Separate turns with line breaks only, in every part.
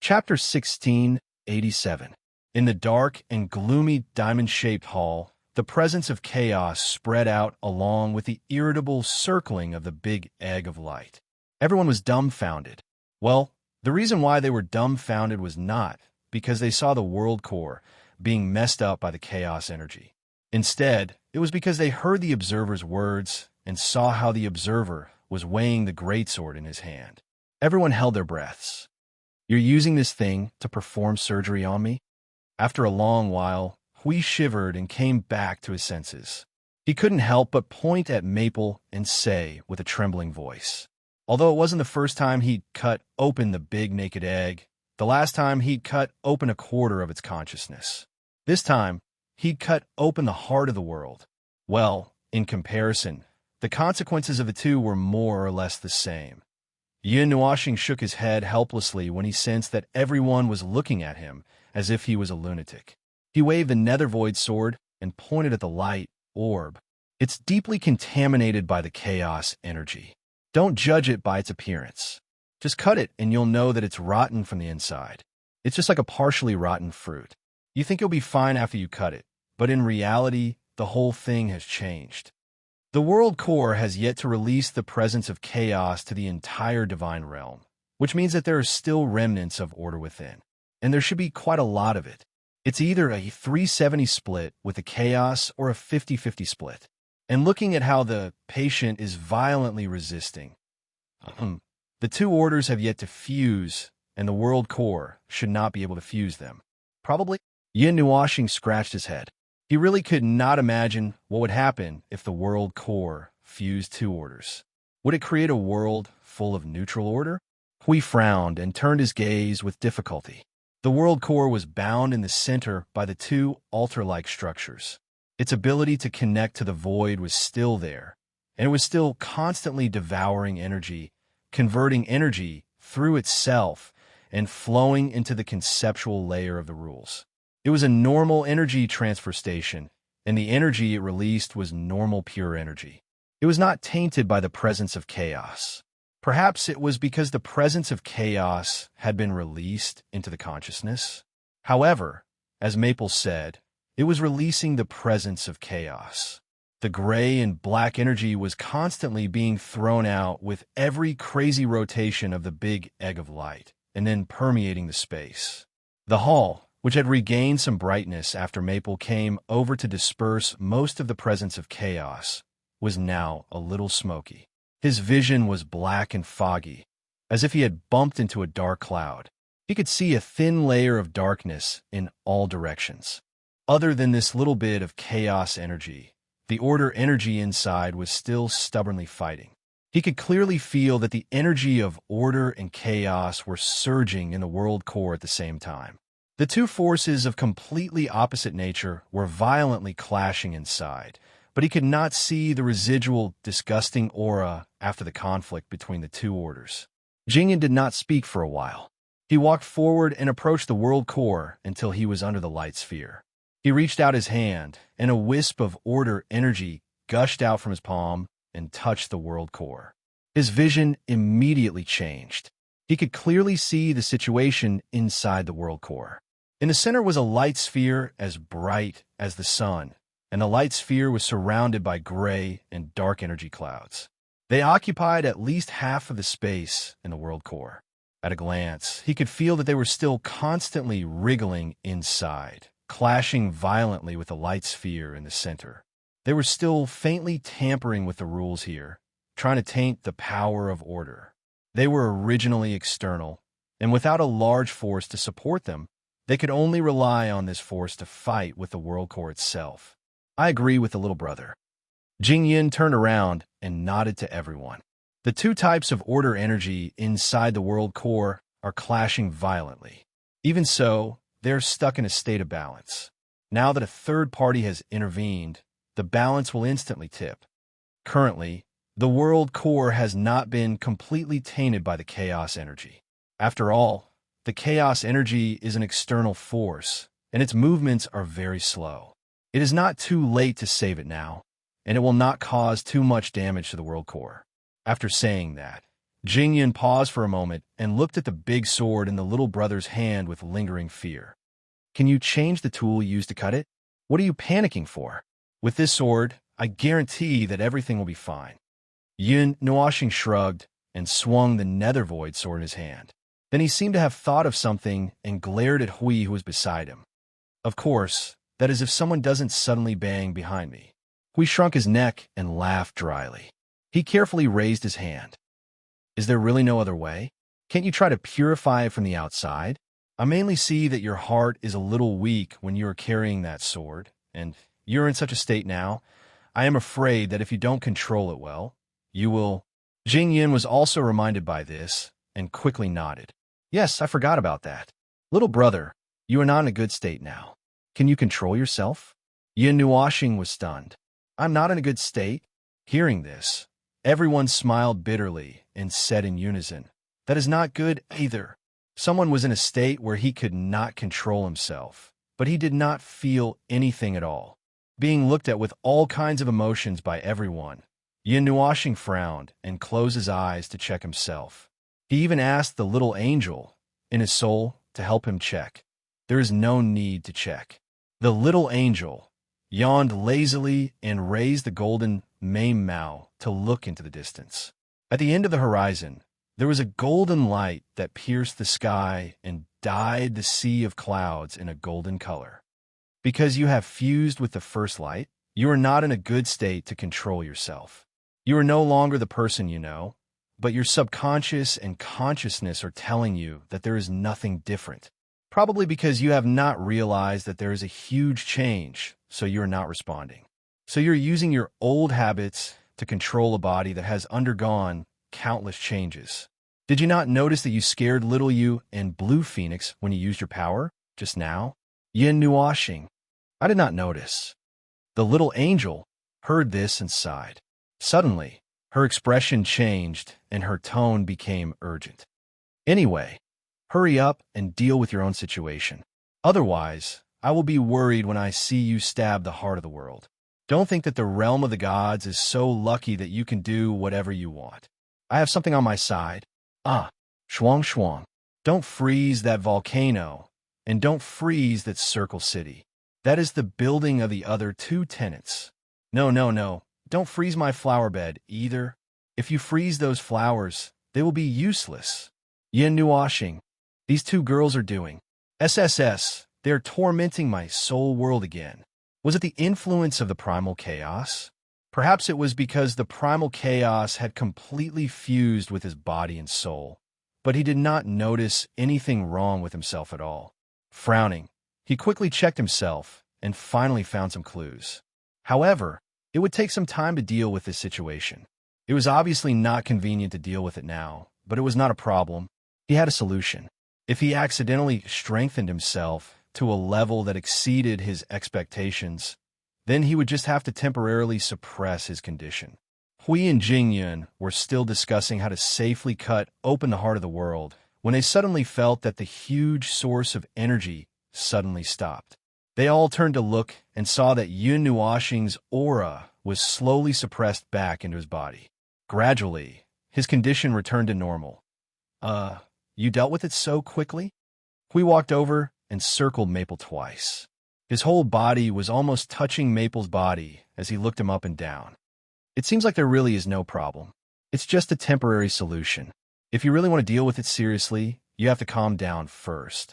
Chapter 1687. In the dark and gloomy diamond-shaped hall, the presence of chaos spread out along with the irritable circling of the big egg of light. Everyone was dumbfounded. Well, the reason why they were dumbfounded was not because they saw the world core being messed up by the chaos energy. Instead, it was because they heard the observer's words and saw how the observer was weighing the greatsword in his hand. Everyone held their breaths. "You're using this thing to perform surgery on me?" After a long while, Hui shivered and came back to his senses. He couldn't help but point at Maple and say with a trembling voice, although it wasn't the first time he'd cut open the big naked egg, the last time he'd cut open a quarter of its consciousness. This time, he'd cut open the heart of the world. Well, in comparison, the consequences of the two were more or less the same. Yin Nuoxing shook his head helplessly when he sensed that everyone was looking at him as if he was a lunatic. He waved the nether void sword and pointed at the light orb. "It's deeply contaminated by the chaos energy. Don't judge it by its appearance. Just cut it and you'll know that it's rotten from the inside. It's just like a partially rotten fruit. You think you'll be fine after you cut it, but in reality, the whole thing has changed. The world core has yet to release the presence of chaos to the entire divine realm, which means that there are still remnants of order within, and there should be quite a lot of it. It's either a 370 split with the chaos or a 50-50 split. And looking at how the patient is violently resisting, the two orders have yet to fuse, and the world core should not be able to fuse them. Probably." Yin Nuoxing scratched his head. He really could not imagine what would happen if the world core fused two orders. Would it create a world full of neutral order? Hui frowned and turned his gaze with difficulty. The world core was bound in the center by the two altar-like structures. Its ability to connect to the void was still there, and it was still constantly devouring energy, converting energy through itself and flowing into the conceptual layer of the rules. It was a normal energy transfer station, and the energy it released was normal pure energy. It was not tainted by the presence of chaos. Perhaps it was because the presence of chaos had been released into the consciousness. However, as Maple said, it was releasing the presence of chaos. The gray and black energy was constantly being thrown out with every crazy rotation of the big egg of light, and then permeating the space. The hall, which had regained some brightness after Maple came over to disperse most of the presence of chaos, was now a little smoky. His vision was black and foggy, as if he had bumped into a dark cloud. He could see a thin layer of darkness in all directions. Other than this little bit of chaos energy, the order energy inside was still stubbornly fighting. He could clearly feel that the energy of order and chaos were surging in the world core at the same time. The two forces of completely opposite nature were violently clashing inside, but he could not see the residual, disgusting aura after the conflict between the two orders. Jingyan did not speak for a while. He walked forward and approached the world core until he was under the light sphere. He reached out his hand, and a wisp of order energy gushed out from his palm and touched the world core. His vision immediately changed. He could clearly see the situation inside the world core. In the center was a light sphere as bright as the sun, and the light sphere was surrounded by gray and dark energy clouds. They occupied at least half of the space in the world core. At a glance, he could feel that they were still constantly wriggling inside, clashing violently with the light sphere in the center. They were still faintly tampering with the rules here, trying to taint the power of order. They were originally external, and without a large force to support them, they could only rely on this force to fight with the world core itself. "I agree with the little brother." Jingyan turned around and nodded to everyone. The two types of order energy inside the world core are clashing violently. Even so, they're stuck in a state of balance. Now that a third party has intervened, the balance will instantly tip. Currently, the world core has not been completely tainted by the chaos energy. After all, the chaos energy is an external force, and its movements are very slow. It is not too late to save it now, and it will not cause too much damage to the world core. After saying that, Jingyan paused for a moment and looked at the big sword in the little brother's hand with lingering fear. Can you change the tool you used to cut it? What are you panicking for? With this sword, I guarantee that everything will be fine. Yun Nuashing shrugged and swung the nether void sword in his hand. Then he seemed to have thought of something and glared at Hui, who was beside him. Of course, that is if someone doesn't suddenly bang behind me. Hui shrunk his neck and laughed dryly. He carefully raised his hand. Is there really no other way? Can't you try to purify it from the outside? I mainly see that your heart is a little weak when you are carrying that sword, and you're in such a state now. I am afraid that if you don't control it well, you will... Jing Yin was also reminded by this, and quickly nodded. Yes, I forgot about that. Little brother, you are not in a good state now. Can you control yourself? Yin Nuashing was stunned. I'm not in a good state. Hearing this, everyone smiled bitterly and said in unison, that is not good either. Someone was in a state where he could not control himself, but he did not feel anything at all. Being looked at with all kinds of emotions by everyone, Yin Nuashing frowned and closed his eyes to check himself. He even asked the little angel, in his soul, to help him check. There is no need to check. The little angel yawned lazily and raised the golden Mame Mao to look into the distance. At the end of the horizon, there was a golden light that pierced the sky and dyed the sea of clouds in a golden color. Because you have fused with the first light, you are not in a good state to control yourself. You are no longer the person you know, but your subconscious and consciousness are telling you that there is nothing different. Probably because you have not realized that there is a huge change, so you are not responding. So you're using your old habits to control a body that has undergone countless changes. Did you not notice that you scared little you and Blue Phoenix when you used your power just now? Yin Nuashing. I did not notice. The little angel heard this and sighed. Suddenly, her expression changed and her tone became urgent. Anyway, hurry up and deal with your own situation. Otherwise, I will be worried when I see you stab the heart of the world. Don't think that the realm of the gods is so lucky that you can do whatever you want. I have something on my side. Shuang Shuang. Don't freeze that volcano, and don't freeze that circle city. That is the building of the other two tenants. No. Don't freeze my flower bed either. If you freeze those flowers, they will be useless. Yin Nuashing. These two girls are doing. SSS. They are tormenting my soul world again. Was it the influence of the primal chaos? Perhaps it was because the primal chaos had completely fused with his body and soul, but he did not notice anything wrong with himself at all. Frowning, he quickly checked himself and finally found some clues. However, it would take some time to deal with this situation. It was obviously not convenient to deal with it now, but it was not a problem. He had a solution. If he accidentally strengthened himself to a level that exceeded his expectations, then he would just have to temporarily suppress his condition. Hui and Jingyun were still discussing how to safely cut open the heart of the world when they suddenly felt that the huge source of energy suddenly stopped. They all turned to look and saw that Yun Nuashing's aura was slowly suppressed back into his body. Gradually, his condition returned to normal. You dealt with it so quickly? Hui walked over and circled Maple twice. His whole body was almost touching Maple's body as he looked him up and down. It seems like there really is no problem. It's just a temporary solution. If you really want to deal with it seriously, you have to calm down first.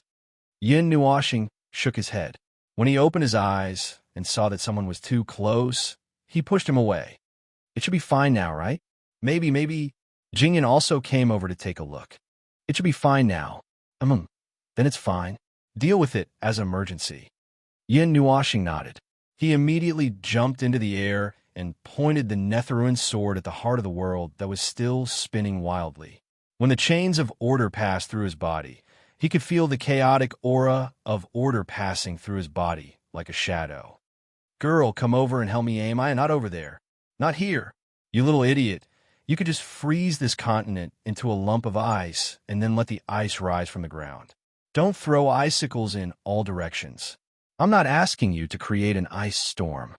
Yin Nuashing shook his head. When he opened his eyes and saw that someone was too close, he pushed him away. It should be fine now, right? Maybe. Jingyan also came over to take a look. It should be fine now. Then it's fine. Deal with it as an emergency. Yin Nuashing nodded. He immediately jumped into the air and pointed the Netheruan sword at the heart of the world that was still spinning wildly. When the chains of order passed through his body, he could feel the chaotic aura of order passing through his body like a shadow. Girl, come over and help me aim. I am not over there. Not here. You little idiot. You could just freeze this continent into a lump of ice and then let the ice rise from the ground. Don't throw icicles in all directions. I'm not asking you to create an ice storm.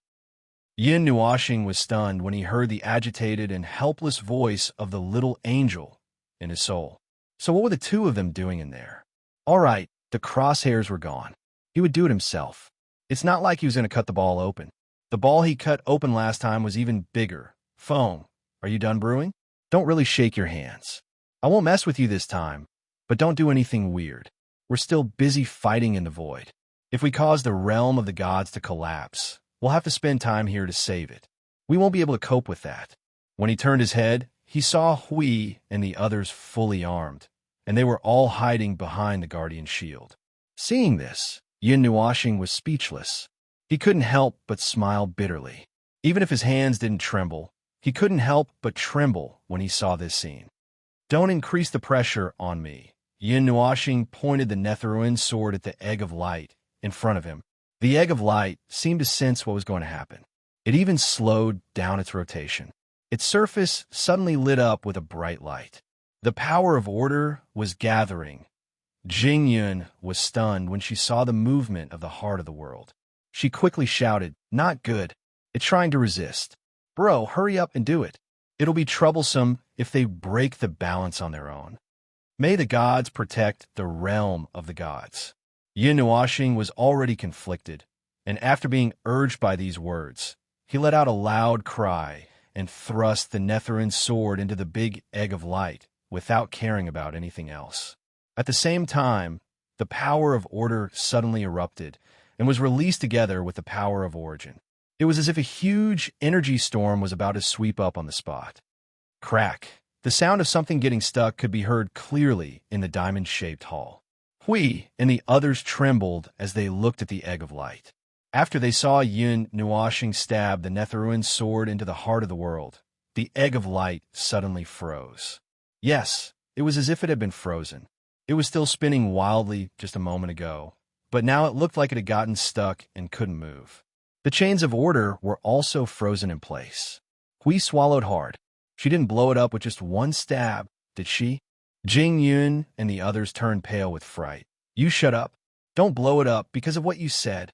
Yin Nuashing was stunned when he heard the agitated and helpless voice of the little angel in his soul. So what were the two of them doing in there? All right, the crosshairs were gone. He would do it himself. It's not like he was going to cut the ball open. The ball he cut open last time was even bigger. Foam, are you done brewing? Don't really shake your hands. I won't mess with you this time, but don't do anything weird. We're still busy fighting in the void. If we cause the realm of the gods to collapse, we'll have to spend time here to save it. We won't be able to cope with that. When he turned his head, he saw Hui and the others fully armed, and they were all hiding behind the guardian shield. Seeing this, Yin Nuashing was speechless. He couldn't help but smile bitterly. Even if his hands didn't tremble, he couldn't help but tremble when he saw this scene. Don't increase the pressure on me. Yin Nuashing pointed the Netherruin sword at the Egg of Light in front of him. The Egg of Light seemed to sense what was going to happen. It even slowed down its rotation. Its surface suddenly lit up with a bright light. The power of order was gathering. Jingyun was stunned when she saw the movement of the heart of the world. She quickly shouted, "Not good. It's trying to resist. Bro, hurry up and do it. It'll be troublesome if they break the balance on their own. May the gods protect the realm of the gods." Yin Nuashing was already conflicted, and after being urged by these words, he let out a loud cry and thrust the Netherruin sword into the big Egg of Light without caring about anything else. At the same time, the power of order suddenly erupted and was released together with the power of origin. It was as if a huge energy storm was about to sweep up on the spot. Crack! The sound of something getting stuck could be heard clearly in the diamond-shaped hall. Hui and the others trembled as they looked at the Egg of Light. After they saw Yin Nuashing stab the Netherruin sword into the heart of the world, the Egg of Light suddenly froze. Yes, it was as if it had been frozen. It was still spinning wildly just a moment ago, but now it looked like it had gotten stuck and couldn't move. The chains of order were also frozen in place. Hui swallowed hard. She didn't blow it up with just one stab, did she? Jing Yun and the others turned pale with fright. You shut up. Don't blow it up because of what you said.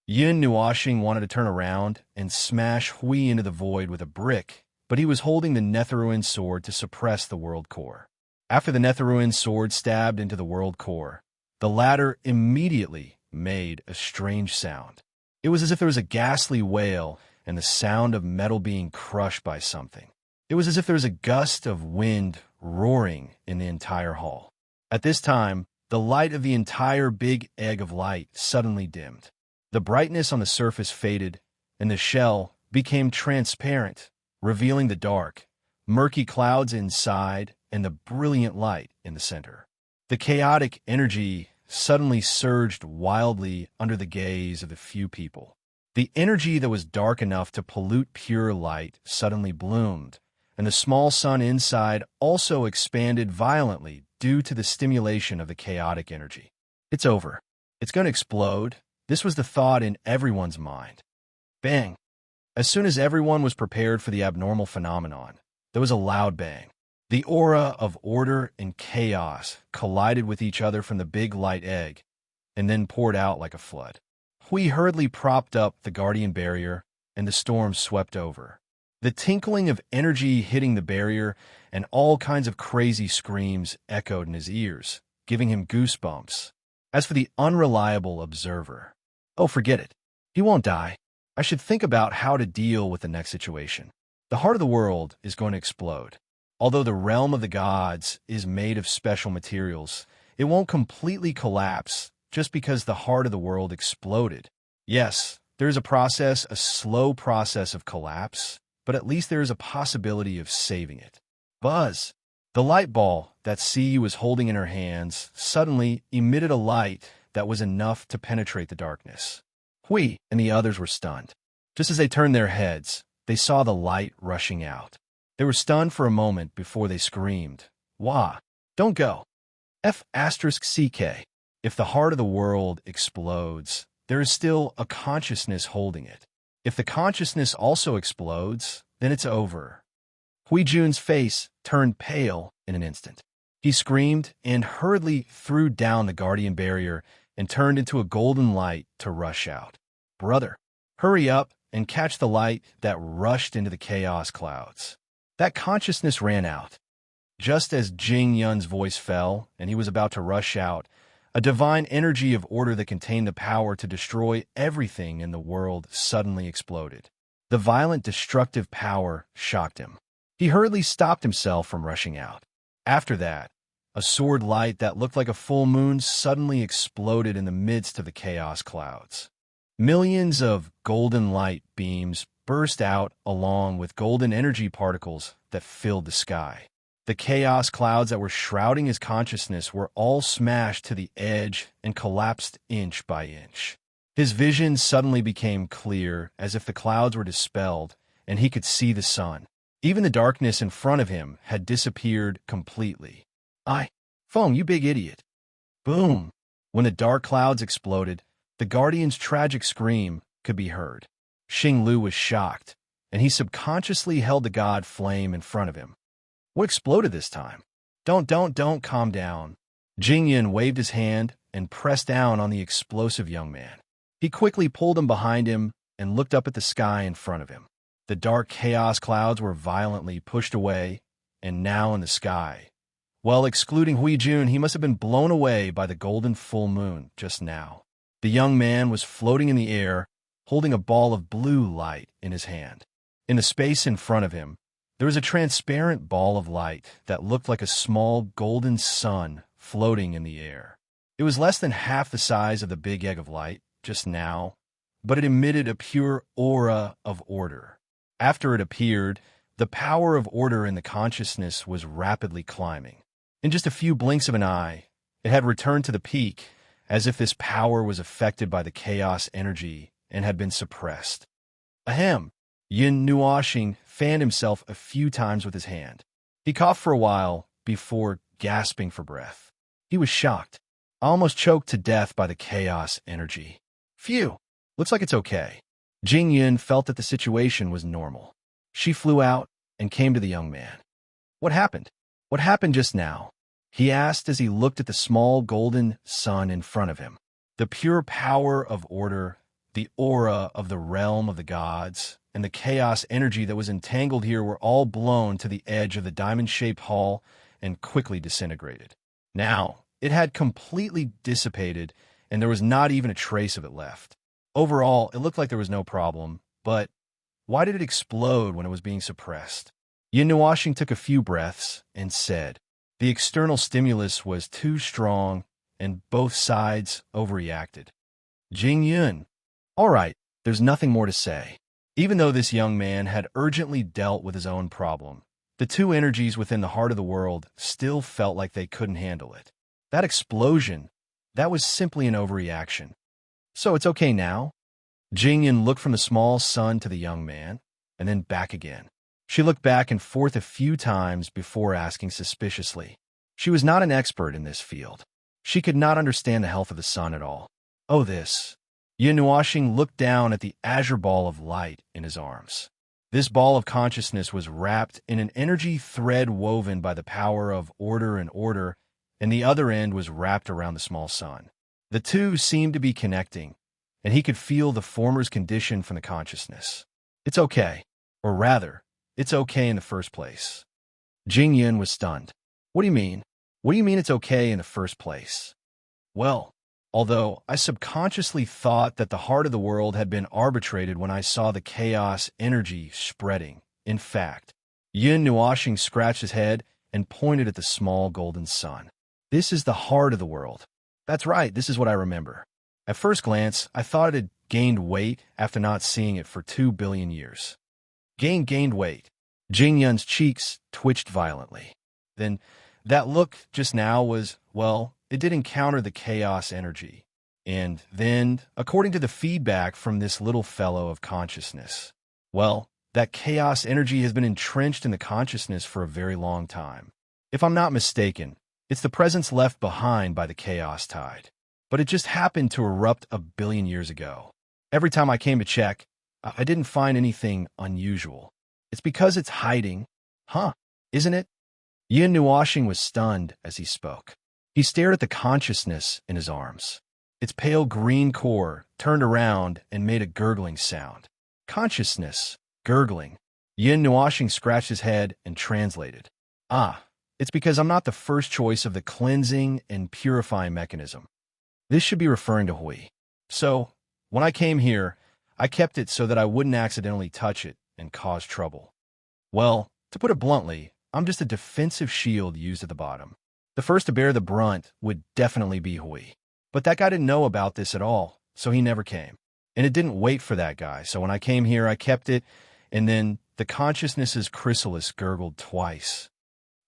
Yin Nuashing wanted to turn around and smash Hui into the void with a brick, but he was holding the Netherruin sword to suppress the world core. After the Netherruin sword stabbed into the world core, the latter immediately made a strange sound. It was as if there was a ghastly wail and the sound of metal being crushed by something. It was as if there was a gust of wind roaring in the entire hall. At this time, the light of the entire big Egg of Light suddenly dimmed. The brightness on the surface faded, and the shell became transparent, revealing the dark, murky clouds inside and the brilliant light in the center. The chaotic energy suddenly surged wildly under the gaze of the few people. The energy that was dark enough to pollute pure light suddenly bloomed, and the small sun inside also expanded violently due to the stimulation of the chaotic energy. It's over. It's going to explode. This was the thought in everyone's mind. Bang! As soon as everyone was prepared for the abnormal phenomenon, there was a loud bang. The aura of order and chaos collided with each other from the big light egg, and then poured out like a flood. Hui hurriedly propped up the guardian barrier, and the storm swept over. The tinkling of energy hitting the barrier and all kinds of crazy screams echoed in his ears, giving him goosebumps. As for the unreliable observer, oh, forget it. He won't die. I should think about how to deal with the next situation. The heart of the world is going to explode. Although the realm of the gods is made of special materials, it won't completely collapse just because the heart of the world exploded. Yes, there is a slow process of collapse, but at least there is a possibility of saving it. Buzz! The light ball that Siyu was holding in her hands suddenly emitted a light that was enough to penetrate the darkness. Hui and the others were stunned. Just as they turned their heads, they saw the light rushing out. They were stunned for a moment before they screamed, "Wah! Don't go! F***CK. If the heart of the world explodes, there is still a consciousness holding it. If the consciousness also explodes, then it's over." Hui Jun's face turned pale in an instant. He screamed and hurriedly threw down the guardian barrier and turned into a golden light to rush out. Brother, hurry up and catch the light that rushed into the chaos clouds. That consciousness ran out. Just as Jing Yun's voice fell, and he was about to rush out, a divine energy of order that contained the power to destroy everything in the world suddenly exploded. The violent, destructive power shocked him. He hurriedly stopped himself from rushing out. After that, a sword light that looked like a full moon suddenly exploded in the midst of the chaos clouds. Millions of golden light beams burst out along with golden energy particles that filled the sky. The chaos clouds that were shrouding his consciousness were all smashed to the edge and collapsed inch by inch. His vision suddenly became clear, as if the clouds were dispelled, and he could see the sun. Even the darkness in front of him had disappeared completely. Feng, you big idiot. Boom! When the dark clouds exploded, the Guardian's tragic scream could be heard. Xing Lu was shocked, and he subconsciously held the god flame in front of him. What exploded this time? Don't, calm down. Jing Yun waved his hand and pressed down on the explosive young man. He quickly pulled him behind him and looked up at the sky in front of him. The dark chaos clouds were violently pushed away, and now in the sky. Well, excluding Hui Jun, he must have been blown away by the golden full moon just now. The young man was floating in the air, holding a ball of blue light in his hand. In the space in front of him, there was a transparent ball of light that looked like a small golden sun floating in the air. It was less than half the size of the big egg of light just now, but it emitted a pure aura of order. After it appeared, the power of order in the consciousness was rapidly climbing. In just a few blinks of an eye, it had returned to the peak, as if this power was affected by the chaos energy and had been suppressed. Ahem! Yin Nuoxing fanned himself a few times with his hand. He coughed for a while before gasping for breath. He was shocked, almost choked to death by the chaos energy. Phew! Looks like it's okay. Jing Yun felt that the situation was normal. She flew out and came to the young man. What happened? What happened just now? He asked as he looked at the small golden sun in front of him. The pure power of order, the aura of the realm of the gods, and the chaos energy that was entangled here were all blown to the edge of the diamond-shaped hall and quickly disintegrated. Now, it had completely dissipated, and there was not even a trace of it left. Overall, it looked like there was no problem, but why did it explode when it was being suppressed? Yin Nuoxing took a few breaths and said, the external stimulus was too strong, and both sides overreacted. Jing Yun, all right, there's nothing more to say. Even though this young man had urgently dealt with his own problem, the two energies within the heart of the world still felt like they couldn't handle it. That explosion, that was simply an overreaction. So it's okay now? Jing Yun looked from the small sun to the young man, and then back again. She looked back and forth a few times before asking suspiciously. She was not an expert in this field. She could not understand the health of the sun at all. Oh, this. Yin Nuoxing looked down at the azure ball of light in his arms. This ball of consciousness was wrapped in an energy thread woven by the power of order, and the other end was wrapped around the small sun. The two seemed to be connecting, and he could feel the former's condition from the consciousness. It's okay. Or rather, it's okay in the first place. Jing Yun was stunned. What do you mean? What do you mean it's okay in the first place? Well, although I subconsciously thought that the heart of the world had been arbitrated when I saw the chaos energy spreading. In fact, Yin Nuoxing scratched his head and pointed at the small golden sun. This is the heart of the world. That's right, this is what I remember. At first glance, I thought it had gained weight after not seeing it for 2 billion years. Gained weight. Jing Yun's cheeks twitched violently. Then, that look just now was, well, it did encounter the chaos energy. And then, according to the feedback from this little fellow of consciousness, well, that chaos energy has been entrenched in the consciousness for a very long time. If I'm not mistaken, it's the presence left behind by the chaos tide. But it just happened to erupt 1 billion years ago. Every time I came to check, I didn't find anything unusual. It's because it's hiding. Huh, isn't it? Yin Nuoxing was stunned as he spoke. He stared at the consciousness in his arms. Its pale green core turned around and made a gurgling sound. Consciousness, gurgling. Yin Nuoxing scratched his head and translated. Ah, It's because I'm not the first choice of the cleansing and purifying mechanism. This should be referring to Hui. So, when I came here, I kept it so that I wouldn't accidentally touch it and cause trouble. Well, to put it bluntly, I'm just a defensive shield used at the bottom. The first to bear the brunt would definitely be Hui. But that guy didn't know about this at all, so he never came. And it didn't wait for that guy, so when I came here, I kept it, and then the consciousness's chrysalis gurgled twice.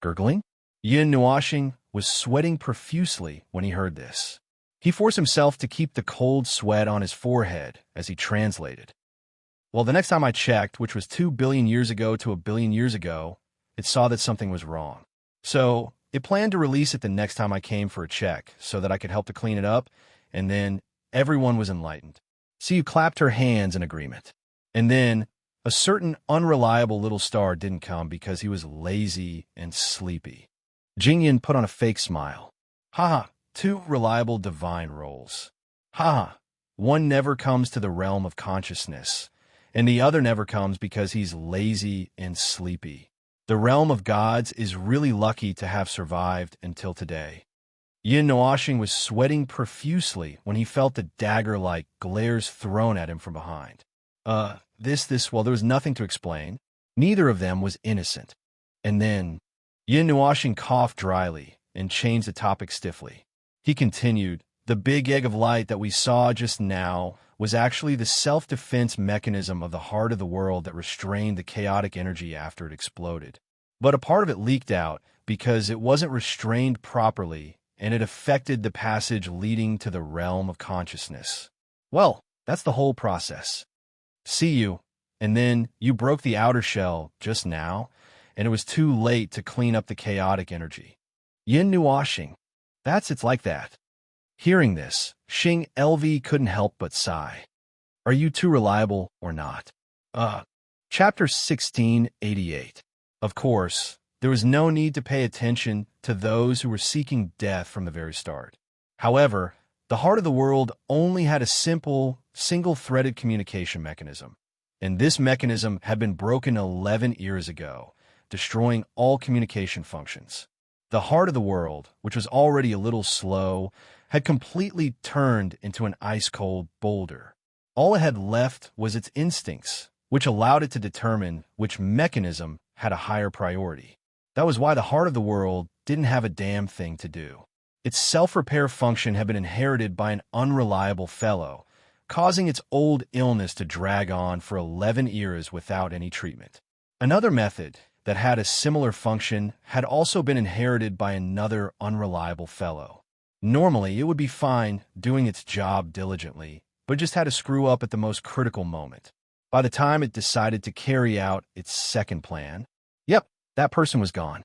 Gurgling? Yin Nuashing was sweating profusely when he heard this. He forced himself to keep the cold sweat on his forehead as he translated. Well, the next time I checked, which was 2 billion years ago to 1 billion years ago, it saw that something was wrong. So it planned to release it the next time I came for a check so that I could help to clean it up, and then everyone was enlightened. Siyu clapped her hands in agreement. And then a certain unreliable little star didn't come because he was lazy and sleepy. Jingyan put on a fake smile. Haha, 2 reliable divine roles. Haha, one never comes to the realm of consciousness, and the other never comes because he's lazy and sleepy. The realm of gods is really lucky to have survived until today. Yin Noashing was sweating profusely when he felt the dagger-like glares thrown at him from behind. Well, there was nothing to explain. Neither of them was innocent. And then, Yin Nuashing coughed dryly and changed the topic stiffly. He continued, the big egg of light that we saw just now was actually the self-defense mechanism of the heart of the world that restrained the chaotic energy after it exploded. But a part of it leaked out because it wasn't restrained properly, and it affected the passage leading to the realm of consciousness. Well, that's the whole process. See you, and then you broke the outer shell just now, and it was too late to clean up the chaotic energy. Yin Nuashing, it's like that. Hearing this, Xing LV couldn't help but sigh. Are you too reliable or not? Chapter 1688. Of course, there was no need to pay attention to those who were seeking death from the very start. However, the heart of the world only had a simple, single-threaded communication mechanism, and this mechanism had been broken 11 years ago, destroying all communication functions. The heart of the world, which was already a little slow, had completely turned into an ice-cold boulder. All it had left was its instincts, which allowed it to determine which mechanism had a higher priority. That was why the heart of the world didn't have a damn thing to do. Its self-repair function had been inherited by an unreliable fellow, causing its old illness to drag on for 11 years without any treatment. Another method that had a similar function had also been inherited by another unreliable fellow. Normally, it would be fine doing its job diligently, but just had to screw up at the most critical moment. By the time it decided to carry out its second plan, that person was gone.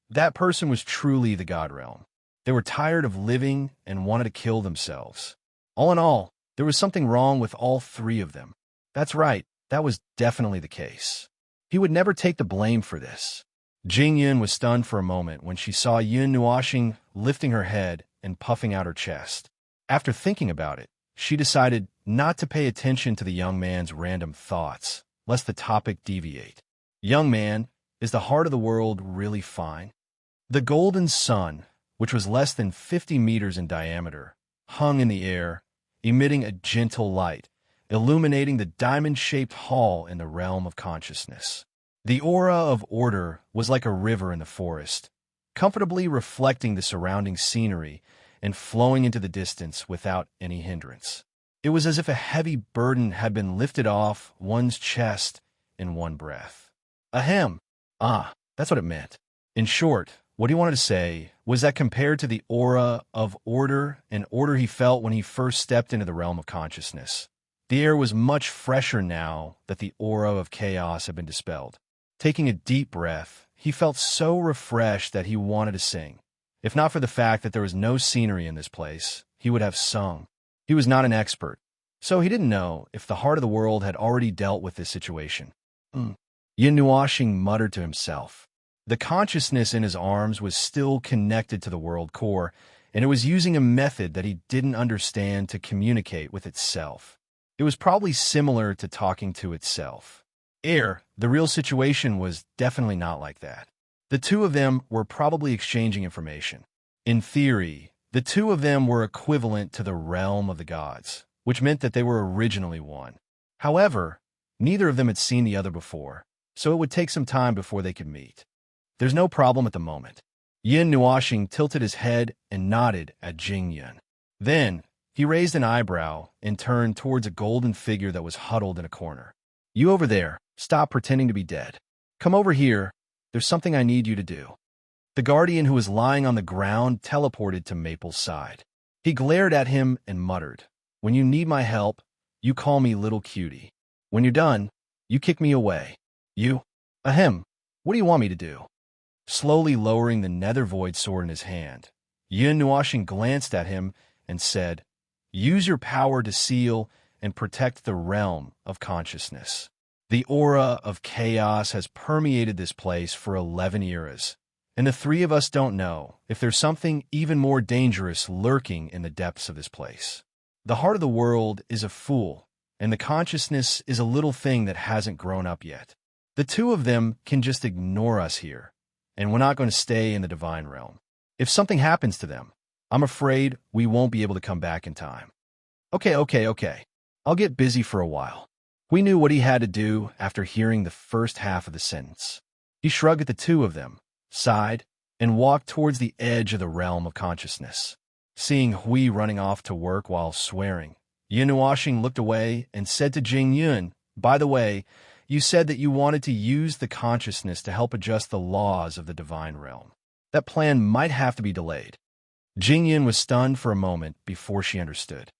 That person was truly the God realm. They were tired of living and wanted to kill themselves. All in all, there was something wrong with all 3 of them. That's right, that was definitely the case. He would never take the blame for this. Jingyan was stunned for a moment when she saw Yin Nuashing lifting her head and puffing out her chest. After thinking about it, she decided not to pay attention to the young man's random thoughts, lest the topic deviate. Young man, is the heart of the world really fine? The golden sun, which was less than 50 meters in diameter, hung in the air, emitting a gentle light, illuminating the diamond-shaped hall in the realm of consciousness. The aura of order was like a river in the forest, comfortably reflecting the surrounding scenery and flowing into the distance without any hindrance. It was as if a heavy burden had been lifted off one's chest in one breath. Ahem. That's what it meant. In short, what he wanted to say was that compared to the aura of order and order he felt when he first stepped into the realm of consciousness, the air was much fresher now that the aura of chaos had been dispelled. Taking a deep breath, he felt so refreshed that he wanted to sing. If not for the fact that there was no scenery in this place, he would have sung. He was not an expert, so he didn't know if the heart of the world had already dealt with this situation. Yin Nuashing muttered to himself. The consciousness in his arms was still connected to the world core, and it was using a method that he didn't understand to communicate with itself. It was probably similar to talking to itself. The real situation was definitely not like that. The two of them were probably exchanging information. In theory, the two of them were equivalent to the realm of the gods, which meant that they were originally one. However, neither of them had seen the other before, so it would take some time before they could meet. There's no problem at the moment. Yin Nuoxing tilted his head and nodded at Jing Yun. Then, he raised an eyebrow and turned towards a golden figure that was huddled in a corner. You over there, stop pretending to be dead. Come over here, there's something I need you to do. The guardian who was lying on the ground teleported to Maple's side. He glared at him and muttered, When you need my help, you call me little cutie. When you're done, you kick me away. Ahem, what do you want me to do? Slowly lowering the nether void sword in his hand, Yin Nuoxing glanced at him and said, Use your power to seal and protect the realm of consciousness. The aura of chaos has permeated this place for 11 eras, and the three of us don't know if there's something even more dangerous lurking in the depths of this place. The heart of the world is a fool, and the consciousness is a little thing that hasn't grown up yet. The two of them can just ignore us here, and we're not going to stay in the divine realm. If something happens to them, I'm afraid we won't be able to come back in time. Okay. I'll get busy for a while. We knew what he had to do after hearing the first half of the sentence. He shrugged at the two of them, sighed, and walked towards the edge of the realm of consciousness. Seeing Hui running off to work while swearing, Yin Nuoxing looked away and said to Jing Yun, By the way, you said that you wanted to use the consciousness to help adjust the laws of the divine realm. That plan might have to be delayed. Jing Yun was stunned for a moment before she understood.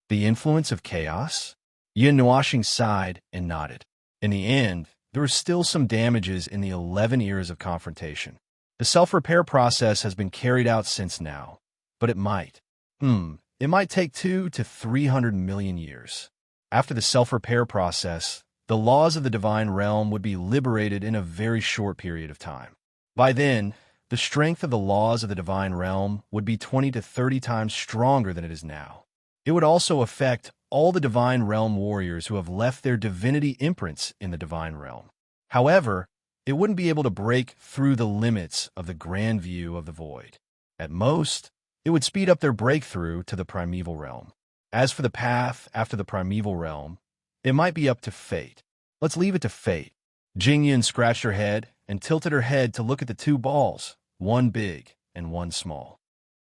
The influence of chaos? Yin Nuoxing sighed and nodded. In the end, there were still some damages in the 11 years of confrontation. The self-repair process has been carried out since now, but it might take 200 to 300 million years. After the self-repair process, the laws of the divine realm would be liberated in a very short period of time. By then, the strength of the laws of the divine realm would be 20 to 30 times stronger than it is now. It would also affect all the divine realm warriors who have left their divinity imprints in the divine realm. However, it wouldn't be able to break through the limits of the grand view of the void. At most, it would speed up their breakthrough to the primeval realm. As for the path after the primeval realm, it might be up to fate. Let's leave it to fate. Jing Yun scratched her head and tilted her head to look at the two balls, one big and one small.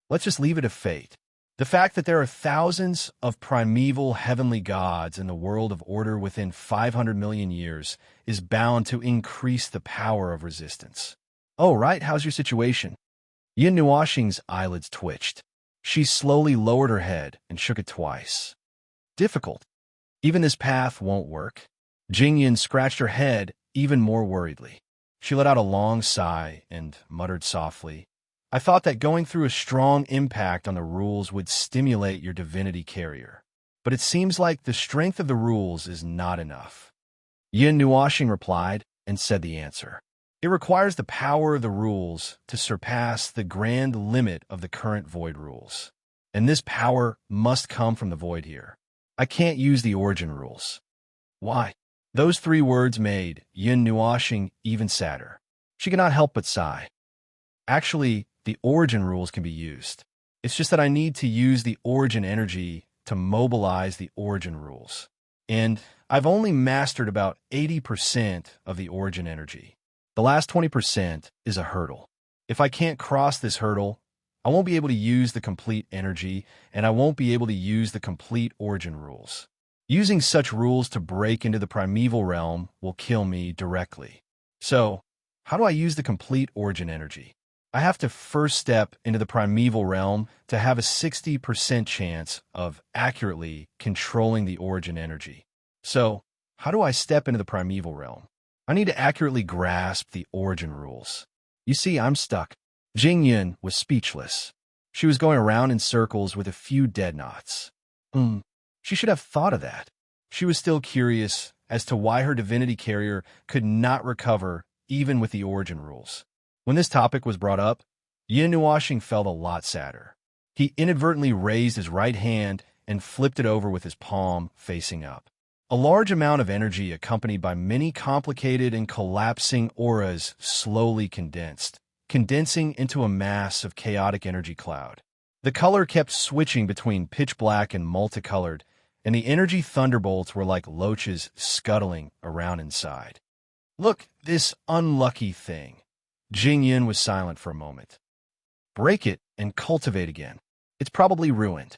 Let's just leave it to fate. The fact that there are thousands of primeval heavenly gods in the world of order within 500 million years is bound to increase the power of resistance. Oh, right, how's your situation? Yin Nuoxing's eyelids twitched. She slowly lowered her head and shook it twice. Difficult. Even this path won't work. Jing Yun scratched her head even more worriedly. She let out a long sigh and muttered softly, I thought that going through a strong impact on the rules would stimulate your divinity carrier. But it seems like the strength of the rules is not enough. Yin Nuoxing replied and said the answer. It requires the power of the rules to surpass the grand limit of the current void rules. And this power must come from the void here. I can't use the origin rules. Why? Those three words made Yin Nuoxing even sadder. She could not help but sigh. Actually, the origin rules can be used. It's just that I need to use the origin energy to mobilize the origin rules. And I've only mastered about 80% of the origin energy. The last 20% is a hurdle. If I can't cross this hurdle, I won't be able to use the complete energy, and I won't be able to use the complete origin rules. Using such rules to break into the primeval realm will kill me directly. So, how do I use the complete origin energy? I have to first step into the primeval realm to have a 60% chance of accurately controlling the origin energy. So, how do I step into the primeval realm? I need to accurately grasp the origin rules. You see, I'm stuck. Jing Yun was speechless. She was going around in circles with a few dead knots. She should have thought of that. She was still curious as to why her divinity carrier could not recover even with the origin rules. When this topic was brought up, Yin Nuoxing felt a lot sadder. He inadvertently raised his right hand and flipped it over with his palm facing up. A large amount of energy accompanied by many complicated and collapsing auras slowly condensing into a mass of chaotic energy cloud. The color kept switching between pitch black and multicolored, and the energy thunderbolts were like loaches scuttling around inside. Look, this unlucky thing. Jingyan was silent for a moment. Break it and cultivate again. It's probably ruined.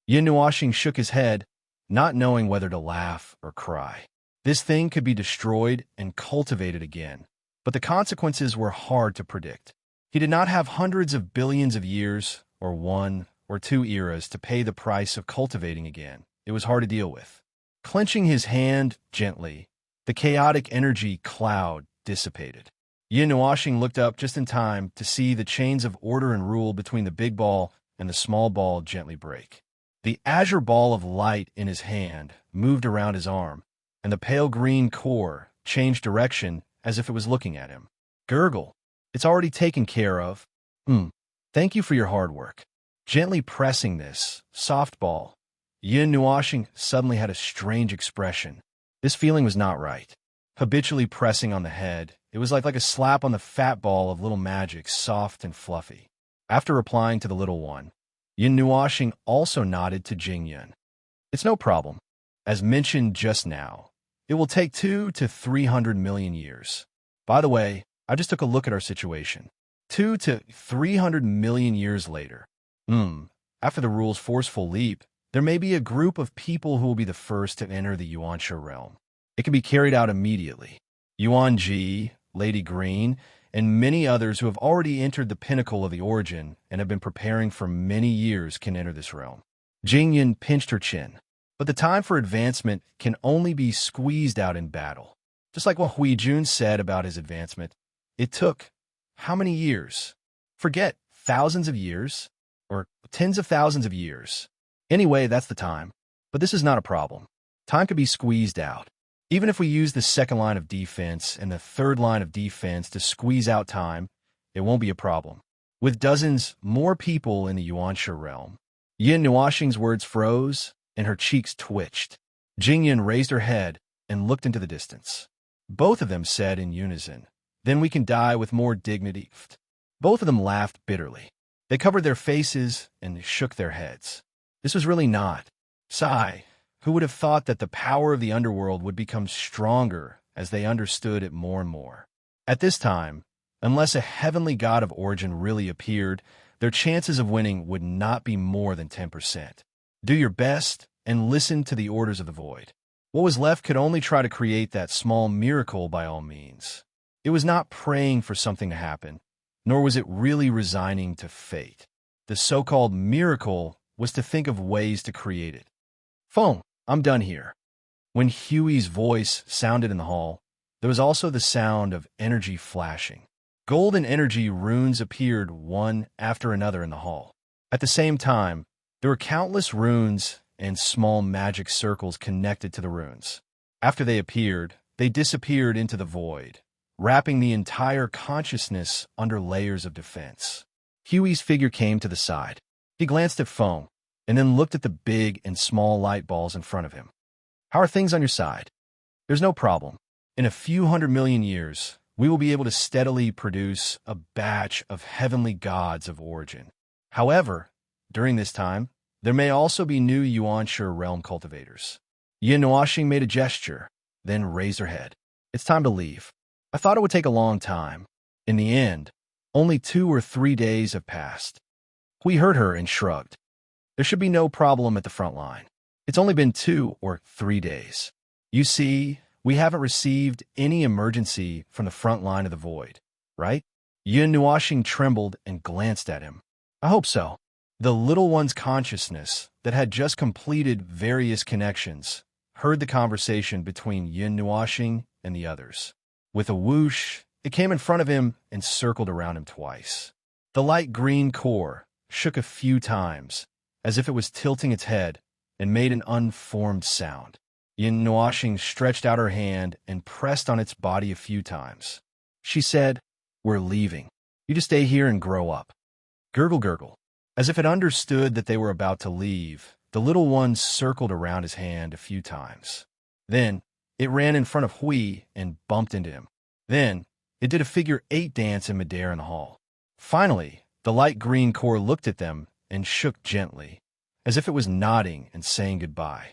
Yin Nuoxing shook his head, not knowing whether to laugh or cry. This thing could be destroyed and cultivated again, but the consequences were hard to predict. He did not have hundreds of billions of years, or 1 or 2 eras to pay the price of cultivating again. It was hard to deal with. Clenching his hand gently, the chaotic energy cloud dissipated. Yin Nuoxing looked up just in time to see the chains of order and rule between the big ball and the small ball gently break. The azure ball of light in his hand moved around his arm, and the pale green core changed direction as if it was looking at him. Gurgle. It's already taken care of. Thank you for your hard work. Gently pressing this soft ball, Yin Nuoxing suddenly had a strange expression. This feeling was not right. Habitually pressing on the head, it was like a slap on the fat ball of little magic, soft and fluffy. After replying to the little one, Yin Nuoxing also nodded to Jingyan. It's no problem. As mentioned just now, it will take 200 to 300 million years. By the way, I just took a look at our situation. 200 to 300 million years later. After the rule's forceful leap, there may be a group of people who will be the first to enter the Yuansha realm. It can be carried out immediately. Yuan Ji, Lady Green, and many others who have already entered the pinnacle of the origin and have been preparing for many years can enter this realm. Jingyan pinched her chin. But the time for advancement can only be squeezed out in battle. Just like what Hui Jun said about his advancement, it took how many years? Forget thousands of years or tens of thousands of years. Anyway, that's the time. But this is not a problem. Time could be squeezed out. Even if we use the second line of defense and the third line of defense to squeeze out time, it won't be a problem. With dozens more people in the Yuansha realm, Yin Nuoxing's words froze and her cheeks twitched. Jingyan raised her head and looked into the distance. Both of them said in unison, "Then we can die with more dignity." Both of them laughed bitterly. They covered their faces and shook their heads. This was really not. Sigh. Who would have thought that the power of the underworld would become stronger as they understood it more and more? At this time, unless a heavenly god of origin really appeared, their chances of winning would not be more than 10%. Do your best and listen to the orders of the void. What was left could only try to create that small miracle by all means. It was not praying for something to happen, nor was it really resigning to fate. The so-called miracle was to think of ways to create it. Phone. I'm done here. When Huey's voice sounded in the hall, there was also the sound of energy flashing. Golden energy runes appeared one after another in the hall. At the same time, there were countless runes and small magic circles connected to the runes. After they appeared, they disappeared into the void, wrapping the entire consciousness under layers of defense. Huey's figure came to the side. He glanced at Phone, and then looked at the big and small light balls in front of him. How are things on your side? There's no problem. In a few 100 million years, we will be able to steadily produce a batch of heavenly gods of origin. However, during this time, there may also be new Yuansha realm cultivators. Yin Nuoxing made a gesture, then raised her head. It's time to leave. I thought it would take a long time. In the end, only 2 or 3 days have passed. Hui heard her and shrugged. There should be no problem at the front line. It's only been 2 or 3 days. You see, we haven't received any emergency from the front line of the void, right? Yin Nuoxing trembled and glanced at him. I hope so. The little one's consciousness that had just completed various connections heard the conversation between Yin Nuoxing and the others. With a whoosh, it came in front of him and circled around him twice. The light green core shook a few times, as if it was tilting its head, and made an unformed sound. Yin Nuoxing stretched out her hand and pressed on its body a few times. She said, "We're leaving. You just stay here and grow up." Gurgle, gurgle. As if it understood that they were about to leave, the little one circled around his hand a few times. Then, it ran in front of Hui and bumped into him. Then, it did a figure-8 dance in midair in the hall. Finally, the light green core looked at them and shook gently, as if it was nodding and saying goodbye.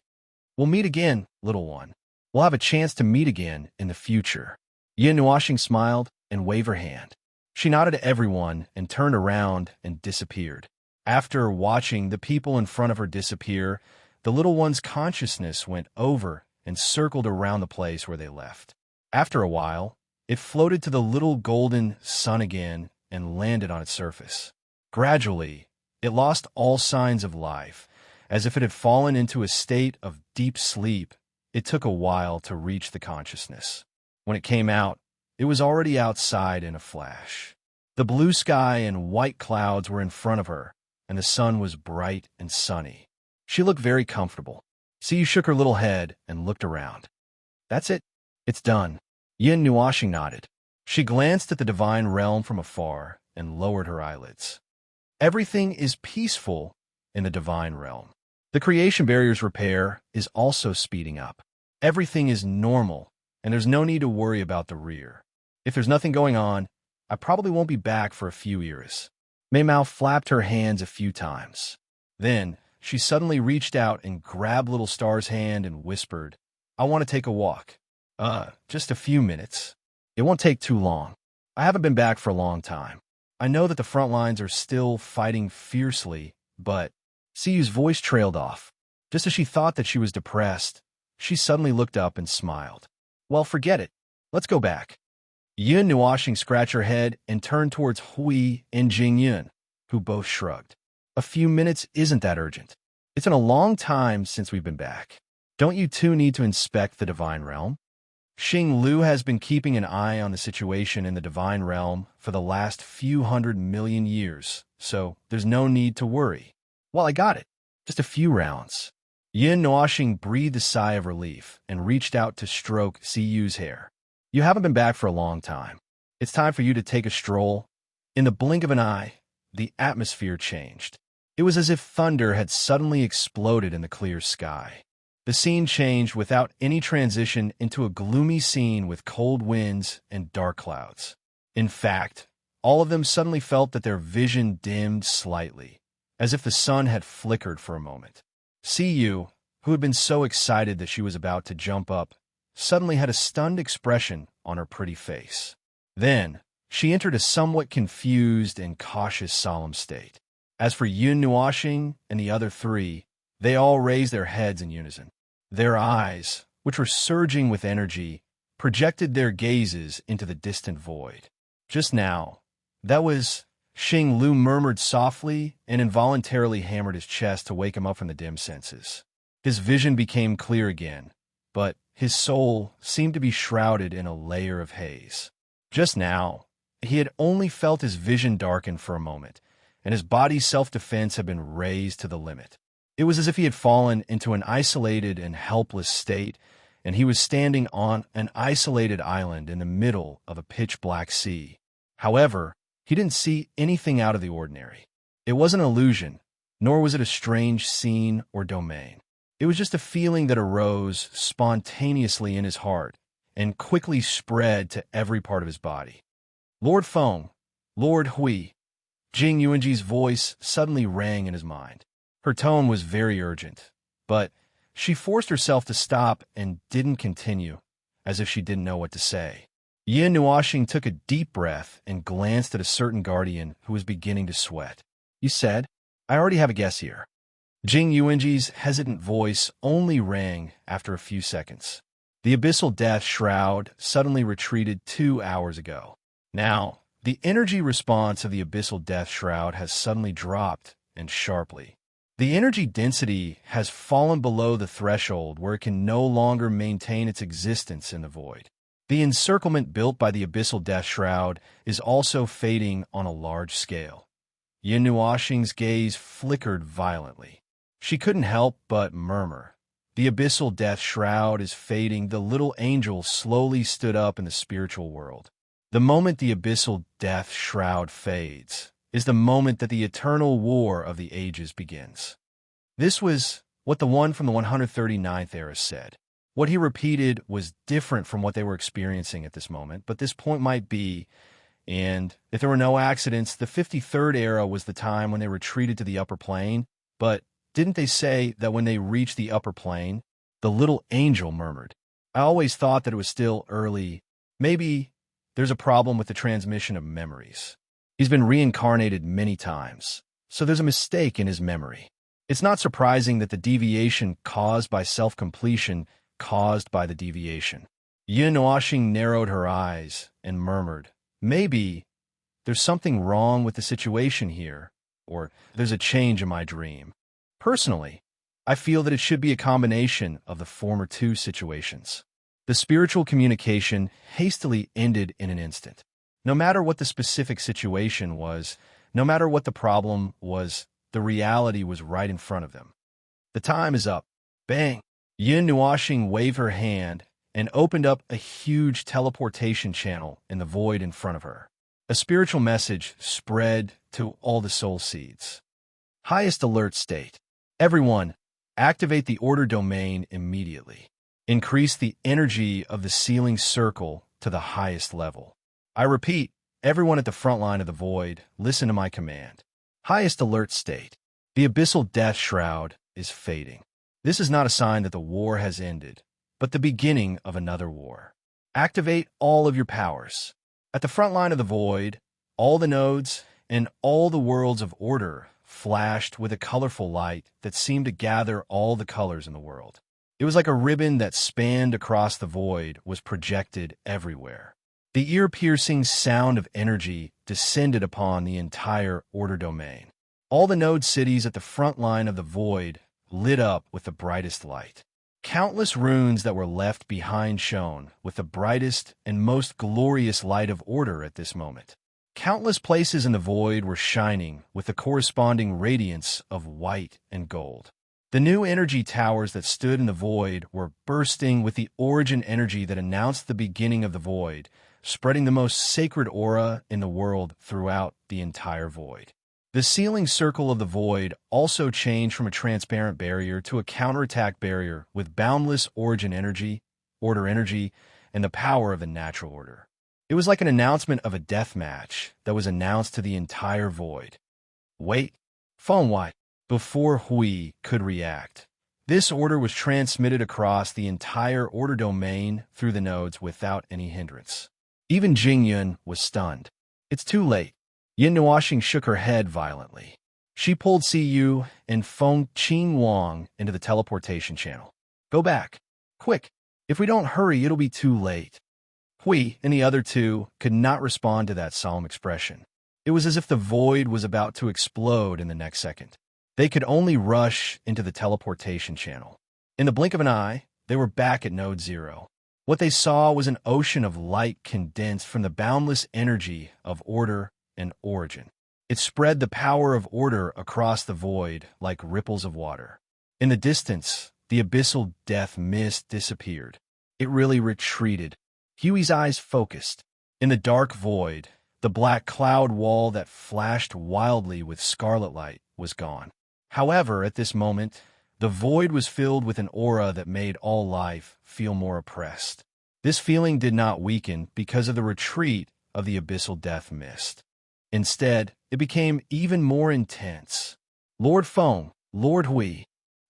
We'll meet again, little one. We'll have a chance to meet again in the future. Yin Nuashing smiled and waved her hand. She nodded to everyone and turned around and disappeared. After watching the people in front of her disappear, the little one's consciousness went over and circled around the place where they left. After a while, it floated to the little golden sun again and landed on its surface. Gradually, it lost all signs of life, as if it had fallen into a state of deep sleep. It took a while to reach the consciousness. When it came out, it was already outside in a flash. The blue sky and white clouds were in front of her, and the sun was bright and sunny. She looked very comfortable. Siyu shook her little head and looked around. That's it. It's done. Yin Nuashing nodded. She glanced at the divine realm from afar and lowered her eyelids. Everything is peaceful in the divine realm. The creation barrier's repair is also speeding up. Everything is normal, and there's no need to worry about the rear. If there's nothing going on, I probably won't be back for a few years. Mei Mao flapped her hands a few times. Then, she suddenly reached out and grabbed little Star's hand and whispered, I want to take a walk. Just a few minutes. It won't take too long. I haven't been back for a long time. I know that the front lines are still fighting fiercely, but Siyu's voice trailed off. Just as she thought that she was depressed, she suddenly looked up and smiled. Well, forget it. Let's go back. Yin Nuashing scratched her head and turned towards Hui and Jingyun, who both shrugged. A few minutes isn't that urgent. It's been a long time since we've been back. Don't you two need to inspect the divine realm? Xing Lu has been keeping an eye on the situation in the divine realm for the last few 100 million years, so there's no need to worry. Well, I got it. Just a few rounds. Yin Nuashing breathed a sigh of relief and reached out to stroke Siyu's hair. You haven't been back for a long time. It's time for you to take a stroll. In the blink of an eye, the atmosphere changed. It was as if thunder had suddenly exploded in the clear sky. The scene changed without any transition into a gloomy scene with cold winds and dark clouds. In fact, all of them suddenly felt that their vision dimmed slightly, as if the sun had flickered for a moment. Siyu, who had been so excited that she was about to jump up, suddenly had a stunned expression on her pretty face. Then, she entered a somewhat confused and cautious solemn state. As for Yun Nuashing and the other three, they all raised their heads in unison. Their eyes, which were surging with energy, projected their gazes into the distant void. Just now, that was... Xing Lu murmured softly and involuntarily hammered his chest to wake him up from the dim senses. His vision became clear again, but his soul seemed to be shrouded in a layer of haze. Just now, he had only felt his vision darken for a moment, and his body's self-defense had been raised to the limit. It was as if he had fallen into an isolated and helpless state, and he was standing on an isolated island in the middle of a pitch-black sea. However, he didn't see anything out of the ordinary. It wasn't an illusion, nor was it a strange scene or domain. It was just a feeling that arose spontaneously in his heart and quickly spread to every part of his body. Lord Feng, Lord Hui, Jing Yuanji's voice suddenly rang in his mind. Her tone was very urgent, but she forced herself to stop and didn't continue, as if she didn't know what to say. Yin Nuashing took a deep breath and glanced at a certain guardian who was beginning to sweat. You said, I already have a guess here. Jing Yuanji's hesitant voice only rang after a few seconds. The abyssal death shroud suddenly retreated 2 hours ago. Now, the energy response of the abyssal death shroud has suddenly dropped, and sharply. The energy density has fallen below the threshold where it can no longer maintain its existence in the void. The encirclement built by the abyssal death shroud is also fading on a large scale. Yin Nuashing's gaze flickered violently. She couldn't help but murmur. The abyssal death shroud is fading. The little angel slowly stood up in the spiritual world. The moment the abyssal death shroud fades is the moment that the eternal war of the ages begins. This was what the one from the 139th era said. What he repeated was different from what they were experiencing at this moment, but this point might be, and if there were no accidents, the 53rd era was the time when they retreated to the upper plane, but didn't they say that when they reached the upper plane, the little angel murmured? I always thought that it was still early. Maybe there's a problem with the transmission of memories. He's been reincarnated many times, so there's a mistake in his memory. It's not surprising that the deviation caused by self-completion caused by the deviation. Yin Washing narrowed her eyes and murmured, maybe there's something wrong with the situation here, or there's a change in my dream. Personally, I feel that it should be a combination of the former two situations. The spiritual communication hastily ended in an instant. No matter what the specific situation was, no matter what the problem was, the reality was right in front of them. The time is up. Bang! Yin Nuashing waved her hand and opened up a huge teleportation channel in the void in front of her. A spiritual message spread to all the soul seeds. Highest alert state. Everyone, activate the order domain immediately. Increase the energy of the sealing circle to the highest level. I repeat, everyone at the front line of the void, listen to my command. Highest alert state. The abyssal death shroud is fading. This is not a sign that the war has ended, but the beginning of another war. Activate all of your powers. At the front line of the void, all the nodes and all the worlds of order flashed with a colorful light that seemed to gather all the colors in the world. It was like a ribbon that spanned across the void was projected everywhere. The ear-piercing sound of energy descended upon the entire order domain. All the node cities at the front line of the void lit up with the brightest light. Countless runes that were left behind shone with the brightest and most glorious light of order at this moment. Countless places in the void were shining with the corresponding radiance of white and gold. The new energy towers that stood in the void were bursting with the origin energy that announced the beginning of the void, spreading the most sacred aura in the world throughout the entire void. The sealing circle of the void also changed from a transparent barrier to a counterattack barrier with boundless origin energy, order energy, and the power of the natural order. It was like an announcement of a death match that was announced to the entire void. Wait, phone white. Before Hui could react, this order was transmitted across the entire order domain through the nodes without any hindrance. Even Jingyun was stunned. It's too late. Yin Nuashing shook her head violently. She pulled Siyu and Feng Qing Wang into the teleportation channel. Go back. Quick. If we don't hurry, it'll be too late. Hui and the other two could not respond to that solemn expression. It was as if the void was about to explode in the next second. They could only rush into the teleportation channel. In the blink of an eye, they were back at Node 0. What they saw was an ocean of light condensed from the boundless energy of order and origin. It spread the power of order across the void like ripples of water. In the distance, the abyssal death mist disappeared. It really retreated. Huey's eyes focused. In the dark void, the black cloud wall that flashed wildly with scarlet light was gone. However, at this moment, the void was filled with an aura that made all life feel more oppressed. This feeling did not weaken because of the retreat of the abyssal death mist. Instead, it became even more intense. Lord Feng, Lord Hui,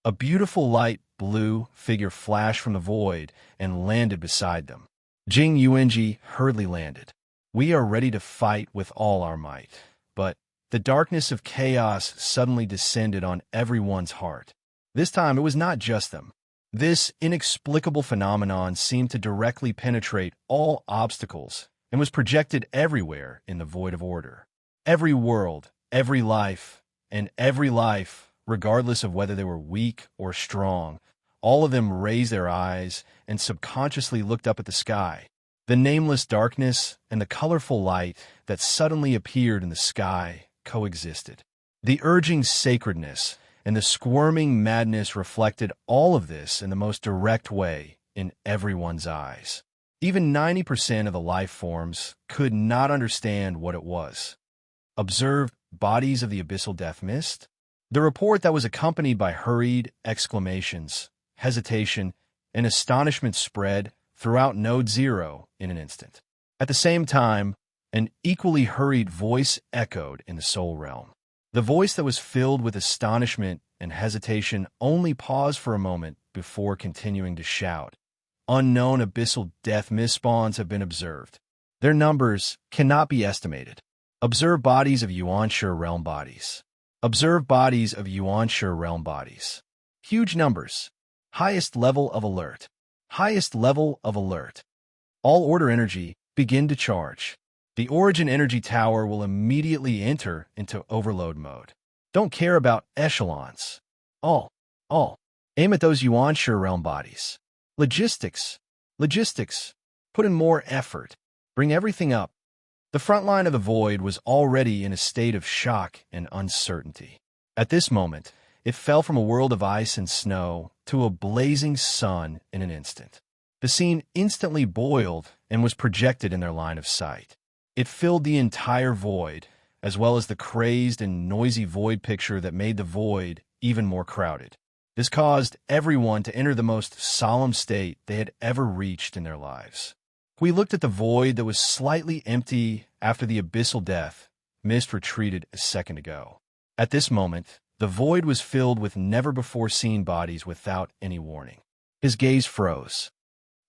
a beautiful light blue figure flashed from the void and landed beside them. Jing Yuanji hurriedly landed. We are ready to fight with all our might, but the darkness of chaos suddenly descended on everyone's heart. This time, it was not just them. This inexplicable phenomenon seemed to directly penetrate all obstacles and was projected everywhere in the void of order. Every world, every life, and every life, regardless of whether they were weak or strong, all of them raised their eyes and subconsciously looked up at the sky. The nameless darkness and the colorful light that suddenly appeared in the sky coexisted. The urging sacredness and the squirming madness reflected all of this in the most direct way in everyone's eyes. Even 90% of the life forms could not understand what it was. Observed bodies of the abyssal death mist? The report that was accompanied by hurried exclamations, hesitation, and astonishment spread throughout Node Zero in an instant. At the same time, an equally hurried voice echoed in the soul realm. The voice that was filled with astonishment and hesitation only paused for a moment before continuing to shout. Unknown abyssal death mist-spawns have been observed. Their numbers cannot be estimated. Observe bodies of Yuan-Shi realm bodies. Observe bodies of Yuan-Shi realm bodies. Huge numbers. Highest level of alert. Highest level of alert. All order energy begin to charge. The origin energy tower will immediately enter into overload mode. Don't care about echelons. All. Aim at those Yuan-Shi realm bodies. Logistics. Put in more effort. Bring everything up. The front line of the void was already in a state of shock and uncertainty. At this moment, it fell from a world of ice and snow to a blazing sun in an instant. The scene instantly boiled and was projected in their line of sight. It filled the entire void, as well as the crazed and noisy void picture that made the void even more crowded. This caused everyone to enter the most solemn state they had ever reached in their lives. We looked at the void that was slightly empty after the abyssal death mist retreated a second ago. At this moment, the void was filled with never-before-seen bodies without any warning. His gaze froze.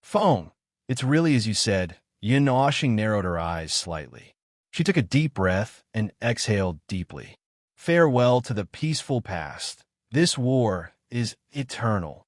Phone! It's really as you said. Yin Oshing narrowed her eyes slightly. She took a deep breath and exhaled deeply. Farewell to the peaceful past. This war is eternal.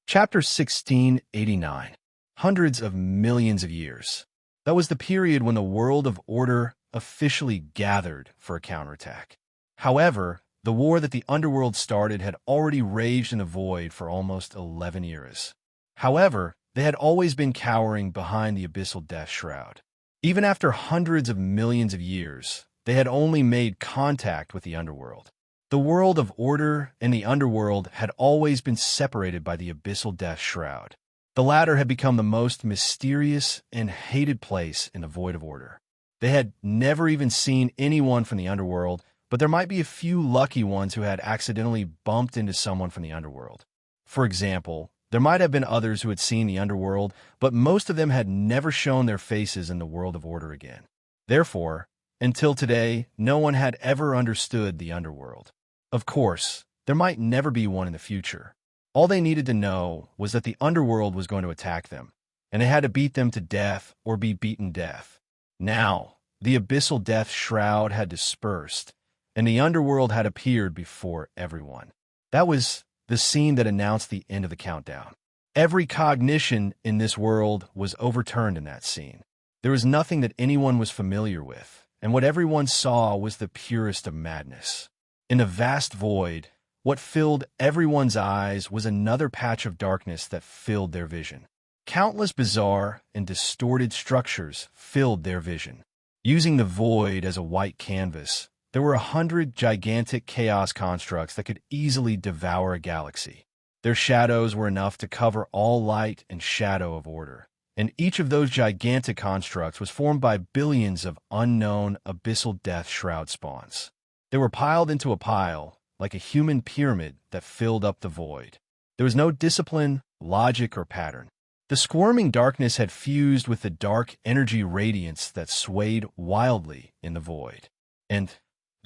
Chapter 1689. Hundreds of millions of years. That was the period when the world of order officially gathered for a counterattack. However, the war that the underworld started had already raged in the void for almost 11 years. However, they had always been cowering behind the abyssal death shroud. Even after hundreds of millions of years, they had only made contact with the underworld. The world of order and the underworld had always been separated by the abyssal death shroud. The latter had become the most mysterious and hated place in the void of order. They had never even seen anyone from the underworld, but there might be a few lucky ones who had accidentally bumped into someone from the underworld. For example, there might have been others who had seen the underworld, but most of them had never shown their faces in the world of order again. Therefore, until today, no one had ever understood the underworld. Of course, there might never be one in the future. All they needed to know was that the underworld was going to attack them, and they had to beat them to death or be beaten death. Now, the abyssal death shroud had dispersed, and the underworld had appeared before everyone. That was the scene that announced the end of the countdown. Every cognition in this world was overturned in that scene. There was nothing that anyone was familiar with, and what everyone saw was the purest of madness. In the vast void, what filled everyone's eyes was another patch of darkness that filled their vision. Countless bizarre and distorted structures filled their vision. Using the void as a white canvas, there were 100 gigantic chaos constructs that could easily devour a galaxy. Their shadows were enough to cover all light and shadow of order, and each of those gigantic constructs was formed by billions of unknown abyssal death shroud spawns. They were piled into a pile, like a human pyramid that filled up the void. There was no discipline, logic, or pattern. The squirming darkness had fused with the dark energy radiance that swayed wildly in the void. And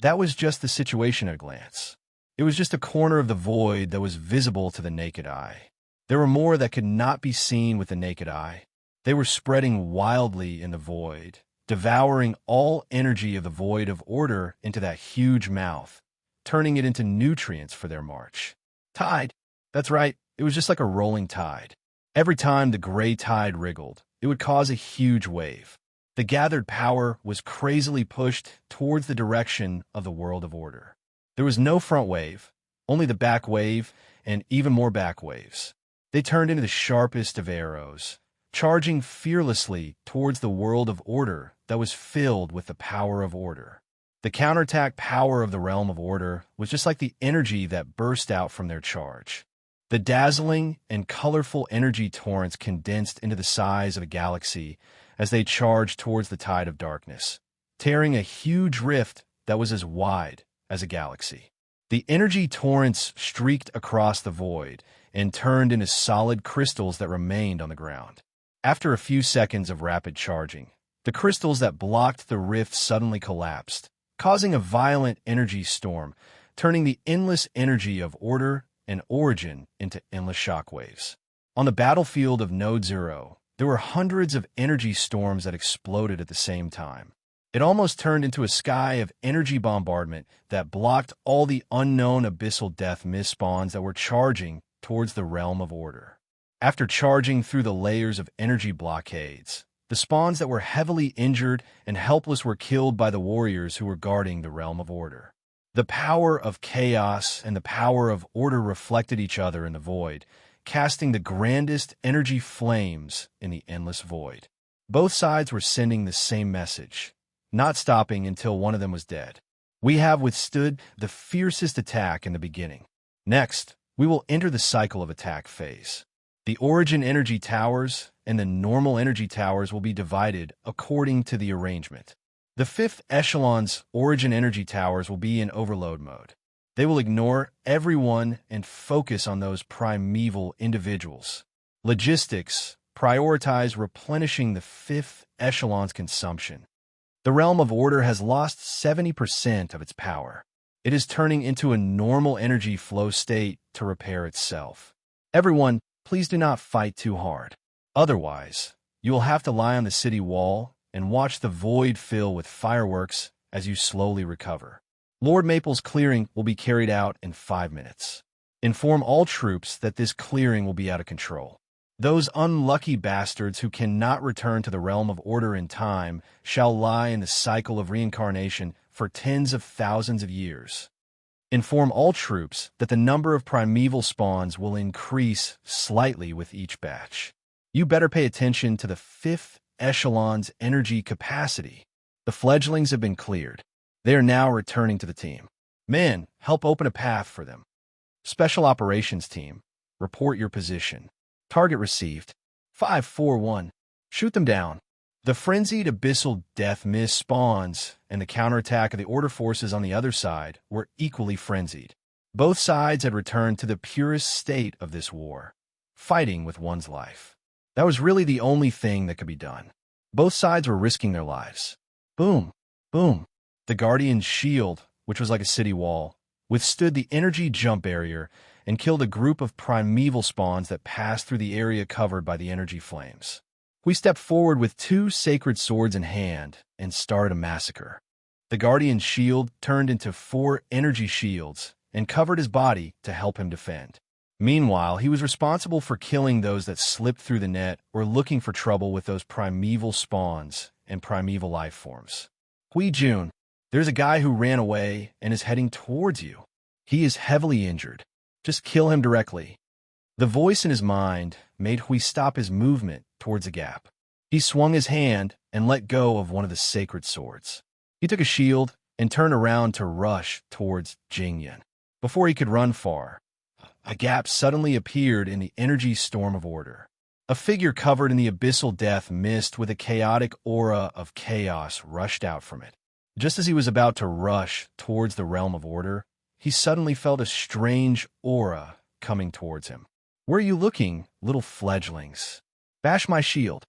that was just the situation at a glance. It was just a corner of the void that was visible to the naked eye. There were more that could not be seen with the naked eye. They were spreading wildly in the void, devouring all energy of the void of order into that huge mouth, turning it into nutrients for their march. Tide. That's right, it was just like a rolling tide. Every time the gray tide wriggled, it would cause a huge wave. The gathered power was crazily pushed towards the direction of the world of order. There was no front wave, only the back wave and even more back waves. They turned into the sharpest of arrows, charging fearlessly towards the world of order that was filled with the power of order. The counterattack power of the realm of order was just like the energy that burst out from their charge. The dazzling and colorful energy torrents condensed into the size of a galaxy as they charged towards the tide of darkness, tearing a huge rift that was as wide as a galaxy. The energy torrents streaked across the void, and turned into solid crystals that remained on the ground. After a few seconds of rapid charging, the crystals that blocked the rift suddenly collapsed, causing a violent energy storm, turning the endless energy of order and origin into endless shockwaves. On the battlefield of Node Zero, there were hundreds of energy storms that exploded at the same time. It almost turned into a sky of energy bombardment that blocked all the unknown abyssal death mist spawns that were charging towards the realm of order. After charging through the layers of energy blockades, the spawns that were heavily injured and helpless were killed by the warriors who were guarding the realm of order. The power of chaos and the power of order reflected each other in the void, casting the grandest energy flames in the endless void. Both sides were sending the same message, not stopping until one of them was dead. We have withstood the fiercest attack in the beginning. Next, we will enter the cycle of attack phase. The origin energy towers and the normal energy towers will be divided according to the arrangement. The fifth echelon's origin energy towers will be in overload mode. They will ignore everyone and focus on those primeval individuals. Logistics prioritize replenishing the fifth echelon's consumption. The realm of order has lost 70% of its power. It is turning into a normal energy flow state to repair itself. Everyone, please do not fight too hard. Otherwise, you will have to lie on the city wall and watch the void fill with fireworks as you slowly recover. Lord Maple's clearing will be carried out in 5 minutes. Inform all troops that this clearing will be out of control. Those unlucky bastards who cannot return to the realm of order in time shall lie in the cycle of reincarnation for tens of thousands of years. Inform all troops that the number of primeval spawns will increase slightly with each batch. You better pay attention to the fifth echelon's energy capacity. The fledglings have been cleared. They are now returning to the team. Men, help open a path for them. Special Operations Team, report your position. Target received. 541. Shoot them down. The frenzied abyssal death mist spawns and the counterattack of the order forces on the other side were equally frenzied. Both sides had returned to the purest state of this war, fighting with one's life. That was really the only thing that could be done. Both sides were risking their lives. Boom, boom. The Guardian's shield, which was like a city wall, withstood the energy jump barrier and killed a group of primeval spawns that passed through the area covered by the energy flames. We stepped forward with 2 sacred swords in hand and started a massacre. The Guardian's shield turned into 4 energy shields and covered his body to help him defend. Meanwhile, he was responsible for killing those that slipped through the net or looking for trouble with those primeval spawns and primeval life forms. Hui Jun, there's a guy who ran away and is heading towards you. He is heavily injured. Just kill him directly. The voice in his mind made Hui stop his movement towards a gap. He swung his hand and let go of one of the sacred swords. He took a shield and turned around to rush towards Jingyan. Before he could run far, a gap suddenly appeared in the energy storm of order. A figure covered in the abyssal death mist with a chaotic aura of chaos rushed out from it. Just as he was about to rush towards the realm of order, he suddenly felt a strange aura coming towards him. Where are you looking, little fledglings? Bash my shield.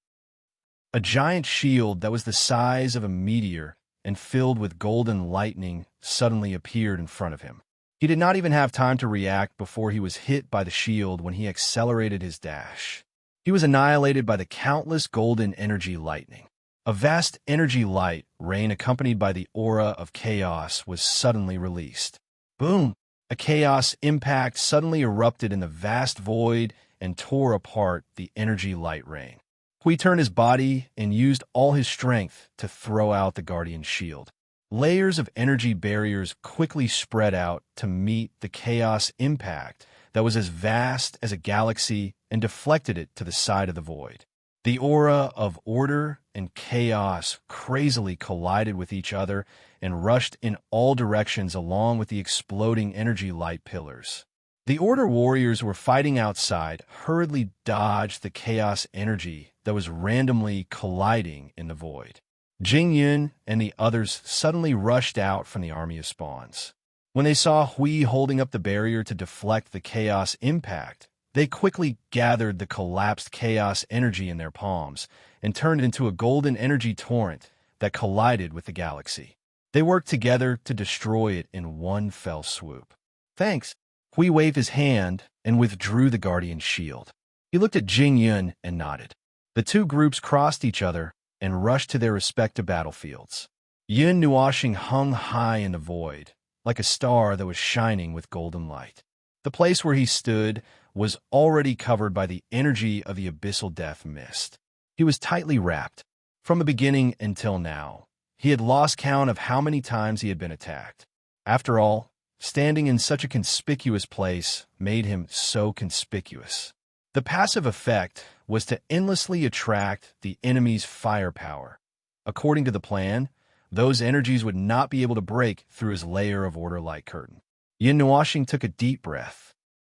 A giant shield that was the size of a meteor and filled with golden lightning suddenly appeared in front of him. He did not even have time to react before he was hit by the shield when he accelerated his dash. He was annihilated by the countless golden energy lightning. A vast energy light rain accompanied by the aura of chaos was suddenly released. Boom! A chaos impact suddenly erupted in the vast void and tore apart the energy light rain. Hui turned his body and used all his strength to throw out the Guardian's shield. Layers of energy barriers quickly spread out to meet the chaos impact that was as vast as a galaxy and deflected it to the side of the void. The aura of order and chaos crazily collided with each other and rushed in all directions along with the exploding energy light pillars. The Order warriors were fighting outside hurriedly dodged the chaos energy that was randomly colliding in the void. Jingyun and the others suddenly rushed out from the army of spawns. When they saw Hui holding up the barrier to deflect the chaos impact, They quickly gathered the collapsed chaos energy in their palms and turned it into a golden energy torrent that collided with the galaxy. They worked together to destroy it in one fell swoop. Thanks. Hui waved his hand and withdrew the Guardian's shield. He looked at Jing Yun and nodded. The two groups crossed each other and rushed to their respective battlefields. Yun Nuoxing hung high in the void, like a star that was shining with golden light. The place where he stood was already covered by the energy of the abyssal death mist. He was tightly wrapped. From the beginning until now, he had lost count of how many times he had been attacked. After all, standing in such a conspicuous place made him so conspicuous. The passive effect was to endlessly attract the enemy's firepower. According to the plan, those energies would not be able to break through his layer of order-like curtain. Yin Nuoxing took a deep breath.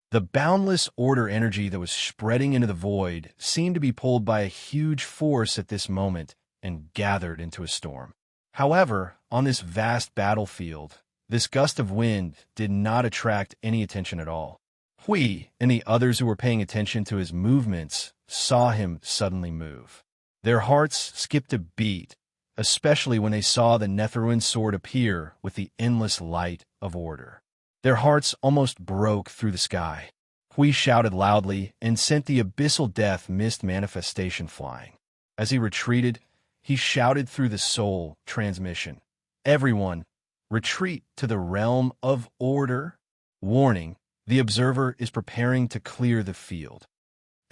The boundless order energy that was spreading into the void seemed to be pulled by a huge force at this moment and gathered into a storm. However, on this vast battlefield, this gust of wind did not attract any attention at all. Hui and the others who were paying attention to his movements saw him suddenly move. Their hearts skipped a beat, especially when they saw the Netherwind sword appear with the endless light of order. Their hearts almost broke through the sky. Hui shouted loudly and sent the abyssal death mist manifestation flying. As he retreated, he shouted through the soul transmission, "Everyone, retreat to the realm of order. Warning, the observer is preparing to clear the field."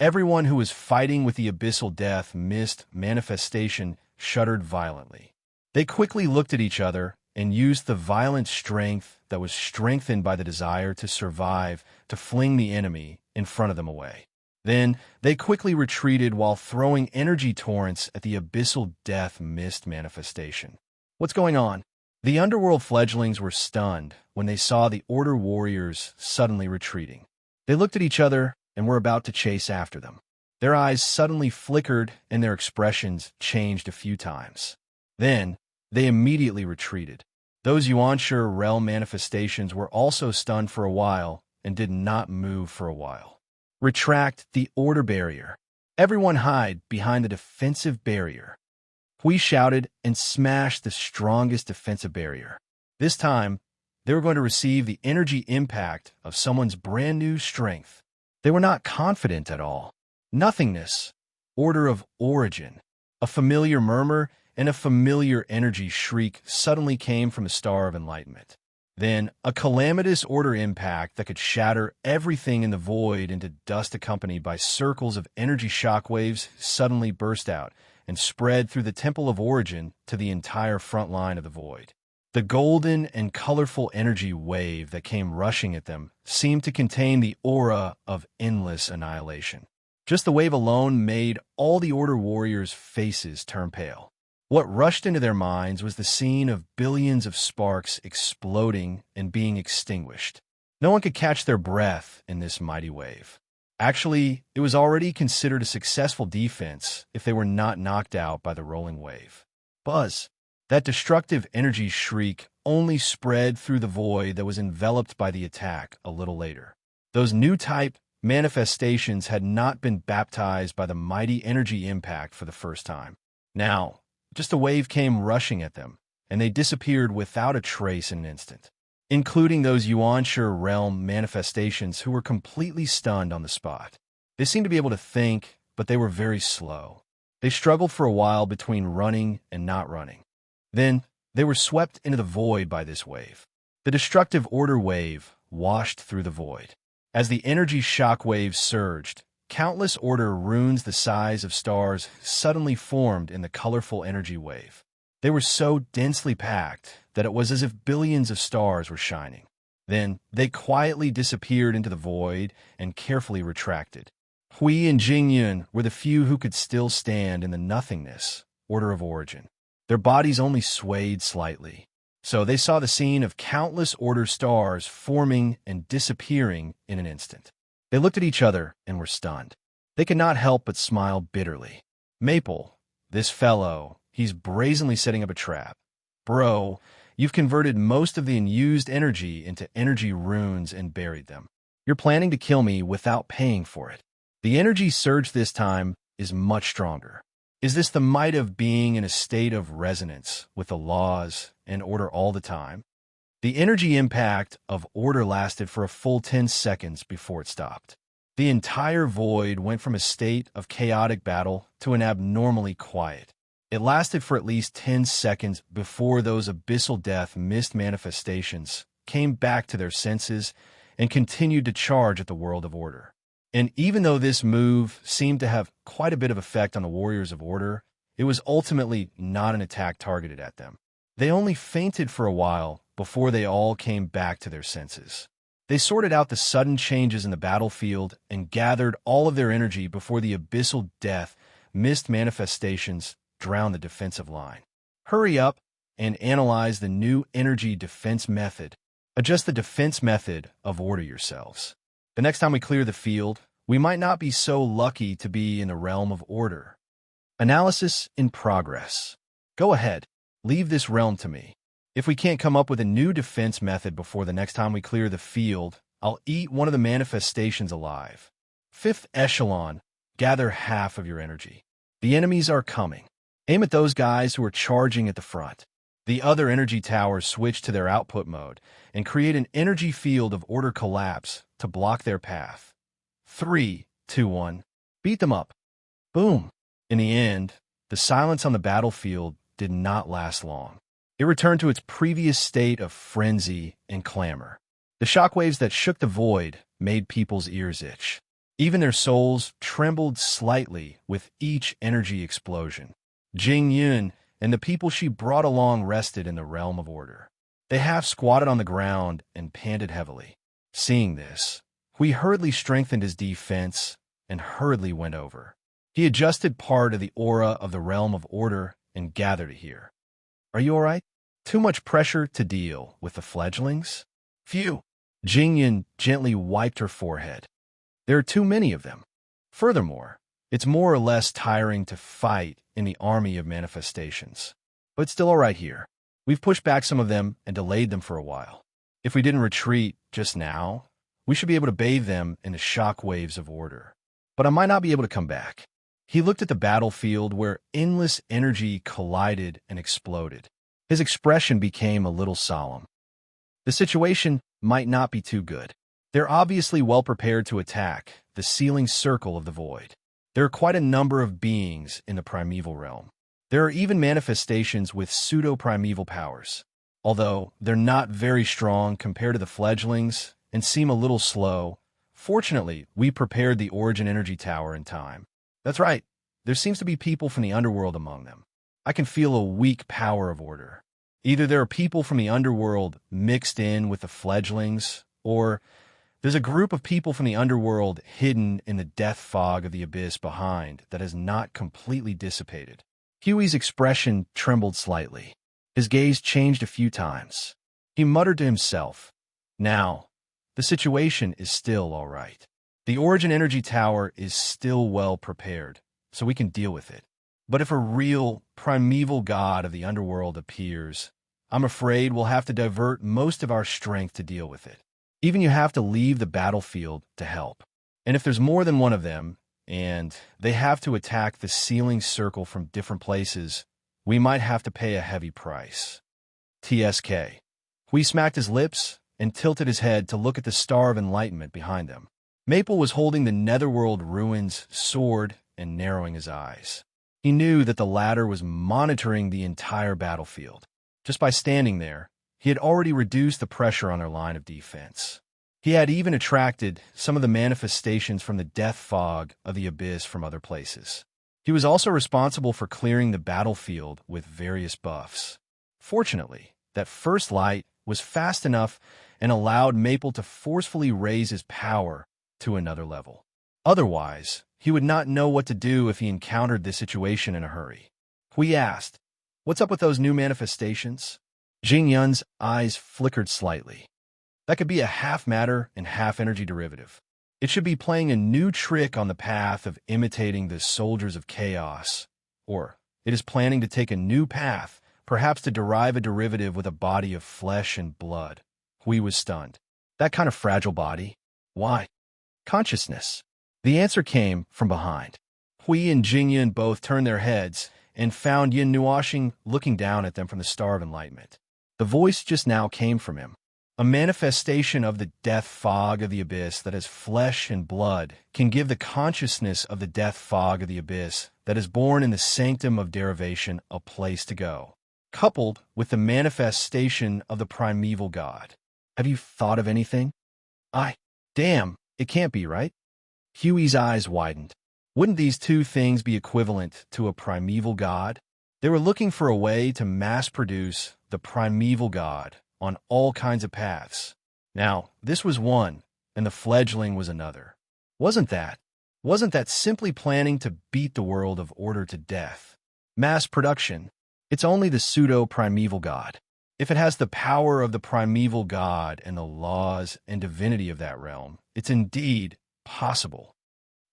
Everyone who was fighting with the abyssal death mist manifestation shuddered violently. They quickly looked at each other and used the violent strength that was strengthened by the desire to survive to fling the enemy in front of them away. Then they quickly retreated while throwing energy torrents at the abyssal death mist manifestation. What's going on? The underworld fledglings were stunned when they saw the Order warriors suddenly retreating. They looked at each other and were about to chase after them. Their eyes suddenly flickered and their expressions changed a few times. Then they immediately retreated. Those Yuanshi realm manifestations were also stunned for a while and did not move for a while. Retract the order barrier. Everyone hide behind the defensive barrier. Hui shouted and smashed the strongest defensive barrier. This time, they were going to receive the energy impact of someone's brand new strength. They were not confident at all. Nothingness, order of origin, a familiar murmur and a familiar energy shriek suddenly came from the Star of Enlightenment. Then, a calamitous order impact that could shatter everything in the void into dust accompanied by circles of energy shockwaves suddenly burst out and spread through the Temple of Origin to the entire front line of the void. The golden and colorful energy wave that came rushing at them seemed to contain the aura of endless annihilation. Just the wave alone made all the Order warriors' faces turn pale. What rushed into their minds was the scene of billions of sparks exploding and being extinguished. No one could catch their breath in this mighty wave. Actually, it was already considered a successful defense if they were not knocked out by the rolling wave. Buzz. That destructive energy shriek only spread through the void that was enveloped by the attack a little later. Those new type manifestations had not been baptized by the mighty energy impact for the first time. Now, just a wave came rushing at them, and they disappeared without a trace in an instant, including those Yuanshi realm manifestations who were completely stunned on the spot. They seemed to be able to think, but they were very slow. They struggled for a while between running and not running. Then, they were swept into the void by this wave. The destructive order wave washed through the void. As the energy shock waves surged, countless order runes the size of stars suddenly formed in the colorful energy wave. They were so densely packed that it was as if billions of stars were shining. Then, they quietly disappeared into the void and carefully retracted. Hui and Jingyun were the few who could still stand in the nothingness, Order of Origin. Their bodies only swayed slightly. So they saw the scene of countless order stars forming and disappearing in an instant. They looked at each other and were stunned. They could not help but smile bitterly. Maple, this fellow, he's brazenly setting up a trap. Bro, you've converted most of the unused energy into energy runes and buried them. You're planning to kill me without paying for it. The energy surge this time is much stronger. Is this the might of being in a state of resonance with the laws and order all the time? The energy impact of order lasted for a full 10 seconds before it stopped. The entire void went from a state of chaotic battle to an abnormally quiet. It lasted for at least 10 seconds before those abyssal death mist manifestations came back to their senses and continued to charge at the world of order. And even though this move seemed to have quite a bit of effect on the warriors of order, it was ultimately not an attack targeted at them. They only fainted for a while before they all came back to their senses. They sorted out the sudden changes in the battlefield and gathered all of their energy before the abyssal death mist manifestations drowned the defensive line. Hurry up and analyze the new energy defense method. Adjust the defense method of order yourselves. The next time we clear the field, we might not be so lucky to be in the realm of order. Analysis in progress. Go ahead, leave this realm to me. If we can't come up with a new defense method before the next time we clear the field, I'll eat one of the manifestations alive. Fifth echelon, gather half of your energy. The enemies are coming. Aim at those guys who are charging at the front. The other energy towers switch to their output mode and create an energy field of order collapse to block their path. 3, 2, 1. Beat them up. Boom. In the end, the silence on the battlefield did not last long. It returned to its previous state of frenzy and clamor. The shockwaves that shook the void made people's ears itch. Even their souls trembled slightly with each energy explosion. Jing Yun and the people she brought along rested in the realm of order. They half squatted on the ground and panted heavily. Seeing this, Hui hurriedly strengthened his defense and hurriedly went over. He adjusted part of the aura of the realm of order and gathered it here. Are you all right? Too much pressure to deal with the fledglings? Phew. Jingyan gently wiped her forehead. There are too many of them. Furthermore, it's more or less tiring to fight in the army of manifestations. But it's still all right here. We've pushed back some of them and delayed them for a while. If we didn't retreat just now, we should be able to bathe them in the shock waves of order. But I might not be able to come back. He looked at the battlefield where endless energy collided and exploded. His expression became a little solemn. The situation might not be too good. They're obviously well prepared to attack the sealing circle of the void. There are quite a number of beings in the primeval realm. There are even manifestations with pseudo-primeval powers. Although they're not very strong compared to the fledglings and seem a little slow, fortunately, we prepared the Origin Energy Tower in time. That's right, there seems to be people from the underworld among them. I can feel a weak power of order. Either there are people from the underworld mixed in with the fledglings, or there's a group of people from the underworld hidden in the death fog of the abyss behind that has not completely dissipated. Huey's expression trembled slightly. His gaze changed a few times. He muttered to himself, "Now, the situation is still all right. The Origin Energy Tower is still well prepared, so we can deal with it. But if a real, primeval god of the underworld appears, I'm afraid we'll have to divert most of our strength to deal with it. Even you have to leave the battlefield to help. And if there's more than one of them, and they have to attack the sealing circle from different places, we might have to pay a heavy price." TSK. Hui smacked his lips and tilted his head to look at the Star of Enlightenment behind them. Maple was holding the Netherworld ruins sword and narrowing his eyes. He knew that the latter was monitoring the entire battlefield. Just by standing there, he had already reduced the pressure on their line of defense. He had even attracted some of the manifestations from the death fog of the abyss from other places. He was also responsible for clearing the battlefield with various buffs. Fortunately, that first light was fast enough and allowed Maple to forcefully raise his power to another level. Otherwise, he would not know what to do if he encountered this situation in a hurry. Hui asked, "What's up with those new manifestations?" Jing Yun's eyes flickered slightly. That could be a half matter and half energy derivative. It should be playing a new trick on the path of imitating the soldiers of chaos, or it is planning to take a new path, perhaps to derive a derivative with a body of flesh and blood. Hui was stunned. That kind of fragile body? Why? Consciousness. The answer came from behind. Hui and Jingyun both turned their heads and found Yin Nuoxing looking down at them from the Star of Enlightenment. The voice just now came from him. A manifestation of the death fog of the abyss that is flesh and blood can give the consciousness of the death fog of the abyss that is born in the sanctum of derivation a place to go, coupled with the manifestation of the primeval God. Have you thought of anything? Damn, it can't be, right? Huey's eyes widened. Wouldn't these two things be equivalent to a primeval God? They were looking for a way to mass-produce the primeval God on all kinds of paths. Now, this was one, and the fledgling was another. Wasn't that simply planning to beat the world of order to death? Mass production. It's only the pseudo-primeval God. If it has the power of the primeval God and the laws and divinity of that realm, it's indeed possible.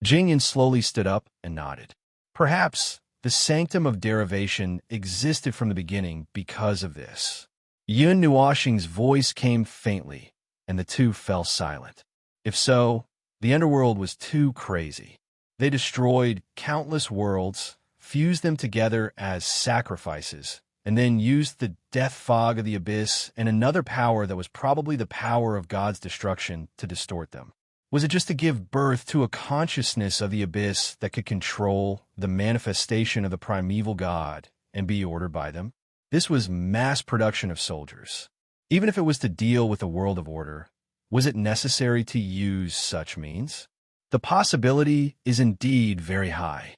Jingyan slowly stood up and nodded. Perhaps the sanctum of derivation existed from the beginning because of this. Yun Nuoxing's voice came faintly, and the two fell silent. If so, the underworld was too crazy. They destroyed countless worlds, fused them together as sacrifices, and then used the death fog of the abyss and another power that was probably the power of God's destruction to distort them. Was it just to give birth to a consciousness of the abyss that could control the manifestation of the primeval God and be ordered by them? This was mass production of soldiers. Even if it was to deal with a world of order, was it necessary to use such means? The possibility is indeed very high.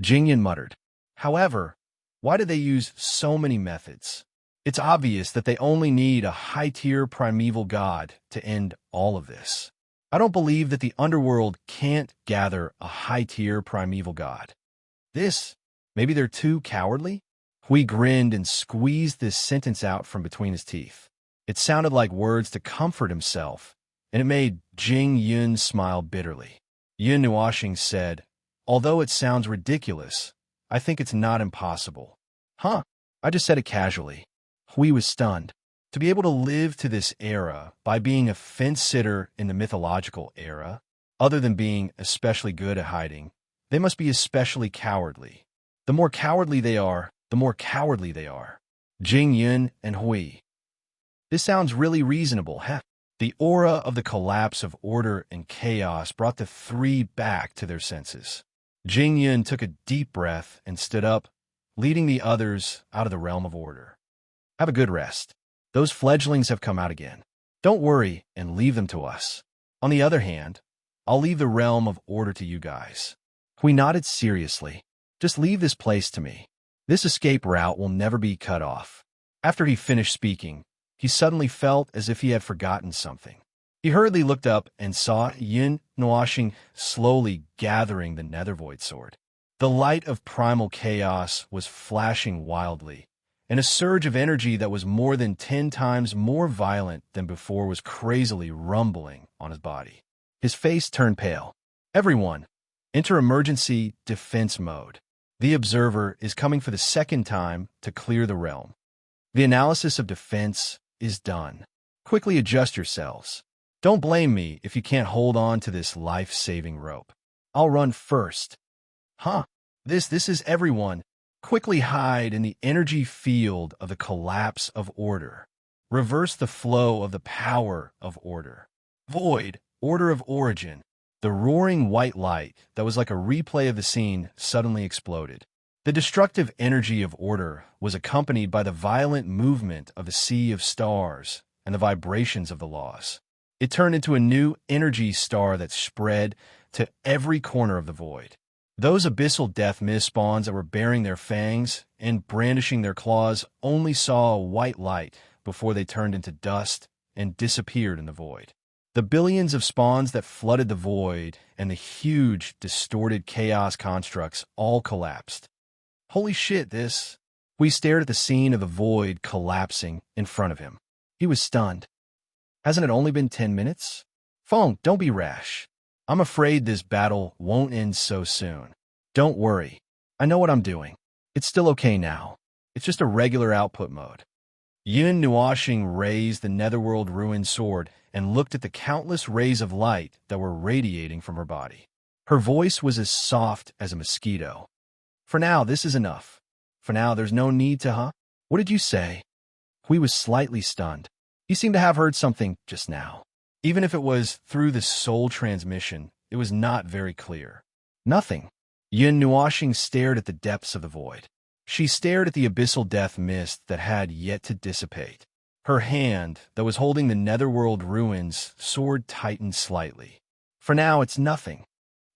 Jingyan muttered. However, why did they use so many methods? It's obvious that they only need a high-tier primeval God to end all of this. I don't believe that the underworld can't gather a high-tier primeval God. Maybe they're too cowardly? Hui grinned and squeezed this sentence out from between his teeth. It sounded like words to comfort himself, and it made Jing Yun smile bitterly. Yun Nuoxing said, although it sounds ridiculous, I think it's not impossible. Huh? I just said it casually. Hui was stunned. To be able to live to this era by being a fence-sitter in the mythological era, other than being especially good at hiding, they must be especially cowardly. The more cowardly they are, the more cowardly they are. Jing Yun and Hui. This sounds really reasonable, huh? The aura of the collapse of order and chaos brought the three back to their senses. Jing Yun took a deep breath and stood up, leading the others out of the realm of order. Have a good rest. Those fledglings have come out again. Don't worry and leave them to us. On the other hand, I'll leave the realm of order to you guys. Hui nodded seriously. Just leave this place to me. This escape route will never be cut off. After he finished speaking, he suddenly felt as if he had forgotten something. He hurriedly looked up and saw Yin Nuoxing slowly gathering the Nethervoid sword. The light of primal chaos was flashing wildly, and a surge of energy that was more than 10 times more violent than before was crazily rumbling on his body. His face turned pale. Everyone, enter emergency defense mode. The observer is coming for the second time to clear the realm. The analysis of defense is done. Quickly adjust yourselves. Don't blame me if you can't hold on to this life-saving rope. I'll run first. Huh? This is everyone. Quickly hide in the energy field of the collapse of order. Reverse the flow of the power of order. Void, order of origin. The roaring white light that was like a replay of the scene suddenly exploded. The destructive energy of order was accompanied by the violent movement of the sea of stars and the vibrations of the laws. It turned into a new energy star that spread to every corner of the void. Those abyssal death mist spawns that were baring their fangs and brandishing their claws only saw a white light before they turned into dust and disappeared in the void. The billions of spawns that flooded the void and the huge, distorted chaos constructs all collapsed. Holy shit, We stared at the scene of the void collapsing in front of him. He was stunned. Hasn't it only been 10 minutes? Feng, don't be rash. I'm afraid this battle won't end so soon. Don't worry. I know what I'm doing. It's still okay now. It's just a regular output mode. Yun Nuoxing raised the Netherworld Ruin sword and looked at the countless rays of light that were radiating from her body. Her voice was as soft as a mosquito. "For now, this is enough. For now, there's no need to, huh? What did you say?" Hui was slightly stunned. He seemed to have heard something just now. Even if it was through the soul transmission, it was not very clear. Nothing. Yin Nuoxing stared at the depths of the void. She stared at the abyssal death mist that had yet to dissipate. Her hand, that was holding the netherworld ruins, sword tightened slightly. "For now, it's nothing."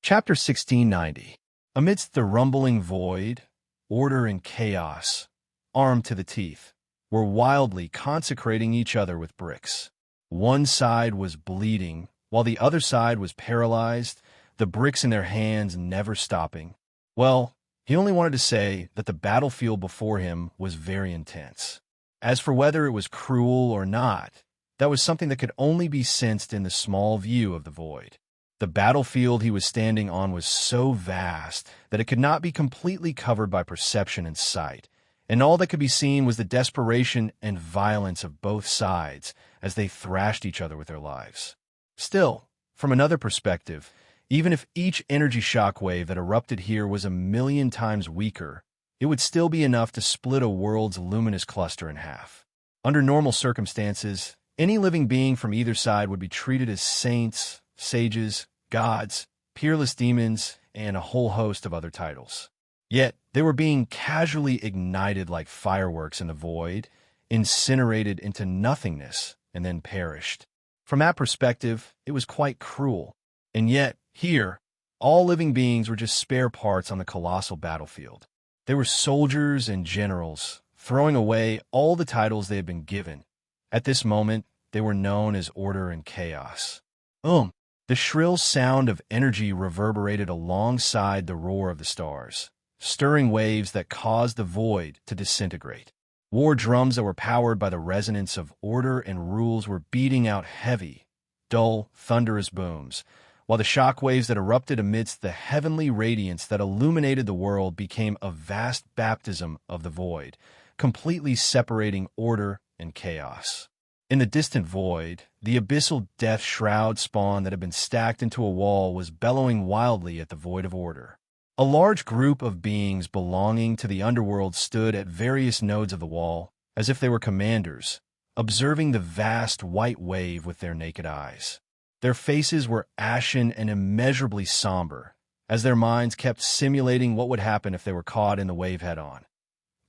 Chapter 1690. Amidst the rumbling void, order and chaos, armed to the teeth, were wildly consecrating each other with bricks. One side was bleeding, while the other side was paralyzed, the bricks in their hands never stopping. Well, he only wanted to say that the battlefield before him was very intense. As for whether it was cruel or not, that was something that could only be sensed in the small view of the void. The battlefield he was standing on was so vast that it could not be completely covered by perception and sight, and all that could be seen was the desperation and violence of both sides as they thrashed each other with their lives. Still, from another perspective, even if each energy shock wave that erupted here was 1,000,000 times weaker, it would still be enough to split a world's luminous cluster in half. Under normal circumstances, any living being from either side would be treated as saints, sages, gods, peerless demons, and a whole host of other titles. Yet, they were being casually ignited like fireworks in the void, incinerated into nothingness, and then perished. From that perspective, it was quite cruel. And yet, here, all living beings were just spare parts on the colossal battlefield. They were soldiers and generals, throwing away all the titles they had been given. At this moment, they were known as order and chaos. The shrill sound of energy reverberated alongside the roar of the stars, stirring waves that caused the void to disintegrate. War drums that were powered by the resonance of order and rules were beating out heavy, dull, thunderous booms, while the shock waves that erupted amidst the heavenly radiance that illuminated the world became a vast baptism of the void, completely separating order and chaos. In the distant void, the abyssal death shroud spawn that had been stacked into a wall was bellowing wildly at the void of order. A large group of beings belonging to the underworld stood at various nodes of the wall, as if they were commanders, observing the vast white wave with their naked eyes. Their faces were ashen and immeasurably somber, as their minds kept simulating what would happen if they were caught in the wave head-on.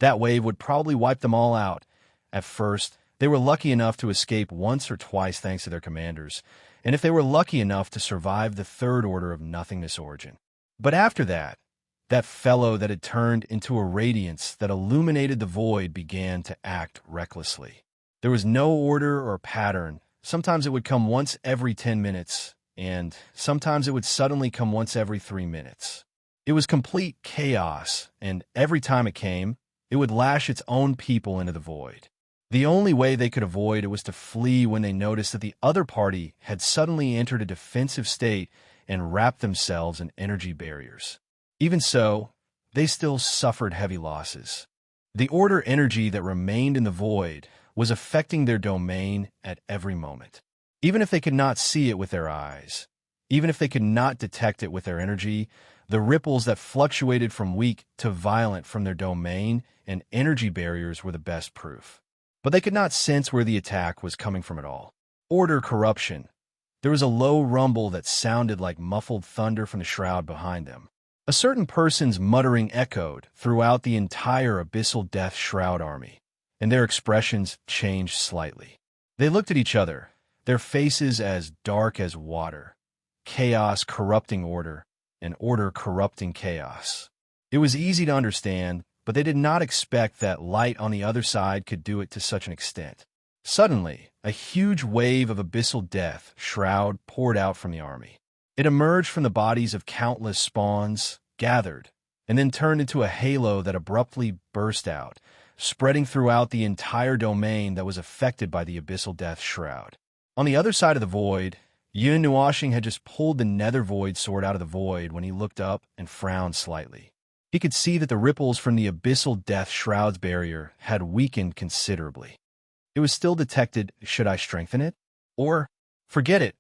That wave would probably wipe them all out. At first, they were lucky enough to escape once or twice thanks to their commanders, and if they were lucky enough to survive the third order of nothingness origin. But after that, that fellow that had turned into a radiance that illuminated the void began to act recklessly. There was no order or pattern. Sometimes it would come once every 10 minutes, and sometimes it would suddenly come once every 3 minutes. It was complete chaos, and every time it came, it would lash its own people into the void. The only way they could avoid it was to flee when they noticed that the other party had suddenly entered a defensive state and wrapped themselves in energy barriers. Even so, they still suffered heavy losses. The order energy that remained in the void was affecting their domain at every moment. Even if they could not see it with their eyes, even if they could not detect it with their energy, the ripples that fluctuated from weak to violent from their domain and energy barriers were the best proof. But they could not sense where the attack was coming from at all. Order corruption. There was a low rumble that sounded like muffled thunder from the shroud behind them. A certain person's muttering echoed throughout the entire abyssal death shroud army, and their expressions changed slightly. They looked at each other, their faces as dark as water, chaos corrupting order, and order corrupting chaos. It was easy to understand, but they did not expect that light on the other side could do it to such an extent. Suddenly, a huge wave of abyssal death shroud poured out from the army. It emerged from the bodies of countless spawns, gathered, and then turned into a halo that abruptly burst out, spreading throughout the entire domain that was affected by the abyssal death shroud. On the other side of the void, Yun Nuoxing had just pulled the nether void sword out of the void when he looked up and frowned slightly. He could see that the ripples from the abyssal death shroud's barrier had weakened considerably. It was still detected, should I strengthen it? Or, Forget it.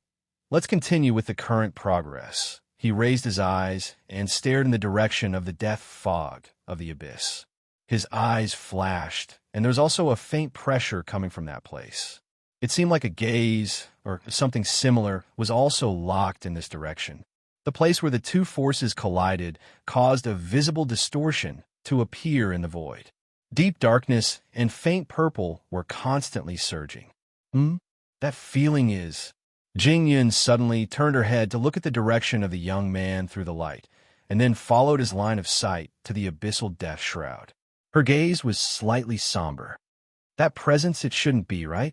Let's continue with the current progress. He raised his eyes and stared in the direction of the death fog of the abyss. His eyes flashed, and there was also a faint pressure coming from that place. It seemed like a gaze, or something similar, was also locked in this direction. The place where the two forces collided caused a visible distortion to appear in the void. Deep darkness and faint purple were constantly surging. That feeling is... Jing-Yun suddenly turned her head to look at the direction of the young man through the light, and then followed his line of sight to the abyssal death shroud. Her gaze was slightly somber. That presence it shouldn't be, right?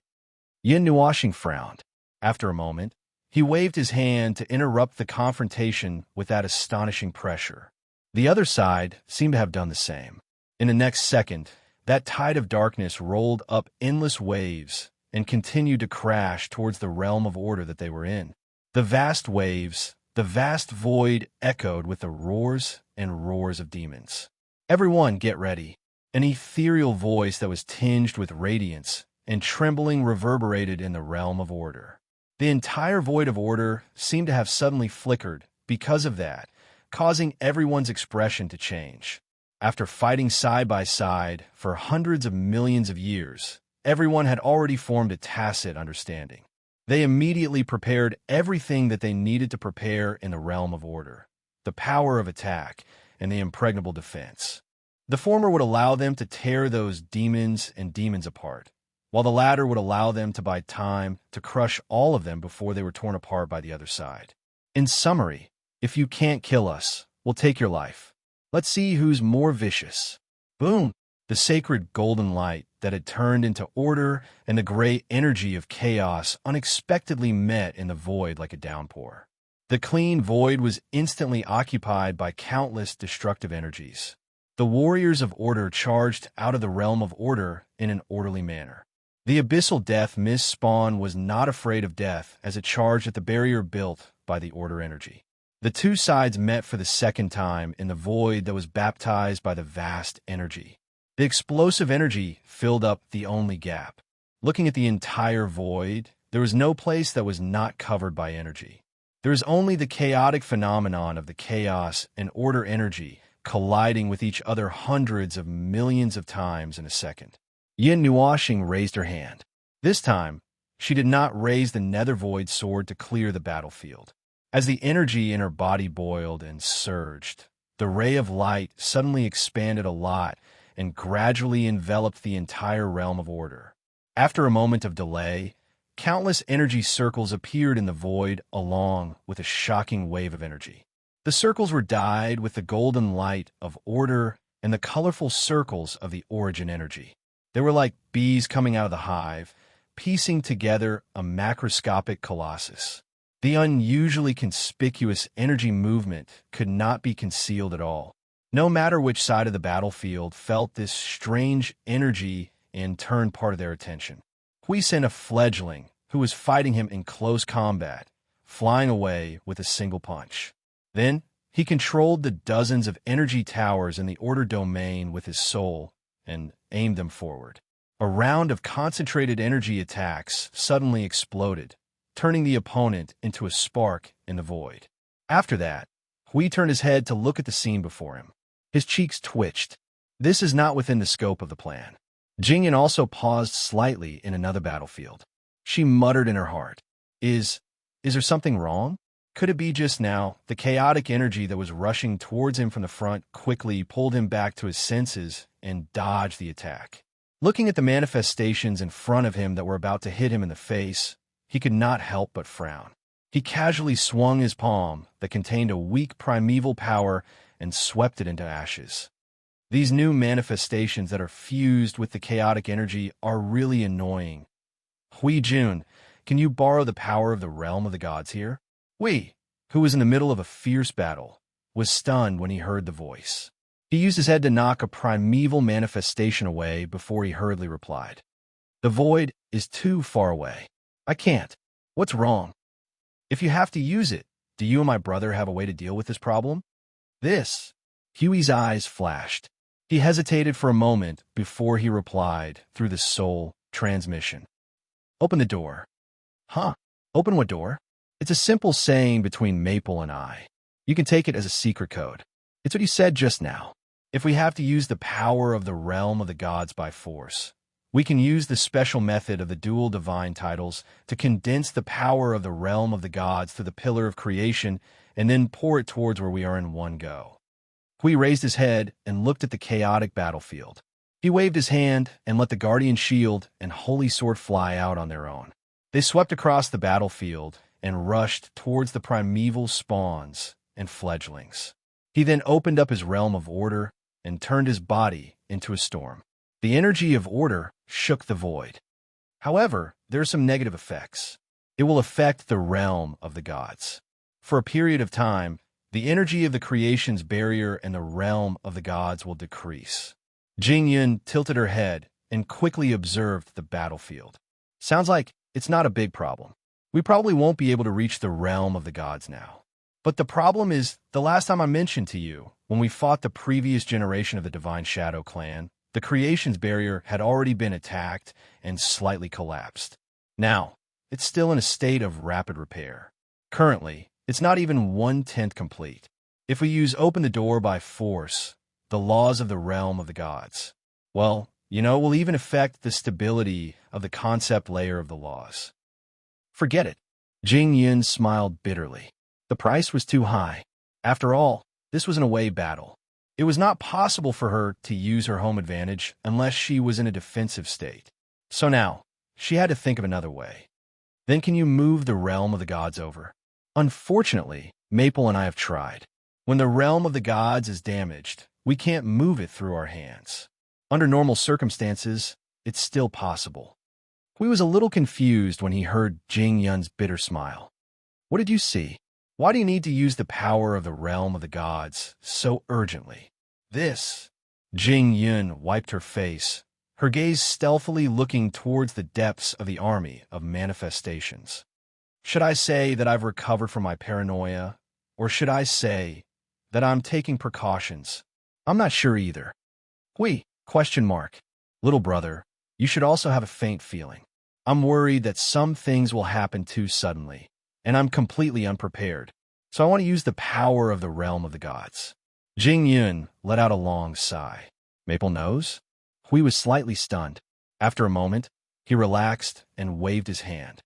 Yin Nuoshing frowned. After a moment, he waved his hand to interrupt the confrontation with that astonishing pressure. The other side seemed to have done the same. In the next second, that tide of darkness rolled up endless waves and continued to crash towards the realm of order that they were in. The vast waves, the vast void echoed with the roars and roars of demons. "Everyone, get ready." An ethereal voice that was tinged with radiance and trembling reverberated in the realm of order. The entire void of order seemed to have suddenly flickered because of that, causing everyone's expression to change. After fighting side by side for hundreds of millions of years, everyone had already formed a tacit understanding. They immediately prepared everything that they needed to prepare in the realm of order: the power of attack and the impregnable defense. The former would allow them to tear those demons and demons apart, while the latter would allow them to buy time to crush all of them before they were torn apart by the other side. In summary, if you can't kill us, we'll take your life. Let's see who's more vicious. Boom! The sacred golden light that had turned into order and the gray energy of chaos unexpectedly met in the void like a downpour. The clean void was instantly occupied by countless destructive energies. The warriors of order charged out of the realm of order in an orderly manner. The abyssal death mist spawn was not afraid of death as it charged at the barrier built by the order energy. The two sides met for the second time in the void that was baptized by the vast energy. The explosive energy filled up the only gap. Looking at the entire void, there was no place that was not covered by energy. There is only the chaotic phenomenon of the chaos and order energy colliding with each other hundreds of millions of times in a second. Yin Nuoshing raised her hand. This time, she did not raise the nether void sword to clear the battlefield. As the energy in her body boiled and surged, the ray of light suddenly expanded a lot and gradually enveloped the entire realm of order. After a moment of delay, countless energy circles appeared in the void along with a shocking wave of energy. The circles were dyed with the golden light of order and the colorful circles of the origin energy. They were like bees coming out of the hive, piecing together a macroscopic colossus. The unusually conspicuous energy movement could not be concealed at all. No matter which side of the battlefield felt this strange energy and turned part of their attention. Hui sent a fledgling who was fighting him in close combat, flying away with a single punch. Then, he controlled the dozens of energy towers in the order domain with his soul and aimed them forward. A round of concentrated energy attacks suddenly exploded, turning the opponent into a spark in the void. After that, Hui turned his head to look at the scene before him. His cheeks twitched. This is not within the scope of the plan. Jingyan also paused slightly in another battlefield. She muttered in her heart, Is there something wrong? Could it be just now the chaotic energy that was rushing towards him from the front quickly pulled him back to his senses and dodged the attack? Looking at the manifestations in front of him that were about to hit him in the face, he could not help but frown. He casually swung his palm that contained a weak primeval power and swept it into ashes. These new manifestations that are fused with the chaotic energy are really annoying. Hui Jun, can you borrow the power of the realm of the gods here? Hui, who was in the middle of a fierce battle, was stunned when he heard the voice. He used his head to knock a primeval manifestation away before he hurriedly replied. The void is too far away. I can't. What's wrong? If you have to use it, do you and my brother have a way to deal with this problem? This. Huey's eyes flashed. He hesitated for a moment before he replied through the soul transmission. Open the door. Huh? Open what door? It's a simple saying between Maple and I. You can take it as a secret code. It's what you said just now. If we have to use the power of the realm of the gods by force, we can use the special method of the dual divine titles to condense the power of the realm of the gods through the pillar of creation and then pour it towards where we are in one go. Hui raised his head and looked at the chaotic battlefield. He waved his hand and let the guardian shield and holy sword fly out on their own. They swept across the battlefield and rushed towards the primeval spawns and fledglings. He then opened up his realm of order and turned his body into a storm. The energy of order shook the void. However, there are some negative effects. It will affect the realm of the gods. For a period of time, the energy of the creation's barrier and the realm of the gods will decrease. Jingyun tilted her head and quickly observed the battlefield. Sounds like it's not a big problem. We probably won't be able to reach the realm of the gods now. But the problem is, the last time I mentioned to you, when we fought the previous generation of the Divine Shadow clan, the creation's barrier had already been attacked and slightly collapsed. Now, it's still in a state of rapid repair. Currently, it's not even 1/10 complete. If we use open the door by force, the laws of the realm of the gods, well, will even affect the stability of the concept layer of the laws. Forget it. Jing Yun smiled bitterly. The price was too high. After all, this was an away battle. It was not possible for her to use her home advantage unless she was in a defensive state. So now, she had to think of another way. Then can you move the realm of the gods over? Unfortunately, Maple and I have tried. When the realm of the gods is damaged, we can't move it through our hands. Under normal circumstances, it's still possible. Hui was a little confused when he heard Jing Yun's bitter smile. What did you see? Why do you need to use the power of the realm of the gods so urgently? This. Jing Yun wiped her face, her gaze stealthily looking towards the depths of the army of manifestations. Should I say that I've recovered from my paranoia, or should I say that I'm taking precautions? I'm not sure either. Hui, ? Little brother, you should also have a faint feeling. I'm worried that some things will happen too suddenly, and I'm completely unprepared, so I want to use the power of the realm of the gods. Jing Yun let out a long sigh. Maple knows? Hui was slightly stunned. After a moment, he relaxed and waved his hand.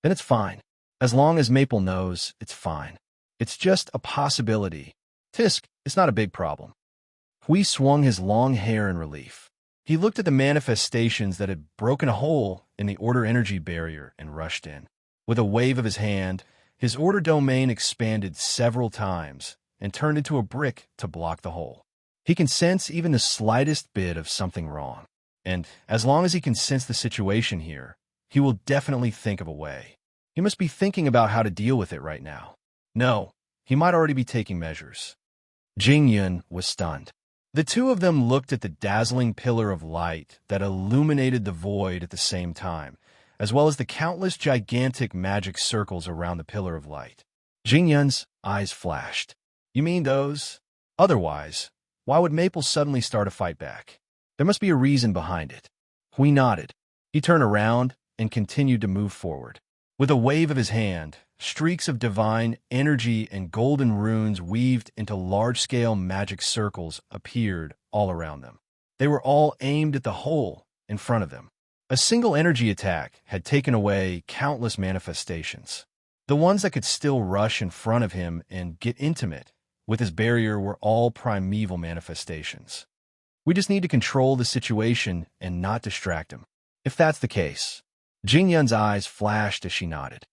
Then it's fine. As long as Maple knows, it's fine. It's just a possibility. Tisk, it's not a big problem. Hui swung his long hair in relief. He looked at the manifestations that had broken a hole in the order energy barrier and rushed in. With a wave of his hand, his order domain expanded several times and turned into a brick to block the hole. He can sense even the slightest bit of something wrong. And as long as he can sense the situation here, he will definitely think of a way. He must be thinking about how to deal with it right now. No, he might already be taking measures. Jing Yun was stunned. The two of them looked at the dazzling pillar of light that illuminated the void at the same time, as well as the countless gigantic magic circles around the pillar of light. Jing Yun's eyes flashed. You mean those? Otherwise, why would Maple suddenly start a fight back? There must be a reason behind it. Hui nodded. He turned around and continued to move forward. With a wave of his hand, streaks of divine energy and golden runes weaved into large-scale magic circles appeared all around them. They were all aimed at the hole in front of them. A single energy attack had taken away countless manifestations. The ones that could still rush in front of him and get intimate with his barrier were all primeval manifestations. We just need to control the situation and not distract him. If that's the case. Jing Yun's eyes flashed as she nodded.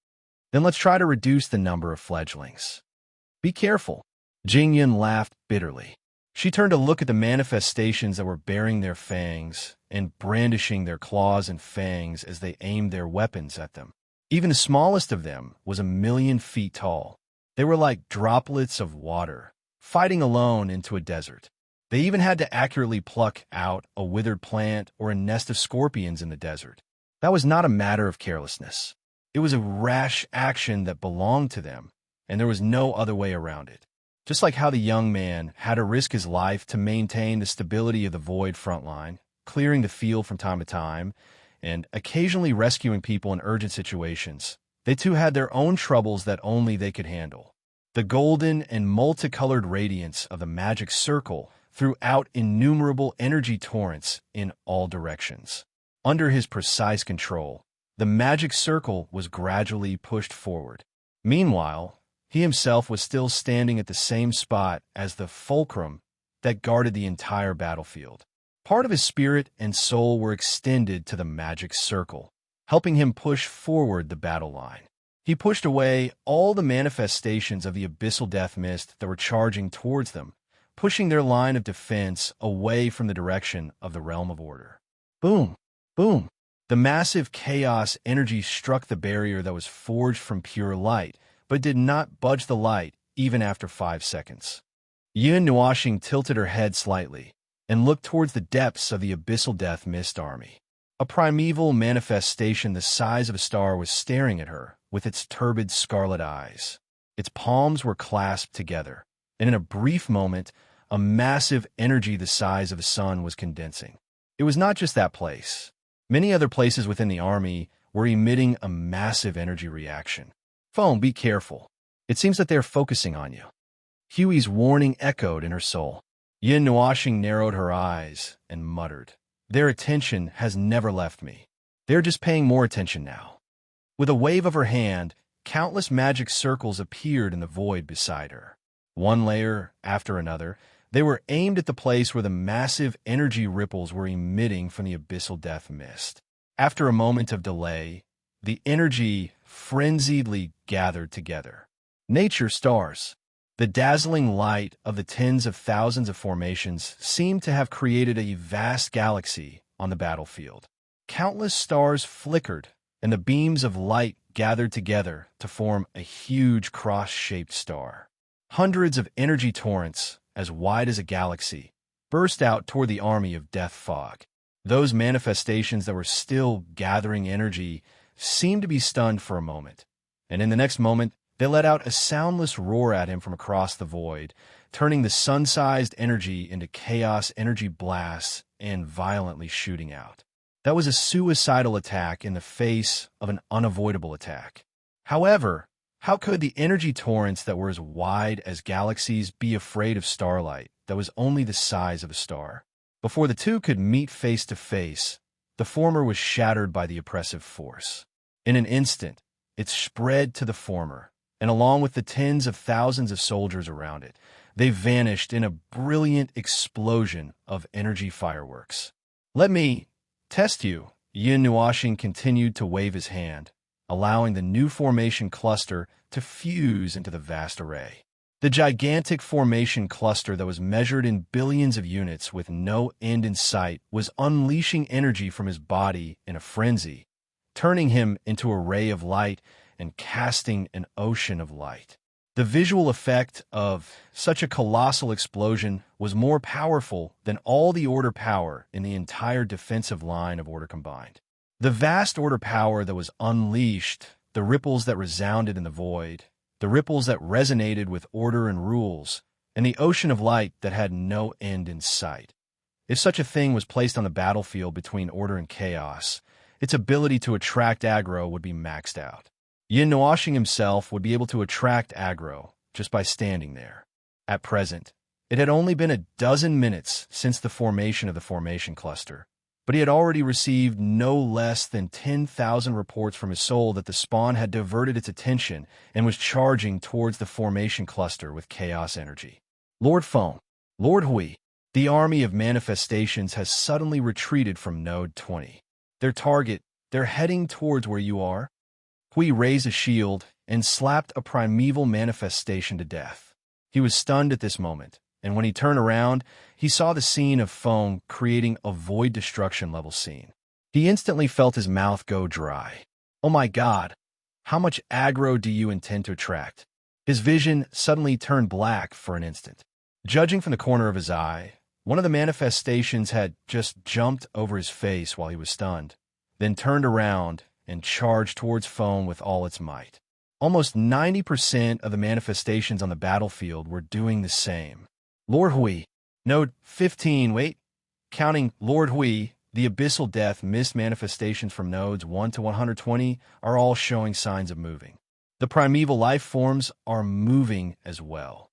Then let's try to reduce the number of fledglings. Be careful. Jing Yun laughed bitterly. She turned to look at the manifestations that were baring their fangs and brandishing their claws and fangs as they aimed their weapons at them. Even the smallest of them was 1,000,000 feet tall. They were like droplets of water, fighting alone into a desert. They even had to accurately pluck out a withered plant or a nest of scorpions in the desert. That was not a matter of carelessness. It was a rash action that belonged to them, and there was no other way around it. Just like how the young man had to risk his life to maintain the stability of the Void front line, clearing the field from time to time, and occasionally rescuing people in urgent situations, They too had their own troubles that only they could handle. The golden and multicolored radiance of the magic circle threw out innumerable energy torrents in all directions. Under his precise control, the magic circle was gradually pushed forward. Meanwhile, he himself was still standing at the same spot as the fulcrum that guarded the entire battlefield. Part of his spirit and soul were extended to the magic circle, helping him push forward the battle line. He pushed away all the manifestations of the abyssal death mist that were charging towards them, pushing their line of defense away from the direction of the realm of order. Boom! Boom! The massive chaos energy struck the barrier that was forged from pure light, but did not budge the light even after 5 seconds. Yin Nuashing tilted her head slightly and looked towards the depths of the abyssal death mist army. A primeval manifestation the size of a star was staring at her with its turbid scarlet eyes. Its palms were clasped together, and in a brief moment, a massive energy the size of a sun was condensing. It was not just that place. Many other places within the army were emitting a massive energy reaction. Foam, be careful. It seems that they are focusing on you. Huey's warning echoed in her soul. Yin Nuashing narrowed her eyes and muttered, "Their attention has never left me. They're just paying more attention now." With a wave of her hand, countless magic circles appeared in the void beside her. One layer after another, they were aimed at the place where the massive energy ripples were emitting from the abyssal death mist. After a moment of delay, the energy frenziedly gathered together. Nature stars. The dazzling light of the tens of thousands of formations seemed to have created a vast galaxy on the battlefield. Countless stars flickered, and the beams of light gathered together to form a huge cross-shaped star. Hundreds of energy torrents, as wide as a galaxy, burst out toward the army of death fog. Those manifestations that were still gathering energy seemed to be stunned for a moment, and in the next moment, they let out a soundless roar at him from across the void, turning the sun-sized energy into chaos energy blasts and violently shooting out. That was a suicidal attack in the face of an unavoidable attack. However, how could the energy torrents that were as wide as galaxies be afraid of starlight that was only the size of a star? Before the two could meet face to face, the former was shattered by the oppressive force. In an instant, it spread to the former, and along with the tens of thousands of soldiers around it, they vanished in a brilliant explosion of energy fireworks. "Let me test you." Yin Nuashing continued to wave his hand, allowing the new formation cluster to fuse into the vast array. The gigantic formation cluster that was measured in billions of units with no end in sight was unleashing energy from his body in a frenzy, turning him into a ray of light and casting an ocean of light. The visual effect of such a colossal explosion was more powerful than all the order power in the entire defensive line of order combined. The vast order power that was unleashed, the ripples that resounded in the void, the ripples that resonated with order and rules, and the ocean of light that had no end in sight. If such a thing was placed on the battlefield between order and chaos, its ability to attract aggro would be maxed out. Yin Nuashing himself would be able to attract aggro just by standing there. At present, it had only been a dozen minutes since the formation of the formation cluster, but he had already received no less than 10,000 reports from his soul that the spawn had diverted its attention and was charging towards the formation cluster with chaos energy. "Lord Foam, Lord Hui, the army of manifestations has suddenly retreated from Node 20. Their target, they're heading towards where you are." Hui raised a shield and slapped a primeval manifestation to death. He was stunned at this moment, and when he turned around, he saw the scene of foam creating a void destruction level scene. He instantly felt his mouth go dry. "Oh my God, how much aggro do you intend to attract?" His vision suddenly turned black for an instant. Judging from the corner of his eye, one of the manifestations had just jumped over his face while he was stunned, then turned around and charged towards foam with all its might. Almost 90% of the manifestations on the battlefield were doing the same. "Lord Hui, Node 15, wait." Counting Lord Hui, The abyssal death mist manifestations from nodes 1 to 120 are all showing signs of moving. The primeval life forms are moving as well.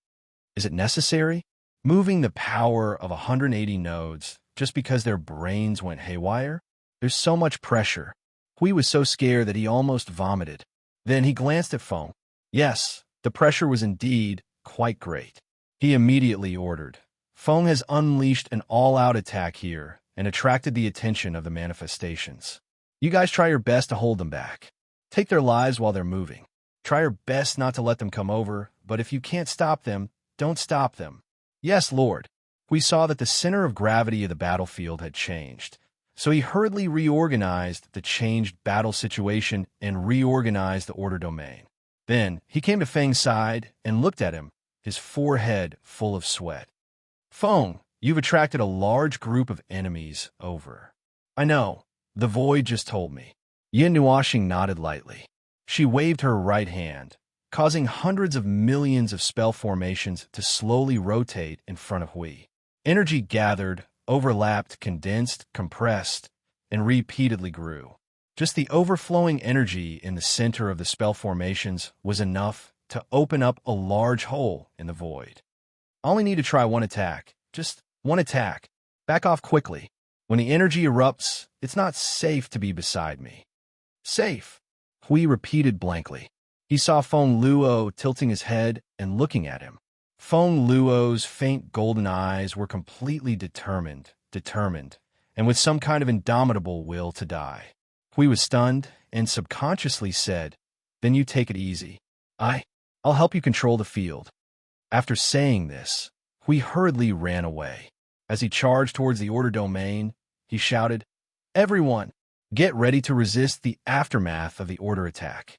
Is it necessary? Moving the power of 180 nodes just because their brains went haywire? There's so much pressure. Hui was so scared that he almost vomited. Then he glanced at Feng. Yes, the pressure was indeed quite great. He immediately ordered. Feng has unleashed an all-out attack here and attracted the attention of the manifestations. You guys try your best to hold them back. Take their lives while they're moving. Try your best not to let them come over, but if you can't stop them, don't stop them. Yes, Lord. We saw that the center of gravity of the battlefield had changed, so he hurriedly reorganized the changed battle situation and reorganized the order domain. Then he came to Feng's side and looked at him, his forehead full of sweat. Feng, you've attracted a large group of enemies over. I know. The void just told me. Yin Nuashing nodded lightly. She waved her right hand, causing hundreds of millions of spell formations to slowly rotate in front of Hui. Energy gathered, overlapped, condensed, compressed, and repeatedly grew. Just the overflowing energy in the center of the spell formations was enough to open up a large hole in the void. I only need to try one attack. Just one attack. Back off quickly. When the energy erupts, it's not safe to be beside me. Safe, Hui repeated blankly. He saw Feng Luo tilting his head and looking at him. Feng Luo's faint golden eyes were completely determined, and with some kind of indomitable will to die. Hui was stunned and subconsciously said, Then you take it easy. I'll help you control the field. After saying this, Hui hurriedly ran away. As he charged towards the order domain, he shouted, Everyone, get ready to resist the aftermath of the order attack.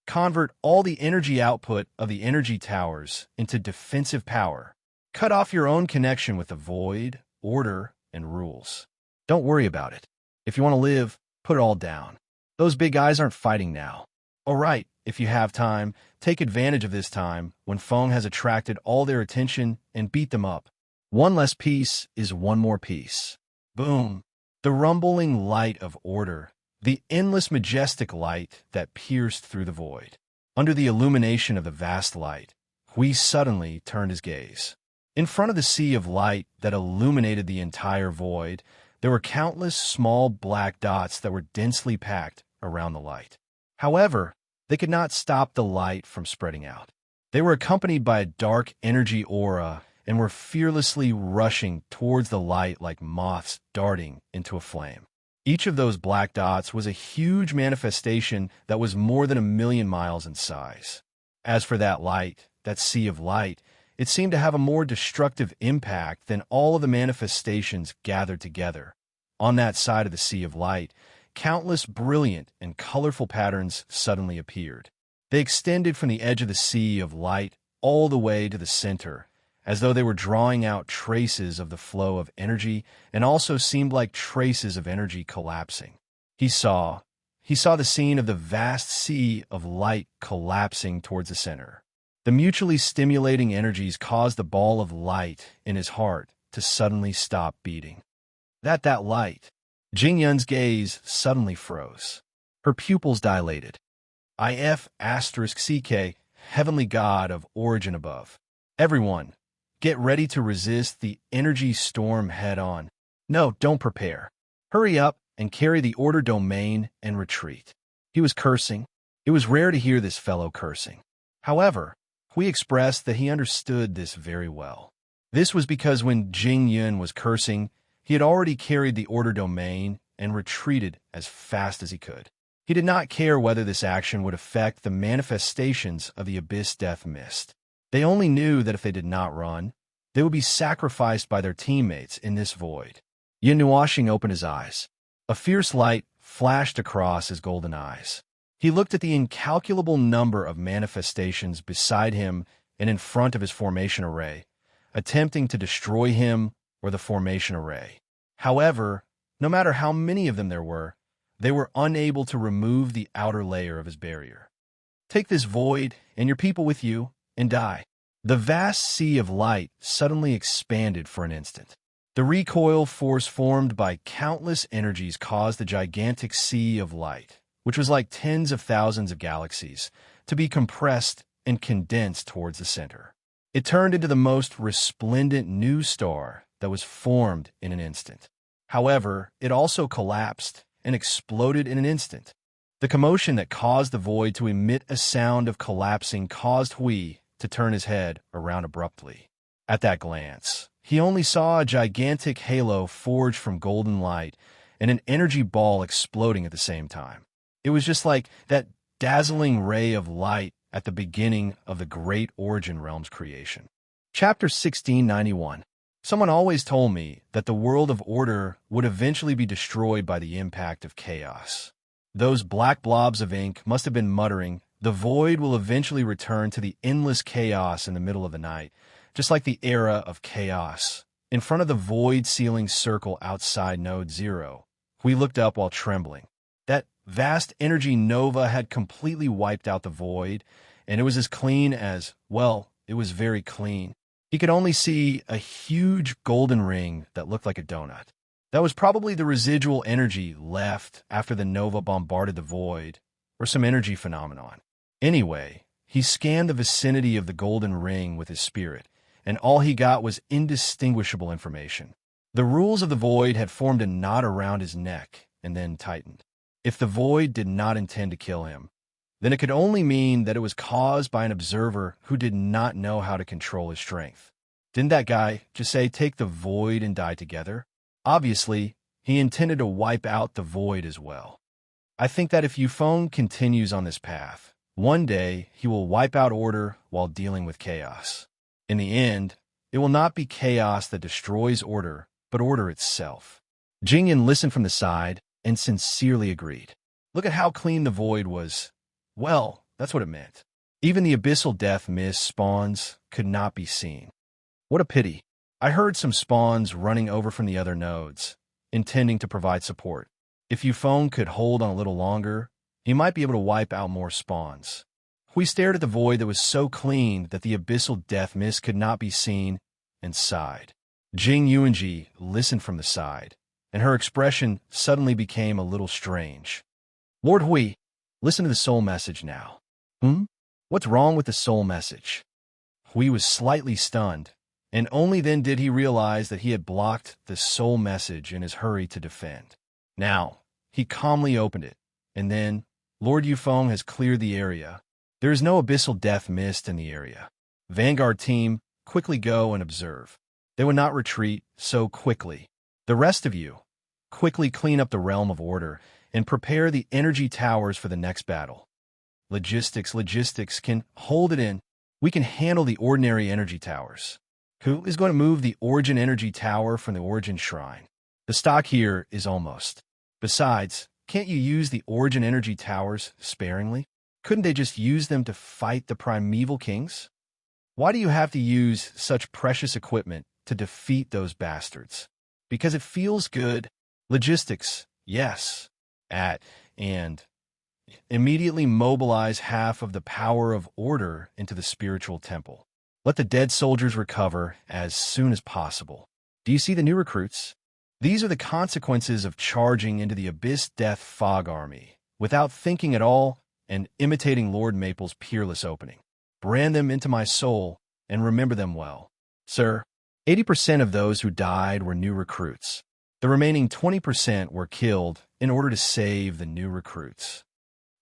Convert all the energy output of the energy towers into defensive power. Cut off your own connection with the void, order, and rules. Don't worry about it. If you want to live, put it all down. Those big guys aren't fighting now. All right, if you have time, take advantage of this time when Feng has attracted all their attention and beat them up. One less piece is one more piece. Boom. The rumbling light of order, the endless majestic light that pierced through the void. Under the illumination of the vast light, Hui suddenly turned his gaze. In front of the sea of light that illuminated the entire void, there were countless small black dots that were densely packed around the light. However, they could not stop the light from spreading out. They were accompanied by a dark energy aura and were fearlessly rushing towards the light like moths darting into a flame. Each of those black dots was a huge manifestation that was more than 1,000,000 miles in size. As for that light, that sea of light, it seemed to have a more destructive impact than all of the manifestations gathered together. On that side of the sea of light, countless brilliant and colorful patterns suddenly appeared. They extended from the edge of the sea of light all the way to the center, as though they were drawing out traces of the flow of energy and also seemed like traces of energy collapsing. He saw the scene of the vast sea of light collapsing towards the center. The mutually stimulating energies caused the ball of light in his heart to suddenly stop beating. That light. Jingyun's gaze suddenly froze. Her pupils dilated. IF*CK, heavenly god of origin above. Everyone, get ready to resist the energy storm head-on. No, don't prepare. Hurry up and carry the order domain and retreat. He was cursing. It was rare to hear this fellow cursing. However, Hui expressed that he understood this very well. This was because when Jing Yun was cursing, he had already carried the order domain and retreated as fast as he could. He did not care whether this action would affect the manifestations of the Abyss Death Mist. They only knew that if they did not run, they would be sacrificed by their teammates in this void. Yin Nuashing opened his eyes. A fierce light flashed across his golden eyes. He looked at the incalculable number of manifestations beside him and in front of his formation array, attempting to destroy him or the formation array. However, no matter how many of them there were, they were unable to remove the outer layer of his barrier. Take this void and your people with you and die. The vast sea of light suddenly expanded for an instant. The recoil force formed by countless energies caused the gigantic sea of light, which was like tens of thousands of galaxies, to be compressed and condensed towards the center. It turned into the most resplendent new star that was formed in an instant. However, it also collapsed and exploded in an instant. The commotion that caused the void to emit a sound of collapsing caused Hui to turn his head around abruptly. At that glance, he only saw a gigantic halo forged from golden light and an energy ball exploding at the same time. It was just like that dazzling ray of light at the beginning of the great Origin Realm's creation. Chapter 1691. Someone always told me that the world of order would eventually be destroyed by the impact of chaos. Those black blobs of ink must have been muttering, "The void will eventually return to the endless chaos in the middle of the night," just like the era of chaos. In front of the void ceiling circle outside Node 0, we looked up while trembling. That vast energy nova had completely wiped out the void, and it was as clean as, well, it was very clean. He could only see a huge golden ring that looked like a donut. That was probably the residual energy left after the nova bombarded the void, or some energy phenomenon. Anyway, he scanned the vicinity of the golden ring with his spirit, and all he got was indistinguishable information. The rules of the void had formed a knot around his neck and then tightened. If the void did not intend to kill him, then it could only mean that it was caused by an observer who did not know how to control his strength. Didn't that guy just say, "Take the void and die together"? Obviously, he intended to wipe out the void as well. I think that if Yufeng continues on this path, one day he will wipe out order while dealing with chaos. In the end, it will not be chaos that destroys order, but order itself. Jingyan listened from the side and sincerely agreed. Look at how clean the void was. Well, that's what it meant. Even the abyssal death mist spawns could not be seen. What a pity. I heard some spawns running over from the other nodes, intending to provide support. If Yufeng could hold on a little longer, he might be able to wipe out more spawns. We stared at the void that was so clean that the abyssal death mist could not be seen, and sighed. Jing Yuanji listened from the side, and her expression suddenly became a little strange. Lord Hui, listen to the soul message now. What's wrong with the soul message? Hui was slightly stunned, and only then did he realize that he had blocked the soul message in his hurry to defend. Now, he calmly opened it, and then, Lord Yufeng has cleared the area. There is no abyssal death mist in the area. Vanguard team, quickly go and observe. They would not retreat so quickly. The rest of you, quickly clean up the realm of order and prepare the energy towers for the next battle. Logistics can hold it in. We can handle the ordinary energy towers. Who is going to move the Origin energy tower from the Origin shrine? The stock here is almost. Besides, can't you use the Origin energy towers sparingly? Couldn't they just use them to fight the primeval kings? Why do you have to use such precious equipment to defeat those bastards? Because it feels good. Logistics, yes. And immediately mobilize half of the power of order into the spiritual temple. Let the dead soldiers recover as soon as possible. Do you see the new recruits? These are the consequences of charging into the Abyss Death Fog Army without thinking at all and imitating Lord Maple's peerless opening. Brand them into my soul and remember them well. Sir, 80% of those who died were new recruits. The remaining 20% were killed in order to save the new recruits.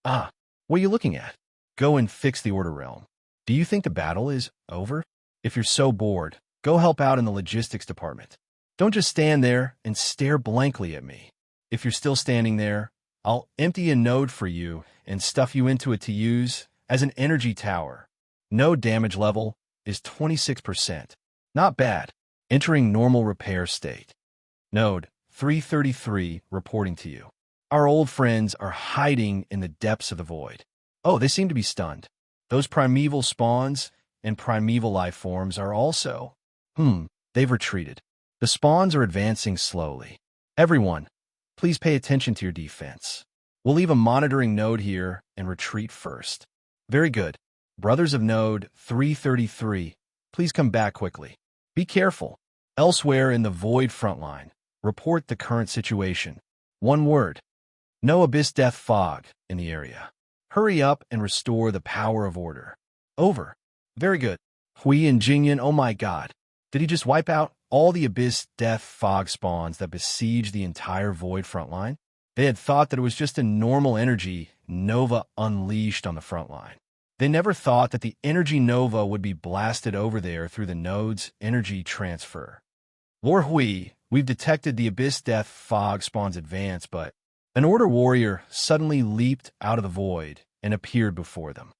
What are you looking at? Go and fix the Order Realm. Do you think the battle is over? If you're so bored, go help out in the logistics department. Don't just stand there and stare blankly at me. If you're still standing there, I'll empty a node for you and stuff you into it to use as an energy tower. Node damage level is 26%. Not bad. Entering normal repair state. Node 333 reporting to you. Our old friends are hiding in the depths of the void. Oh, they seem to be stunned. Those primeval spawns and primeval life forms are also... they've retreated. The spawns are advancing slowly. Everyone, please pay attention to your defense. We'll leave a monitoring node here and retreat first. Very good. Brothers of Node 333, please come back quickly. Be careful. Elsewhere in the Void frontline, report the current situation. One word. No abyss death fog in the area. Hurry up and restore the power of order. Over. Very good. Hui and Jingyan, oh my god. Did he just wipe out all the abyss death fog spawns that besieged the entire Void frontline? They had thought that it was just a normal energy nova unleashed on the frontline. They never thought that the energy nova would be blasted over there through the node's energy transfer. Lord Hui, we've detected the abyss death fog spawns advance, but an order warrior suddenly leaped out of the void and appeared before them.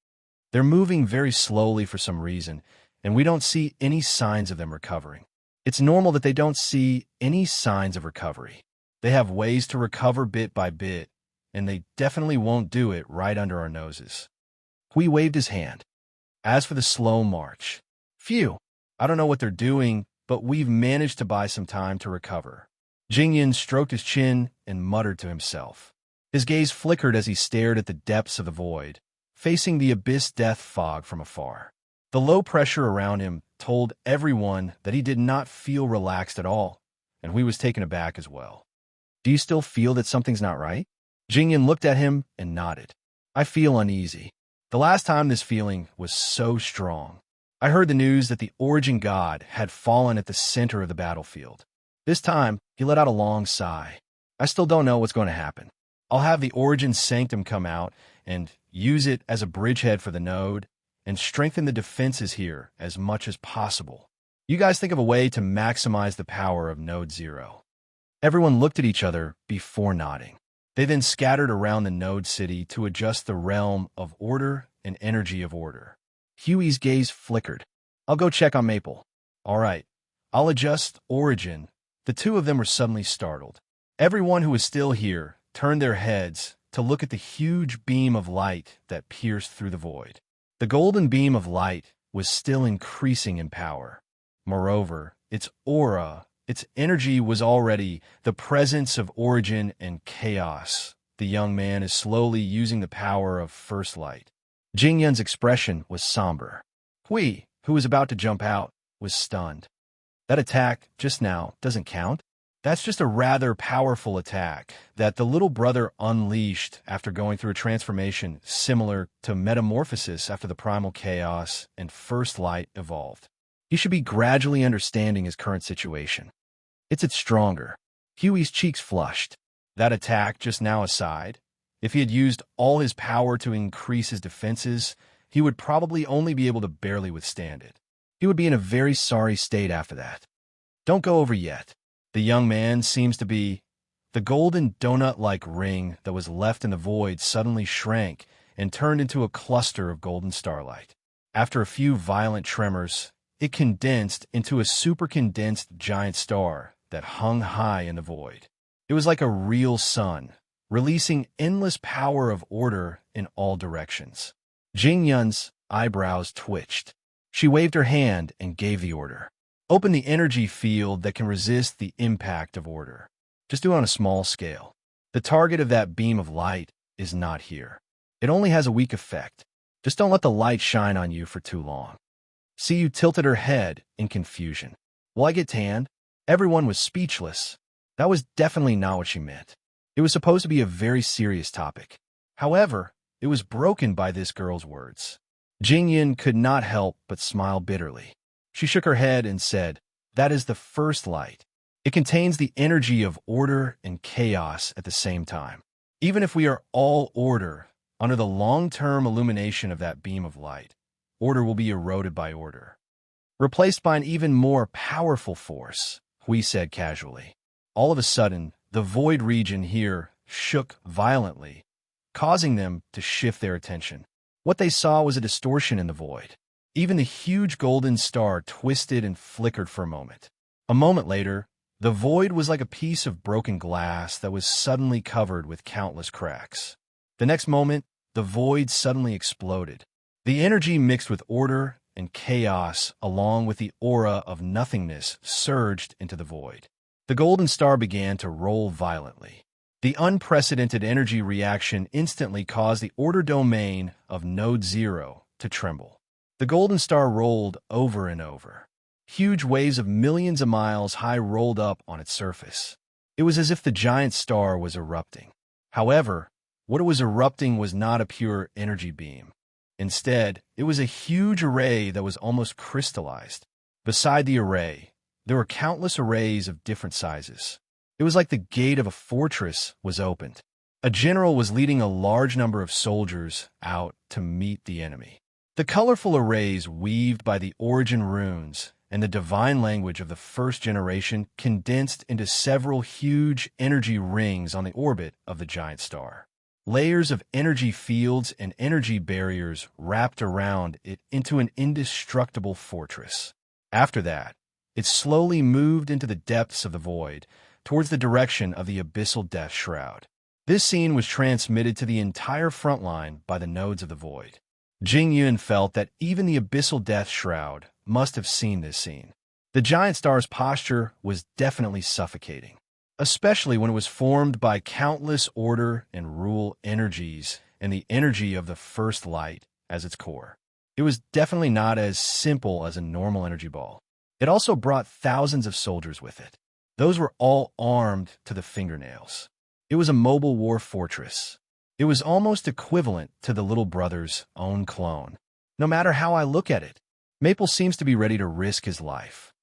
They're moving very slowly for some reason, and we don't see any signs of them recovering. It's normal that they don't see any signs of recovery. They have ways to recover bit by bit, and they definitely won't do it right under our noses. Hui waved his hand. As for the slow march, phew, I don't know what they're doing, but we've managed to buy some time to recover. Jingyan stroked his chin and muttered to himself. His gaze flickered as he stared at the depths of the void, facing the abyss death fog from afar. The low pressure around him told everyone that he did not feel relaxed at all, and Hui was taken aback as well. Do you still feel that something's not right? Jingyan looked at him and nodded. I feel uneasy. The last time this feeling was so strong. I heard the news that the origin god had fallen at the center of the battlefield. This time, he let out a long sigh. I still don't know what's going to happen. I'll have the origin sanctum come out and use it as a bridgehead for the node and strengthen the defenses here as much as possible. You guys think of a way to maximize the power of Node 0. Everyone looked at each other before nodding. They then scattered around the node city to adjust the realm of order and energy of order. Huey's gaze flickered. I'll go check on Maple. All right. I'll adjust origin. The two of them were suddenly startled. Everyone who was still here turned their heads to look at the huge beam of light that pierced through the void. The golden beam of light was still increasing in power. Moreover, its aura, its energy was already the presence of origin and chaos. The young man is slowly using the power of first light. Jingyan's expression was somber. Hui, who was about to jump out, was stunned. That attack just now doesn't count. That's just a rather powerful attack that the little brother unleashed after going through a transformation similar to metamorphosis after the primal chaos and first light evolved. He should be gradually understanding his current situation. It's stronger. Huey's cheeks flushed. That attack just now aside, if he had used all his power to increase his defenses, he would probably only be able to barely withstand it. He would be in a very sorry state after that. Don't go over yet. The young man seems to be... The golden donut-like ring that was left in the void suddenly shrank and turned into a cluster of golden starlight. After a few violent tremors, it condensed into a super-condensed giant star that hung high in the void. It was like a real sun, releasing endless power of order in all directions. Jingyan's eyebrows twitched. She waved her hand and gave the order. Open the energy field that can resist the impact of order. Just do it on a small scale. The target of that beam of light is not here. It only has a weak effect. Just don't let the light shine on you for too long. Siyu tilted her head in confusion. Will I get tanned? Everyone was speechless. That was definitely not what she meant. It was supposed to be a very serious topic. However, it was broken by this girl's words. Jingyan could not help but smile bitterly. She shook her head and said, "That is the first light. It contains the energy of order and chaos at the same time. Even if we are all order, under the long-term illumination of that beam of light, order will be eroded by order. Replaced by an even more powerful force," Hui said casually. All of a sudden, the void region here shook violently, causing them to shift their attention. What they saw was a distortion in the void. Even the huge golden star twisted and flickered for a moment. A moment later, the void was like a piece of broken glass that was suddenly covered with countless cracks. The next moment, the void suddenly exploded. The energy mixed with order and chaos, along with the aura of nothingness, surged into the void. The golden star began to roll violently. The unprecedented energy reaction instantly caused the order domain of Node 0 to tremble. The golden star rolled over and over. Huge waves of millions of miles high rolled up on its surface. It was as if the giant star was erupting. However, what it was erupting was not a pure energy beam. Instead, it was a huge array that was almost crystallized. Beside the array, there were countless arrays of different sizes. It was like the gate of a fortress was opened. A general was leading a large number of soldiers out to meet the enemy. The colorful arrays weaved by the origin runes and the divine language of the first generation condensed into several huge energy rings on the orbit of the giant star. Layers of energy fields and energy barriers wrapped around it into an indestructible fortress. After that, it slowly moved into the depths of the void, towards the direction of the abyssal death shroud. This scene was transmitted to the entire front line by the nodes of the void. Jing Yun felt that even the abyssal death shroud must have seen this scene. The giant star's posture was definitely suffocating, especially when it was formed by countless order and rule energies and the energy of the first light as its core. It was definitely not as simple as a normal energy ball. It also brought thousands of soldiers with it. Those were all armed to the fingernails. It was a mobile war fortress. It was almost equivalent to the little brother's own clone. No matter how I look at it, Maple seems to be ready to risk his life.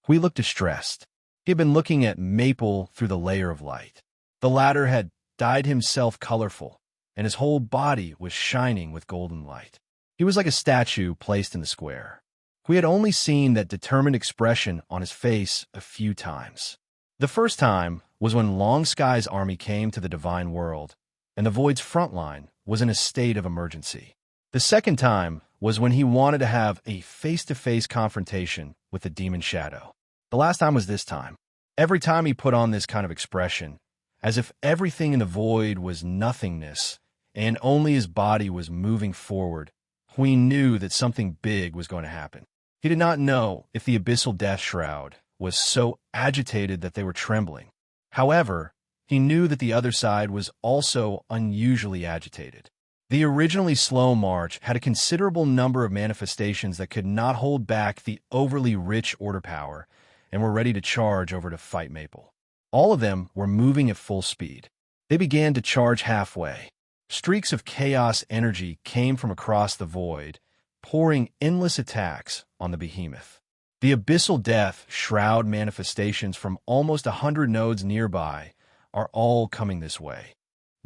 Hui looked distressed. He had been looking at Maple through the layer of light. The latter had dyed himself colorful, and his whole body was shining with golden light. He was like a statue placed in the square. Hui had only seen that determined expression on his face a few times. The first time was when Long Sky's army came to the Divine World, and the Void's front line was in a state of emergency. The second time was when he wanted to have a face-to-face confrontation with the Demon Shadow. The last time was this time. Every time he put on this kind of expression, as if everything in the Void was nothingness, and only his body was moving forward, Hui knew that something big was going to happen. He did not know if the Abyssal Death Shroud was so agitated that they were trembling. However, he knew that the other side was also unusually agitated. The originally slow march had a considerable number of manifestations that could not hold back the overly rich order power and were ready to charge over to fight Maple. All of them were moving at full speed. They began to charge halfway. Streaks of chaos energy came from across the void, pouring endless attacks on the behemoth. The abyssal death shroud manifestations from almost 100 nodes nearby are all coming this way.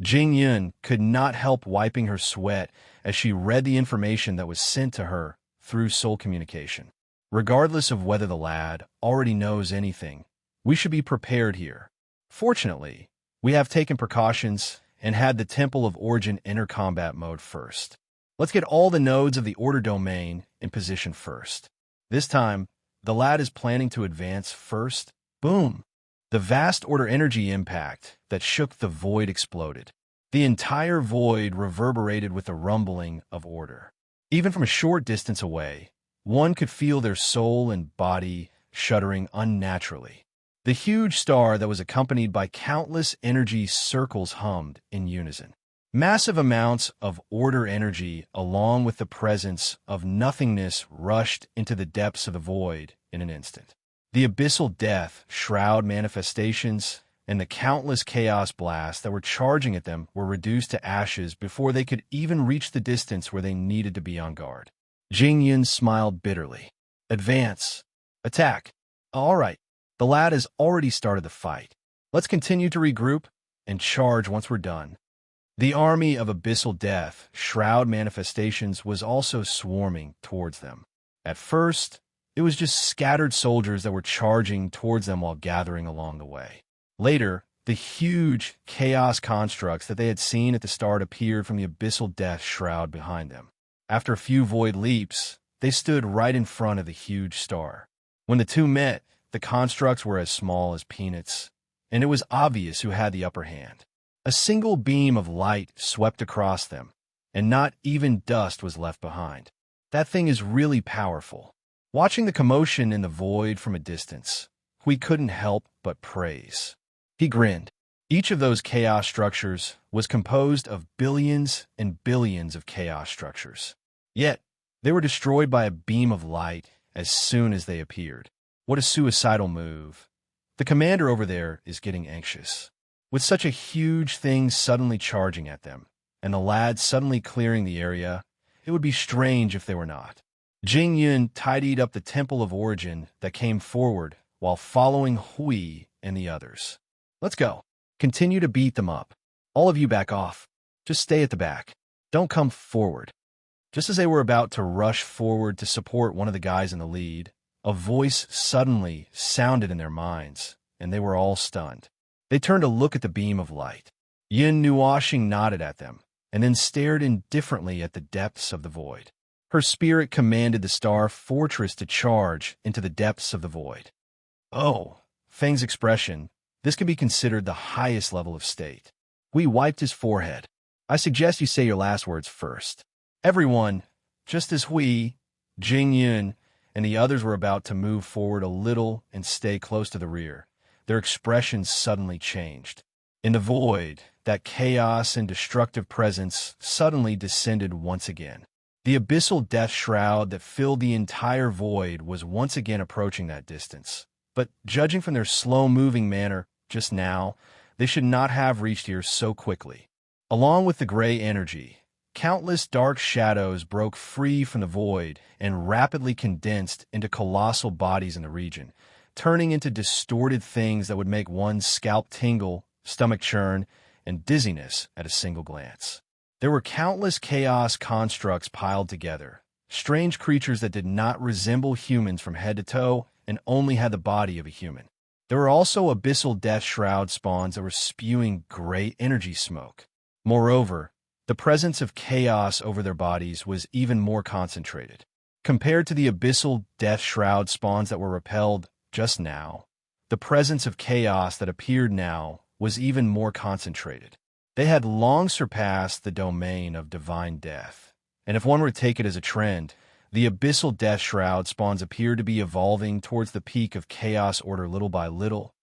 Jing Yun could not help wiping her sweat as she read the information that was sent to her through soul communication. Regardless of whether the lad already knows anything, we should be prepared here. Fortunately, we have taken precautions and had the Temple of Origin enter combat mode first. Let's get all the nodes of the Order domain in position first. This time, the lad is planning to advance first. Boom! The vast Order energy impact that shook the void exploded. The entire void reverberated with the rumbling of Order. Even from a short distance away, one could feel their soul and body shuddering unnaturally. The huge star that was accompanied by countless energy circles hummed in unison. Massive amounts of Order energy, along with the presence of nothingness, rushed into the depths of the void in an instant. The abyssal death, shroud manifestations, and the countless chaos blasts that were charging at them were reduced to ashes before they could even reach the distance where they needed to be on guard. Jing Yun smiled bitterly. Advance. Attack. All right. The lad has already started the fight. Let's continue to regroup and charge once we're done. The army of abyssal death, shroud manifestations, was also swarming towards them. At first, it was just scattered soldiers that were charging towards them while gathering along the way. Later, the huge chaos constructs that they had seen at the start appeared from the abyssal death shroud behind them. After a few void leaps, they stood right in front of the huge star. When the two met, the constructs were as small as peanuts, and it was obvious who had the upper hand. A single beam of light swept across them, and not even dust was left behind. That thing is really powerful. Watching the commotion in the void from a distance, Hui couldn't help but praise. He grinned. Each of those chaos structures was composed of billions and billions of chaos structures. Yet, they were destroyed by a beam of light as soon as they appeared. What a suicidal move. The commander over there is getting anxious. With such a huge thing suddenly charging at them, and the lads suddenly clearing the area, it would be strange if they were not. Jing Yun tidied up the Temple of Origin that came forward while following Hui and the others. Let's go. Continue to beat them up. All of you back off. Just stay at the back. Don't come forward. Just as they were about to rush forward to support one of the guys in the lead, a voice suddenly sounded in their minds, and they were all stunned. They turned to look at the beam of light. Yin Nuoxing nodded at them, and then stared indifferently at the depths of the void. Her spirit commanded the star fortress to charge into the depths of the void. Oh, Feng's expression, this can be considered the highest level of state. Hui wiped his forehead. I suggest you say your last words first. Everyone, just as Hui, Jing Yun, and the others were about to move forward a little and stay close to the rear, their expressions suddenly changed. In the void, that chaos and destructive presence suddenly descended once again. The abyssal death shroud that filled the entire void was once again approaching that distance. But judging from their slow-moving manner just now, they should not have reached here so quickly. Along with the gray energy, countless dark shadows broke free from the void and rapidly condensed into colossal bodies in the region, turning into distorted things that would make one's scalp tingle, stomach churn, and dizziness at a single glance. There were countless chaos constructs piled together, strange creatures that did not resemble humans from head to toe and only had the body of a human. There were also abyssal death shroud spawns that were spewing gray energy smoke. Moreover, the presence of chaos over their bodies was even more concentrated. Compared to the abyssal death shroud spawns that were repelled just now, the presence of chaos that appeared now was even more concentrated. They had long surpassed the domain of divine death, and if one were to take it as a trend, the abyssal death shroud spawns appeared to be evolving towards the peak of chaos order little by little.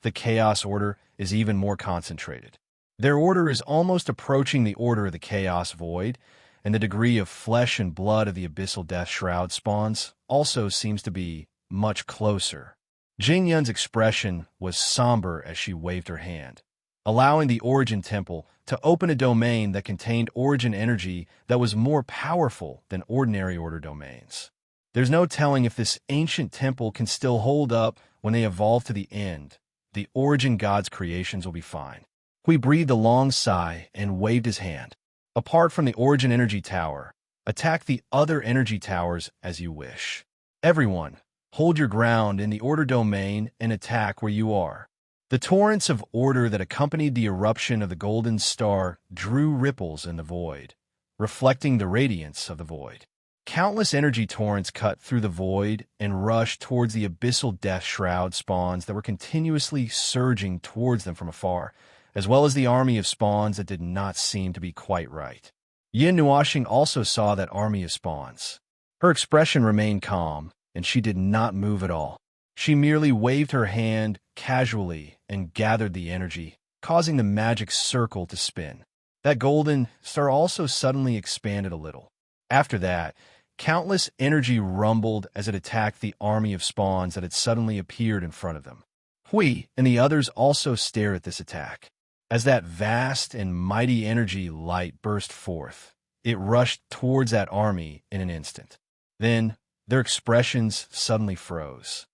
The chaos order is even more concentrated. Their order is almost approaching the order of the chaos void, and the degree of flesh and blood of the abyssal death shroud spawns also seems to be much closer. Jing Yun's expression was somber as she waved her hand, allowing the Origin Temple to open a domain that contained Origin energy that was more powerful than ordinary order domains. There's no telling if this ancient temple can still hold up when they evolve to the end. The Origin God's creations will be fine. Hui breathed a long sigh and waved his hand. Apart from the Origin Energy Tower, attack the other energy towers as you wish. Everyone, hold your ground in the order domain and attack where you are. The torrents of order that accompanied the eruption of the golden star drew ripples in the void, reflecting the radiance of the void. Countless energy torrents cut through the void and rushed towards the abyssal death shroud spawns that were continuously surging towards them from afar, as well as the army of spawns that did not seem to be quite right. Yin Nuoxing also saw that army of spawns. Her expression remained calm, and she did not move at all. She merely waved her hand casually and gathered the energy, causing the magic circle to spin. That golden star also suddenly expanded a little. After that, countless energy rumbled as it attacked the army of spawns that had suddenly appeared in front of them. Hui and the others also stared at this attack. As that vast and mighty energy light burst forth, it rushed towards that army in an instant. Then, their expressions suddenly froze.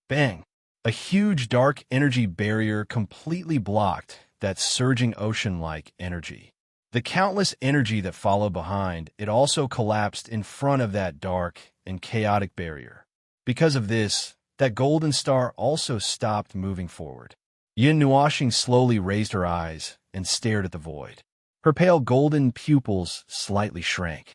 Bang! A huge dark energy barrier completely blocked that surging ocean-like energy. The countless energy that followed behind, it also collapsed in front of that dark and chaotic barrier. Because of this, that golden star also stopped moving forward. Yin Nuoxing slowly raised her eyes and stared at the void. Her pale golden pupils slightly shrank.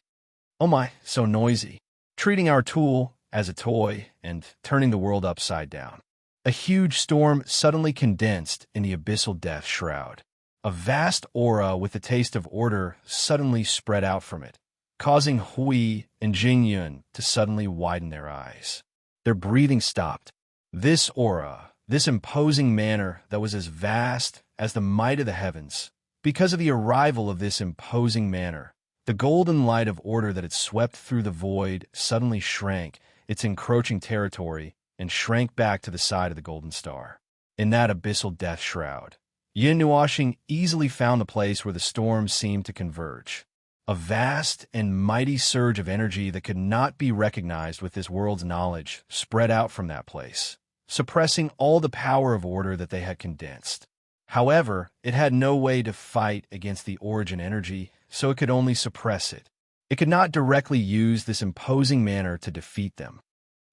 Oh my, so noisy. Treating our tool as a toy and turning the world upside down. A huge storm suddenly condensed in the abyssal death shroud. A vast aura with the taste of order suddenly spread out from it, causing Hui and Jing Yun to suddenly widen their eyes. Their breathing stopped. This aura, this imposing manner that was as vast as the might of the heavens, because of the arrival of this imposing manner, the golden light of order that had swept through the void suddenly shrank its encroaching territory and shrank back to the side of the golden star. In that abyssal death shroud, Yin Nuashing easily found the place where the storms seemed to converge. A vast and mighty surge of energy that could not be recognized with this world's knowledge spread out from that place, suppressing all the power of order that they had condensed. However, it had no way to fight against the origin energy, so it could only suppress it. It could not directly use this imposing manner to defeat them.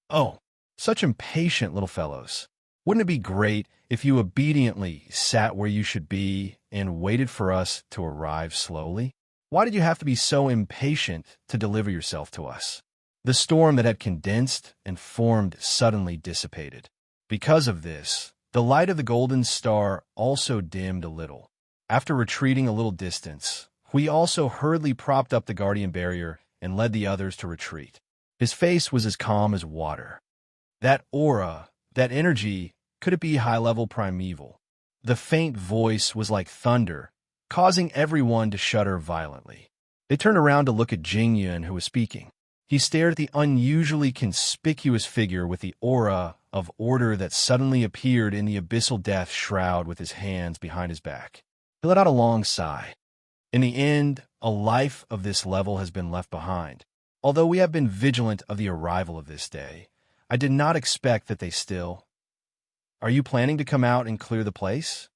Oh, such impatient little fellows. Wouldn't it be great if you obediently sat where you should be and waited for us to arrive slowly? Why did you have to be so impatient to deliver yourself to us? The storm that had condensed and formed suddenly dissipated. Because of this, the light of the golden star also dimmed a little. After retreating a little distance, Hui also hurriedly propped up the guardian barrier and led the others to retreat. His face was as calm as water. That aura, that energy, could it be high-level primeval? The faint voice was like thunder, causing everyone to shudder violently. They turned around to look at Jingyun, who was speaking. He stared at the unusually conspicuous figure with the aura of order that suddenly appeared in the abyssal death shroud with his hands behind his back. He let out a long sigh. In the end, a life of this level has been left behind. Although we have been vigilant of the arrival of this day, I did not expect that they still... Are you planning to come out and clear the place?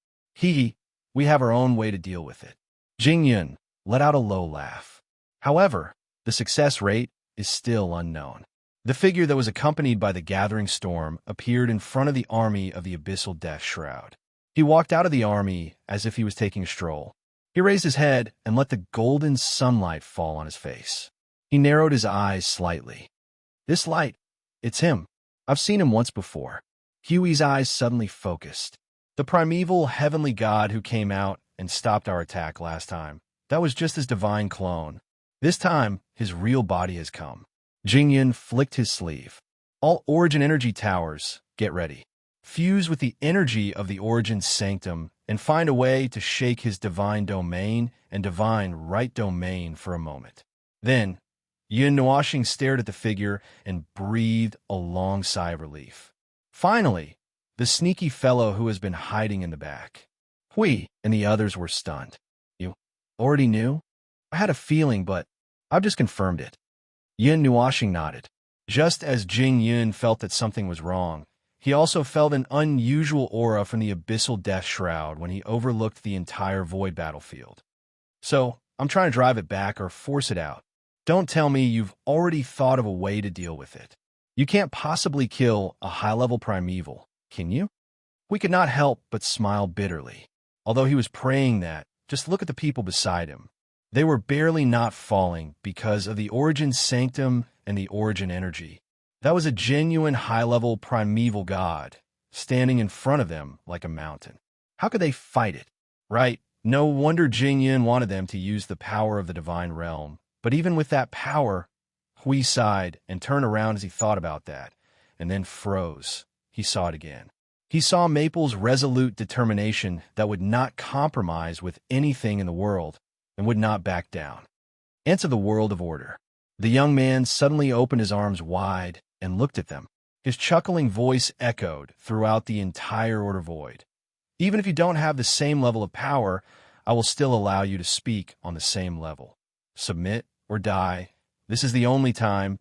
We have our own way to deal with it. Jingyun let out a low laugh. However, the success rate is still unknown. The figure that was accompanied by the gathering storm appeared in front of the army of the abyssal death shroud. He walked out of the army as if he was taking a stroll. He raised his head and let the golden sunlight fall on his face. He narrowed his eyes slightly. This light, it's him. I've seen him once before. Huey's eyes suddenly focused. The primeval heavenly god who came out and stopped our attack last time. That was just his divine clone. This time, his real body has come. Jingyun flicked his sleeve. All origin energy towers, get ready. Fuse with the energy of the origin sanctum and find a way to shake his divine domain and divine right domain for a moment. Then, Yin Nuashing stared at the figure and breathed a long sigh of relief. Finally, the sneaky fellow who has been hiding in the back. Hui and the others were stunned. You already knew? I had a feeling, but I've just confirmed it. Yin Nuashing nodded. Just as Jingyun felt that something was wrong, he also felt an unusual aura from the abyssal death shroud when he overlooked the entire void battlefield. So, I'm trying to drive it back or force it out. Don't tell me you've already thought of a way to deal with it. You can't possibly kill a high-level primeval, can you? We could not help but smile bitterly. Although he was praying that, just look at the people beside him. They were barely not falling because of the origin sanctum and the origin energy. That was a genuine high-level primeval god, standing in front of them like a mountain. How could they fight it? Right, no wonder Jingyun wanted them to use the power of the divine realm. But even with that power, Hui sighed and turned around as he thought about that, and then froze. He saw it again. He saw Maple's resolute determination that would not compromise with anything in the world and would not back down. Enter the world of order. The young man suddenly opened his arms wide and looked at them. His chuckling voice echoed throughout the entire order void. Even if you don't have the same level of power, I will still allow you to speak on the same level. Submit or die. This is the only time.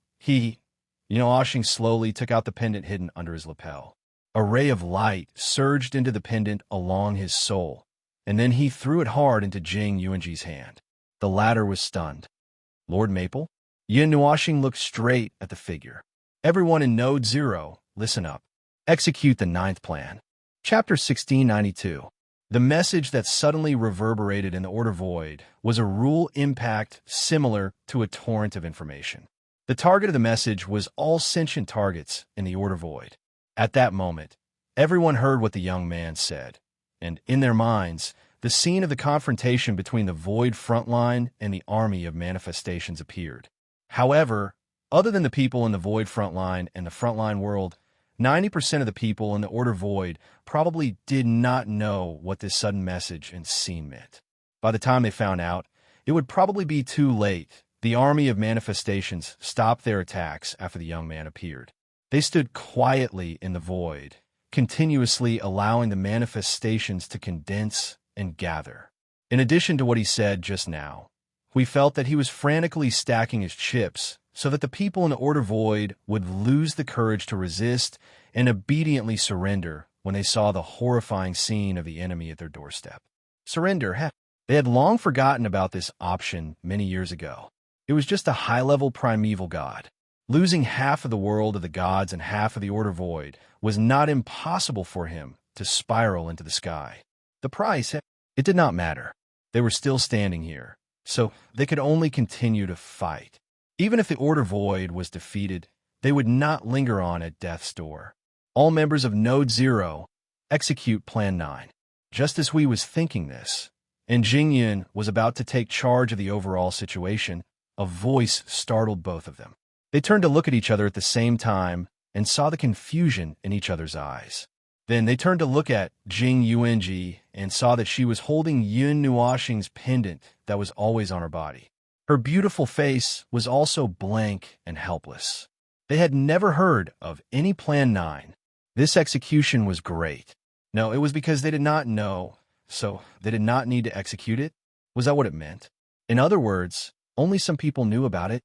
Nuashing slowly took out the pendant hidden under his lapel. A ray of light surged into the pendant along his soul, and then he threw it hard into Jing Yuanji's hand. The latter was stunned. Lord Maple? Yin Nuashing looked straight at the figure. Everyone in Node 0, listen up. Execute the 9th plan. Chapter 1692. The message that suddenly reverberated in the order void was a rule impact similar to a torrent of information. The target of the message was all sentient targets in the order void. At that moment, everyone heard what the young man said, and in their minds, the scene of the confrontation between the void frontline and the army of manifestations appeared. However, other than the people in the void frontline and the frontline world, 90% of the people in the order void probably did not know what this sudden message and scene meant. By the time they found out, it would probably be too late, The army of manifestations stopped their attacks after the young man appeared. They stood quietly in the void, continuously allowing the manifestations to condense and gather. In addition to what he said just now, we felt that he was frantically stacking his chips so that the people in the Order Void would lose the courage to resist and obediently surrender when they saw the horrifying scene of the enemy at their doorstep. Surrender, heck. They had long forgotten about this option many years ago. It was just a high-level primeval god. Losing half of the world of the gods and half of the Order Void was not impossible for him to spiral into the sky. The price, it did not matter. They were still standing here, so they could only continue to fight. Even if the Order Void was defeated, they would not linger on at death's door. All members of Node 0, execute Plan 9. Just as we was thinking this, and Jingyun was about to take charge of the overall situation, a voice startled both of them. They turned to look at each other at the same time and saw the confusion in each other's eyes. Then they turned to look at Jing Yuanji and saw that she was holding Yun Nuoxing's pendant that was always on her body. Her beautiful face was also blank and helpless. They had never heard of any Plan 9. This execution was great. No, it was because they did not know, so they did not need to execute it? Was that what it meant? In other words, only some people knew about it.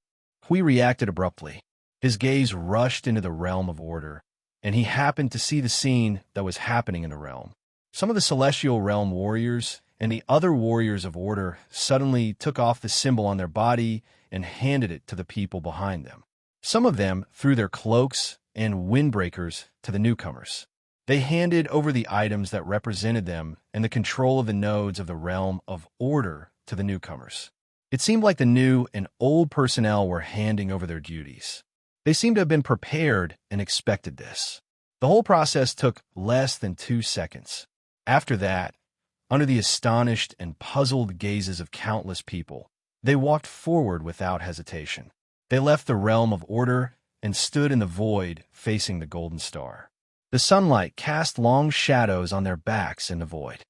Hui reacted abruptly. His gaze rushed into the realm of order, and he happened to see the scene that was happening in the realm. Some of the celestial realm warriors and the other warriors of order suddenly took off the symbol on their body and handed it to the people behind them. Some of them threw their cloaks and windbreakers to the newcomers. They handed over the items that represented them and the control of the nodes of the realm of order to the newcomers. It seemed like the new and old personnel were handing over their duties. They seemed to have been prepared and expected this. The whole process took less than 2 seconds. After that, under the astonished and puzzled gazes of countless people, they walked forward without hesitation. They left the realm of order and stood in the void facing the golden star. The sunlight cast long shadows on their backs in the void.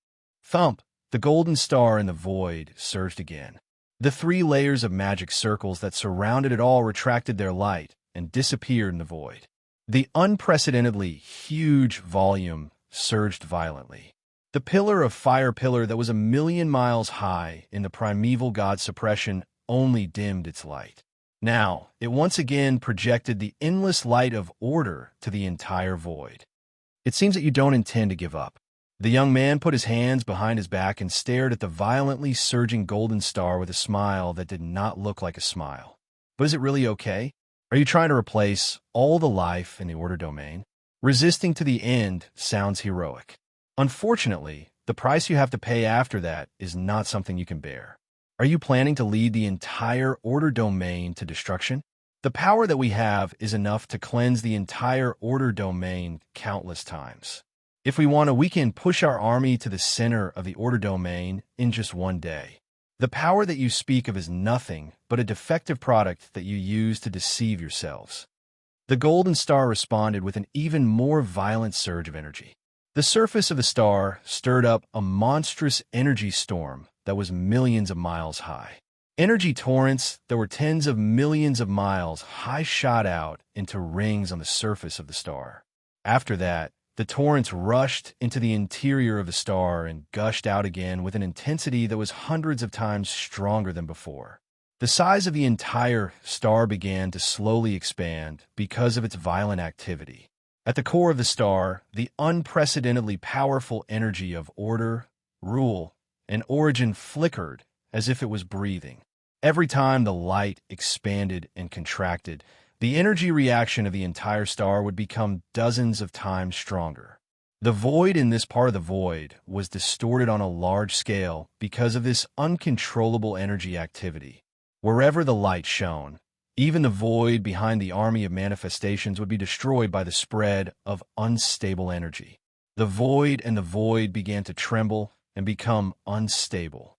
Thump! The golden star in the void surged again. The 3 layers of magic circles that surrounded it all retracted their light and disappeared in the void. The unprecedentedly huge volume surged violently. The pillar of fire pillar that was 1,000,000 miles high in the primeval god suppression only dimmed its light. Now, it once again projected the endless light of order to the entire void. It seems that you don't intend to give up. The young man put his hands behind his back and stared at the violently surging golden star with a smile that did not look like a smile. But is it really okay? Are you trying to replace all the life in the order domain? Resisting to the end sounds heroic. Unfortunately, the price you have to pay after that is not something you can bear. Are you planning to lead the entire order domain to destruction? The power that we have is enough to cleanse the entire order domain countless times. If we want to, we can push our army to the center of the order domain in just one day. The power that you speak of is nothing but a defective product that you use to deceive yourselves. The golden star responded with an even more violent surge of energy. The surface of the star stirred up a monstrous energy storm that was millions of miles high. Energy torrents that were tens of millions of miles high shot out into rings on the surface of the star. After that, the torrents rushed into the interior of the star and gushed out again with an intensity that was hundreds of times stronger than before. The size of the entire star began to slowly expand because of its violent activity. At the core of the star, the unprecedentedly powerful energy of order, rule, and origin flickered as if it was breathing. Every time the light expanded and contracted, the energy reaction of the entire star would become dozens of times stronger. The void in this part of the void was distorted on a large scale because of this uncontrollable energy activity. Wherever the light shone, even the void behind the army of manifestations would be destroyed by the spread of unstable energy. The void and the void began to tremble and become unstable.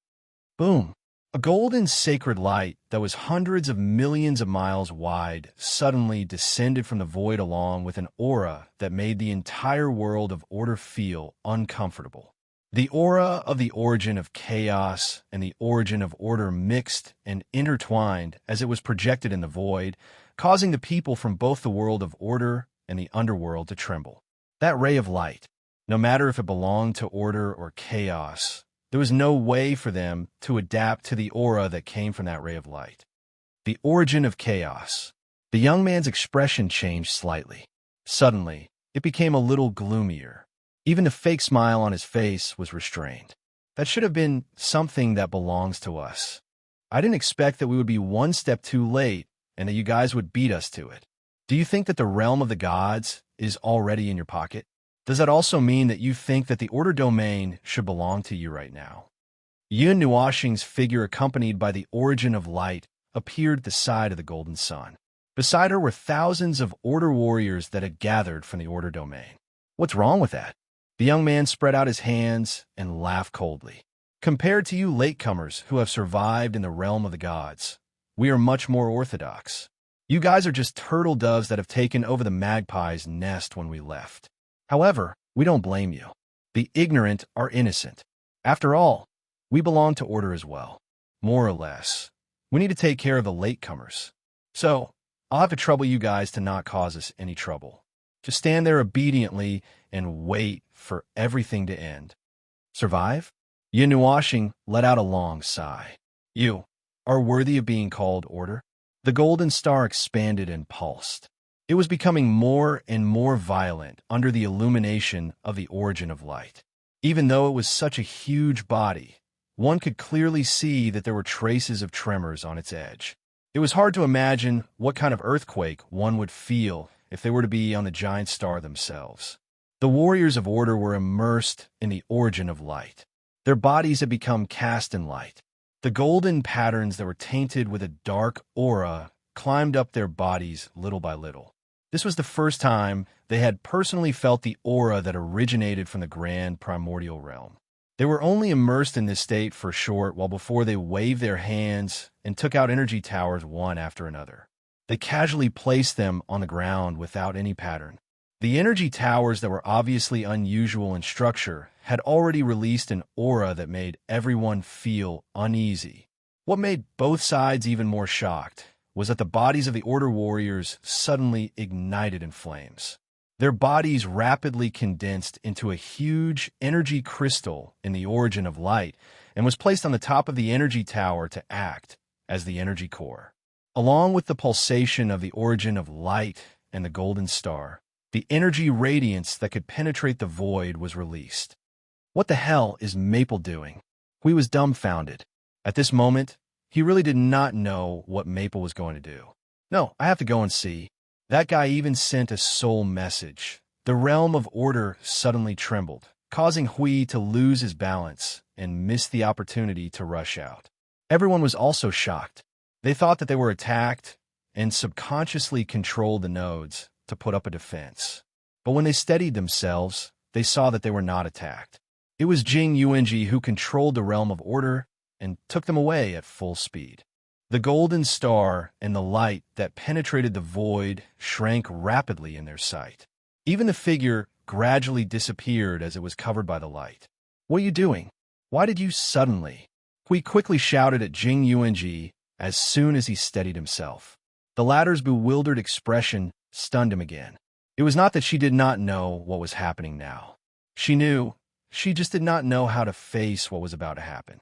Boom! A golden sacred light that was hundreds of millions of miles wide suddenly descended from the void along with an aura that made the entire world of order feel uncomfortable. The aura of the origin of chaos and the origin of order mixed and intertwined as it was projected in the void, causing the people from both the world of order and the underworld to tremble. That ray of light, no matter if it belonged to order or chaos, there was no way for them to adapt to the aura that came from that ray of light. The origin of chaos. The young man's expression changed slightly. Suddenly, it became a little gloomier. Even the fake smile on his face was restrained. That should have been something that belongs to us. I didn't expect that we would be one step too late and that you guys would beat us to it. Do you think that the realm of the gods is already in your pocket? Does that also mean that you think that the order domain should belong to you right now? Yun Nuoxing's figure, accompanied by the origin of light, appeared at the side of the golden sun. Beside her were thousands of order warriors that had gathered from the order domain. What's wrong with that? The young man spread out his hands and laughed coldly. Compared to you latecomers who have survived in the realm of the gods, we are much more orthodox. You guys are just turtle doves that have taken over the magpie's nest when we left. However, we don't blame you. The ignorant are innocent. After all, we belong to order as well. More or less. We need to take care of the latecomers. So, I'll have to trouble you guys to not cause us any trouble. Just stand there obediently and wait for everything to end. Survive? Yun Nuoxing let out a long sigh. You are worthy of being called order. The golden star expanded and pulsed. It was becoming more and more violent under the illumination of the origin of light. Even though it was such a huge body, one could clearly see that there were traces of tremors on its edge. It was hard to imagine what kind of earthquake one would feel if they were to be on the giant star themselves. The warriors of order were immersed in the origin of light. Their bodies had become cast in light. The golden patterns that were tainted with a dark aura climbed up their bodies little by little. This was the first time they had personally felt the aura that originated from the grand primordial realm. They were only immersed in this state for short while before they waved their hands and took out energy towers one after another. They casually placed them on the ground without any pattern. The energy towers that were obviously unusual in structure had already released an aura that made everyone feel uneasy. What made both sides even more shocked was that the bodies of the order warriors suddenly ignited in flames. Their bodies rapidly condensed into a huge energy crystal in the origin of light and was placed on the top of the energy tower to act as the energy core. Along with the pulsation of the origin of light and the golden star, the energy radiance that could penetrate the void was released. What the hell is Maple doing? Hui was dumbfounded. At this moment, he really did not know what Maple was going to do. No, I have to go and see. That guy even sent a soul message. The realm of order suddenly trembled, causing Hui to lose his balance and miss the opportunity to rush out. Everyone was also shocked. They thought that they were attacked and subconsciously controlled the nodes to put up a defense. But when they steadied themselves, they saw that they were not attacked. It was Jing Yuanji who controlled the realm of order and took them away at full speed. The golden star and the light that penetrated the void shrank rapidly in their sight. Even the figure gradually disappeared as it was covered by the light. What are you doing? Why did you suddenly? Hui quickly shouted at Jing Yuanji as soon as he steadied himself. The latter's bewildered expression stunned him again. It was not that she did not know what was happening now. She knew. She just did not know how to face what was about to happen.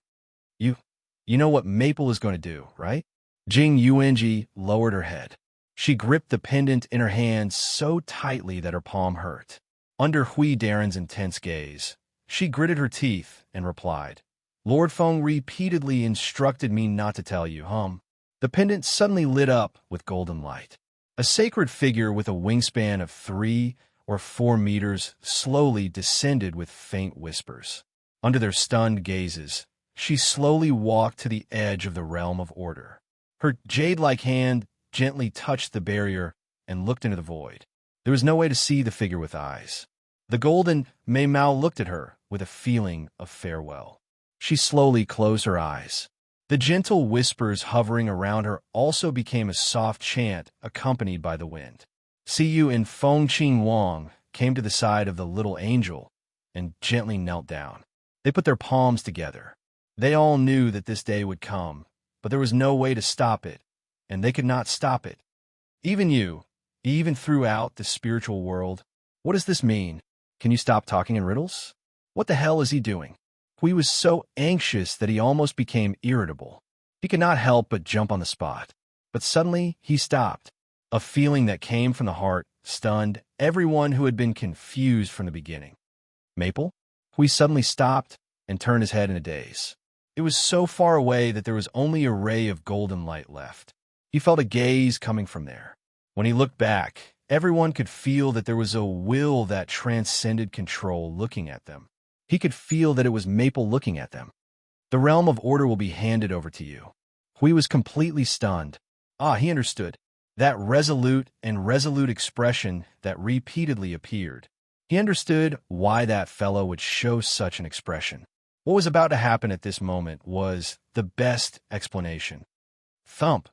You know what Maple is going to do, right? Jing Yuanji lowered her head. She gripped the pendant in her hand so tightly that her palm hurt. Under Hui Darren's intense gaze, she gritted her teeth and replied, Lord Feng repeatedly instructed me not to tell you, The pendant suddenly lit up with golden light. A sacred figure with a wingspan of 3 or 4 meters slowly descended with faint whispers. Under their stunned gazes, she slowly walked to the edge of the realm of order. Her jade-like hand gently touched the barrier and looked into the void. There was no way to see the figure with eyes. The golden Mei Mao looked at her with a feeling of farewell. She slowly closed her eyes. The gentle whispers hovering around her also became a soft chant accompanied by the wind. Siyu and Feng Qing Wang came to the side of the little angel and gently knelt down. They put their palms together. They all knew that this day would come, but there was no way to stop it, and they could not stop it. Even you, even throughout the spiritual world. What does this mean? Can you stop talking in riddles? What the hell is he doing? Hui was so anxious that he almost became irritable. He could not help but jump on the spot. But suddenly, he stopped. A feeling that came from the heart stunned everyone who had been confused from the beginning. Maple? Hui suddenly stopped and turned his head in a daze. It was so far away that there was only a ray of golden light left. He felt a gaze coming from there. When he looked back, everyone could feel that there was a will that transcended control looking at them. He could feel that it was Maple looking at them. The realm of order will be handed over to you. Hui was completely stunned. He understood. That resolute expression that repeatedly appeared. He understood why that fellow would show such an expression. What was about to happen at this moment was the best explanation. Thump.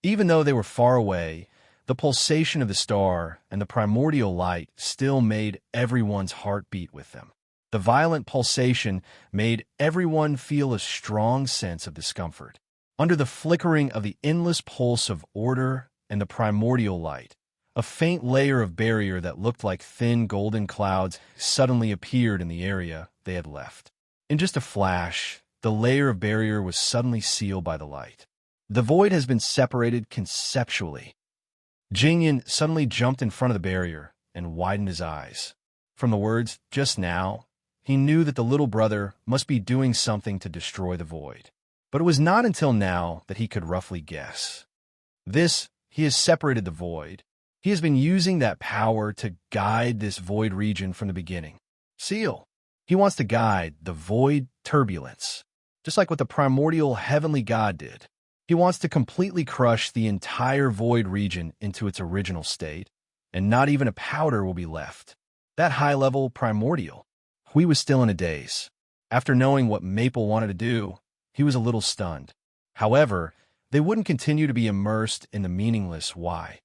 Even though they were far away, the pulsation of the star and the primordial light still made everyone's heart beat with them. The violent pulsation made everyone feel a strong sense of discomfort. Under the flickering of the endless pulse of order and the primordial light, a faint layer of barrier that looked like thin golden clouds suddenly appeared in the area they had left. In just a flash, the layer of barrier was suddenly sealed by the light. The void has been separated conceptually. Jingyan suddenly jumped in front of the barrier and widened his eyes. From the words, just now, he knew that the little brother must be doing something to destroy the void. But it was not until now that he could roughly guess. He has separated the void. He has been using that power to guide this void region from the beginning. Seal. He wants to guide the void turbulence, just like what the primordial heavenly god did. He wants to completely crush the entire void region into its original state, and not even a powder will be left. That high-level primordial. Hui was still in a daze. After knowing what Maple wanted to do, he was a little stunned. However, they wouldn't continue to be immersed in the meaningless why.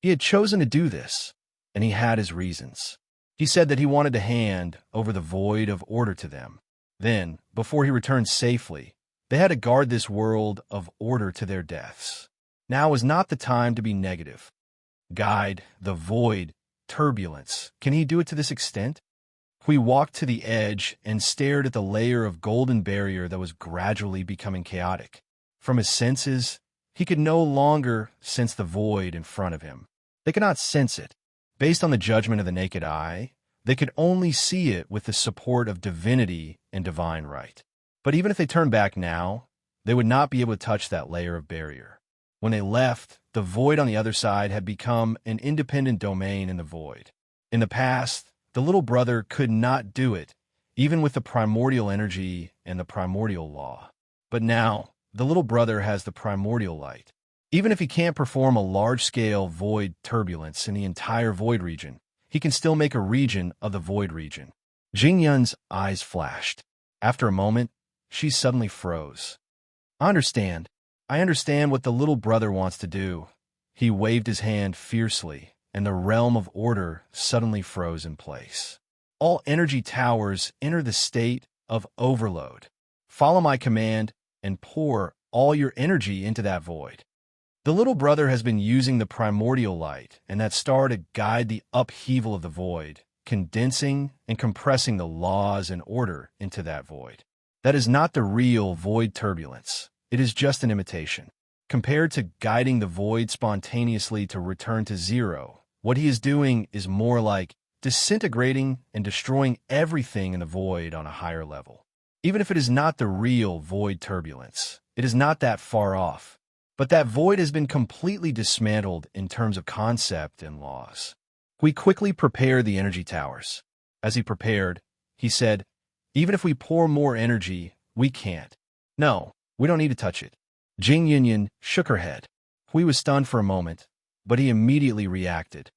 He had chosen to do this, and he had his reasons. He said that he wanted to hand over the void of order to them. Then, before he returned safely, they had to guard this world of order to their deaths. Now was not the time to be negative. Guide the void turbulence. Can he do it to this extent? Hui walked to the edge and stared at the layer of golden barrier that was gradually becoming chaotic. From his senses, he could no longer sense the void in front of him. They could not sense it. Based on the judgment of the naked eye, they could only see it with the support of divinity and divine right. But even if they turned back now, they would not be able to touch that layer of barrier. When they left, the void on the other side had become an independent domain in the void. In the past, the little brother could not do it, even with the primordial energy and the primordial law. But now, the little brother has the primordial light. Even if he can't perform a large-scale void turbulence in the entire void region, he can still make a region of the void region. Jingyan's eyes flashed. After a moment, she suddenly froze. I understand what the little brother wants to do. He waved his hand fiercely, and the realm of order suddenly froze in place. All energy towers enter the state of overload. Follow my command and pour all your energy into that void. The little brother has been using the primordial light and that star to guide the upheaval of the void, condensing and compressing the laws and order into that void. That is not the real void turbulence. It is just an imitation. Compared to guiding the void spontaneously to return to zero, what he is doing is more like disintegrating and destroying everything in the void on a higher level. Even if it is not the real void turbulence, it is not that far off. But that void has been completely dismantled in terms of concept and laws. We quickly prepared the energy towers. As he prepared, he said, even if we pour more energy, we can't. No, we don't need to touch it. Jing Yinyan shook her head. Hui was stunned for a moment, but he immediately reacted.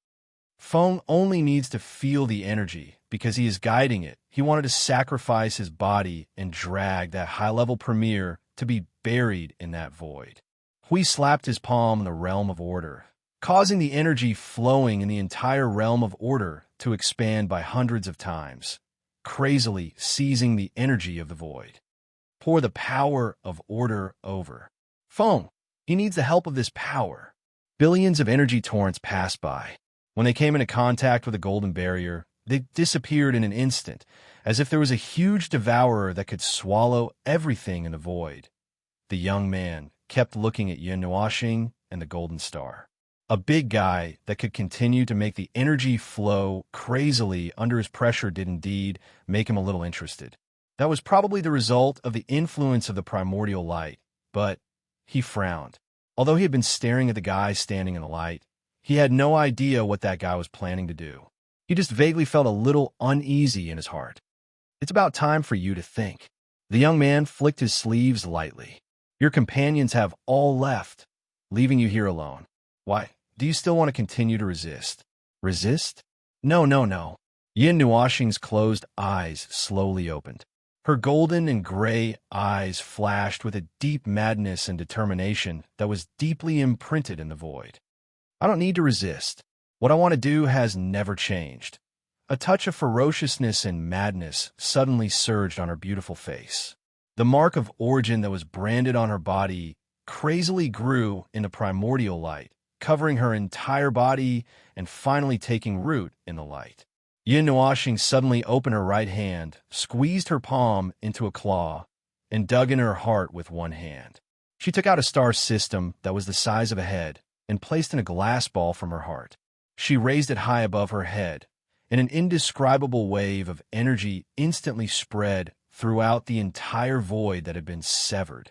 Feng only needs to feel the energy because he is guiding it. He wanted to sacrifice his body and drag that high-level premier to be buried in that void. Hui slapped his palm in the realm of order, causing the energy flowing in the entire realm of order to expand by hundreds of times, crazily seizing the energy of the void. Pour the power of order over. Phone. He needs the help of this power. Billions of energy torrents passed by. When they came into contact with the golden barrier, they disappeared in an instant, as if there was a huge devourer that could swallow everything in the void. The young man kept looking at Yin Nuoxing and the golden star. A big guy that could continue to make the energy flow crazily under his pressure did indeed make him a little interested. That was probably the result of the influence of the primordial light, but he frowned. Although he had been staring at the guy standing in the light, he had no idea what that guy was planning to do. He just vaguely felt a little uneasy in his heart. It's about time for you to think. The young man flicked his sleeves lightly. Your companions have all left, leaving you here alone. Why, do you still want to continue to resist? Resist? No, no, no. Yin Nuoxing's closed eyes slowly opened. Her golden and gray eyes flashed with a deep madness and determination that was deeply imprinted in the void. I don't need to resist. What I want to do has never changed. A touch of ferociousness and madness suddenly surged on her beautiful face. The mark of origin that was branded on her body crazily grew in the primordial light, covering her entire body and finally taking root in the light. Yin Nuoxing suddenly opened her right hand, squeezed her palm into a claw, and dug in her heart with one hand. She took out a star system that was the size of a head and placed in a glass ball from her heart. She raised it high above her head, and an indescribable wave of energy instantly spread throughout the entire void that had been severed.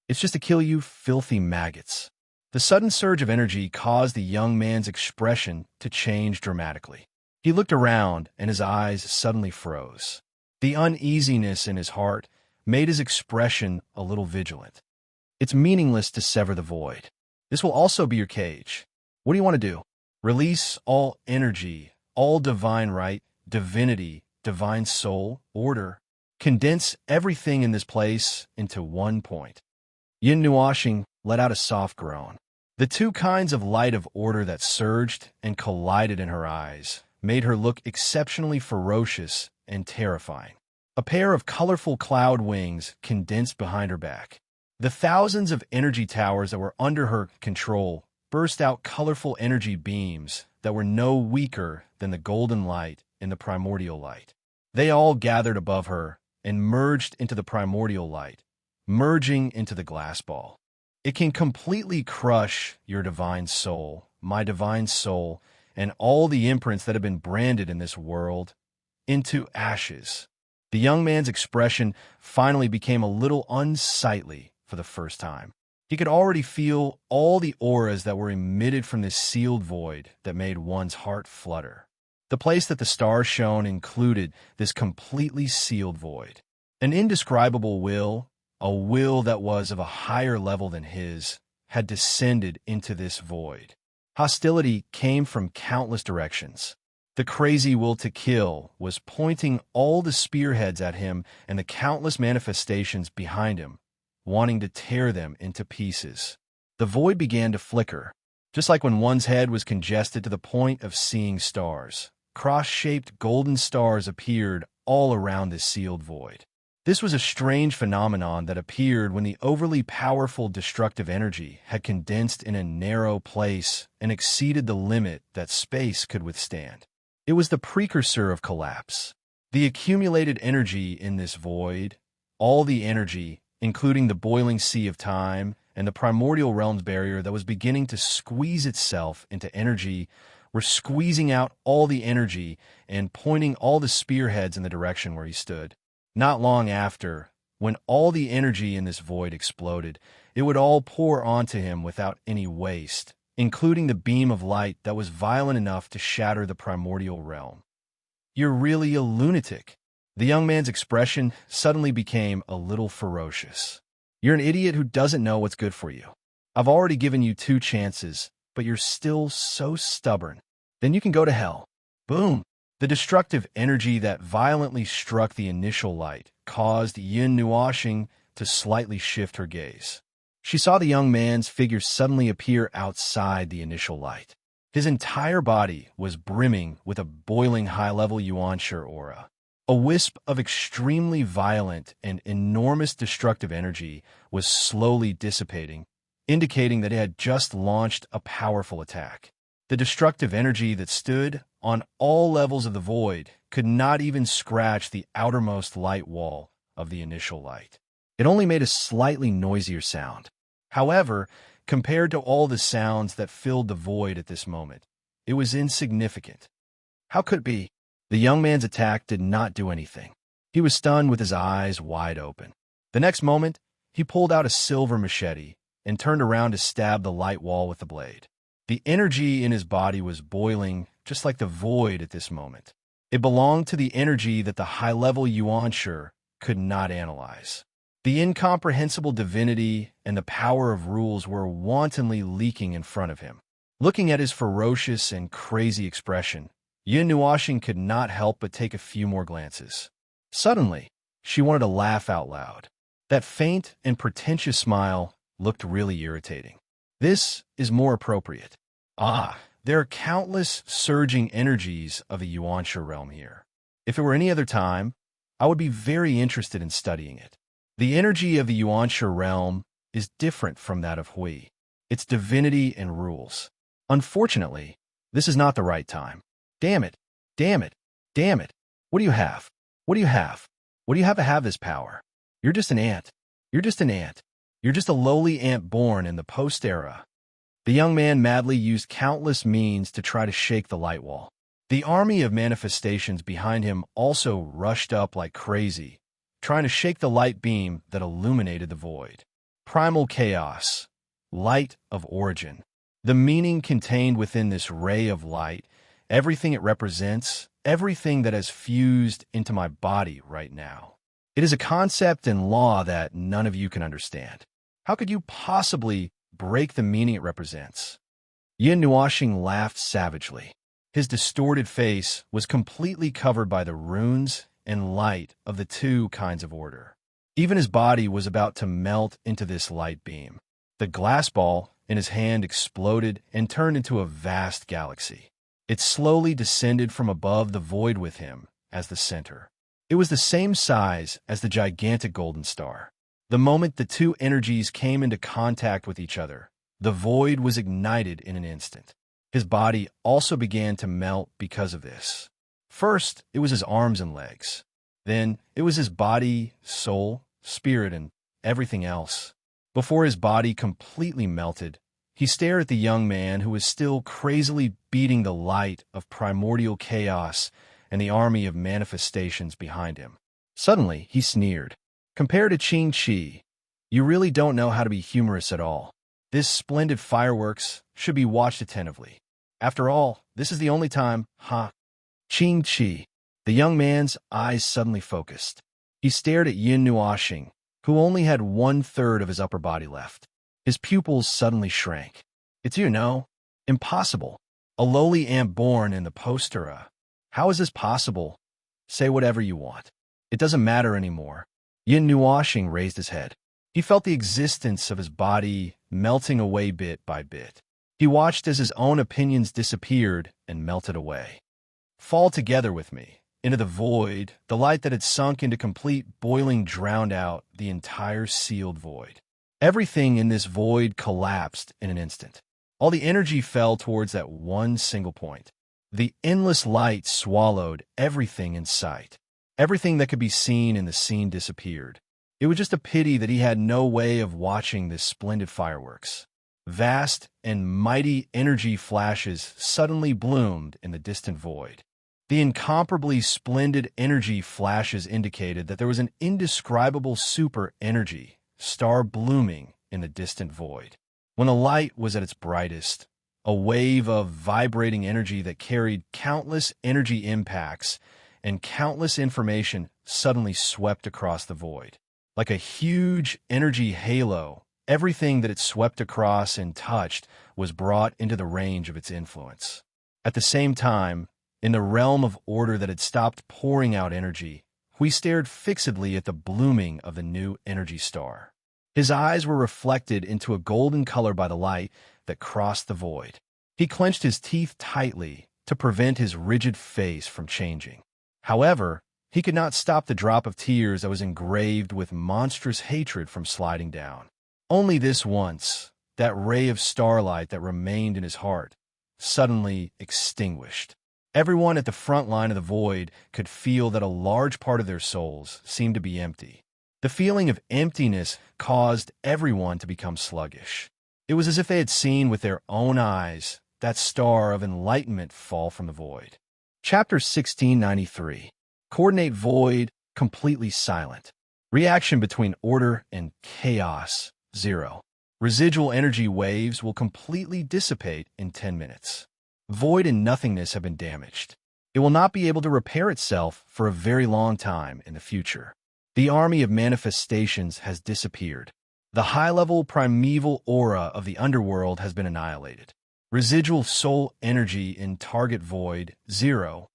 It's just to kill you, filthy maggots. The sudden surge of energy caused the young man's expression to change dramatically. He looked around, and his eyes suddenly froze. The uneasiness in his heart made his expression a little vigilant. It's meaningless to sever the void. This will also be your cage. What do you want to do? Release all energy, all divine right, divinity, divine soul, order. Condense everything in this place into one point. Yin Nuoxing let out a soft groan. The two kinds of light of order that surged and collided in her eyes made her look exceptionally ferocious and terrifying. A pair of colorful cloud wings condensed behind her back. The thousands of energy towers that were under her control burst out colorful energy beams that were no weaker than the golden light in the primordial light. They all gathered above her and merged into the primordial light, merging into the glass ball. It can completely crush your divine soul, my divine soul, and all the imprints that have been branded in this world into ashes. The young man's expression finally became a little unsightly for the first time. He could already feel all the auras that were emitted from this sealed void that made one's heart flutter. The place that the stars shone included this completely sealed void. An indescribable will, a will that was of a higher level than his, had descended into this void. Hostility came from countless directions. The crazy will to kill was pointing all the spearheads at him and the countless manifestations behind him, wanting to tear them into pieces. The void began to flicker, just like when one's head was congested to the point of seeing stars. Cross-shaped golden stars appeared all around this sealed void. This was a strange phenomenon that appeared when the overly powerful destructive energy had condensed in a narrow place and exceeded the limit that space could withstand. It was the precursor of collapse. The accumulated energy in this void, all the energy, including the boiling sea of time and the primordial realms barrier that was beginning to squeeze itself into energy, were squeezing out all the energy and pointing all the spearheads in the direction where he stood. Not long after, when all the energy in this void exploded, it would all pour onto him without any waste, including the beam of light that was violent enough to shatter the primordial realm. You're really a lunatic. The young man's expression suddenly became a little ferocious. You're an idiot who doesn't know what's good for you. I've already given you 2 chances, but you're still so stubborn. Then you can go to hell. Boom! The destructive energy that violently struck the initial light caused Yin Nuoxing to slightly shift her gaze. She saw the young man's figure suddenly appear outside the initial light. His entire body was brimming with a boiling high-level yuanshi aura. A wisp of extremely violent and enormous destructive energy was slowly dissipating, indicating that it had just launched a powerful attack. The destructive energy that stood on all levels of the void could not even scratch the outermost light wall of the initial light. It only made a slightly noisier sound. However, compared to all the sounds that filled the void at this moment, it was insignificant. How could it be? The young man's attack did not do anything. He was stunned with his eyes wide open. The next moment, he pulled out a silver machete and turned around to stab the light wall with the blade. The energy in his body was boiling, just like the void at this moment. It belonged to the energy that the high-level Yuan-Shi could not analyze. The incomprehensible divinity and the power of rules were wantonly leaking in front of him. Looking at his ferocious and crazy expression, Yin Nuoxing could not help but take a few more glances. Suddenly, she wanted to laugh out loud. That faint and pretentious smile looked really irritating. This is more appropriate. There are countless surging energies of the Yuan-Shi realm here. If it were any other time, I would be very interested in studying it. The energy of the Yuan-Shi realm is different from that of Hui. It's divinity and rules. Unfortunately, this is not the right time. Damn it! Damn it! Damn it! What do you have? What do you have? What do you have to have this power? You're just an ant. You're just an ant. You're just a lowly ant born in the post-era. The young man madly used countless means to try to shake the light wall. The army of manifestations behind him also rushed up like crazy, trying to shake the light beam that illuminated the void. Primal chaos, light of origin. The meaning contained within this ray of light, everything it represents, everything that has fused into my body right now. It is a concept and law that none of you can understand. How could you possibly break the meaning it represents? Yin Nuoxing laughed savagely. His distorted face was completely covered by the runes and light of the two kinds of order. Even his body was about to melt into this light beam. The glass ball in his hand exploded and turned into a vast galaxy. It slowly descended from above the void with him as the center. It was the same size as the gigantic golden star. The moment the two energies came into contact with each other, the void was ignited in an instant. His body also began to melt because of this. First, it was his arms and legs. Then, it was his body, soul, spirit, and everything else. Before his body completely melted, he stared at the young man who was still crazily beating the light of primordial chaos and the army of manifestations behind him. Suddenly, he sneered. Compared to Qing Chi, you really don't know how to be humorous at all. This splendid fireworks should be watched attentively. After all, this is the only time, Qing Chi. The young man's eyes suddenly focused. He stared at Yin Nuoxing, who only had 1/3 of his upper body left. His pupils suddenly shrank. It's you, no? Impossible. A lowly ant born in the post-era. How is this possible? Say whatever you want. It doesn't matter anymore. Yin Nuoxing raised his head. He felt the existence of his body melting away bit by bit. He watched as his own opinions disappeared and melted away. Fall together with me, into the void, the light that had sunk into complete boiling drowned out the entire sealed void. Everything in this void collapsed in an instant. All the energy fell towards that one single point. The endless light swallowed everything in sight. Everything that could be seen in the scene disappeared. It was just a pity that he had no way of watching this splendid fireworks. Vast and mighty energy flashes suddenly bloomed in the distant void. The incomparably splendid energy flashes indicated that there was an indescribable super energy, star blooming in the distant void. When the light was at its brightest, a wave of vibrating energy that carried countless energy impacts and countless information suddenly swept across the void. Like a huge energy halo, everything that it swept across and touched was brought into the range of its influence. At the same time, in the realm of order that had stopped pouring out energy, we stared fixedly at the blooming of the new energy star. His eyes were reflected into a golden color by the light that crossed the void. He clenched his teeth tightly to prevent his rigid face from changing. However, He could not stop the drop of tears that was engraved with monstrous hatred from sliding down. Only this once, that ray of starlight that remained in his heart, suddenly extinguished. Everyone at the front line of the void could feel that a large part of their souls seemed to be empty. The feeling of emptiness caused everyone to become sluggish. It was as if they had seen with their own eyes that star of enlightenment fall from the void. Chapter 1693. Coordinate void, completely silent. Reaction between order and chaos, 0. Residual energy waves will completely dissipate in 10 minutes. Void and nothingness have been damaged. It will not be able to repair itself for a very long time in the future. The army of manifestations has disappeared. The high-level primeval aura of the underworld has been annihilated. Residual soul energy in target void, 0.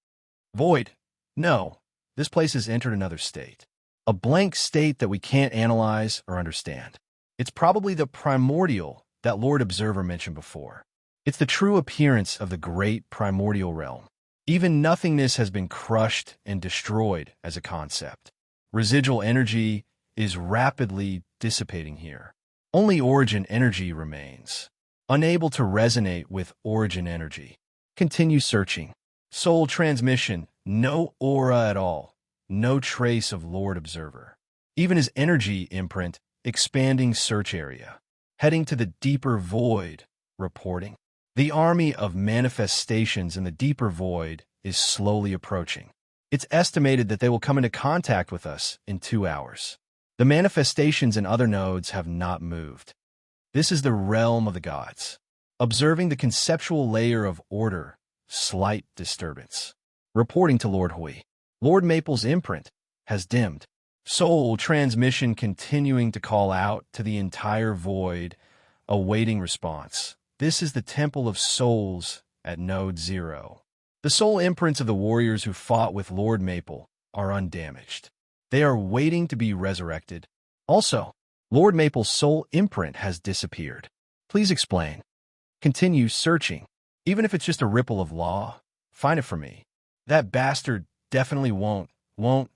Void? No. This place has entered another state. A blank state that we can't analyze or understand. It's probably the primordial that Lord Observer mentioned before. It's the true appearance of the great primordial realm. Even nothingness has been crushed and destroyed as a concept. Residual energy is rapidly dissipating here. Only origin energy remains. Unable to resonate with origin energy. Continue searching. Soul transmission, no aura at all. No trace of Lord Observer. Even his energy imprint, expanding search area. Heading to the deeper void, reporting. The army of manifestations in the deeper void is slowly approaching. It's estimated that they will come into contact with us in 2 hours. The manifestations in other nodes have not moved. This is the realm of the gods. Observing the conceptual layer of order, slight disturbance. Reporting to Lord Hui. Lord Maple's imprint has dimmed. Soul transmission continuing to call out to the entire void, awaiting response. This is the Temple of Souls at Node 0. The soul imprints of the warriors who fought with Lord Maple are undamaged. They are waiting to be resurrected. Also, Lord Maple's soul imprint has disappeared. Please explain. Continue searching. Even if it's just a ripple of law, find it for me. That bastard definitely won't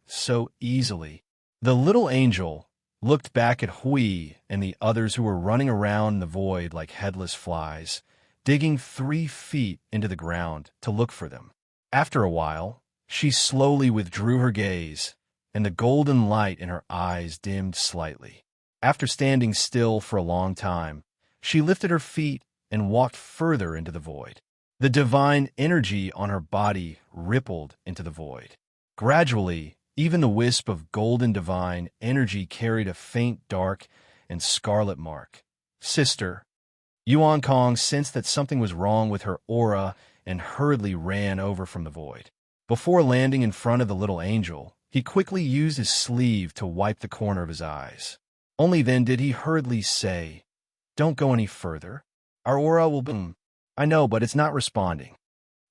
so easily. The little angel looked back at Hui and the others who were running around the void like headless flies, digging 3 feet into the ground to look for them. After a while, she slowly withdrew her gaze, and the golden light in her eyes dimmed slightly. After standing still for a long time, she lifted her feet and walked further into the void. The divine energy on her body rippled into the void. Gradually, even the wisp of golden divine energy carried a faint dark and scarlet mark. Sister. Yuan Kong sensed that something was wrong with her aura and hurriedly ran over from the void. Before landing in front of the little angel, he quickly used his sleeve to wipe the corner of his eyes. Only then did he hurriedly say, "Don't go any further. Our aura will boom. I know, but it's not responding."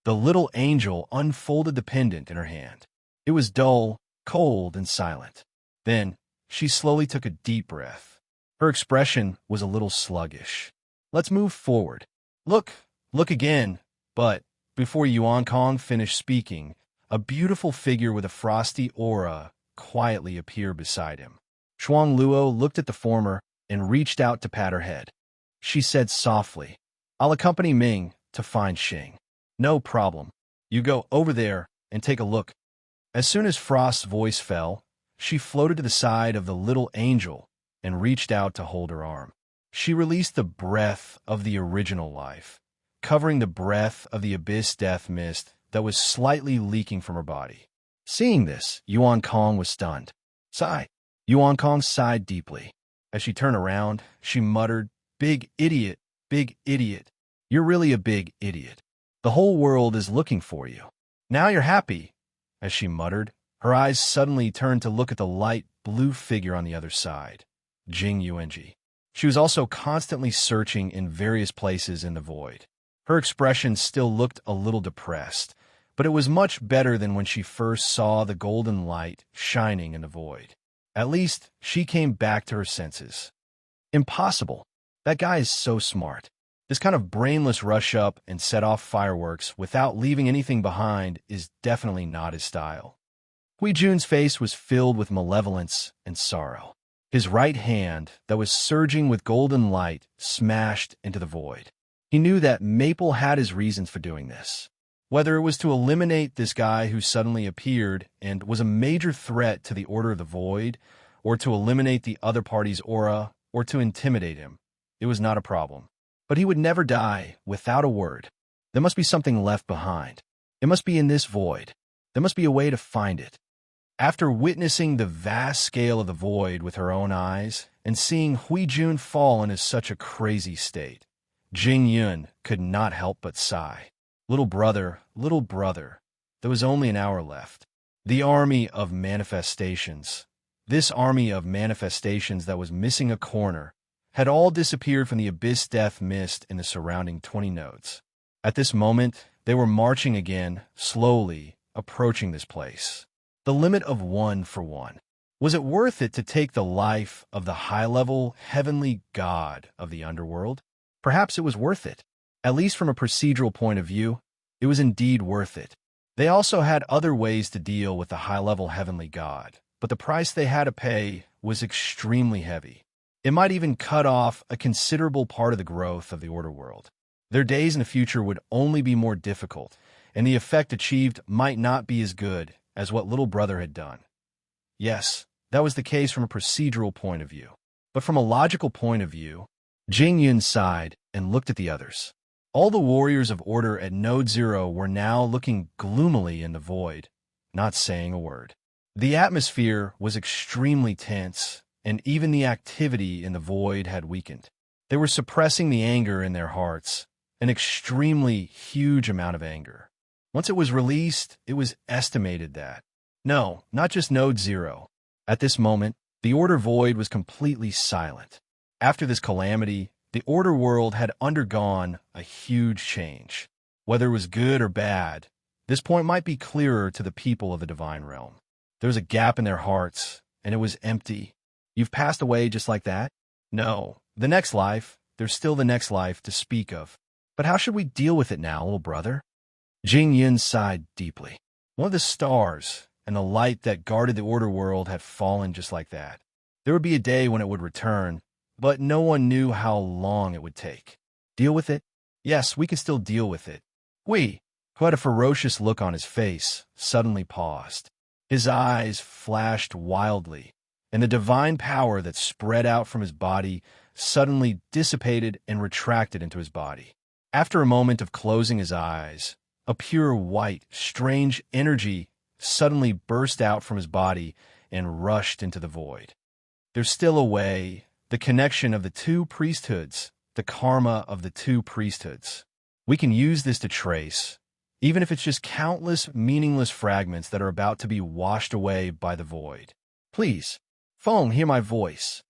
The little angel unfolded the pendant in her hand. It was dull, cold, and silent. Then, she slowly took a deep breath. Her expression was a little sluggish. "Let's move forward. Look again." But, before Yuan Kong finished speaking, a beautiful figure with a frosty aura quietly appeared beside him. Shuang Luo looked at the former and reached out to pat her head. She said softly, "I'll accompany Ming to find Xing." "No problem. You go over there and take a look." As soon as Frost's voice fell, she floated to the side of the little angel and reached out to hold her arm. She released the breath of the original life, covering the breath of the abyss death mist that was slightly leaking from her body. Seeing this, Yuan Kong was stunned. Sigh. Yuan Kong sighed deeply. As she turned around, she muttered, big idiot, you're really a big idiot. The whole world is looking for you. Now you're happy." As she muttered, her eyes suddenly turned to look at the light blue figure on the other side, Jing Yuanji. She was also constantly searching in various places in the void. Her expression still looked a little depressed, but it was much better than when she first saw the golden light shining in the void. At least, she came back to her senses. Impossible. That guy is so smart. This kind of brainless rush up and set off fireworks without leaving anything behind is definitely not his style. Hui Jun's face was filled with malevolence and sorrow. His right hand, that was surging with golden light, smashed into the void. He knew that Maple had his reasons for doing this. Whether it was to eliminate this guy who suddenly appeared and was a major threat to the Order of the Void, or to eliminate the other party's aura, or to intimidate him, it was not a problem. But he would never die without a word. There must be something left behind. It must be in this void. There must be a way to find it. After witnessing the vast scale of the void with her own eyes and seeing Hui Jun fall into such a crazy state, Jing Yun could not help but sigh. Little brother, there was only an hour left. The army of manifestations, this army of manifestations that was missing a corner, had all disappeared from the abyss death mist in the surrounding 20 nodes. At this moment, they were marching again, slowly, approaching this place. The limit of 1 for 1. Was it worth it to take the life of the high-level, heavenly god of the underworld? Perhaps it was worth it. At least from a procedural point of view, it was indeed worth it. They also had other ways to deal with the high-level heavenly god, but the price they had to pay was extremely heavy. It might even cut off a considerable part of the growth of the Order world. Their days in the future would only be more difficult, and the effect achieved might not be as good as what little brother had done. Yes, that was the case from a procedural point of view. But from a logical point of view, Jing Yun sighed and looked at the others. All the warriors of order at Node 0 were now looking gloomily in the void, not saying a word. The atmosphere was extremely tense, and even the activity in the void had weakened. They were suppressing the anger in their hearts, an extremely huge amount of anger. Once it was released, it was estimated that. No, not just Node 0. At this moment, the Order Void was completely silent. After this calamity, the Order world had undergone a huge change. Whether it was good or bad, this point might be clearer to the people of the Divine Realm. There was a gap in their hearts, and it was empty. You've passed away just like that? No. The next life, there's still the next life to speak of. But how should we deal with it now, little brother? Jing Yun sighed deeply. One of the stars and the light that guarded the Order world had fallen just like that. There would be a day when it would return, but no one knew how long it would take. Deal with it? Yes, we can still deal with it. Hui, who had a ferocious look on his face, suddenly paused. His eyes flashed wildly, and the divine power that spread out from his body suddenly dissipated and retracted into his body. After a moment of closing his eyes, a pure white, strange energy suddenly burst out from his body and rushed into the void. There's still a way, the connection of the two priesthoods, the karma of the two priesthoods. We can use this to trace, even if it's just countless meaningless fragments that are about to be washed away by the void. Please, Feng, hear my voice.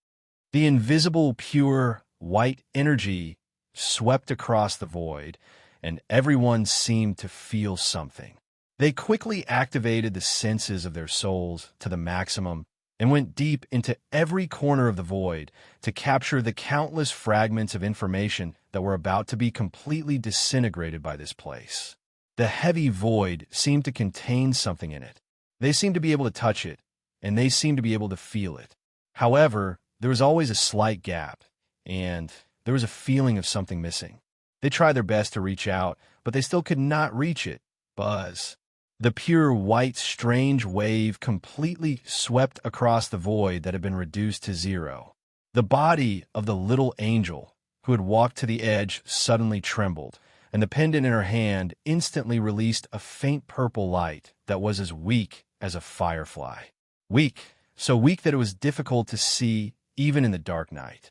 The invisible, pure, white energy swept across the void, and everyone seemed to feel something. They quickly activated the senses of their souls to the maximum and went deep into every corner of the void to capture the countless fragments of information that were about to be completely disintegrated by this place. The heavy void seemed to contain something in it. They seemed to be able to touch it, and they seemed to be able to feel it. However, there was always a slight gap, and there was a feeling of something missing. They tried their best to reach out, but they still could not reach it. Buzz. The pure white strange wave completely swept across the void that had been reduced to 0. The body of the little angel, who had walked to the edge, suddenly trembled, and the pendant in her hand instantly released a faint purple light that was as weak as a firefly. Weak, so weak that it was difficult to see even in the dark night.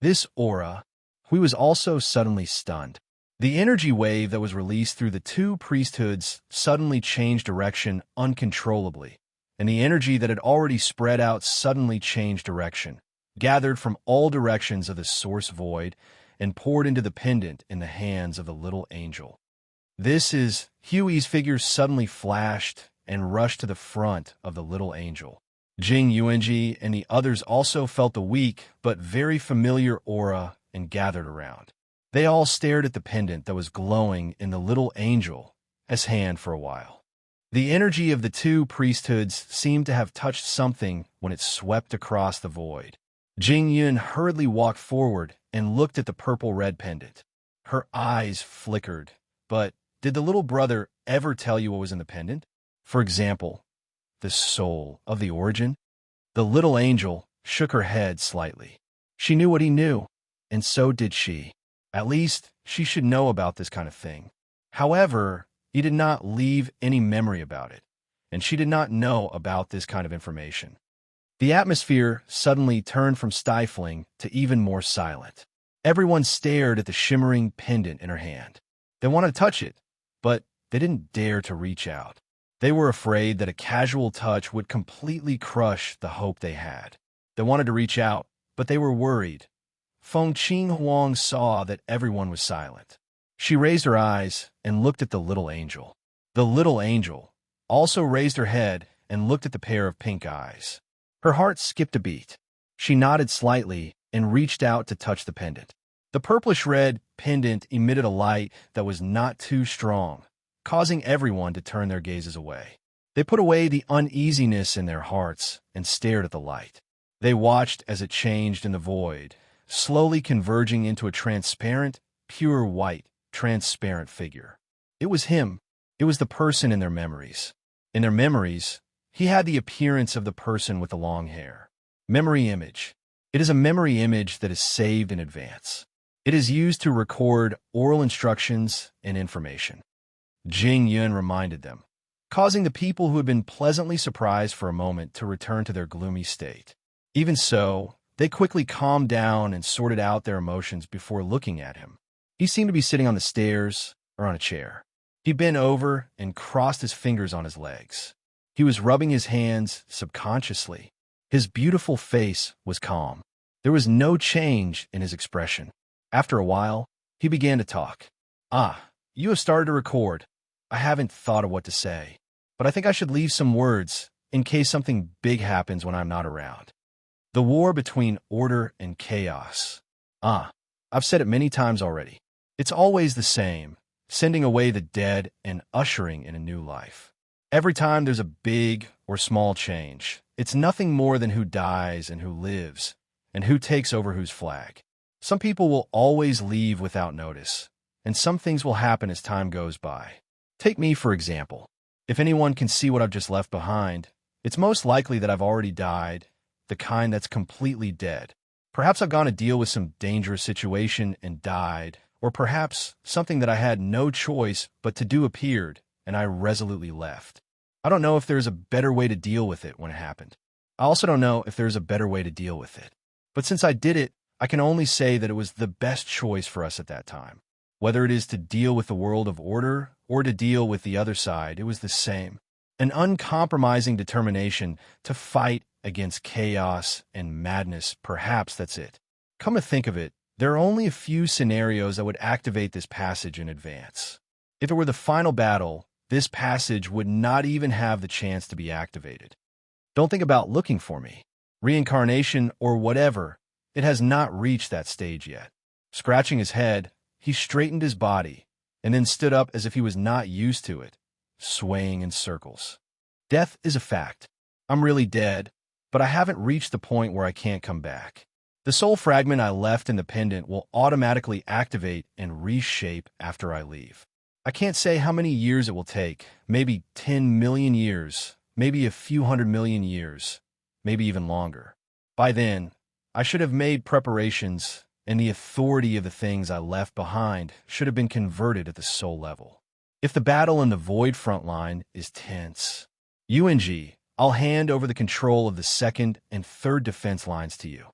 This aura, Hui was also suddenly stunned. The energy wave that was released through the two priesthoods suddenly changed direction uncontrollably, and the energy that had already spread out suddenly changed direction, gathered from all directions of the source void, and poured into the pendant in the hands of the little angel. Hui's figure suddenly flashed and rushed to the front of the little angel. Jing Yuanji and the others also felt the weak but very familiar aura and gathered around. They all stared at the pendant that was glowing in the little angel's hand for a while. The energy of the two priesthoods seemed to have touched something when it swept across the void. Jing Yun hurriedly walked forward and looked at the purple-red pendant. Her eyes flickered. But did the little brother ever tell you what was in the pendant? For example, the soul of the origin? The little angel shook her head slightly. She knew what he knew, and so did she. At least, she should know about this kind of thing. However, he did not leave any memory about it, and she did not know about this kind of information. The atmosphere suddenly turned from stifling to even more silent. Everyone stared at the shimmering pendant in her hand. They wanted to touch it, but they didn't dare to reach out. They were afraid that a casual touch would completely crush the hope they had. They wanted to reach out, but they were worried. Feng Qing Huang saw that everyone was silent. She raised her eyes and looked at the little angel. The little angel also raised her head and looked at the pair of pink eyes. Her heart skipped a beat. She nodded slightly and reached out to touch the pendant. The purplish-red pendant emitted a light that was not too strong, causing everyone to turn their gazes away. They put away the uneasiness in their hearts and stared at the light. They watched as it changed in the void, slowly converging into a transparent, pure white, transparent figure. It was him. It was the person in their memories. In their memories, he had the appearance of the person with the long hair. Memory image. It is a memory image that is saved in advance. It is used to record oral instructions and information. Jing Yun reminded them, causing the people who had been pleasantly surprised for a moment to return to their gloomy state. Even so, they quickly calmed down and sorted out their emotions before looking at him. He seemed to be sitting on the stairs or on a chair. He bent over and crossed his fingers on his legs. He was rubbing his hands subconsciously. His beautiful face was calm. There was no change in his expression. After a while, he began to talk. You have started to record. I haven't thought of what to say, but I think I should leave some words in case something big happens when I'm not around. The war between order and chaos. I've said it many times already. It's always the same, sending away the dead and ushering in a new life. Every time there's a big or small change, it's nothing more than who dies and who lives, and who takes over whose flag. Some people will always leave without notice, and some things will happen as time goes by. Take me, for example. If anyone can see what I've just left behind, it's most likely that I've already died, the kind that's completely dead. Perhaps I've gone to deal with some dangerous situation and died, or perhaps something that I had no choice but to do appeared, and I resolutely left. I don't know if there's a better way to deal with it when it happened. I also don't know if there's a better way to deal with it. But since I did it, I can only say that it was the best choice for us at that time. Whether it is to deal with the world of order or to deal with the other side, it was the same. An uncompromising determination to fight against chaos and madness, perhaps that's it. Come to think of it, there are only a few scenarios that would activate this passage in advance. If it were the final battle, this passage would not even have the chance to be activated. Don't think about looking for me. Reincarnation or whatever, it has not reached that stage yet. Scratching his head, he straightened his body, and then stood up as if he was not used to it, swaying in circles. Death is a fact. I'm really dead, but I haven't reached the point where I can't come back. The soul fragment I left in the pendant will automatically activate and reshape after I leave. I can't say how many years it will take, maybe 10 million years, maybe a few 100 million years, maybe even longer. By then, I should have made preparations, and the authority of the things I left behind should have been converted at the soul level. If the battle in the void front line is tense, UNG, I'll hand over the control of the second and third defense lines to you.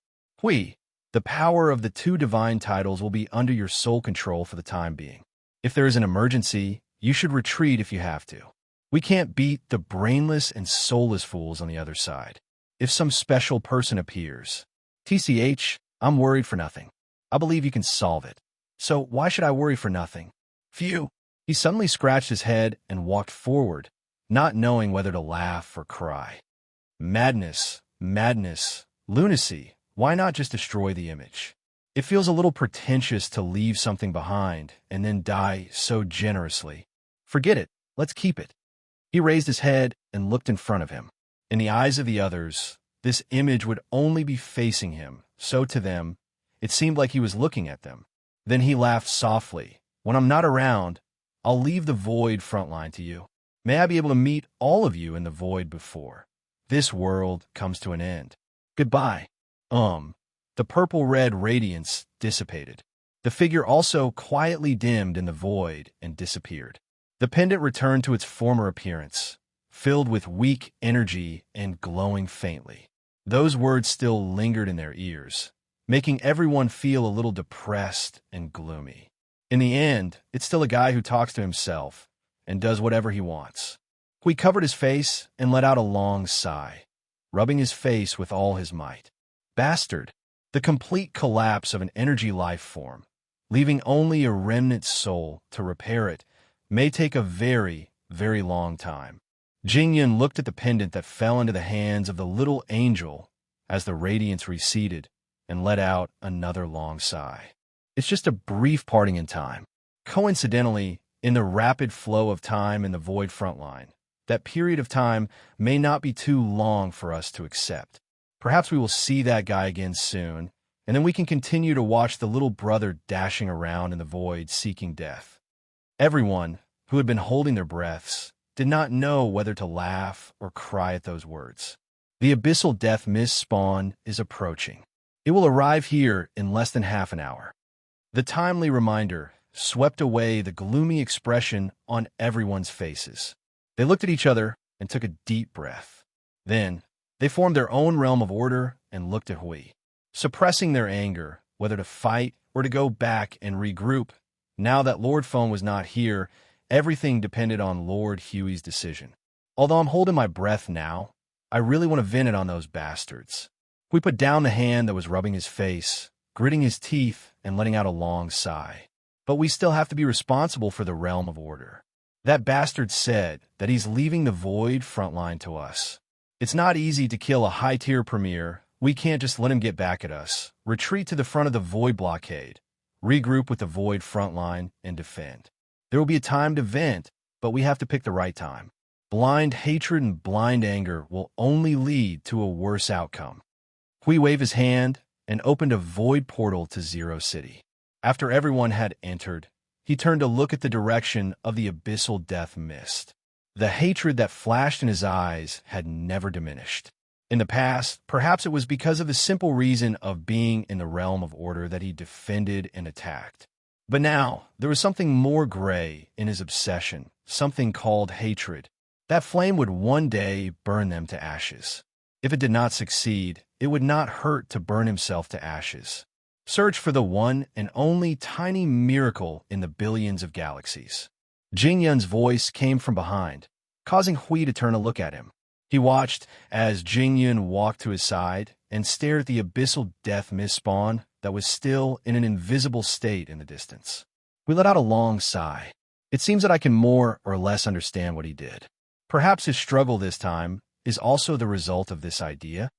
Hui, the power of the two divine titles will be under your soul control for the time being. If there is an emergency, you should retreat if you have to. We can't beat the brainless and soulless fools on the other side. If some special person appears, TCH, I'm worried for nothing. I believe you can solve it. So why should I worry for nothing? Phew. He suddenly scratched his head and walked forward, not knowing whether to laugh or cry. Madness, madness, lunacy. Why not just destroy the image? It feels a little pretentious to leave something behind and then die so generously. Forget it. Let's keep it. He raised his head and looked in front of him. In the eyes of the others, this image would only be facing him, so to them, it seemed like he was looking at them. Then he laughed softly. When I'm not around, I'll leave the void frontline to you. May I be able to meet all of you in the void before this world comes to an end. Goodbye. The purple-red radiance dissipated. The figure also quietly dimmed in the void and disappeared. The pendant returned to its former appearance, filled with weak energy and glowing faintly. Those words still lingered in their ears, making everyone feel a little depressed and gloomy. In the end, it's still a guy who talks to himself and does whatever he wants. He covered his face and let out a long sigh, rubbing his face with all his might. Bastard! The complete collapse of an energy life form, leaving only a remnant soul to repair it, may take a very, very long time. Jingyun looked at the pendant that fell into the hands of the little angel as the radiance receded and let out another long sigh. It's just a brief parting in time. Coincidentally, in the rapid flow of time in the void frontline, that period of time may not be too long for us to accept. Perhaps we will see that guy again soon, and then we can continue to watch the little brother dashing around in the void seeking death. Everyone who had been holding their breaths did not know whether to laugh or cry at those words. The abyssal death mist spawn is approaching. It will arrive here in less than half an hour. The timely reminder swept away the gloomy expression on everyone's faces. They looked at each other and took a deep breath. Then, they formed their own realm of order and looked at Hui, suppressing their anger, whether to fight or to go back and regroup. Now that Lord Phone was not here, everything depended on Lord Huey's decision. Although I'm holding my breath now, I really want to vent it on those bastards. Hui put down the hand that was rubbing his face, gritting his teeth and letting out a long sigh. But we still have to be responsible for the realm of order. That bastard said that he's leaving the void frontline to us. It's not easy to kill a high-tier premier. We can't just let him get back at us. Retreat to the front of the void blockade. Regroup with the void frontline and defend. There will be a time to vent, but we have to pick the right time. Blind hatred and blind anger will only lead to a worse outcome. Hui waved his hand and opened a void portal to Zero City. After everyone had entered, he turned to look at the direction of the abyssal death mist. The hatred that flashed in his eyes had never diminished. In the past, perhaps it was because of the simple reason of being in the realm of order that he defended and attacked. But now, there was something more gray in his obsession, something called hatred. That flame would one day burn them to ashes. If it did not succeed, it would not hurt to burn himself to ashes. Search for the one and only tiny miracle in the billions of galaxies. Jingyun's voice came from behind, causing Hui to turn to look at him. He watched as Jingyun walked to his side and stared at the abyssal death mist spawn that was still in an invisible state in the distance. We let out a long sigh. It seems that I can more or less understand what he did. Perhaps his struggle this time is also the result of this idea.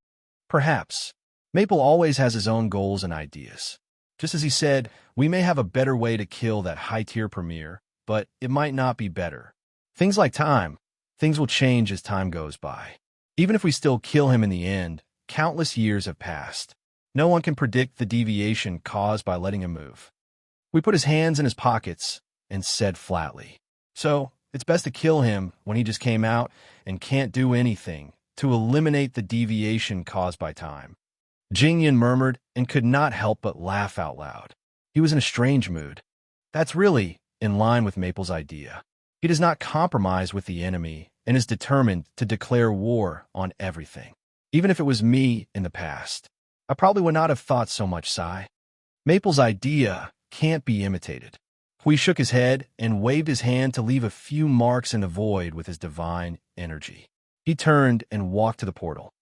Perhaps. Maple always has his own goals and ideas. Just as he said, we may have a better way to kill that high-tier premier, but it might not be better. Things like time. Things will change as time goes by. Even if we still kill him in the end, countless years have passed. No one can predict the deviation caused by letting him move. We put his hands in his pockets and said flatly, so it's best to kill him when he just came out and can't do anything to eliminate the deviation caused by time. Jingyun murmured and could not help but laugh out loud. He was in a strange mood. That's really in line with Maple's idea. He does not compromise with the enemy and is determined to declare war on everything. Even if it was me in the past, I probably would not have thought so much, Sai. Maple's idea can't be imitated. Hui shook his head and waved his hand to leave a few marks in the void with his divine energy. He turned and walked to the portal.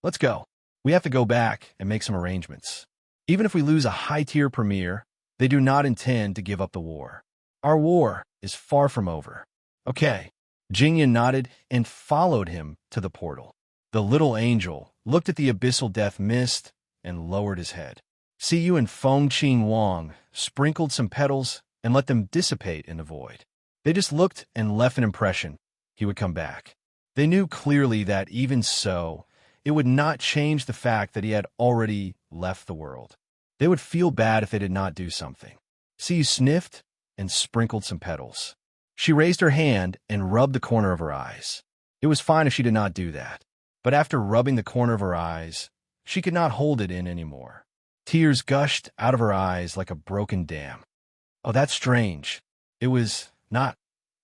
Let's go. We have to go back and make some arrangements. Even if we lose a high-tier premier, they do not intend to give up the war. Our war is far from over. Okay. Jingyun nodded and followed him to the portal. The little angel looked at the abyssal death mist and lowered his head. See you and Feng Qing Wang sprinkled some petals and let them dissipate in the void. They just looked and left an impression. he would come back. They knew clearly that even so, it would not change the fact that he had already left the world. They would feel bad if they did not do something. Siyu sniffed and sprinkled some petals. She raised her hand and rubbed the corner of her eyes. It was fine if she did not do that, but after rubbing the corner of her eyes, she could not hold it in anymore. Tears gushed out of her eyes like a broken dam. Oh, that's strange. It was not.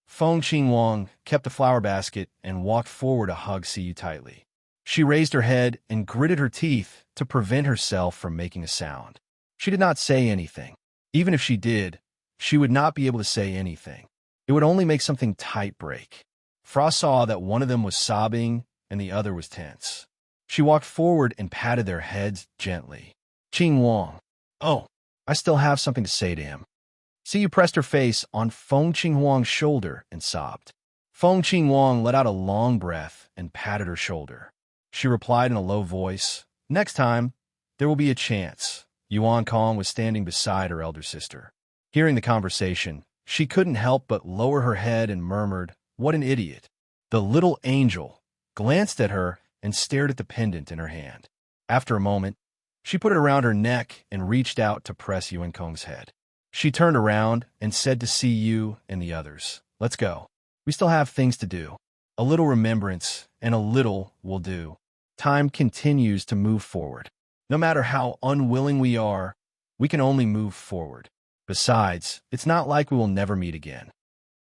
Feng Qingwang kept the flower basket and walked forward to hug Siyu tightly. She raised her head and gritted her teeth to prevent herself from making a sound. She did not say anything. Even if she did, she would not be able to say anything. It would only make something tight break. Frost saw that one of them was sobbing and the other was tense. She walked forward and patted their heads gently. Qingwang. Oh, I still have something to say to him. Siyu pressed her face on Feng Qingwang's shoulder and sobbed. Feng Qingwang let out a long breath and patted her shoulder. She replied in a low voice, "Next time, there will be a chance." Yuan Kong was standing beside her elder sister. Hearing the conversation, she couldn't help but lower her head and murmured, "What an idiot." The little angel glanced at her and stared at the pendant in her hand. After a moment, she put it around her neck and reached out to press Yuan Kong's head. She turned around and said to Siyu and the others, "Let's go. We still have things to do. A little remembrance and a little will do." Time continues to move forward. No matter how unwilling we are, we can only move forward. Besides, it's not like we will never meet again.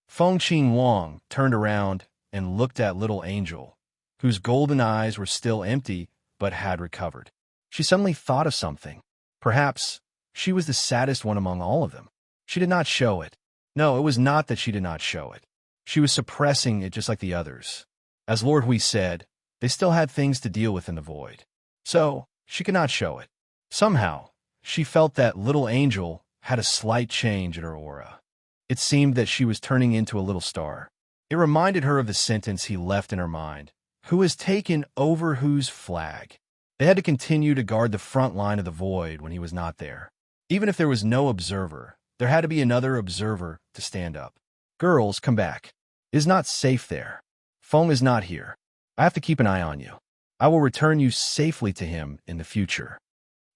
Feng Qingwang turned around and looked at little angel, whose golden eyes were still empty but had recovered. She suddenly thought of something. Perhaps she was the saddest one among all of them. She did not show it. No, it was not that she did not show it. She was suppressing it just like the others. As Lord Hui said, they still had things to deal with in the void. So, she could not show it. Somehow, she felt that little angel had a slight change in her aura. It seemed that she was turning into a little star. It reminded her of the sentence he left in her mind, "Who has taken over whose flag?" They had to continue to guard the front line of the void when he was not there. Even if there was no observer, there had to be another observer to stand up. "Girls, come back. It is not safe there. Feng is not here. I have to keep an eye on you. I will return you safely to him in the future."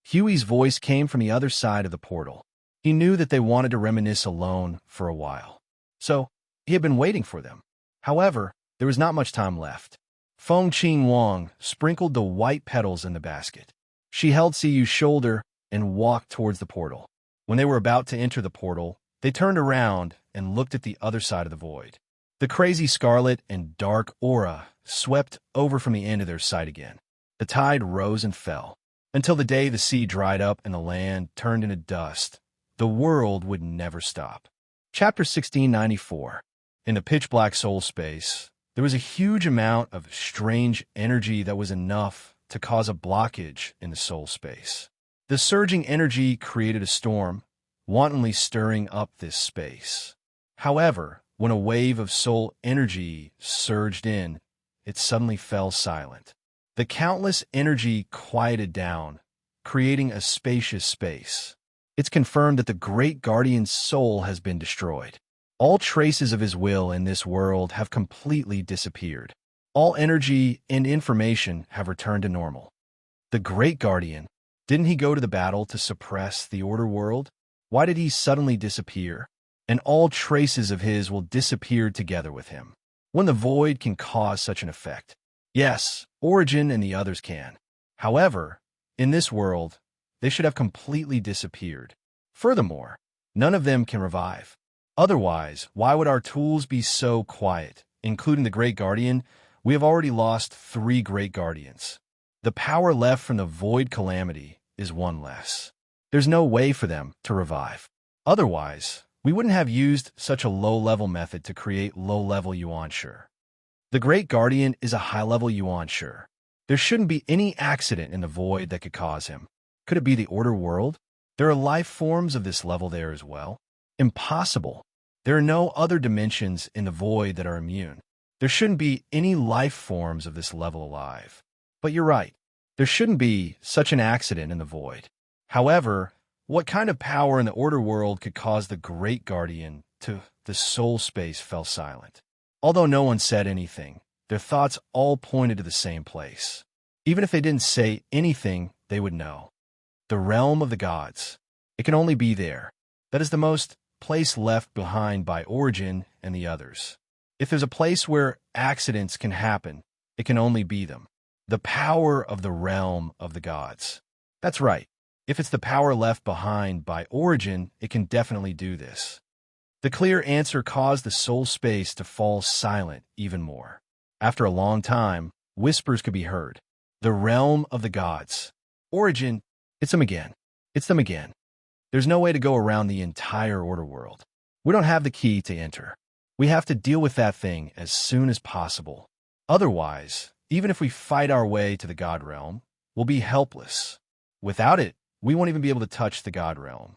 Huey's voice came from the other side of the portal. He knew that they wanted to reminisce alone for a while. So, he had been waiting for them. However, there was not much time left. Feng Qingwang sprinkled the white petals in the basket. She held Siyu's shoulder and walked towards the portal. When they were about to enter the portal, they turned around and looked at the other side of the void. The crazy scarlet and dark aura swept over from the end of their sight again. The tide rose and fell, until the day the sea dried up and the land turned into dust. The world would never stop. Chapter 1694. In the pitch-black soul space, there was a huge amount of strange energy that was enough to cause a blockage in the soul space. The surging energy created a storm, wantonly stirring up this space. However, when a wave of soul energy surged in, it suddenly fell silent. The countless energy quieted down, creating a spacious space. It's confirmed that the great guardian's soul has been destroyed. All traces of his will in this world have completely disappeared. All energy and information have returned to normal. The great guardian, didn't he go to the battle to suppress the order world? Why did he suddenly disappear? And all traces of his will disappear together with him. When the void can cause such an effect. Yes, Origin and the others can. However, in this world, they should have completely disappeared. Furthermore, none of them can revive. Otherwise, why would our tools be so quiet? Including the Great Guardian, we have already lost 3 Great Guardians. The power left from the Void Calamity is 1 less. There's no way for them to revive. Otherwise, we wouldn't have used such a low-level method to create low-level Yuan Shi. The Great Guardian is a high-level Yuan Shi. There shouldn't be any accident in the void that could cause him. Could it be the Order World? There are life forms of this level there as well. Impossible. There are no other dimensions in the void that are immune. There shouldn't be any life forms of this level alive. But you're right. There shouldn't be such an accident in the void. However, what kind of power in the Order World could cause the Great Guardian to the soul space fell silent? Although no one said anything, their thoughts all pointed to the same place. Even if they didn't say anything, they would know. The realm of the gods. It can only be there. That is the most place left behind by Origin and the others. If there's a place where accidents can happen, it can only be them. The power of the realm of the gods. That's right. If it's the power left behind by Origin, it can definitely do this. The clear answer caused the soul space to fall silent even more. After a long time, whispers could be heard. The realm of the gods. Origin, it's them again. It's them again. There's no way to go around the entire Order world. We don't have the key to enter. We have to deal with that thing as soon as possible. Otherwise, even if we fight our way to the God realm, we'll be helpless. Without it, we won't even be able to touch the God realm.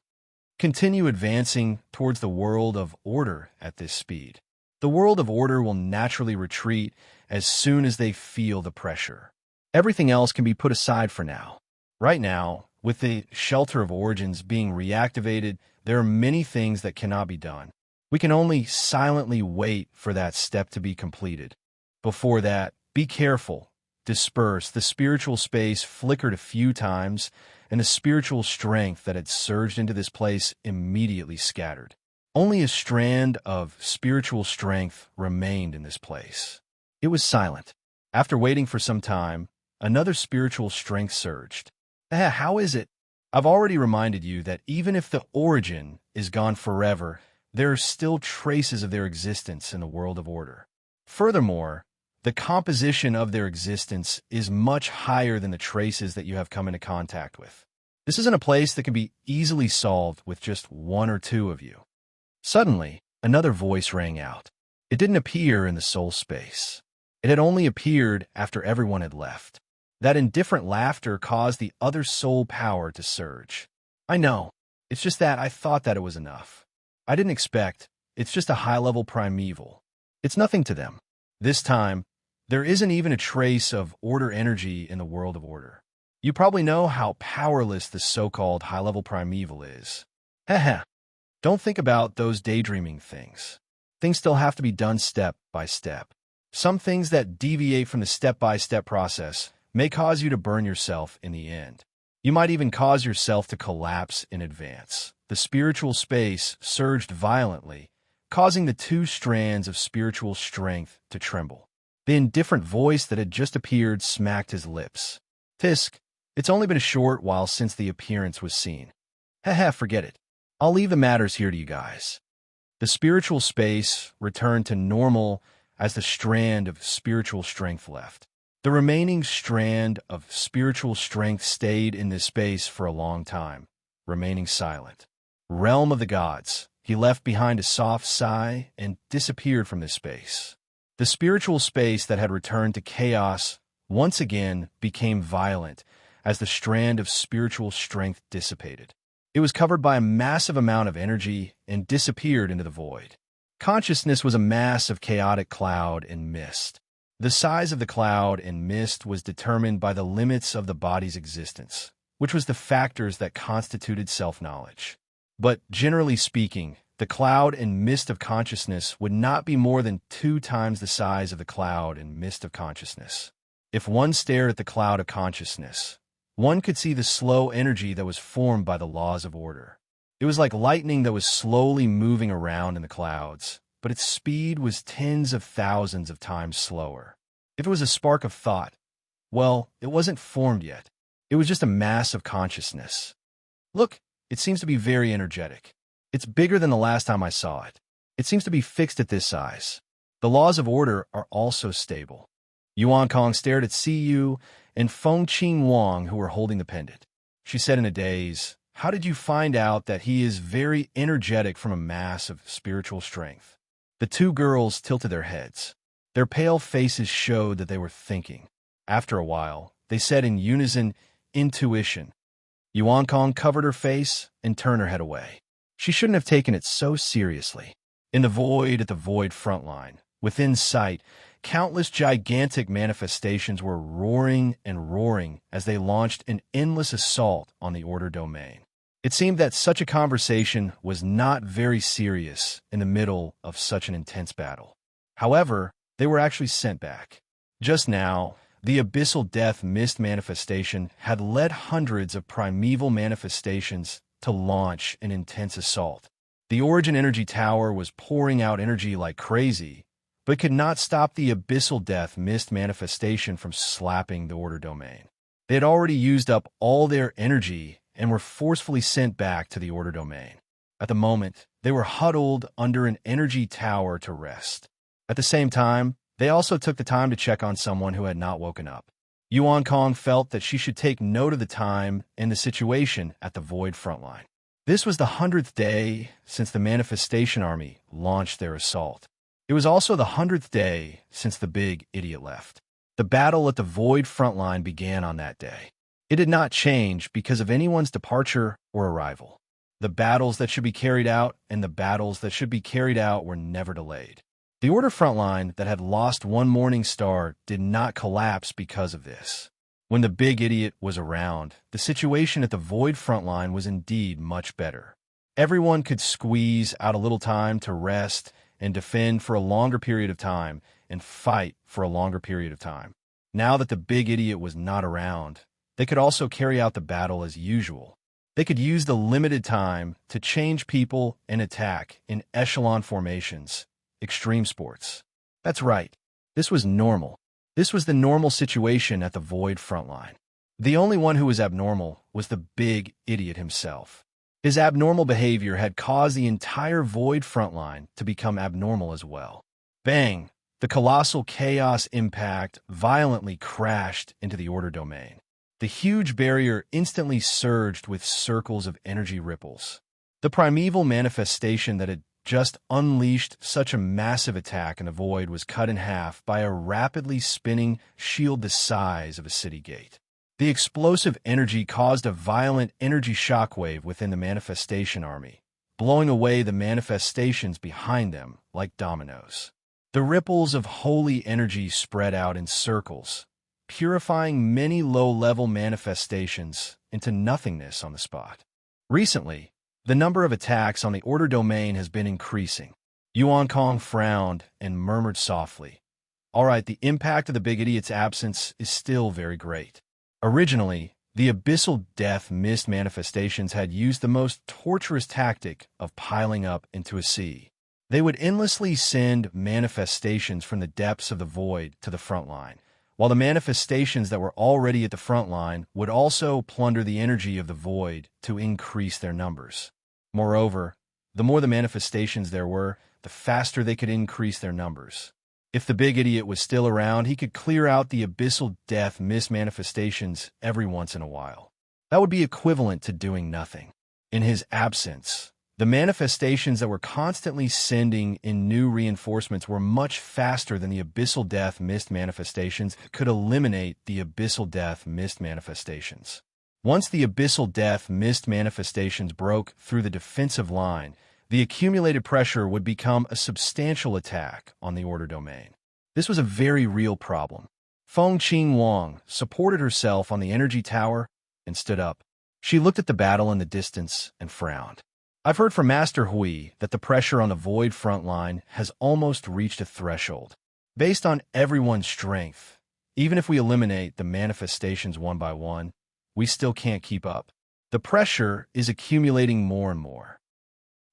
Continue advancing towards the world of Order at this speed. The world of Order will naturally retreat as soon as they feel the pressure. Everything else can be put aside for now. Right now, with the Shelter of Origins being reactivated, there are many things that cannot be done. We can only silently wait for that step to be completed. Before that, be careful. Disperse. The spiritual space flickered a few times, and the spiritual strength that had surged into this place immediately scattered. Only a strand of spiritual strength remained in this place. It was silent. After waiting for some time, another spiritual strength surged. How is it? I've already reminded you that even if the Origin is gone forever, there are still traces of their existence in the world of Order. Furthermore, the composition of their existence is much higher than the traces that you have come into contact with. This isn't a place that can be easily solved with just one or two of you. Suddenly, another voice rang out. It didn't appear in the soul space. It had only appeared after everyone had left. That indifferent laughter caused the other soul power to surge. I know. It's just that I thought that it was enough. I didn't expect. It's just a high-level primeval. It's nothing to them. This time, there isn't even a trace of Order energy in the world of Order. You probably know how powerless the so-called high-level primeval is. Heh. Don't think about those daydreaming things. Things still have to be done step by step. Some things that deviate from the step-by-step process may cause you to burn yourself in the end. You might even cause yourself to collapse in advance. The spiritual space surged violently, causing the two strands of spiritual strength to tremble. The indifferent voice that had just appeared smacked his lips. Tisk, it's only been a short while since the appearance was seen. Forget it. I'll leave the matters here to you guys. The spiritual space returned to normal as the strand of spiritual strength left. The remaining strand of spiritual strength stayed in this space for a long time, remaining silent. Realm of the gods. He left behind a soft sigh and disappeared from this space. The spiritual space that had returned to chaos once again became violent as the strand of spiritual strength dissipated. It was covered by a massive amount of energy and disappeared into the void. Consciousness was a mass of chaotic cloud and mist. The size of the cloud and mist was determined by the limits of the body's existence, which was the factors that constituted self-knowledge. But generally speaking, the cloud and mist of consciousness would not be more than 2 times the size of the cloud and mist of consciousness. If one stared at the cloud of consciousness, one could see the slow energy that was formed by the laws of Order. It was like lightning that was slowly moving around in the clouds, but its speed was tens of thousands of times slower. If it was a spark of thought, well, it wasn't formed yet. It was just a mass of consciousness. Look, it seems to be very energetic. It's bigger than the last time I saw it. It seems to be fixed at this size. The laws of Order are also stable. Yuan Kong stared at Siyu and Feng Qing Wang, who were holding the pendant. She said in a daze, "How did you find out that he is very energetic from a mass of spiritual strength?" The two girls tilted their heads. Their pale faces showed that they were thinking. After a while, they said in unison, "Intuition." Yuan Kong covered her face and turned her head away. She shouldn't have taken it so seriously. In the void at the void front line, within sight, countless gigantic manifestations were roaring and roaring as they launched an endless assault on the Order domain. It seemed that such a conversation was not very serious in the middle of such an intense battle. However, they were actually sent back. Just now, the abyssal death mist manifestation had led hundreds of primeval manifestations to launch an intense assault. The Origin Energy Tower was pouring out energy like crazy, but could not stop the abyssal death mist manifestation from slapping the Order domain. They had already used up all their energy and were forcefully sent back to the Order domain. At the moment, they were huddled under an energy tower to rest. At the same time, they also took the time to check on someone who had not woken up. Yuan Kong felt that she should take note of the time and the situation at the Void frontline. This was the 100th day since the Manifestation Army launched their assault. It was also the 100th day since the big idiot left. The battle at the Void frontline began on that day. It did not change because of anyone's departure or arrival. The battles that should be carried out and the battles that should be carried out were never delayed. The Order frontline that had lost one morning star did not collapse because of this. When the big idiot was around, the situation at the Void frontline was indeed much better. Everyone could squeeze out a little time to rest and defend for a longer period of time and fight for a longer period of time. Now that the big idiot was not around, they could also carry out the battle as usual. They could use the limited time to change people and attack in echelon formations. Extreme sports. That's right. This was normal. This was the normal situation at the Void frontline. The only one who was abnormal was the big idiot himself. His abnormal behavior had caused the entire Void frontline to become abnormal as well. Bang! The colossal chaos impact violently crashed into the Order domain. The huge barrier instantly surged with circles of energy ripples. The primeval manifestation that had just unleashed such a massive attack in the Void was cut in half by a rapidly spinning shield the size of a city gate. The explosive energy caused a violent energy shockwave within the Manifestation Army, blowing away the manifestations behind them like dominoes. The ripples of holy energy spread out in circles, purifying many low-level manifestations into nothingness on the spot. Recently, the number of attacks on the Order domain has been increasing. Yuan Kong frowned and murmured softly, "All right, the impact of the big idiot's absence is still very great." Originally, the abyssal death mist manifestations had used the most torturous tactic of piling up into a sea. They would endlessly send manifestations from the depths of the Void to the front line, while the manifestations that were already at the front line would also plunder the energy of the Void to increase their numbers. Moreover, the more the manifestations there were, the faster they could increase their numbers. If the big idiot was still around, he could clear out the abyssal death mist manifestations every once in a while. That would be equivalent to doing nothing. In his absence, the manifestations that were constantly sending in new reinforcements were much faster than the abyssal death mist manifestations could eliminate the abyssal death mist manifestations. Once the abyssal death mist manifestations broke through the defensive line, the accumulated pressure would become a substantial attack on the Order domain. This was a very real problem. Feng Qing Wang supported herself on the energy tower and stood up. She looked at the battle in the distance and frowned. "I've heard from Master Hui that the pressure on the Void front line has almost reached a threshold. Based on everyone's strength, even if we eliminate the manifestations one by one, we still can't keep up. The pressure is accumulating more and more.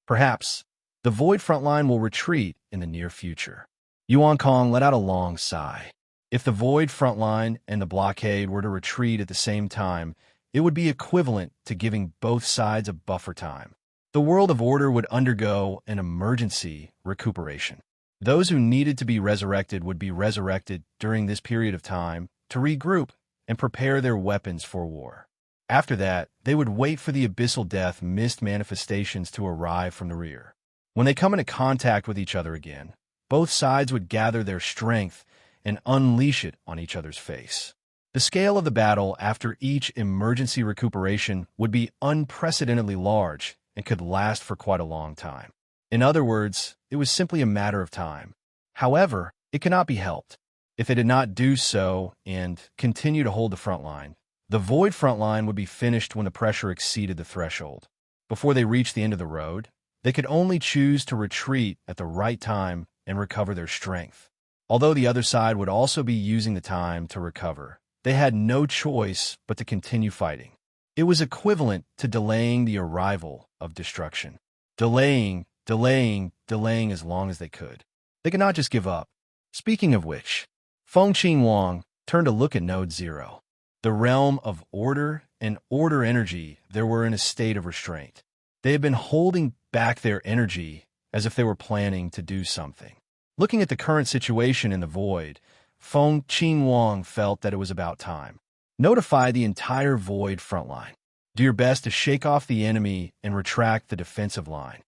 Perhaps the Void frontline will retreat in the near future." Yuan Kong let out a long sigh. If the Void frontline and the blockade were to retreat at the same time, it would be equivalent to giving both sides a buffer time. The world of Order would undergo an emergency recuperation. Those who needed to be resurrected would be resurrected during this period of time to regroup and prepare their weapons for war. After that, they would wait for the abyssal death mist manifestations to arrive from the rear. When they come into contact with each other again, both sides would gather their strength and unleash it on each other's face. The scale of the battle after each emergency recuperation would be unprecedentedly large and could last for quite a long time. In other words, it was simply a matter of time. However, it cannot be helped. If they did not do so and continue to hold the front line, the Void front line would be finished when the pressure exceeded the threshold. Before they reached the end of the road, they could only choose to retreat at the right time and recover their strength. Although the other side would also be using the time to recover, they had no choice but to continue fighting. It was equivalent to delaying the arrival of destruction. Delaying as long as they could. They could not just give up. Speaking of which, Feng Qingyuan turned to look at Node 0. The realm of order and order energy there were in a state of restraint. They had been holding back their energy as if they were planning to do something. Looking at the current situation in the void, Feng Qingyuan felt that it was about time. Notify the entire void frontline. Do your best to shake off the enemy and retract the defensive line.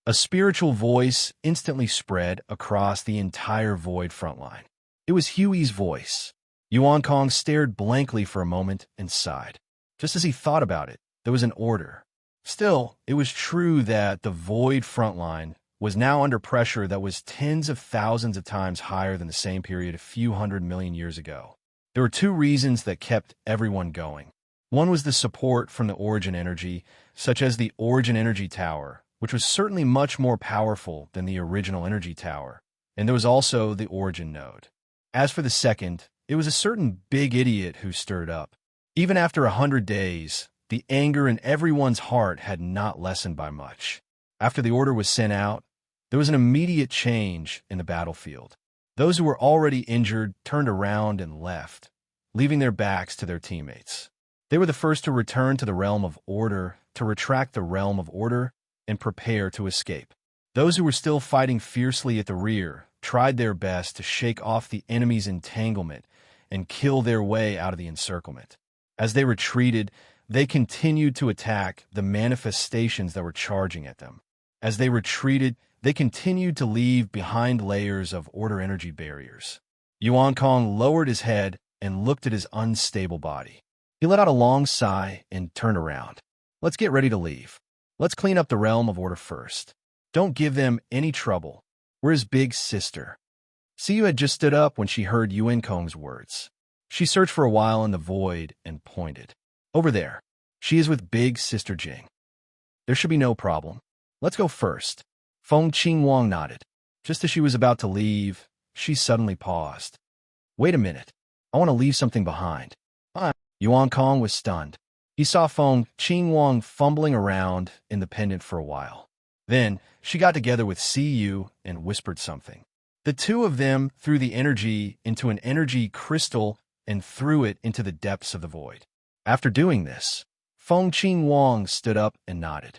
A spiritual voice instantly spread across the entire void frontline. It was Huey's voice. Yuan Kong stared blankly for a moment and sighed. Just as he thought about it, there was an order. Still, it was true that the void frontline was now under pressure that was tens of thousands of times higher than the same period a few 100 million years ago. There were two reasons that kept everyone going. One was the support from the origin energy, such as the origin energy tower, which was certainly much more powerful than the original energy tower, and there was also the origin node. As for the second, it was a certain big idiot who stirred up. Even after 100 days, the anger in everyone's heart had not lessened by much. After the order was sent out, there was an immediate change in the battlefield. Those who were already injured turned around and left, leaving their backs to their teammates. They were the first to return to the realm of order, to retract the realm of order, and prepare to escape. Those who were still fighting fiercely at the rear tried their best to shake off the enemy's entanglement and kill their way out of the encirclement. As they retreated, they continued to attack the manifestations that were charging at them. As they retreated, they continued to leave behind layers of order energy barriers. Yuan Kong lowered his head and looked at his unstable body. He let out a long sigh and turned around. Let's get ready to leave. Let's clean up the realm of order first. Don't give them any trouble. We're his big sister. Siyu had just stood up when she heard Yuan Kong's words. She searched for a while in the void and pointed. Over there. She is with big sister Jing. There should be no problem. Let's go first. Feng Qingyuan nodded. Just as she was about to leave, she suddenly paused. Wait a minute. I want to leave something behind. Yuan Kong was stunned. He saw Feng Qingyuan fumbling around in the pendant for a while. Then, she got together with Siyu and whispered something. The two of them threw the energy into an energy crystal and threw it into the depths of the void. After doing this, Feng Qingyuan stood up and nodded.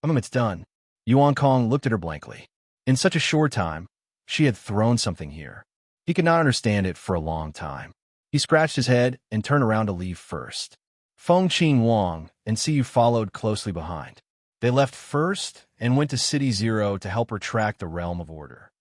It's done. Yuan Kong looked at her blankly. In such a short time, she had thrown something here. He could not understand it for a long time. He scratched his head and turned around to leave first. Feng Qingyuan and Siyu followed closely behind. They left first and went to City 0 to help retract the realm of order.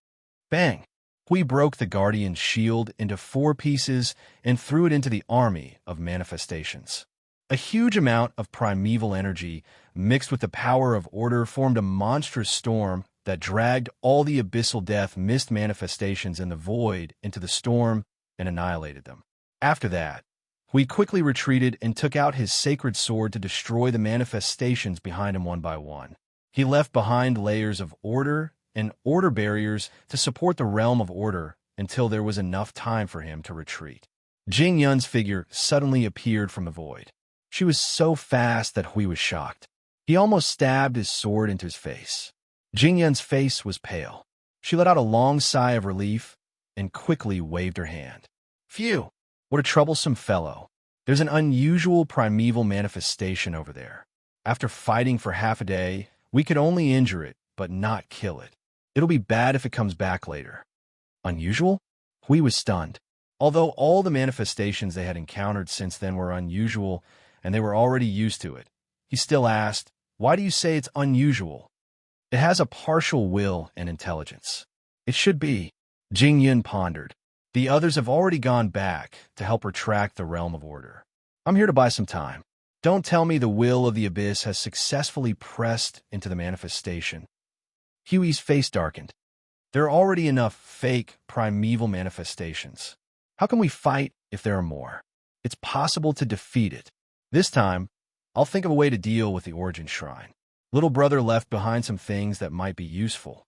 Bang! Hui broke the Guardian's shield into 4 pieces and threw it into the army of manifestations. A huge amount of primeval energy mixed with the power of order formed a monstrous storm that dragged all the abyssal death mist manifestations in the void into the storm and annihilated them. After that, Hui quickly retreated and took out his sacred sword to destroy the manifestations behind him one by one. He left behind layers of order and order barriers to support the realm of order until there was enough time for him to retreat. Jing Yun's figure suddenly appeared from the void. She was so fast that Hui was shocked. He almost stabbed his sword into his face. Jing Yun's face was pale. She let out a long sigh of relief and quickly waved her hand. Phew! What a troublesome fellow. There's an unusual primeval manifestation over there. After fighting for half a day, we could only injure it, but not kill it. It'll be bad if it comes back later. Unusual? Hui was stunned. Although all the manifestations they had encountered since then were unusual, and they were already used to it, he still asked, why do you say it's unusual? It has a partial will and intelligence. It should be. Jing Yun pondered. The others have already gone back to help retract the realm of order. I'm here to buy some time. Don't tell me the will of the abyss has successfully pressed into the manifestation. Huey's face darkened. There are already enough fake, primeval manifestations. How can we fight if there are more? It's possible to defeat it. This time, I'll think of a way to deal with the origin shrine. Little brother left behind some things that might be useful.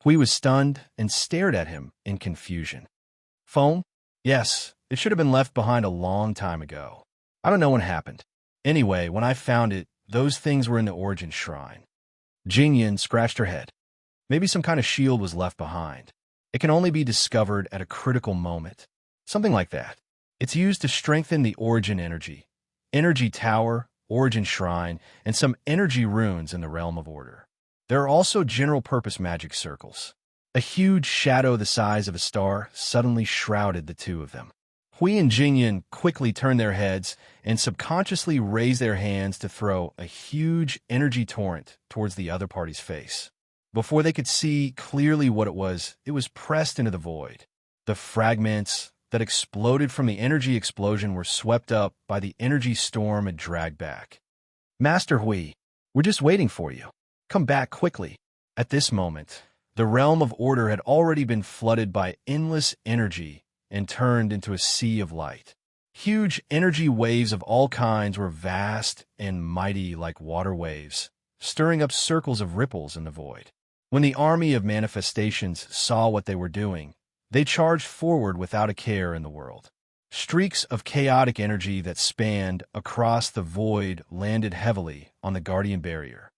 Hui was stunned and stared at him in confusion. Foam? Yes, it should have been left behind a long time ago. I don't know what happened. Anyway, when I found it, those things were in the origin shrine. Jingyan scratched her head. Maybe some kind of shield was left behind. It can only be discovered at a critical moment. Something like that. It's used to strengthen the origin energy tower, origin shrine, and some energy runes in the realm of order. There are also general-purpose magic circles. A huge shadow the size of a star suddenly shrouded the two of them. Hui and Jingyan quickly turned their heads and subconsciously raised their hands to throw a huge energy torrent towards the other party's face. Before they could see clearly what it was pressed into the void. The fragments that exploded from the energy explosion were swept up by the energy storm and dragged back. Master Hui, we're just waiting for you. Come back quickly. At this moment, the realm of order had already been flooded by endless energy and turned into a sea of light. Huge energy waves of all kinds were vast and mighty like water waves, stirring up circles of ripples in the void. When the army of manifestations saw what they were doing, they charged forward without a care in the world. Streaks of chaotic energy that spanned across the void landed heavily on the guardian barrier.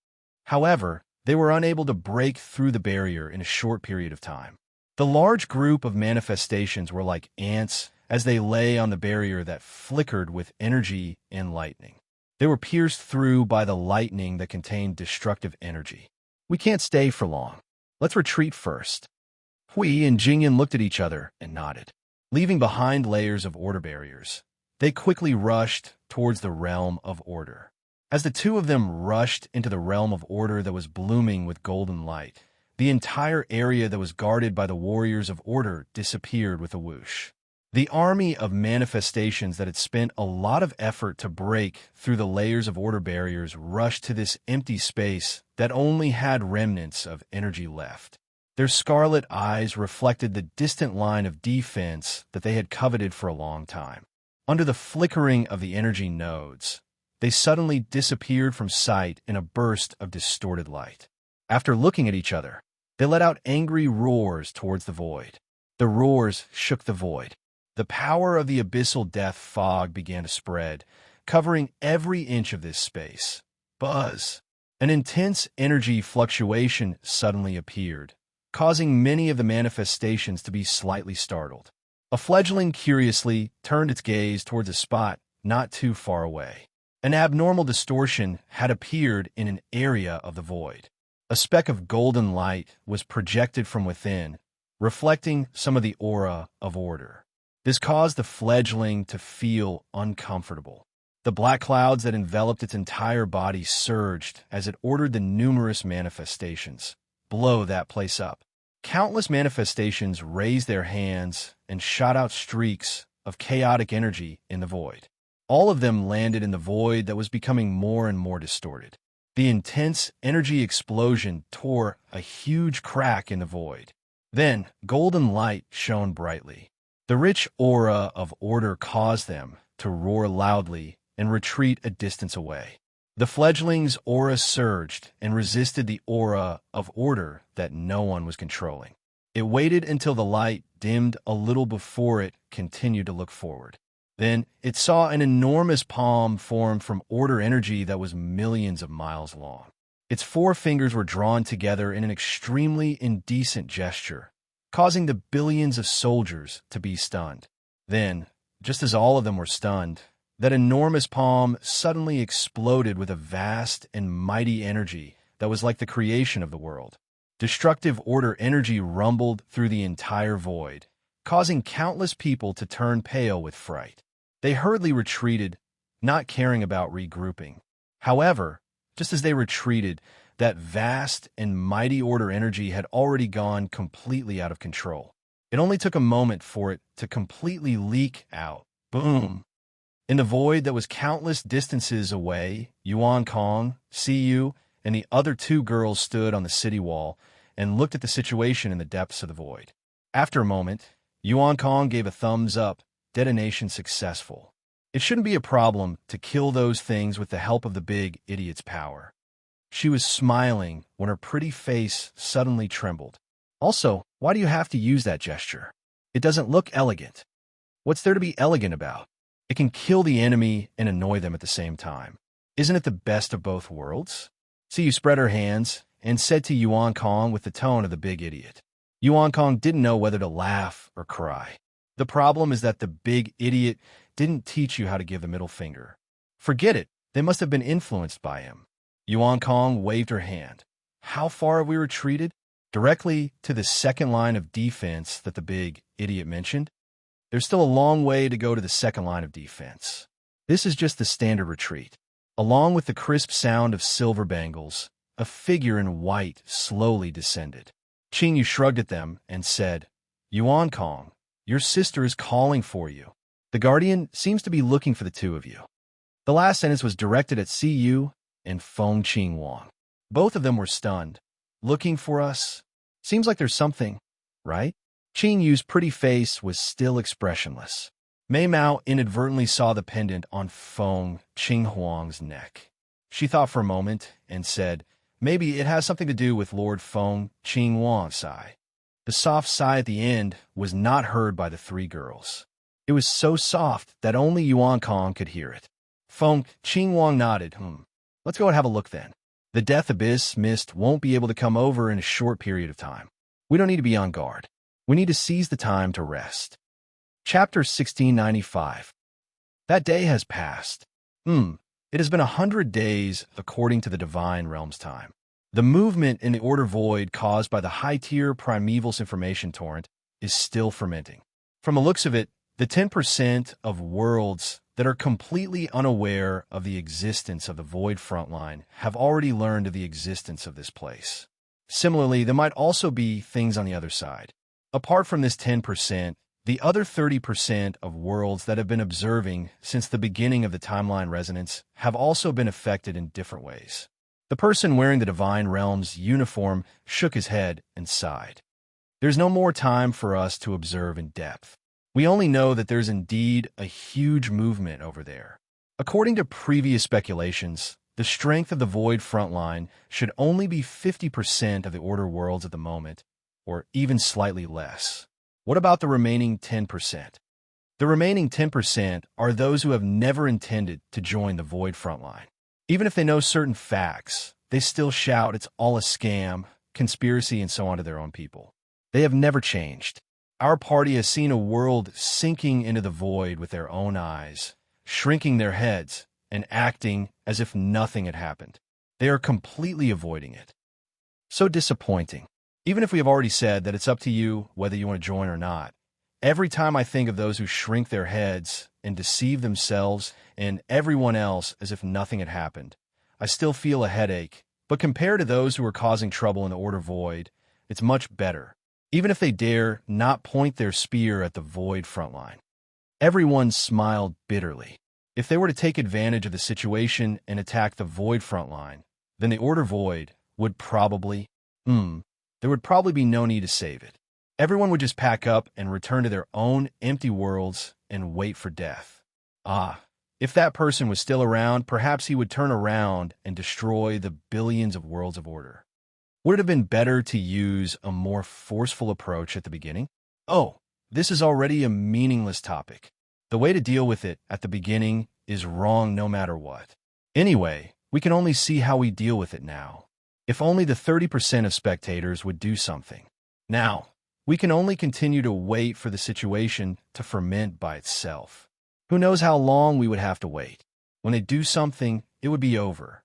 However, they were unable to break through the barrier in a short period of time. The large group of manifestations were like ants as they lay on the barrier that flickered with energy and lightning. They were pierced through by the lightning that contained destructive energy. We can't stay for long. Let's retreat first. Hui and Jingyan looked at each other and nodded. Leaving behind layers of order barriers, they quickly rushed towards the realm of order. As the two of them rushed into the realm of order that was blooming with golden light, the entire area that was guarded by the warriors of order disappeared with a whoosh. The army of manifestations that had spent a lot of effort to break through the layers of order barriers rushed to this empty space that only had remnants of energy left. Their scarlet eyes reflected the distant line of defense that they had coveted for a long time. Under the flickering of the energy nodes, they suddenly disappeared from sight in a burst of distorted light. After looking at each other, they let out angry roars towards the void. The roars shook the void. The power of the abyssal death fog began to spread, covering every inch of this space. Buzz! An intense energy fluctuation suddenly appeared, causing many of the manifestations to be slightly startled. A fledgling curiously turned its gaze towards a spot not too far away. An abnormal distortion had appeared in an area of the void. A speck of golden light was projected from within, reflecting some of the aura of order. This caused the fledgling to feel uncomfortable. The black clouds that enveloped its entire body surged as it ordered the numerous manifestations. Blow that place up. Countless manifestations raised their hands and shot out streaks of chaotic energy in the void. All of them landed in the void that was becoming more and more distorted. The intense energy explosion tore a huge crack in the void. Then, golden light shone brightly. The rich aura of order caused them to roar loudly and retreat a distance away. The fledgling's aura surged and resisted the aura of order that no one was controlling. It waited until the light dimmed a little before it continued to look forward. Then it saw an enormous palm form from order energy that was millions of miles long. Its four fingers were drawn together in an extremely indecent gesture, causing the billions of soldiers to be stunned. Then, just as all of them were stunned, that enormous palm suddenly exploded with a vast and mighty energy that was like the creation of the world. Destructive order energy rumbled through the entire void, causing countless people to turn pale with fright. They hurriedly retreated, not caring about regrouping. However, just as they retreated, that vast and mighty order energy had already gone completely out of control. It only took a moment for it to completely leak out. Boom! In the void that was countless distances away, Yuan Kong, Siyu, and the other two girls stood on the city wall and looked at the situation in the depths of the void. After a moment, Yuan Kong gave a thumbs up, detonation successful. It shouldn't be a problem to kill those things with the help of the big idiot's power. She was smiling when her pretty face suddenly trembled. Also, why do you have to use that gesture? It doesn't look elegant. What's there to be elegant about? It can kill the enemy and annoy them at the same time. Isn't it the best of both worlds? Siyu spread her hands and said to Yuan Kong with the tone of the big idiot. Yuan Kong didn't know whether to laugh or cry. The problem is that the big idiot didn't teach you how to give the middle finger. Forget it. They must have been influenced by him. Yuan Kong waved her hand. How far have we retreated? Directly to the second line of defense that the big idiot mentioned? There's still a long way to go to the second line of defense. This is just the standard retreat. Along with the crisp sound of silver bangles, a figure in white slowly descended. Qing Yu shrugged at them and said, Yuan Kong, your sister is calling for you. The Guardian seems to be looking for the two of you. The last sentence was directed at Siyu and Feng Qing Wang. Both of them were stunned. Looking for us? Seems like there's something, right? Qing Yu's pretty face was still expressionless. Mei Mao inadvertently saw the pendant on Feng Qing Huang's neck. She thought for a moment and said, maybe it has something to do with Lord Feng Qing Wang's sigh. The soft sigh at the end was not heard by the three girls. It was so soft that only Yuan Kong could hear it. Feng Qing Wang nodded. Let's go and have a look then. The Death Abyss mist won't be able to come over in a short period of time. We don't need to be on guard. We need to seize the time to rest. Chapter 1695. That day has passed. It has been 100 days according to the Divine Realm's time. The movement in the Order Void caused by the high-tier Primeval's information torrent is still fermenting. From the looks of it, the 10% of worlds that are completely unaware of the existence of the Void frontline have already learned of the existence of this place. Similarly, there might also be things on the other side. Apart from this 10%, the other 30% of worlds that have been observing since the beginning of the timeline resonance have also been affected in different ways. The person wearing the Divine Realm's uniform shook his head and sighed. There's no more time for us to observe in depth. We only know that there's indeed a huge movement over there. According to previous speculations, the strength of the Void frontline should only be 50% of the Order worlds at the moment, or even slightly less. What about the remaining 10%? The remaining 10% are those who have never intended to join the Void frontline. Even if they know certain facts, they still shout it's all a scam, conspiracy, and so on to their own people. They have never changed. Our party has seen a world sinking into the void with their own eyes, shrinking their heads, and acting as if nothing had happened. They are completely avoiding it. So disappointing. Even if we have already said that it's up to you whether you want to join or not, every time I think of those who shrink their heads and deceive themselves and everyone else as if nothing had happened, I still feel a headache. But compared to those who are causing trouble in the Order Void, it's much better, even if they dare not point their spear at the Void frontline. Everyone smiled bitterly. If they were to take advantage of the situation and attack the Void frontline, then the Order Void would probably, there would probably be no need to save it. Everyone would just pack up and return to their own empty worlds and wait for death. If that person was still around, perhaps he would turn around and destroy the billions of worlds of order. Would it have been better to use a more forceful approach at the beginning? This is already a meaningless topic. The way to deal with it at the beginning is wrong no matter what. Anyway, we can only see how we deal with it now. If only the 30% of spectators would do something. Now, we can only continue to wait for the situation to ferment by itself. Who knows how long we would have to wait? When they do something, it would be over.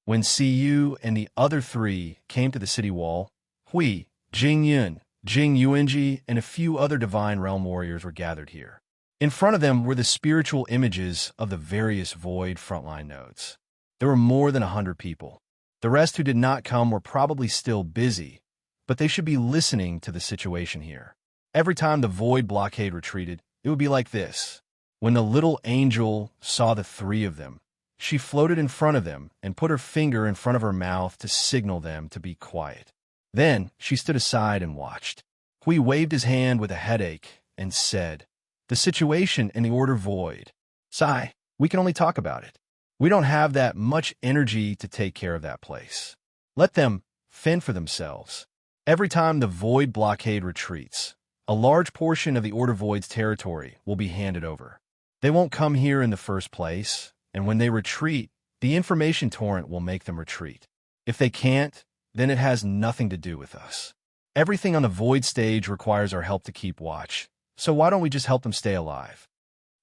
When Siyu and the other three came to the city wall, Hui, Jing Yun, Jing Yuanji, and a few other Divine Realm warriors were gathered here. In front of them were the spiritual images of the various Void frontline nodes. There were more than 100 people. The rest who did not come were probably still busy, but they should be listening to the situation here. Every time the Void blockade retreated, it would be like this. When the little angel saw the three of them, she floated in front of them and put her finger in front of her mouth to signal them to be quiet. Then she stood aside and watched. Hui waved his hand with a headache and said, "The situation in the Order Void. Sai, we can only talk about it. We don't have that much energy to take care of that place. Let them fend for themselves. Every time the void blockade retreats, a large portion of the Order Void's territory will be handed over. They won't come here in the first place, and when they retreat, the information torrent will make them retreat. If they can't, then it has nothing to do with us. Everything on the Void stage requires our help to keep watch, so why don't we just help them stay alive?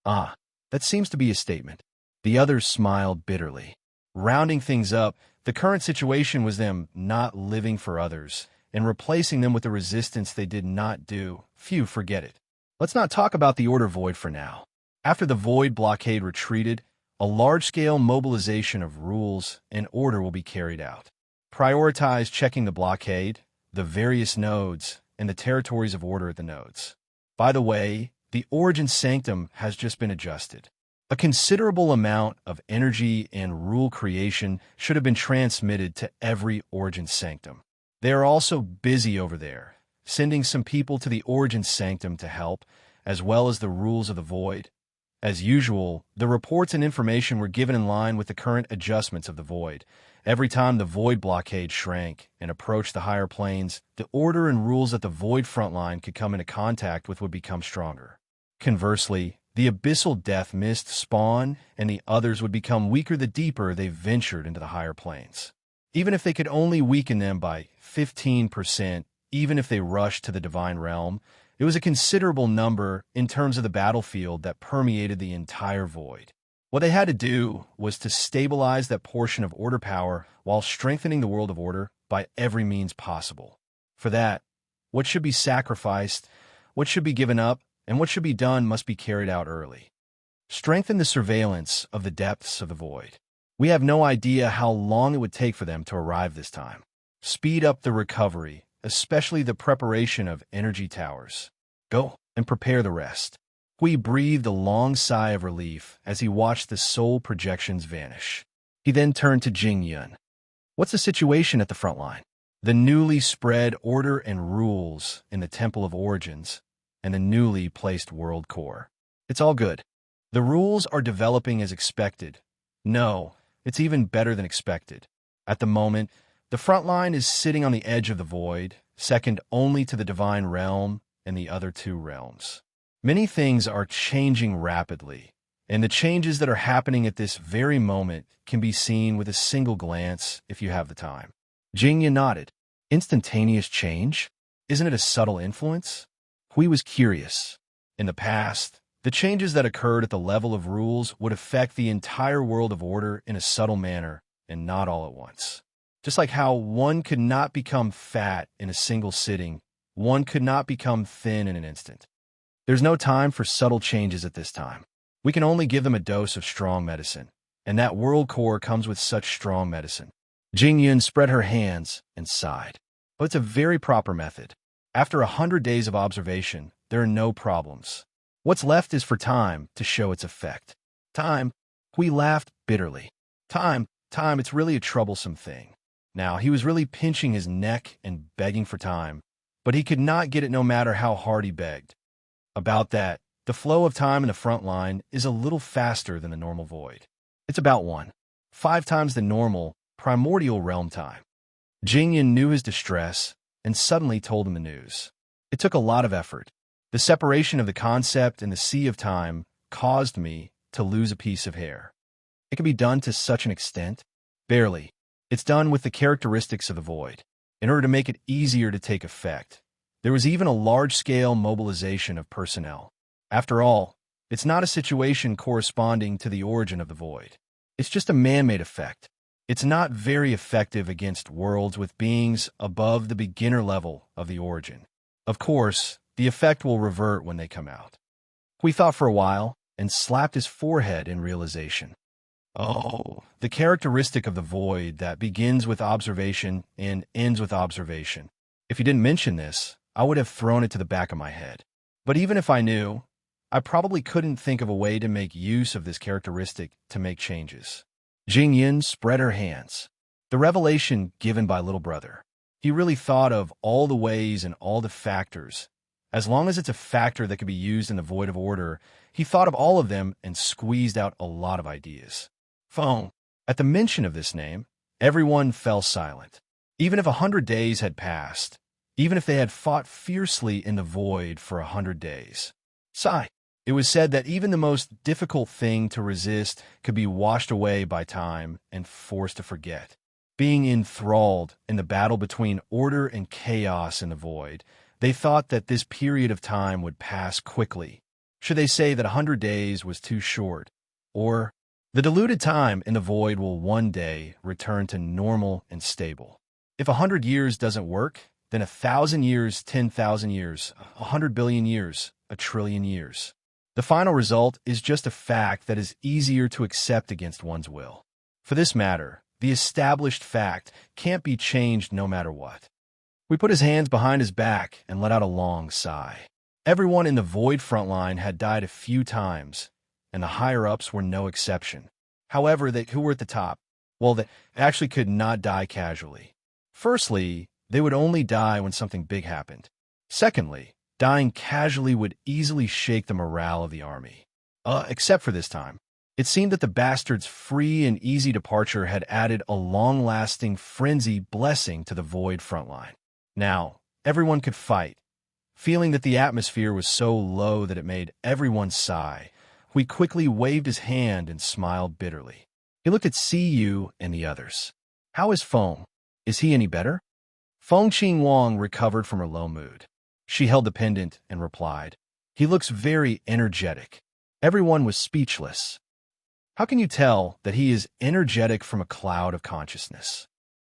Ah, that seems to be a statement. The others smiled bitterly. Rounding things up, the current situation was them not living for others and replacing them with the resistance they did not do. Phew, forget it. Let's not talk about the Order Void for now. After the Void blockade retreated, a large-scale mobilization of rules and order will be carried out. Prioritize checking the blockade, the various nodes, and the territories of order at the nodes. By the way, the Origin Sanctum has just been adjusted. A considerable amount of energy and rule creation should have been transmitted to every Origin Sanctum. They are also busy over there, sending some people to the Origin Sanctum to help, as well as the rules of the Void. As usual, the reports and information were given in line with the current adjustments of the Void. Every time the Void blockade shrank and approached the higher planes, the order and rules that the Void frontline could come into contact with would become stronger. Conversely, the Abyssal Death Mist spawn and the others would become weaker the deeper they ventured into the higher planes. Even if they could only weaken them by 15%, even if they rushed to the Divine Realm, it was a considerable number in terms of the battlefield that permeated the entire Void. What they had to do was to stabilize that portion of order power while strengthening the world of order by every means possible. For that, what should be sacrificed, what should be given up, and what should be done must be carried out early. Strengthen the surveillance of the depths of the Void. We have no idea how long it would take for them to arrive this time. Speed up the recovery, especially the preparation of energy towers. Go and prepare the rest. Hui breathed a long sigh of relief as he watched the soul projections vanish. He then turned to Jing Yun. What's the situation at the front line? The newly spread order and rules in the Temple of Origins and the newly placed World Core. It's all good. The rules are developing as expected. No, it's even better than expected. At the moment, the front line is sitting on the edge of the Void, second only to the Divine Realm and the other two realms. Many things are changing rapidly, and the changes that are happening at this very moment can be seen with a single glance if you have the time. Jingya nodded. Instantaneous change? Isn't it a subtle influence? Hui was curious. In the past, the changes that occurred at the level of rules would affect the entire world of order in a subtle manner and not all at once. Just like how one could not become fat in a single sitting, one could not become thin in an instant. There's no time for subtle changes at this time. We can only give them a dose of strong medicine, and that World Core comes with such strong medicine. Jing Yun spread her hands and sighed. But it's a very proper method. After 100 days of observation, there are no problems. What's left is for time to show its effect. Time? Hui laughed bitterly. Time, it's really a troublesome thing. Now, he was really pinching his neck and begging for time, but he could not get it no matter how hard he begged. About that, the flow of time in the front line is a little faster than the normal Void. It's about 1.5 times the normal, primordial realm time. Jingyan knew his distress and suddenly told him the news. It took a lot of effort. The separation of the concept and the sea of time caused me to lose a piece of hair. It can be done to such an extent? Barely. It's done with the characteristics of the Void, in order to make it easier to take effect. There was even a large-scale mobilization of personnel. After all, it's not a situation corresponding to the origin of the Void. It's just a man-made effect. It's not very effective against worlds with beings above the beginner level of the origin. Of course, the effect will revert when they come out. Hui thought for a while and slapped his forehead in realization. Oh, the characteristic of the Void that begins with observation and ends with observation. If you didn't mention this, I would have thrown it to the back of my head. But even if I knew, I probably couldn't think of a way to make use of this characteristic to make changes. Jing Yin spread her hands. The revelation given by little brother. He really thought of all the ways and all the factors. As long as it's a factor that could be used in the Void of Order, he thought of all of them and squeezed out a lot of ideas. Phone. At the mention of this name, everyone fell silent. Even if 100 days had passed, even if they had fought fiercely in the void for 100 days. Sigh. It was said that even the most difficult thing to resist could be washed away by time and forced to forget. Being enthralled in the battle between order and chaos in the void, they thought that this period of time would pass quickly. Should they say that 100 days was too short? Or, the diluted time in the void will one day return to normal and stable. If 100 years doesn't work, then 1,000 years, 10,000 years, 100 billion years, a trillion years. The final result is just a fact that is easier to accept against one's will. For this matter, the established fact can't be changed no matter what. We put his hands behind his back and let out a long sigh. Everyone in the void front line had died a few times, and the higher-ups were no exception. However, they who were at the top, well, they actually could not die casually. Firstly, they would only die when something big happened. Secondly, dying casually would easily shake the morale of the army. Except for this time. It seemed that the bastards' free and easy departure had added a long-lasting frenzy blessing to the void front line. Now, everyone could fight. Feeling that the atmosphere was so low that it made everyone sigh, Hui quickly waved his hand and smiled bitterly. He looked at Siyu and the others. How is Feng? Is he any better? Feng Qingwang recovered from her low mood. She held the pendant and replied, He looks very energetic. Everyone was speechless. How can you tell that he is energetic from a cloud of consciousness?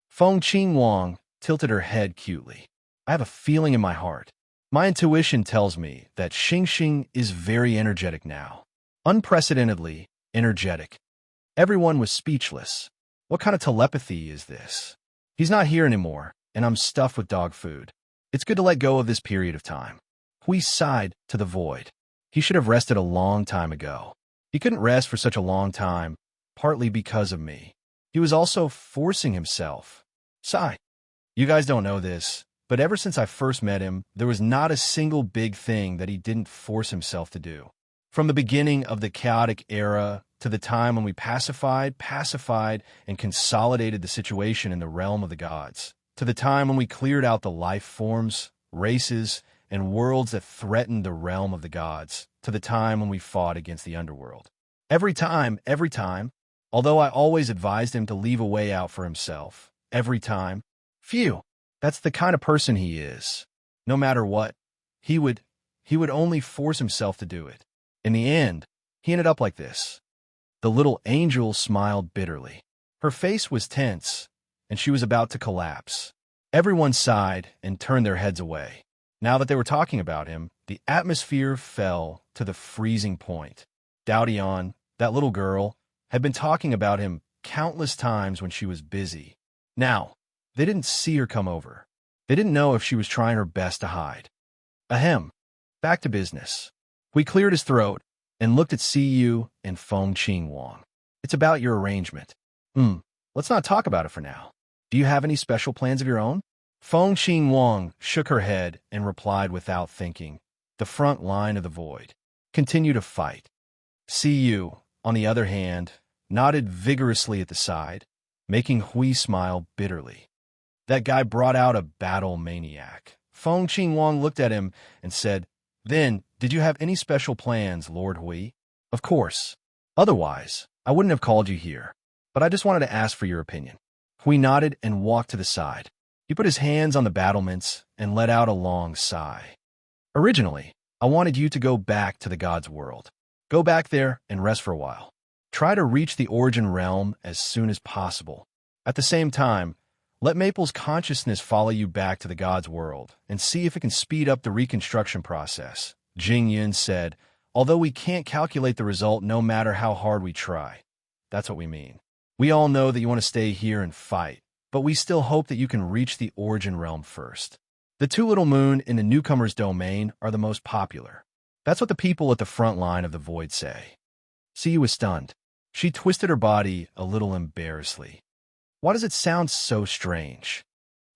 Feng Qingwang tilted her head cutely. I have a feeling in my heart. My intuition tells me that Xingxing is very energetic now. Unprecedentedly energetic. Everyone was speechless. What kind of telepathy is this? He's not here anymore, and I'm stuffed with dog food. It's good to let go of this period of time. Hui sighed to the void. He should have rested a long time ago. He couldn't rest for such a long time, partly because of me. He was also forcing himself. Sigh. You guys don't know this, but ever since I first met him, there was not a single big thing that he didn't force himself to do. From the beginning of the chaotic era to the time when we pacified, and consolidated the situation in the realm of the gods, to the time when we cleared out the life forms, races, and worlds that threatened the realm of the gods, to the time when we fought against the underworld. Every time, although I always advised him to leave a way out for himself, every time, phew, that's the kind of person he is. No matter what, he would only force himself to do it. In the end, he ended up like this. The little angel smiled bitterly. Her face was tense, and she was about to collapse. Everyone sighed and turned their heads away. Now that they were talking about him, the atmosphere fell to the freezing point. Daodian, that little girl, had been talking about him countless times when she was busy. Now, they didn't see her come over. They didn't know if she was trying her best to hide. Ahem. Back to business. We cleared his throat and looked at Siyu and Feng Qingwang. It's about your arrangement. Let's not talk about it for now. Do you have any special plans of your own? Feng Qingwang shook her head and replied without thinking. The front line of the void. Continue to fight. Siyu, on the other hand, nodded vigorously at the side, making Hui smile bitterly. That guy brought out a battle maniac. Feng Qingwang looked at him and said, Then, did you have any special plans, Lord Hui? Of course. Otherwise, I wouldn't have called you here. But I just wanted to ask for your opinion. Hui nodded and walked to the side. He put his hands on the battlements and let out a long sigh. Originally, I wanted you to go back to the God's world. Go back there and rest for a while. Try to reach the origin realm as soon as possible. At the same time, let Maple's consciousness follow you back to the God's world and see if it can speed up the reconstruction process. Jing Yun said, although we can't calculate the result no matter how hard we try. That's what we mean. We all know that you want to stay here and fight, but we still hope that you can reach the origin realm first. The two little moon in the newcomer's domain are the most popular. That's what the people at the front line of the void say. Siyu was stunned. She twisted her body a little embarrassedly. Why does it sound so strange?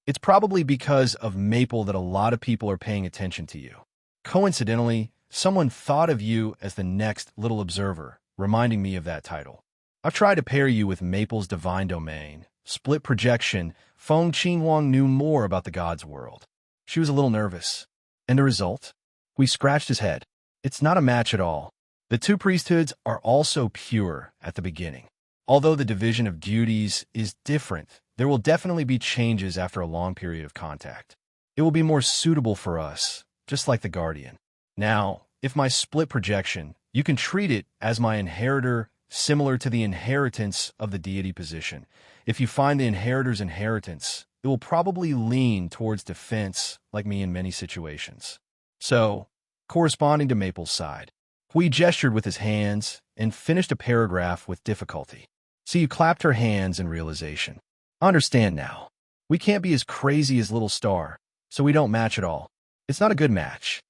It's probably because of Maple that a lot of people are paying attention to you. Coincidentally, someone thought of you as the next little observer, reminding me of that title. I've tried to pair you with Maple's divine domain. Split projection, Feng Qingwang knew more about the God's world. She was a little nervous. And the result? We scratched his head. It's not a match at all. The two priesthoods are also pure at the beginning. Although the division of duties is different, there will definitely be changes after a long period of contact. It will be more suitable for us, just like the Guardian. Now, if my split projection, you can treat it as my inheritor, similar to the inheritance of the deity position. If you find the inheritor's inheritance, it will probably lean towards defense, like me in many situations. So, corresponding to Maple's side, Hui gestured with his hands and finished a paragraph with difficulty. So you clapped her hands in realization. I understand now. We can't be as crazy as Little Star, so we don't match at all. It's not a good match.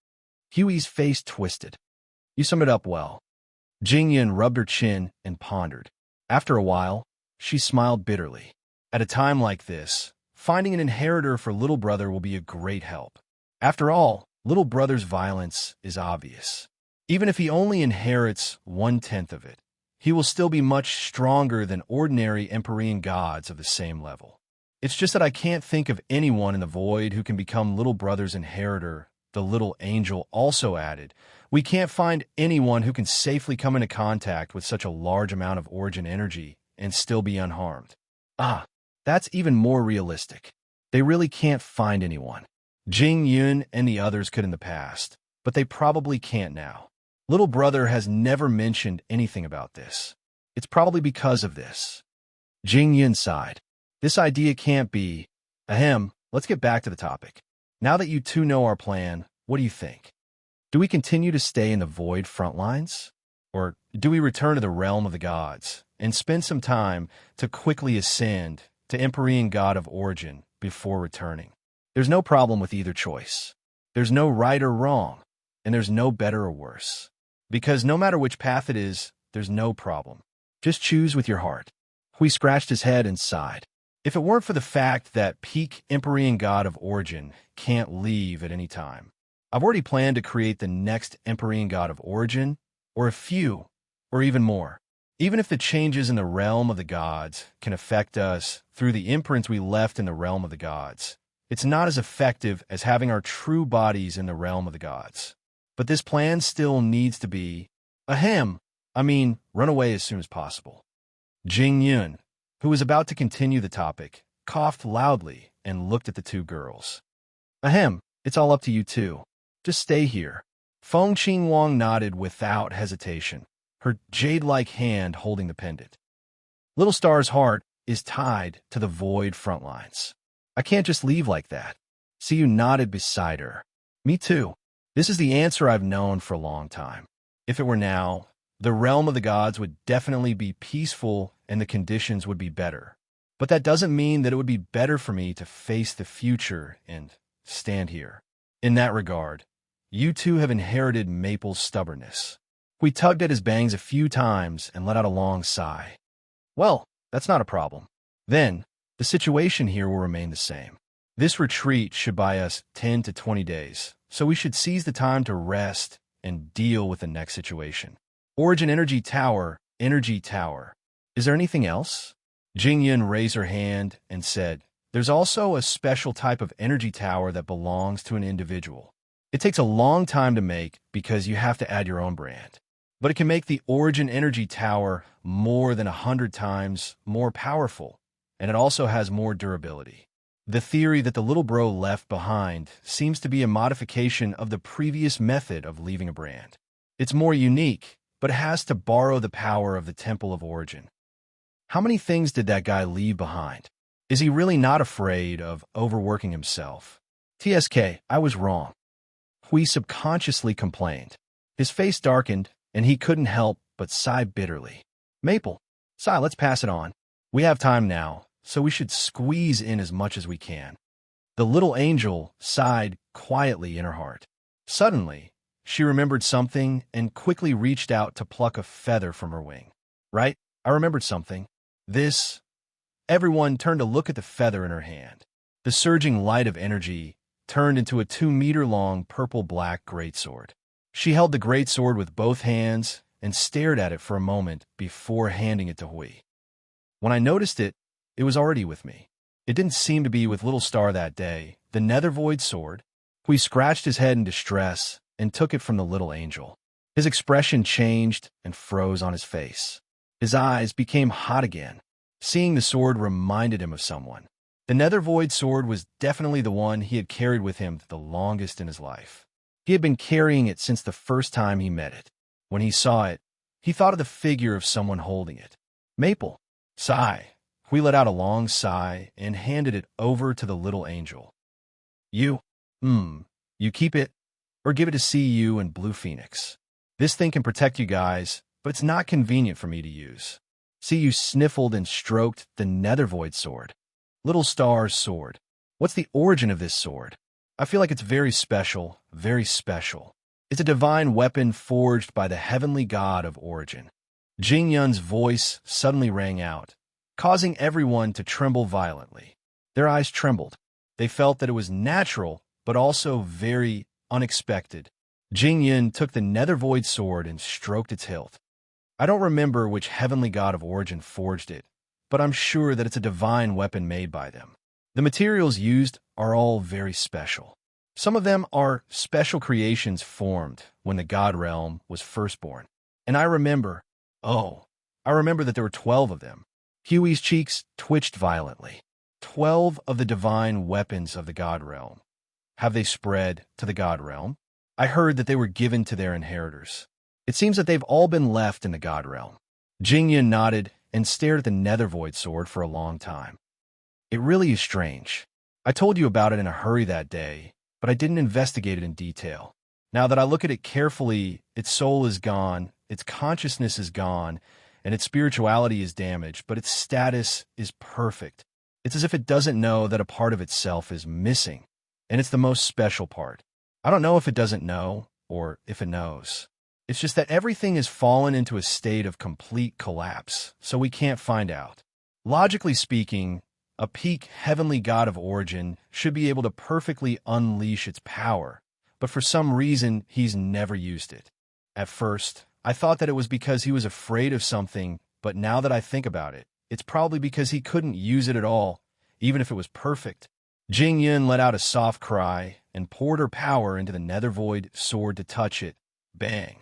Huey's face twisted. You summed it up well. Jingyan rubbed her chin and pondered. After a while, she smiled bitterly. At a time like this, finding an inheritor for little brother will be a great help. After all, little brother's violence is obvious. Even if he only inherits 1/10 of it, he will still be much stronger than ordinary Empyrean gods of the same level. It's just that I can't think of anyone in the void who can become little brother's inheritor, the little angel also added. We can't find anyone who can safely come into contact with such a large amount of origin energy and still be unharmed. Ah, that's even more realistic. They really can't find anyone. Jing Yun and the others could in the past, but they probably can't now. Little brother has never mentioned anything about this. It's probably because of this. Jing Yun sighed. This idea can't be. Ahem, let's get back to the topic. Now that you two know our plan, what do you think? Do we continue to stay in the void front lines? Or do we return to the realm of the gods and spend some time to quickly ascend to Empyrean God of Origin before returning? There's no problem with either choice. There's no right or wrong, and there's no better or worse. Because no matter which path it is, there's no problem. Just choose with your heart. Hui scratched his head and sighed. If it weren't for the fact that peak Empyrean God of Origin can't leave at any time, I've already planned to create the next Empyrean God of Origin, or a few, or even more. Even if the changes in the realm of the gods can affect us through the imprints we left in the realm of the gods, it's not as effective as having our true bodies in the realm of the gods. But this plan still needs to be, run away as soon as possible. Jing Yun, who was about to continue the topic, coughed loudly and looked at the two girls. It's all up to you two. Just stay here. Feng Qing Wang nodded without hesitation, her jade-like hand holding the pendant. Little Star's heart is tied to the void front lines. I can't just leave like that. Siyu nodded beside her. Me too. This is the answer I've known for a long time. If it were now, the realm of the gods would definitely be peaceful and the conditions would be better. But that doesn't mean that it would be better for me to face the future and stand here. In that regard, you two have inherited Maple's stubbornness. We tugged at his bangs a few times and let out a long sigh. Well, that's not a problem. Then, the situation here will remain the same. This retreat should buy us 10 to 20 days, so we should seize the time to rest and deal with the next situation. Origin Energy Tower. Is there anything else? Jingyan raised her hand and said, there's also a special type of energy tower that belongs to an individual. It takes a long time to make because you have to add your own brand. But it can make the Origin Energy Tower more than 100 times more powerful, and it also has more durability. The theory that the little bro left behind seems to be a modification of the previous method of leaving a brand. It's more unique, but it has to borrow the power of the Temple of Origin. How many things did that guy leave behind? Is he really not afraid of overworking himself? TSK, I was wrong. Hui subconsciously complained. His face darkened, and he couldn't help but sigh bitterly. Maple, sigh, let's pass it on. We have time now, so we should squeeze in as much as we can. The little angel sighed quietly in her heart. Suddenly, she remembered something and quickly reached out to pluck a feather from her wing. Right, I remembered something. This. Everyone turned to look at the feather in her hand. The surging light of energy turned into a 2-meter-long purple-black greatsword. She held the greatsword with both hands and stared at it for a moment before handing it to Hui. When I noticed it, it was already with me. It didn't seem to be with Little Star that day. The nether void sword. He scratched his head in distress and took it from the little angel. His expression changed and froze on his face. His eyes became hot again. Seeing the sword reminded him of someone. The nether void sword was definitely the one he had carried with him the longest in his life. He had been carrying it since the first time he met it. When he saw it, he thought of the figure of someone holding it. Maple. Sigh. He let out a long sigh and handed it over to the little angel. You keep it, or give it to CU and Blue Phoenix. This thing can protect you guys, but it's not convenient for me to use. CU sniffled and stroked the nether void sword. Little Star's sword. What's the origin of this sword? I feel like it's very special, very special. It's a divine weapon forged by the heavenly god of origin. Jing Yun's voice suddenly rang out, causing everyone to tremble violently. Their eyes trembled. They felt that it was natural, but also very unexpected. Jing Yun took the nether void sword and stroked its hilt. I don't remember which heavenly god of origin forged it, but I'm sure that it's a divine weapon made by them. The materials used are all very special. Some of them are special creations formed when the god realm was first born. And I remember that there were 12 of them. Huey's cheeks twitched violently. 12 of the divine weapons of the god realm. Have they spread to the god realm? I heard that they were given to their inheritors. It seems that they've all been left in the god realm. Jing Yun nodded and stared at the nether void sword for a long time. It really is strange. I told you about it in a hurry that day, but I didn't investigate it in detail. Now that I look at it carefully, its soul is gone, its consciousness is gone, and its spirituality is damaged, but its status is perfect. It's as if it doesn't know that a part of itself is missing, and it's the most special part. I don't know if it doesn't know, or if it knows. It's just that everything has fallen into a state of complete collapse, so we can't find out. Logically speaking, a peak heavenly god of origin should be able to perfectly unleash its power, but for some reason, he's never used it. At first, I thought that it was because he was afraid of something, but now that I think about it, it's probably because he couldn't use it at all, even if it was perfect. Jing Yun let out a soft cry and poured her power into the nether void sword to touch it. Bang.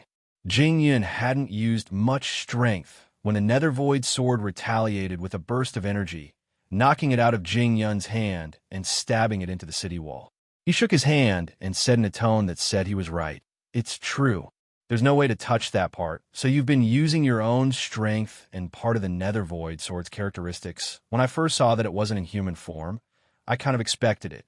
Jing Yun hadn't used much strength when the nether void sword retaliated with a burst of energy, knocking it out of Jing Yun's hand and stabbing it into the city wall. He shook his hand and said in a tone that said he was right. It's true. There's no way to touch that part, so you've been using your own strength and part of the nether void sword's characteristics. When I first saw that it wasn't in human form, I kind of expected it.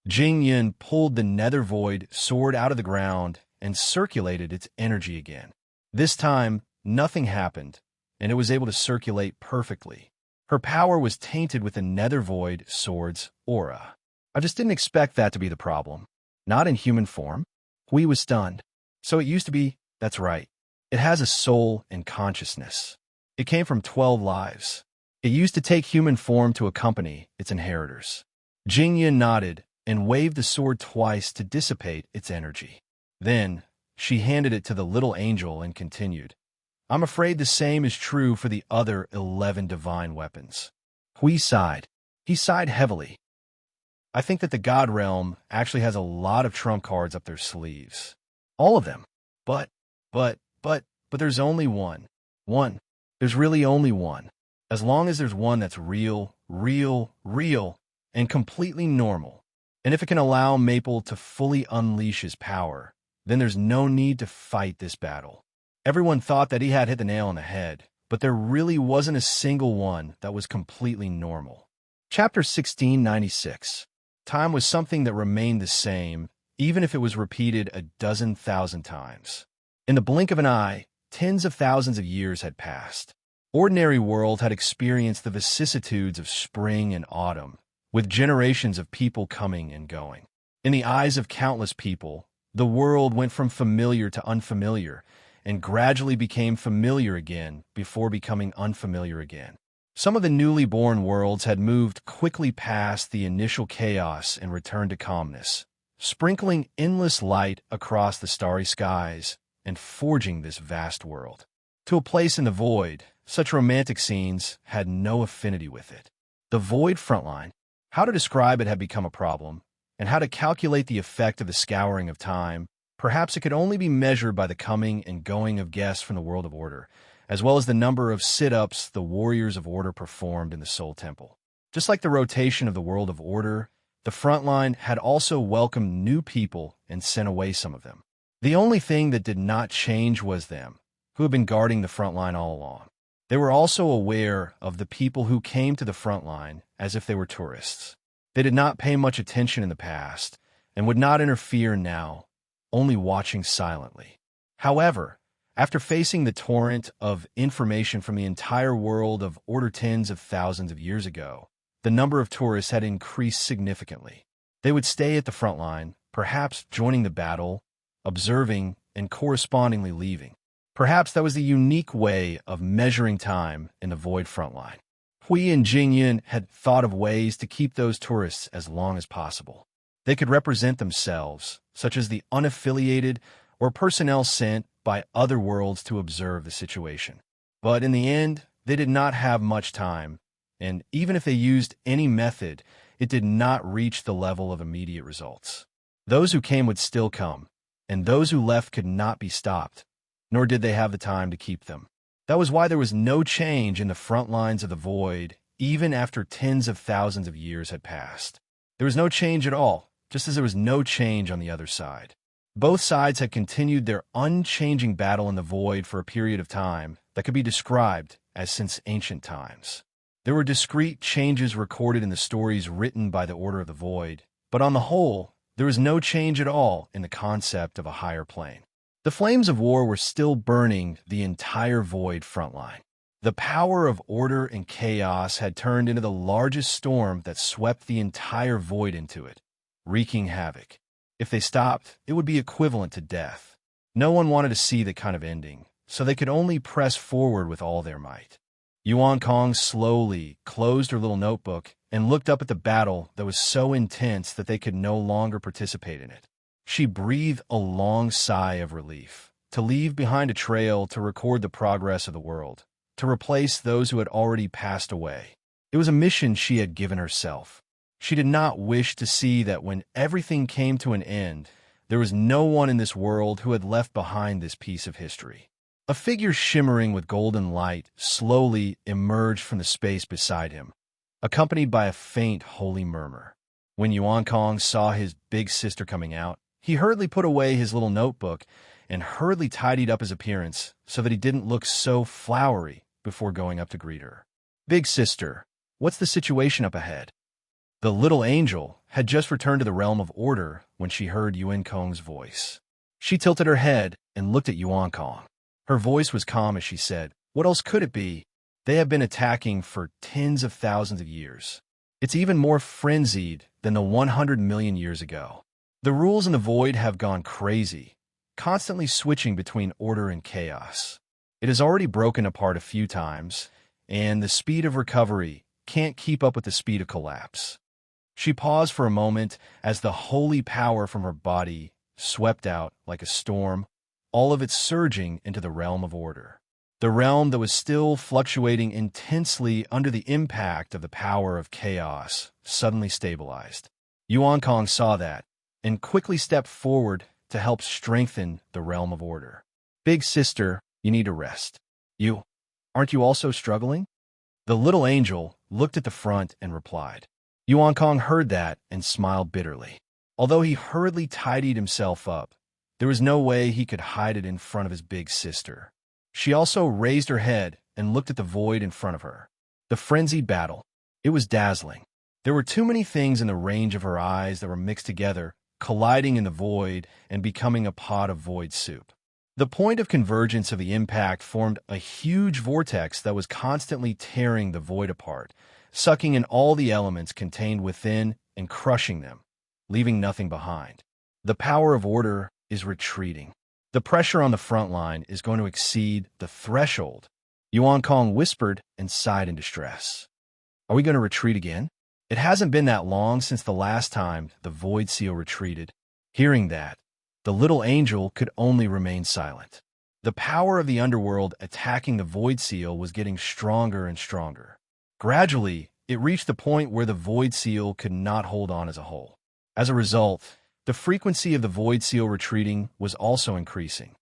Jing Yun pulled the nether void sword out of the ground and circulated its energy again. This time, nothing happened, and it was able to circulate perfectly. Her power was tainted with the nether void sword's aura. I just didn't expect that to be the problem. Not in human form. Hui was stunned. So it used to be, that's right. It has a soul and consciousness. It came from 12 lives. It used to take human form to accompany its inheritors. Jing Yun nodded and waved the sword twice to dissipate its energy. Then, she handed it to the little angel and continued. I'm afraid the same is true for the other 11 divine weapons. Hui sighed. He sighed heavily. I think that the god realm actually has a lot of trump cards up their sleeves. All of them. But there's only one. One. There's really only one. As long as there's one that's real, and completely normal. And if it can allow Maple to fully unleash his power, then there's no need to fight this battle. Everyone thought that he had hit the nail on the head, but there really wasn't a single one that was completely normal. Chapter 1696. Time was something that remained the same, even if it was repeated a dozen thousand times. In the blink of an eye, tens of thousands of years had passed. Ordinary world had experienced the vicissitudes of spring and autumn, with generations of people coming and going. In the eyes of countless people, the world went from familiar to unfamiliar, and gradually became familiar again before becoming unfamiliar again. Some of the newly born worlds had moved quickly past the initial chaos and returned to calmness, sprinkling endless light across the starry skies and forging this vast world. To a place in the void, such romantic scenes had no affinity with it. The void frontline. How to describe it had become a problem, and how to calculate the effect of the scouring of time, perhaps it could only be measured by the coming and going of guests from the world of order, as well as the number of sit-ups the warriors of order performed in the Soul Temple. Just like the rotation of the world of order, the front line had also welcomed new people and sent away some of them. The only thing that did not change was them, who had been guarding the front line all along. They were also aware of the people who came to the front line as if they were tourists. They did not pay much attention in the past and would not interfere now, only watching silently. However, after facing the torrent of information from the entire world of order tens of thousands of years ago, the number of tourists had increased significantly. They would stay at the front line, perhaps joining the battle, observing, and correspondingly leaving. Perhaps that was the unique way of measuring time in the Void front line. Hui and Jingyan had thought of ways to keep those tourists as long as possible. They could represent themselves, such as the unaffiliated or personnel sent by other worlds to observe the situation. But in the end, they did not have much time, and even if they used any method, it did not reach the level of immediate results. Those who came would still come, and those who left could not be stopped, nor did they have the time to keep them. That was why there was no change in the front lines of the Void, even after tens of thousands of years had passed. There was no change at all, just as there was no change on the other side. Both sides had continued their unchanging battle in the Void for a period of time that could be described as since ancient times. There were discrete changes recorded in the stories written by the Order of the Void, but on the whole, there was no change at all in the concept of a higher plane. The flames of war were still burning the entire Void front line. The power of order and chaos had turned into the largest storm that swept the entire Void into it, wreaking havoc. If they stopped, it would be equivalent to death. No one wanted to see that kind of ending, so they could only press forward with all their might. Yuan Kong slowly closed her little notebook and looked up at the battle that was so intense that they could no longer participate in it. She breathed a long sigh of relief, to leave behind a trail to record the progress of the world, to replace those who had already passed away. It was a mission she had given herself. She did not wish to see that when everything came to an end, there was no one in this world who had left behind this piece of history. A figure shimmering with golden light slowly emerged from the space beside him, accompanied by a faint holy murmur. When Yuan Kong saw his big sister coming out, he hurriedly put away his little notebook and hurriedly tidied up his appearance so that he didn't look so flowery before going up to greet her. "Big sister, what's the situation up ahead?" The little angel had just returned to the realm of order when she heard Yuan Kong's voice. She tilted her head and looked at Yuan Kong. Her voice was calm as she said, "What else could it be? They have been attacking for tens of thousands of years. It's even more frenzied than the 100 million years ago. The rules in the Void have gone crazy, constantly switching between order and chaos. It has already broken apart a few times, and the speed of recovery can't keep up with the speed of collapse." She paused for a moment as the holy power from her body swept out like a storm, all of it surging into the realm of order. The realm that was still fluctuating intensely under the impact of the power of chaos suddenly stabilized. Yuan Kong saw that and quickly stepped forward to help strengthen the realm of order. "Big sister, you need to rest. Aren't you also struggling?" The little angel looked at the front and replied. Yuan Kong heard that and smiled bitterly. Although he hurriedly tidied himself up, there was no way he could hide it in front of his big sister. She also raised her head and looked at the Void in front of her. The frenzied battle. It was dazzling. There were too many things in the range of her eyes that were mixed together, colliding in the Void and becoming a pot of Void soup. The point of convergence of the impact formed a huge vortex that was constantly tearing the Void apart, sucking in all the elements contained within and crushing them, leaving nothing behind. The power of order is retreating. The pressure on the front line is going to exceed the threshold. Yuan Kong whispered and sighed in distress. "Are we going to retreat again? It hasn't been that long since the last time the Void Seal retreated." Hearing that, the little angel could only remain silent. The power of the underworld attacking the Void Seal was getting stronger and stronger. Gradually, It reached the point where the Void Seal could not hold on as a whole. As a result, the frequency of the Void Seal retreating was also increasing.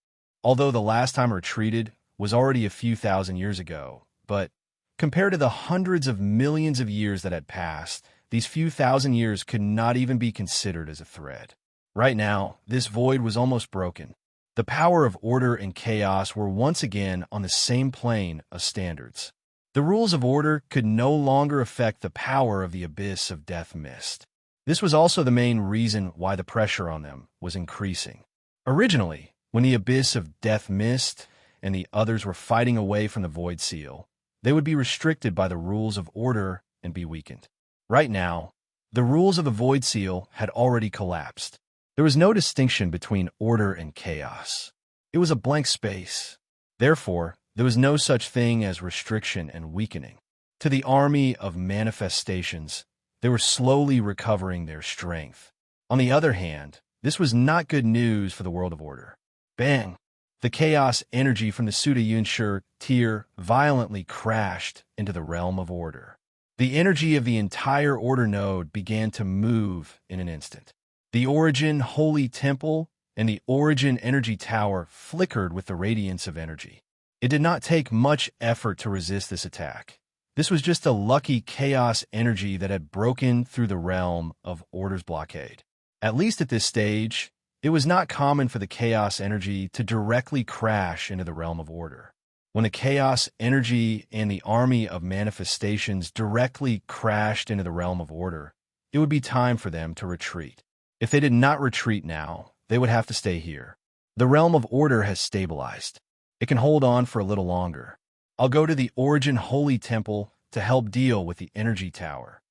Although the last time it retreated was already a few thousand years ago, but compared to the hundreds of millions of years that had passed, these few thousand years could not even be considered as a threat. Right now, this void was almost broken. The power of order and chaos were once again on the same plane of standards. The rules of order could no longer affect the power of the abyss of death mist. This was also the main reason why the pressure on them was increasing. Originally, when the abyss of death mist and the others were fighting away from the Void Seal, they would be restricted by the rules of order and be weakened. Right now, the rules of the Void Seal had already collapsed. There was no distinction between order and chaos. It was a blank space. Therefore, there was no such thing as restriction and weakening. To the army of manifestations, they were slowly recovering their strength. On the other hand, this was not good news for the world of order. Bang! The chaos energy from the Suda Yunshur tier violently crashed into the realm of order. The energy of the entire order node began to move in an instant. The Origin Holy Temple and the Origin Energy Tower flickered with the radiance of energy. It did not take much effort to resist this attack. This was just a lucky chaos energy that had broken through the realm of order's blockade. At least at this stage, it was not common for the chaos energy to directly crash into the realm of order. When the chaos energy and the army of manifestations directly crashed into the realm of order, it would be time for them to retreat. If they did not retreat now, they would have to stay here. The realm of order has stabilized. It can hold on for a little longer. I'll go to the Origin Holy Temple to help deal with the Energy Tower.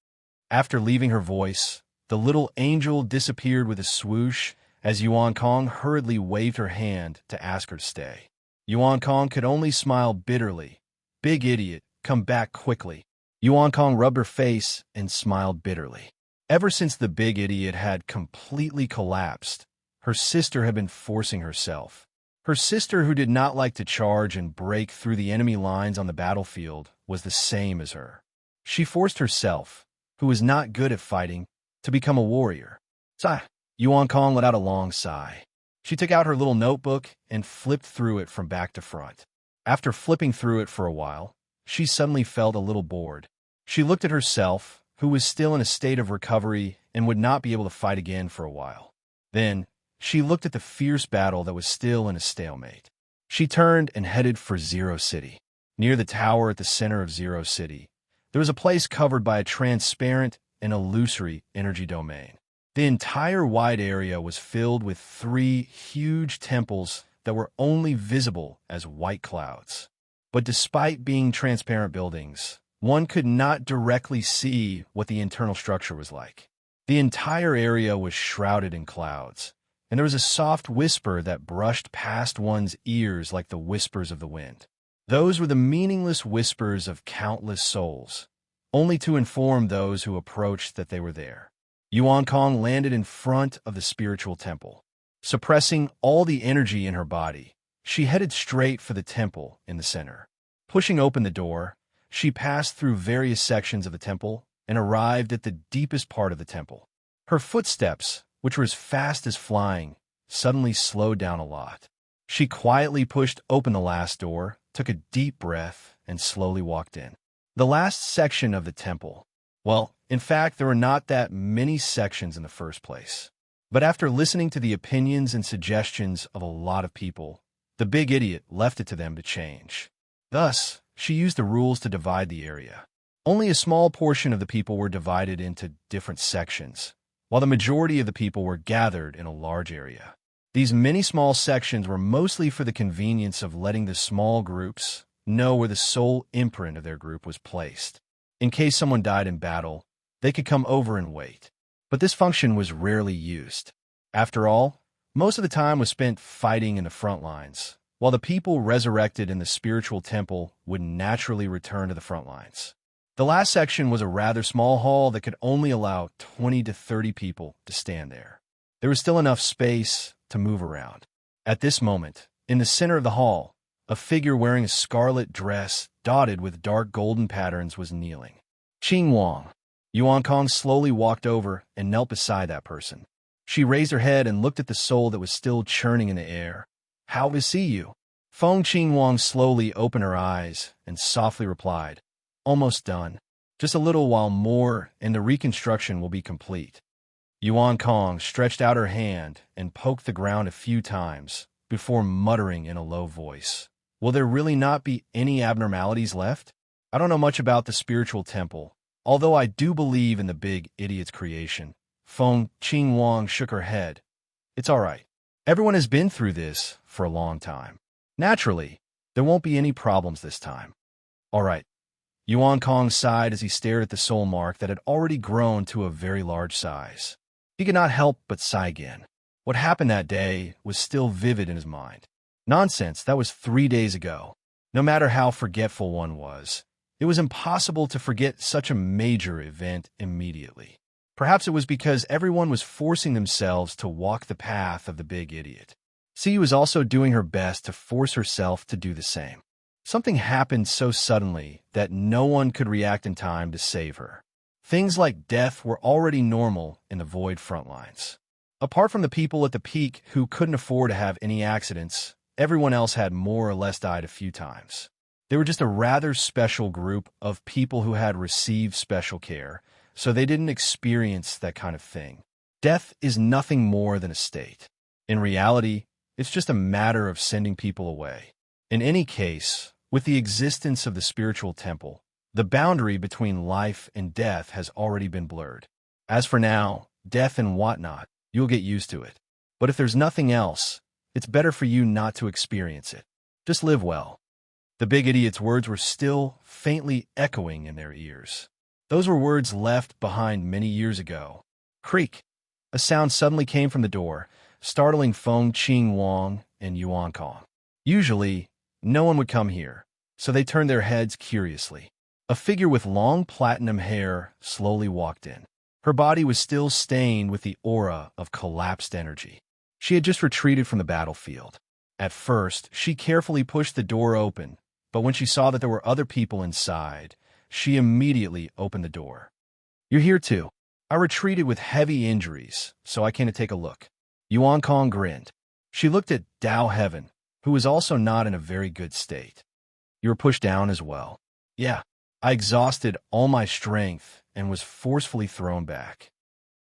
After leaving her voice, the little angel disappeared with a swoosh as Yuan Kong hurriedly waved her hand to ask her to stay. Yuan Kong could only smile bitterly. Big idiot, come back quickly. Yuan Kong rubbed her face and smiled bitterly. Ever since the big idiot had completely collapsed, her sister had been forcing herself. Her sister, who did not like to charge and break through the enemy lines on the battlefield, was the same as her. She forced herself, who was not good at fighting, to become a warrior. Sigh. Yuan Kong let out a long sigh. She took out her little notebook and flipped through it from back to front. After flipping through it for a while, she suddenly felt a little bored. She looked at herself, who was still in a state of recovery and would not be able to fight again for a while. Then, she looked at the fierce battle that was still in a stalemate. She turned and headed for Zero City. Near the tower at the center of Zero City, there was a place covered by a transparent and illusory energy domain. The entire wide area was filled with 3 huge temples that were only visible as white clouds. But despite being transparent buildings, one could not directly see what the internal structure was like. The entire area was shrouded in clouds, and there was a soft whisper that brushed past one's ears like the whispers of the wind. Those were the meaningless whispers of countless souls, only to inform those who approached that they were there. Yuan Kong landed in front of the spiritual temple. Suppressing all the energy in her body, she headed straight for the temple in the center. Pushing open the door, she passed through various sections of the temple and arrived at the deepest part of the temple. Her footsteps, which were as fast as flying, suddenly slowed down a lot. She quietly pushed open the last door, took a deep breath, and slowly walked in. The last section of the temple. Well, in fact, there were not that many sections in the first place. But after listening to the opinions and suggestions of a lot of people, the big idiot left it to them to change. Thus, she used the rules to divide the area. Only a small portion of the people were divided into different sections, while the majority of the people were gathered in a large area. These many small sections were mostly for the convenience of letting the small groups know where the sole imprint of their group was placed. In case someone died in battle, they could come over and wait. But this function was rarely used. After all, most of the time was spent fighting in the front lines, while the people resurrected in the spiritual temple would naturally return to the front lines. The last section was a rather small hall that could only allow 20 to 30 people to stand there. There was still enough space to move around. At this moment, in the center of the hall, a figure wearing a scarlet dress dotted with dark golden patterns was kneeling. Qing Wang. Yuan Kong slowly walked over and knelt beside that person. She raised her head and looked at the soul that was still churning in the air. How to see you? Feng Qing Wang slowly opened her eyes and softly replied, almost done. Just a little while more and the reconstruction will be complete. Yuan Kong stretched out her hand and poked the ground a few times before muttering in a low voice, will there really not be any abnormalities left? I don't know much about the spiritual temple, although I do believe in the big idiot's creation. Feng Qing Wang shook her head. It's all right. Everyone has been through this for a long time. Naturally, there won't be any problems this time. All right. Yuan Kong sighed as he stared at the soul mark that had already grown to a very large size. He could not help but sigh again. What happened that day was still vivid in his mind. Nonsense, that was 3 days ago. No matter how forgetful one was, it was impossible to forget such a major event immediately. Perhaps it was because everyone was forcing themselves to walk the path of the big idiot. C was also doing her best to force herself to do the same. Something happened so suddenly that no one could react in time to save her. Things like death were already normal in the Void frontlines. Apart from the people at the peak who couldn't afford to have any accidents, everyone else had more or less died a few times. They were just a rather special group of people who had received special care, so they didn't experience that kind of thing. Death is nothing more than a state. In reality, it's just a matter of sending people away. In any case, with the existence of the spiritual temple, the boundary between life and death has already been blurred. As for now, death and whatnot, you'll get used to it. But if there's nothing else, it's better for you not to experience it. Just live well. The big idiot's words were still faintly echoing in their ears. Those were words left behind many years ago. Creak! A sound suddenly came from the door, startling Feng Qing Wang and Yuan Kong. Usually, no one would come here, so they turned their heads curiously. A figure with long platinum hair slowly walked in. Her body was still stained with the aura of collapsed energy. She had just retreated from the battlefield. At first, she carefully pushed the door open, but when she saw that there were other people inside, she immediately opened the door. You're here too. I retreated with heavy injuries, so I came to take a look. Yuan Kong grinned. She looked at Dao Heaven, who was also not in a very good state. You were pushed down as well. Yeah. I exhausted all my strength and was forcefully thrown back.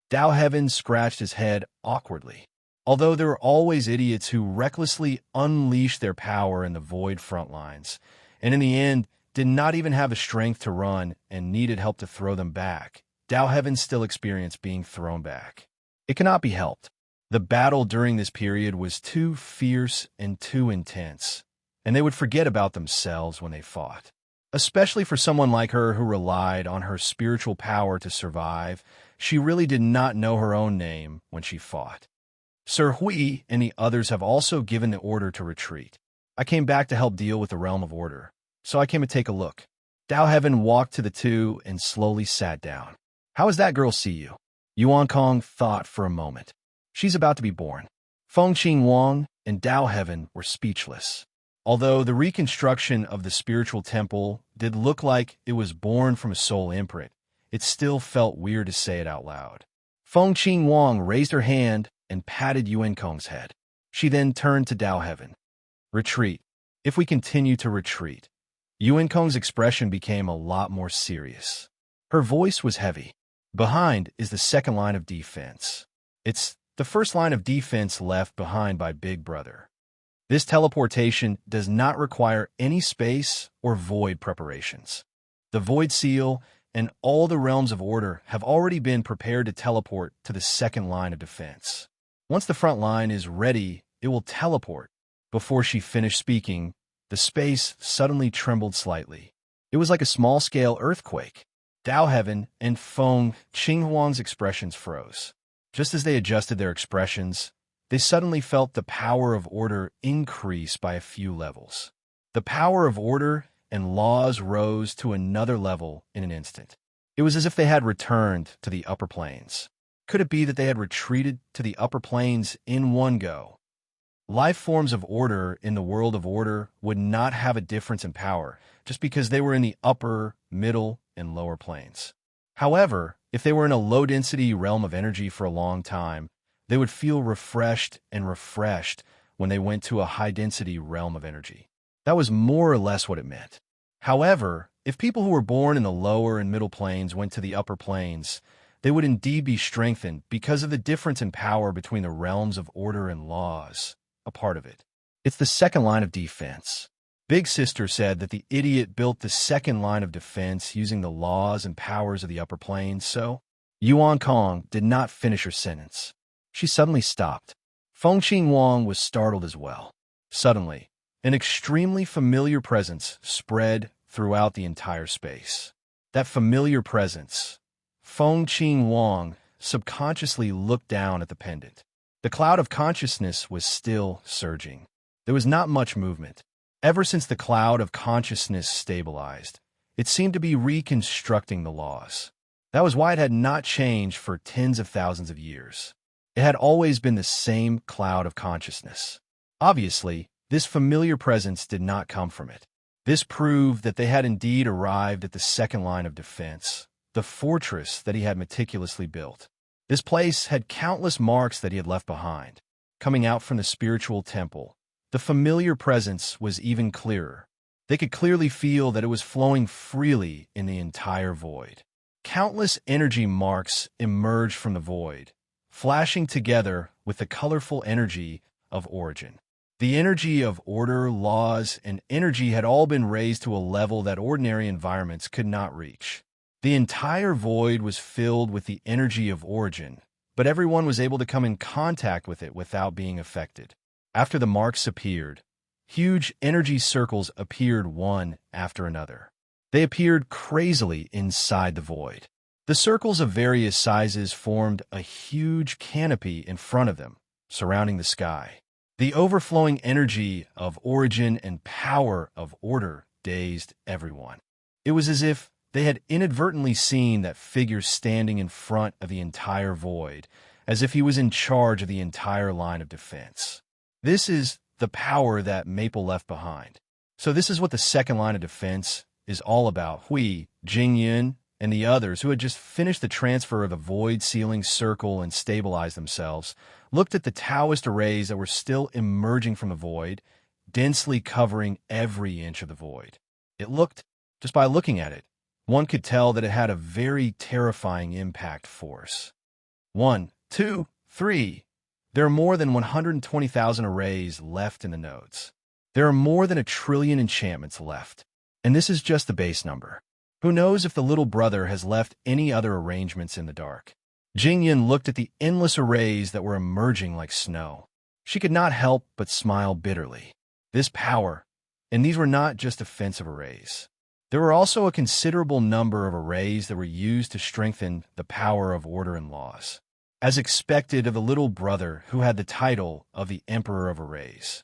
Dao Heaven scratched his head awkwardly. Although there are always idiots who recklessly unleash their power in the Void frontlines, and in the end did not even have the strength to run and needed help to throw them back, Dao Heaven still experienced being thrown back. It cannot be helped. The battle during this period was too fierce and too intense, and they would forget about themselves when they fought. Especially for someone like her who relied on her spiritual power to survive, she really did not know her own name when she fought. Sir Hui and the others have also given the order to retreat. I came back to help deal with the Realm of Order, so I came to take a look. Dao Heaven walked to the two and slowly sat down. How does that girl see you? Yuan Kong thought for a moment. She's about to be born. Feng Qing Wang and Dao Heaven were speechless. Although the reconstruction of the spiritual temple did look like it was born from a soul imprint, it still felt weird to say it out loud. Feng Qing Wang raised her hand and patted Yuan Kong's head. She then turned to Dao Heaven. Retreat. If we continue to retreat. Yuan Kong's expression became a lot more serious. Her voice was heavy. Behind is the second line of defense. It's the first line of defense left behind by Big Brother. This teleportation does not require any space or void preparations. The Void Seal and all the Realms of Order have already been prepared to teleport to the second line of defense. Once the front line is ready, it will teleport. Before she finished speaking, the space suddenly trembled slightly. It was like a small-scale earthquake. Dao Heaven and Feng Qinghuang's expressions froze. Just as they adjusted their expressions, they suddenly felt the power of order increase by a few levels. The power of order and laws rose to another level in an instant. It was as if they had returned to the upper planes. Could it be that they had retreated to the upper planes in one go? Life forms of order in the world of order would not have a difference in power just because they were in the upper, middle, and lower planes. However, if they were in a low-density realm of energy for a long time, they would feel refreshed and refreshed when they went to a high-density realm of energy. That was more or less what it meant. However, if people who were born in the lower and middle planes went to the upper planes, they would indeed be strengthened because of the difference in power between the realms of order and laws, a part of it. It's the second line of defense. Big Sister said that the idiot built the second line of defense using the laws and powers of the upper planes, so Yuan Kong did not finish her sentence. She suddenly stopped. Fengqing Wang was startled as well. Suddenly, an extremely familiar presence spread throughout the entire space. That familiar presence. Fengqing Wang subconsciously looked down at the pendant. The cloud of consciousness was still surging. There was not much movement. Ever since the cloud of consciousness stabilized, it seemed to be reconstructing the laws. That was why it had not changed for tens of thousands of years. It had always been the same cloud of consciousness. Obviously, this familiar presence did not come from it. This proved that they had indeed arrived at the second line of defense, the fortress that he had meticulously built. This place had countless marks that he had left behind. Coming out from the spiritual temple, the familiar presence was even clearer. They could clearly feel that it was flowing freely in the entire void. Countless energy marks emerged from the void, flashing together with the colorful energy of origin. The energy of order, laws, and energy had all been raised to a level that ordinary environments could not reach. The entire void was filled with the energy of origin, but everyone was able to come in contact with it without being affected. After the marks appeared, huge energy circles appeared one after another. They appeared crazily inside the void. The circles of various sizes formed a huge canopy in front of them, surrounding the sky. The overflowing energy of origin and power of order dazed everyone. It was as if they had inadvertently seen that figure standing in front of the entire void, as if he was in charge of the entire line of defense. This is the power that Maple left behind. So this is what the second line of defense is all about. Hui, Jingyan, and the others who had just finished the transfer of the void sealing circle and stabilized themselves, looked at the Taoist arrays that were still emerging from the void, densely covering every inch of the void. It looked, just by looking at it, one could tell that it had a very terrifying impact force. 1, 2, 3. There are more than 120,000 arrays left in the nodes. There are more than 1 trillion enchantments left. And this is just the base number. Who knows if the little brother has left any other arrangements in the dark? Jingyan looked at the endless arrays that were emerging like snow. She could not help but smile bitterly. This power, and these were not just offensive arrays. There were also a considerable number of arrays that were used to strengthen the power of order and laws, as expected of the little brother who had the title of the Emperor of Arrays.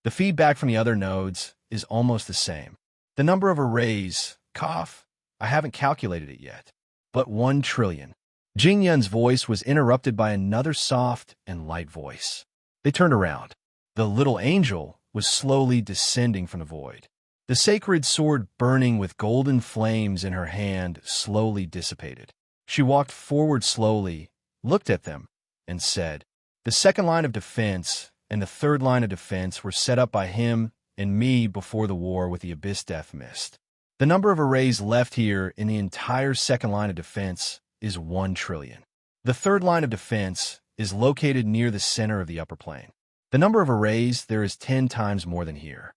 The feedback from the other nodes is almost the same. The number of arrays, I haven't calculated it yet, but 1 trillion. Jingyan's voice was interrupted by another soft and light voice. They turned around. The little angel was slowly descending from the void. The sacred sword burning with golden flames in her hand slowly dissipated. She walked forward slowly, looked at them, and said, "The second line of defense and the third line of defense were set up by him and me before the war with the Abyss Death Mist. The number of arrays left here in the entire second line of defense is 1 trillion. The third line of defense is located near the center of the upper plane. The number of arrays there is 10 times more than here.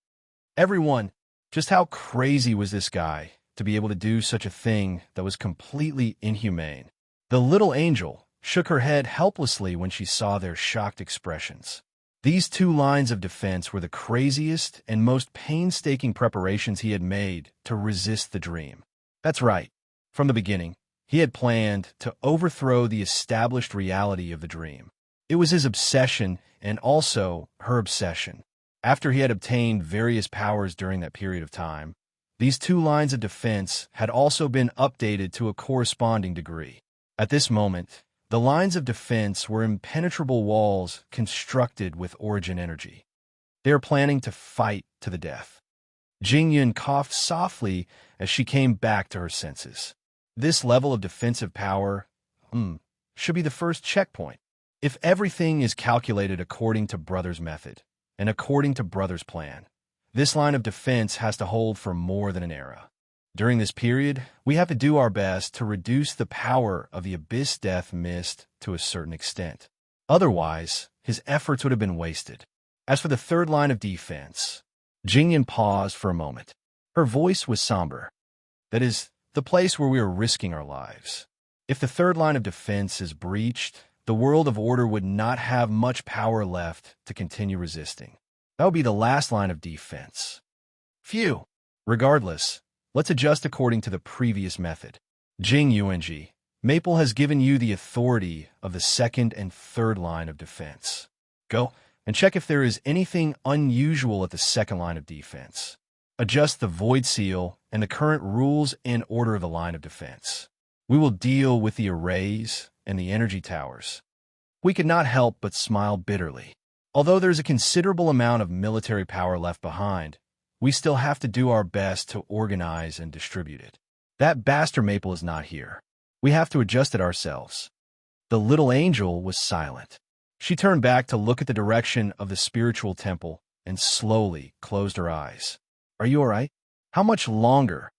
Everyone, just how crazy was this guy to be able to do such a thing that was completely inhumane?" The little angel shook her head helplessly when she saw their shocked expressions. These 2 lines of defense were the craziest and most painstaking preparations he had made to resist the dream. That's right. From the beginning, he had planned to overthrow the established reality of the dream. It was his obsession and also her obsession. After he had obtained various powers during that period of time, these 2 lines of defense had also been updated to a corresponding degree. At this moment, the lines of defense were impenetrable walls constructed with origin energy. They are planning to fight to the death. Jingyun coughed softly as she came back to her senses. This level of defensive power, should be the first checkpoint. If everything is calculated according to Brother's method, and according to Brother's plan, this line of defense has to hold for more than an era. During this period, we have to do our best to reduce the power of the Abyss Death Mist to a certain extent. Otherwise, his efforts would have been wasted. As for the third line of defense, Jingyan paused for a moment. Her voice was somber. That is, the place where we are risking our lives. If the third line of defense is breached, the world of order would not have much power left to continue resisting. That would be the last line of defense. Phew! Regardless, let's adjust according to the previous method. Jing Yuanji, Maple has given you the authority of the second and third line of defense. Go and check if there is anything unusual at the second line of defense. Adjust the Void Seal and the current rules and order of the line of defense. We will deal with the arrays and the energy towers. We could not help but smile bitterly. Although there's a considerable amount of military power left behind, we still have to do our best to organize and distribute it. That bastard Maple is not here. We have to adjust it ourselves. The little angel was silent. She turned back to look at the direction of the spiritual temple and slowly closed her eyes. Are you all right? How much longer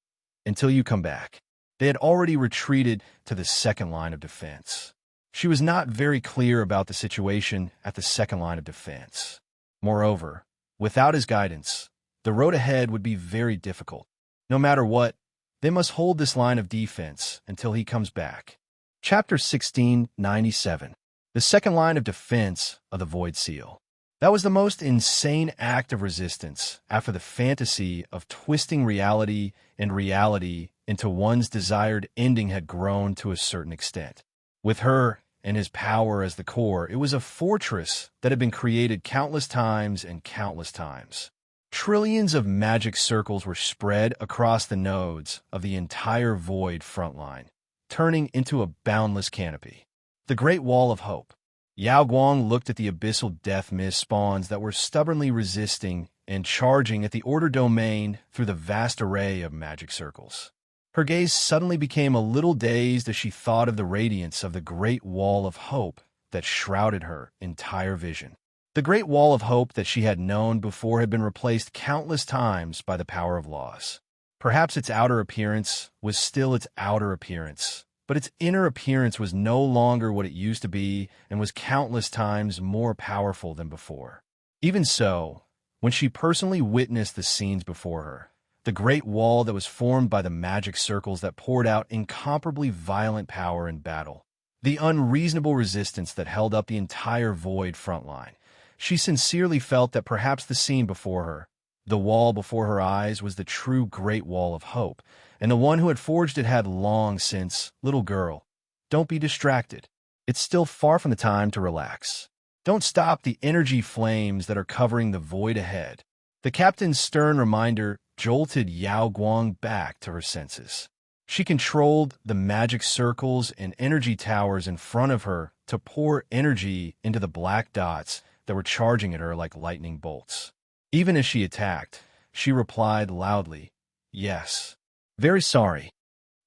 until you come back? They had already retreated to the second line of defense. She was not very clear about the situation at the second line of defense. Moreover, without his guidance, the road ahead would be very difficult. No matter what, they must hold this line of defense until he comes back. Chapter 1697. The second line of defense of the Void Seal. That was the most insane act of resistance after the fantasy of twisting reality and reality into one's desired ending had grown to a certain extent. With her and his power as the core, it was a fortress that had been created countless times and countless times. Trillions of magic circles were spread across the nodes of the entire Void front line, turning into a boundless canopy. The Great Wall of Hope. Yao Guang looked at the abyssal death mist spawns that were stubbornly resisting and charging at the order domain through the vast array of magic circles. Her gaze suddenly became a little dazed as she thought of the radiance of the Great Wall of Hope that shrouded her entire vision. The Great Wall of Hope that she had known before had been replaced countless times by the power of loss. Perhaps its outer appearance was still its outer appearance, but its inner appearance was no longer what it used to be and was countless times more powerful than before. Even so, when she personally witnessed the scenes before her, the great wall that was formed by the magic circles that poured out incomparably violent power in battle, the unreasonable resistance that held up the entire Void front line, she sincerely felt that perhaps the scene before her, the wall before her eyes, was the true Great Wall of Hope, and the one who had forged it had long since, little girl, don't be distracted. It's still far from the time to relax. Don't stop the energy flames that are covering the void ahead. The captain's stern reminder jolted Yao Guang back to her senses. She controlled the magic circles and energy towers in front of her to pour energy into the black dots that were charging at her like lightning bolts. Even as she attacked, she replied loudly, "Yes. Very sorry."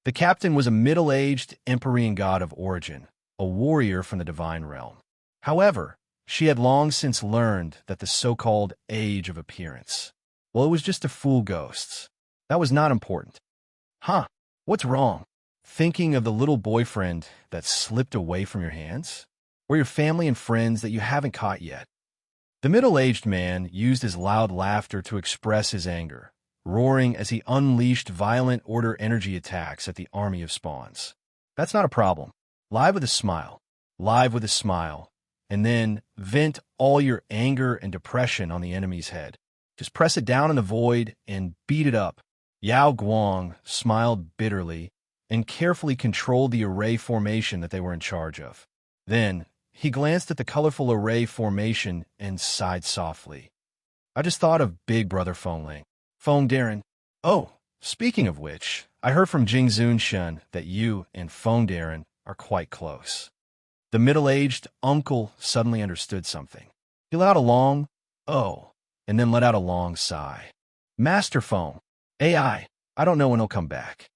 The captain was a middle-aged Empyrean god of origin, a warrior from the divine realm. However, she had long since learned that the so-called age of appearance, well, it was just to fool ghosts. That was not important. Huh, what's wrong? Thinking of the little boyfriend that slipped away from your hands? Or your family and friends that you haven't caught yet? The middle-aged man used his loud laughter to express his anger, roaring as he unleashed violent order energy attacks at the army of spawns. That's not a problem. Live with a smile. Live with a smile. And then vent all your anger and depression on the enemy's head. Just press it down in the void and beat it up. Yao Guang smiled bitterly and carefully controlled the array formation that they were in charge of. Then, he glanced at the colorful array formation and sighed softly. I just thought of Big Brother Fengling. Feng Darren. Oh, speaking of which, I heard from Jing Zunshen that you and Feng Darren are quite close. The middle-aged uncle suddenly understood something. He let out a long, "oh," and then let out a long sigh. Master Phone. I don't know when he'll come back.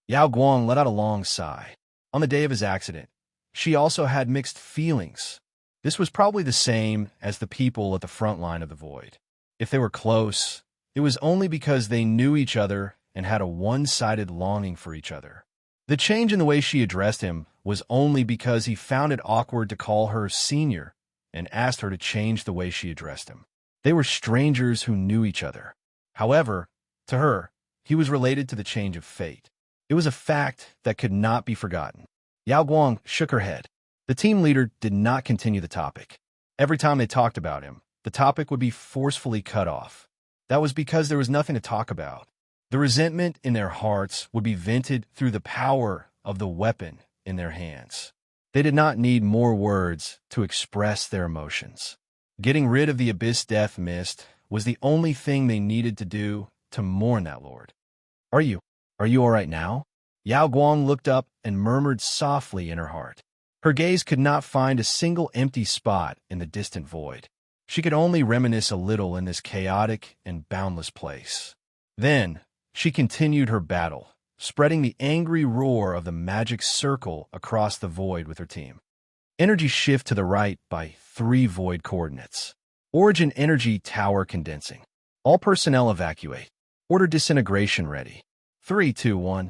Yao Guang let out a long sigh. On the day of his accident, she also had mixed feelings. This was probably the same as the people at the front line of the void. If they were close, it was only because they knew each other and had a one-sided longing for each other. The change in the way she addressed him was only because he found it awkward to call her senior and asked her to change the way she addressed him. They were strangers who knew each other. However, to her, he was related to the change of fate. It was a fact that could not be forgotten. Yao Guang shook her head. The team leader did not continue the topic. Every time they talked about him, the topic would be forcefully cut off. That was because there was nothing to talk about. The resentment in their hearts would be vented through the power of the weapon in their hands. They did not need more words to express their emotions. Getting rid of the abyss death mist was the only thing they needed to do to mourn that lord. Are you all right now? Yao Guang looked up and murmured softly in her heart. Her gaze could not find a single empty spot in the distant void. She could only reminisce a little in this chaotic and boundless place. Then, she continued her battle, spreading the angry roar of the magic circle across the void with her team. Energy shift to the right by 3 void coordinates. Origin energy tower condensing. All personnel evacuate. Order disintegration ready. 3, 2, 1.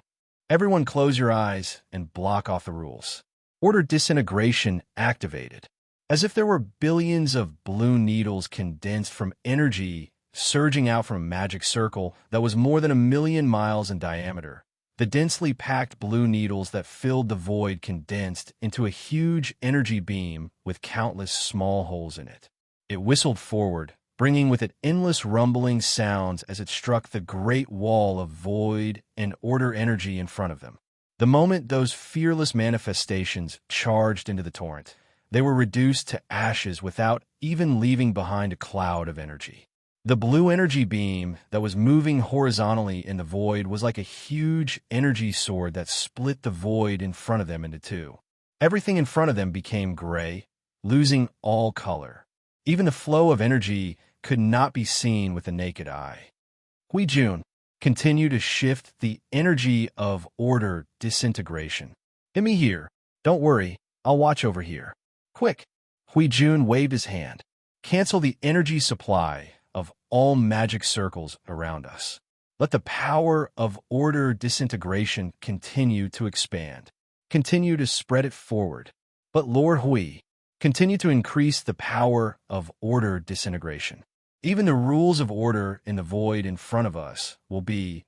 Everyone close your eyes and block off the rules. Order disintegration activated. As if there were billions of blue needles condensed from energy surging out from a magic circle that was more than 1,000,000 miles in diameter. The densely packed blue needles that filled the void condensed into a huge energy beam with countless small holes in it. It whistled forward, bringing with it endless rumbling sounds as it struck the great wall of void and order energy in front of them. The moment those fearless manifestations charged into the torrent, they were reduced to ashes without even leaving behind a cloud of energy. The blue energy beam that was moving horizontally in the void was like a huge energy sword that split the void in front of them into 2. Everything in front of them became gray, losing all color. Even the flow of energy could not be seen with the naked eye. Hui Jun continued to shift the energy of order disintegration. Hit me here. Don't worry, I'll watch over here. Quick! Hui Jun waved his hand. Cancel the energy supply of all magic circles around us. Let the power of order disintegration continue to expand. Continue to spread it forward. But Lord Hui, continue to increase the power of order disintegration. Even the rules of order in the void in front of us will be,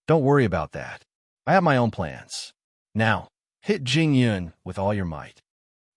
don't worry about that. I have my own plans. Now, hit Jing Yun with all your might.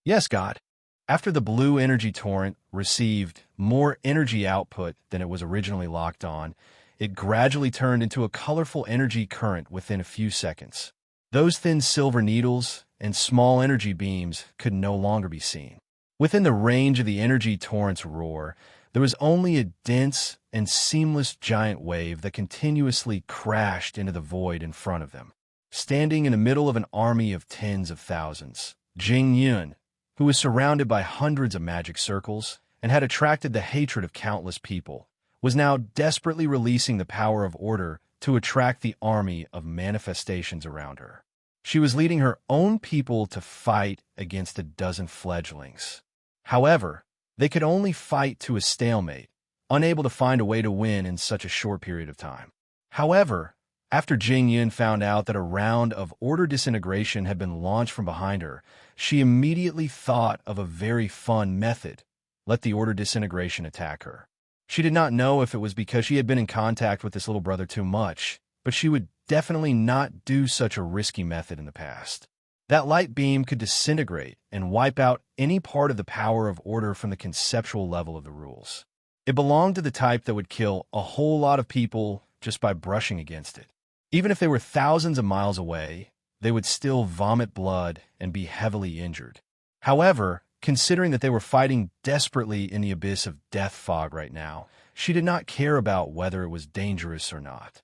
Yes, God. After the blue energy torrent received more energy output than it was originally locked on, it gradually turned into a colorful energy current within a few seconds. Those thin silver needles and small energy beams could no longer be seen. Within the range of the energy torrent's roar, there was only a dense and seamless giant wave that continuously crashed into the void in front of them. Standing in the middle of an army of tens of thousands, Jing Yun, who was surrounded by hundreds of magic circles and had attracted the hatred of countless people, was now desperately releasing the power of order to attract the army of manifestations around her. She was leading her own people to fight against a dozen fledglings. However, they could only fight to a stalemate, unable to find a way to win in such a short period of time. However, after Jing Yun found out that a round of order disintegration had been launched from behind her, she immediately thought of a very fun method: let the order disintegration attack her. She did not know if it was because she had been in contact with this little brother too much, but she would definitely not do such a risky method in the past. That light beam could disintegrate and wipe out any part of the power of order from the conceptual level of the rules. It belonged to the type that would kill a whole lot of people just by brushing against it. Even if they were thousands of miles away, they would still vomit blood and be heavily injured. However, considering that they were fighting desperately in the abyss of death fog right now, she did not care about whether it was dangerous or not.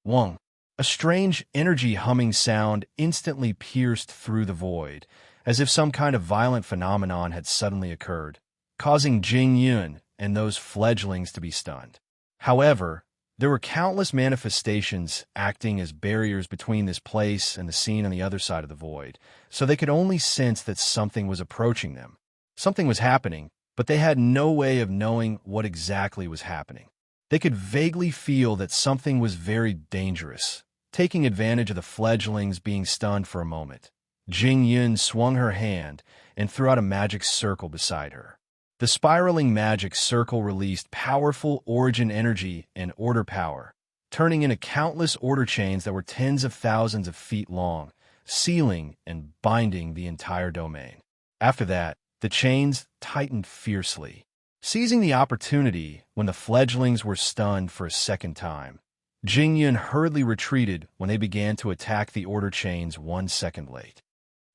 Wong. A strange energy humming sound instantly pierced through the void, as if some kind of violent phenomenon had suddenly occurred, causing Jing Yun and those fledglings to be stunned. However, There were countless manifestations acting as barriers between this place and the scene on the other side of the void, so they could only sense that something was approaching them. Something was happening, but they had no way of knowing what exactly was happening. They could vaguely feel that something was very dangerous, taking advantage of the fledglings being stunned for a moment. Jing Yun swung her hand and threw out a magic circle beside her. The spiraling magic circle released powerful origin energy and order power, turning into countless order chains that were tens of thousands of feet long, sealing and binding the entire domain. After that, the chains tightened fiercely, seizing the opportunity when the fledglings were stunned for a second time. Jing Yun hurriedly retreated when they began to attack the order chains 1 second late.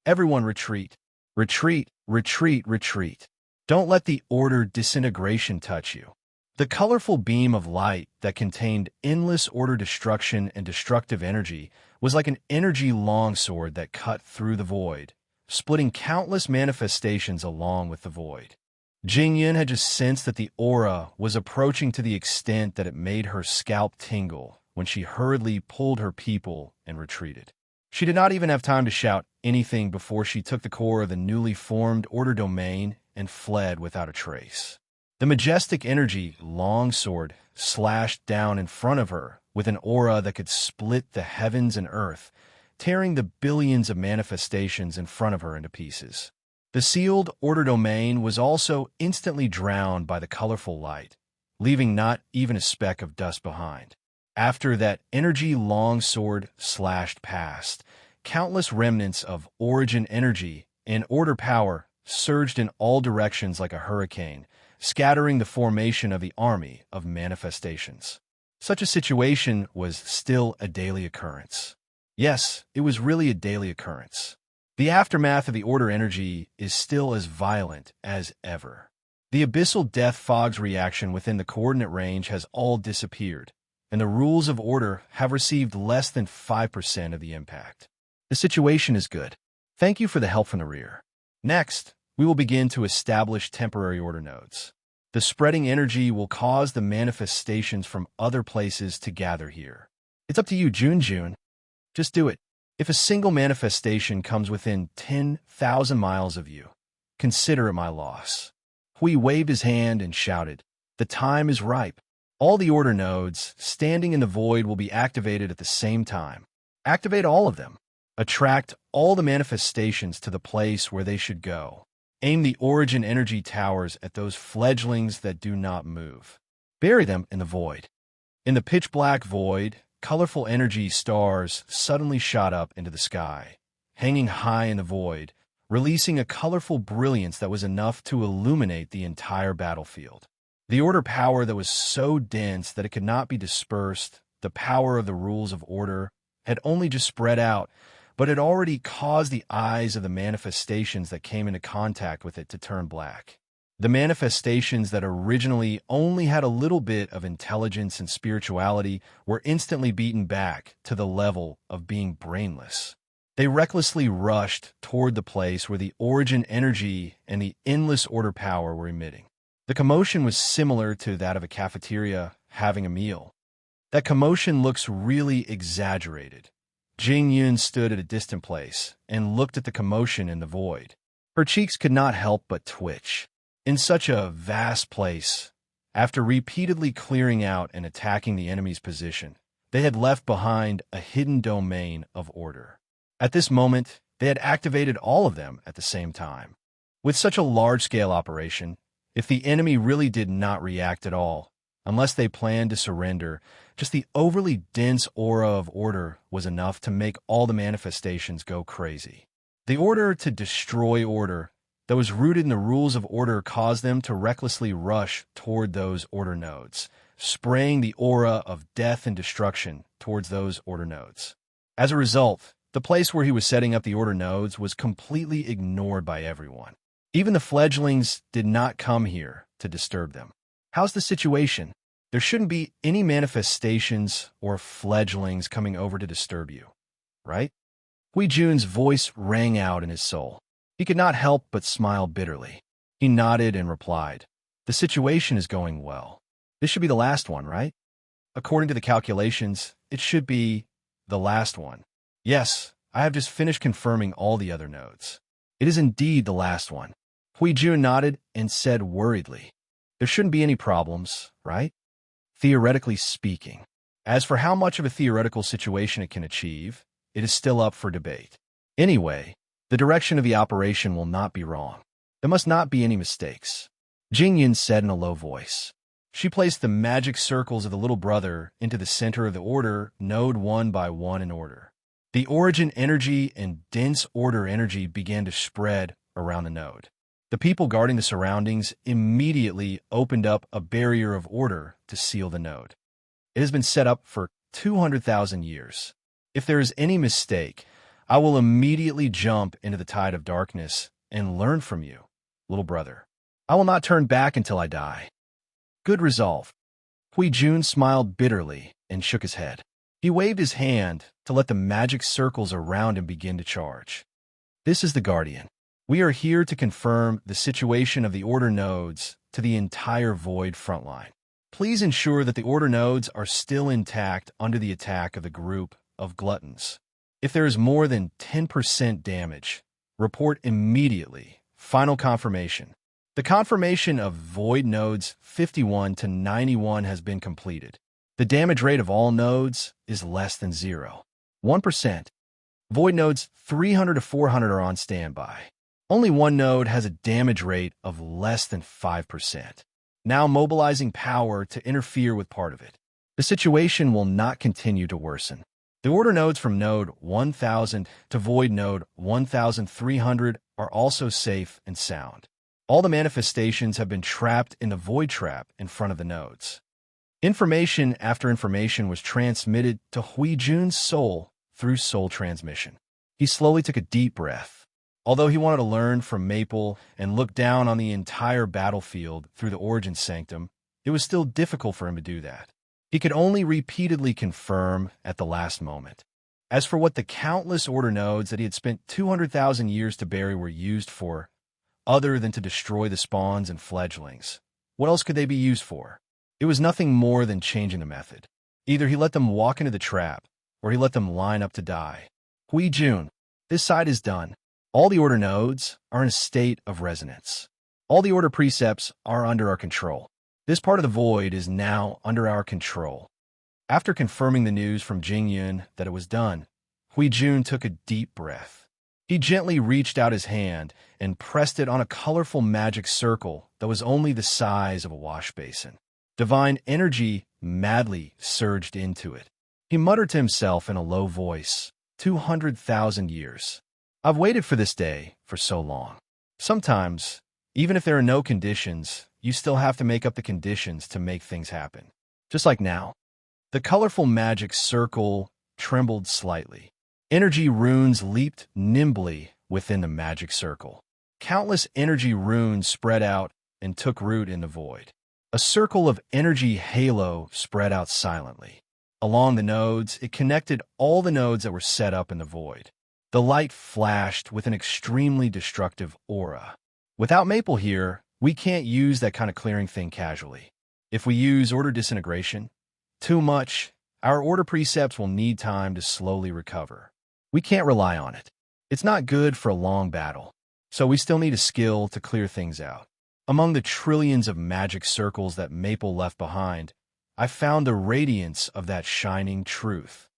Everyone retreat. Retreat, retreat, retreat. Don't let the order disintegration touch you. The colorful beam of light that contained endless order destruction and destructive energy was like an energy longsword that cut through the void, splitting countless manifestations along with the void. Jing Yun had just sensed that the aura was approaching to the extent that it made her scalp tingle when she hurriedly pulled her people and retreated. She did not even have time to shout anything before she took the core of the newly formed order domain and fled without a trace. The majestic energy longsword slashed down in front of her with an aura that could split the heavens and earth, tearing the billions of manifestations in front of her into pieces. The sealed order domain was also instantly drowned by the colorful light, leaving not even a speck of dust behind. After that energy longsword slashed past, countless remnants of origin energy and order power surged in all directions like a hurricane, scattering the formation of the army of manifestations. Such a situation was still a daily occurrence. Yes, it was really a daily occurrence. The aftermath of the order energy is still as violent as ever. The abyssal death fog's reaction within the coordinate range has all disappeared, and the rules of order have received less than 5% of the impact. The situation is good. Thank you for the help from the rear. Next, we will begin to establish temporary order nodes. The spreading energy will cause the manifestations from other places to gather here. It's up to you, Jun. Just do it. If a single manifestation comes within 10,000 miles of you, consider it my loss. Hui waved his hand and shouted, "The time is ripe. All the order nodes standing in the void will be activated at the same time. Activate all of them. Attract all the manifestations to the place where they should go. Aim the origin energy towers at those fledglings that do not move. Bury them in the void." In the pitch-black void, colorful energy stars suddenly shot up into the sky, hanging high in the void, releasing a colorful brilliance that was enough to illuminate the entire battlefield. The order power that was so dense that it could not be dispersed, the power of the rules of order, had only just spread out, but had already caused the eyes of the manifestations that came into contact with it to turn black. The manifestations that originally only had a little bit of intelligence and spirituality were instantly beaten back to the level of being brainless. They recklessly rushed toward the place where the origin energy and the endless order power were emitting. The commotion was similar to that of a cafeteria having a meal. That commotion looks really exaggerated. Jing Yun stood at a distant place and looked at the commotion in the void. Her cheeks could not help but twitch. In such a vast place, after repeatedly clearing out and attacking the enemy's position, they had left behind a hidden domain of order. At this moment, they had activated all of them at the same time. With such a large-scale operation, if the enemy really did not react at all, unless they planned to surrender, just the overly dense aura of order was enough to make all the manifestations go crazy. The order to destroy order that was rooted in the rules of order caused them to recklessly rush toward those order nodes, spraying the aura of death and destruction towards those order nodes. As a result, the place where he was setting up the order nodes was completely ignored by everyone. Even the fledglings did not come here to disturb them. How's the situation? There shouldn't be any manifestations or fledglings coming over to disturb you, right? Hui Jun's voice rang out in his soul. He could not help but smile bitterly. He nodded and replied, "The situation is going well. This should be the last one, right?" According to the calculations, it should be the last one. Yes, I have just finished confirming all the other nodes. It is indeed the last one. Huijun nodded and said worriedly, there shouldn't be any problems, right? Theoretically speaking. As for how much of a theoretical situation it can achieve, it is still up for debate. Anyway, the direction of the operation will not be wrong. There must not be any mistakes. Jingyan said in a low voice. She placed the magic circles of the little brother into the center of the order, node one by one in order. The origin energy and dense order energy began to spread around the node. The people guarding the surroundings immediately opened up a barrier of order to seal the node. It has been set up for 200,000 years. If there is any mistake, I will immediately jump into the tide of darkness and learn from you, little brother. I will not turn back until I die. Good resolve. Huijun smiled bitterly and shook his head. He waved his hand to let the magic circles around him begin to charge. This is the Guardian. We are here to confirm the situation of the order nodes to the entire Void frontline. Please ensure that the order nodes are still intact under the attack of the group of gluttons. If there is more than 10% damage, report immediately. Final confirmation. The confirmation of Void nodes 51 to 91 has been completed. The damage rate of all nodes is less than 1%. Void nodes 300 to 400 are on standby. Only one node has a damage rate of less than 5%. Now mobilizing power to interfere with part of it. The situation will not continue to worsen. The order nodes from node 1000 to void node 1300 are also safe and sound. All the manifestations have been trapped in the void trap in front of the nodes. Information after information was transmitted to Huijun's soul through soul transmission. He slowly took a deep breath. Although he wanted to learn from Maple and look down on the entire battlefield through the Origin Sanctum, it was still difficult for him to do that. He could only repeatedly confirm at the last moment. As for what the countless order nodes that he had spent 200,000 years to bury were used for, other than to destroy the spawns and fledglings, what else could they be used for? It was nothing more than changing the method. Either he let them walk into the trap, or he let them line up to die. Huijun, this side is done. All the order nodes are in a state of resonance. All the order precepts are under our control. This part of the void is now under our control. After confirming the news from Jingyun that it was done, Huijun took a deep breath. He gently reached out his hand and pressed it on a colorful magic circle that was only the size of a wash basin. Divine energy madly surged into it. He muttered to himself in a low voice, 200,000 years. I've waited for this day for so long. Sometimes, even if there are no conditions, you still have to make up the conditions to make things happen. Just like now. The colorful magic circle trembled slightly. Energy runes leaped nimbly within the magic circle. Countless energy runes spread out and took root in the void. A circle of energy halo spread out silently. Along the nodes, it connected all the nodes that were set up in the void. The light flashed with an extremely destructive aura. Without Maple here, we can't use that kind of clearing thing casually. If we use order disintegration too much, our order precepts will need time to slowly recover. We can't rely on it. It's not good for a long battle, so we still need a skill to clear things out. Among the trillions of magic circles that Maple left behind, I found the radiance of that shining truth.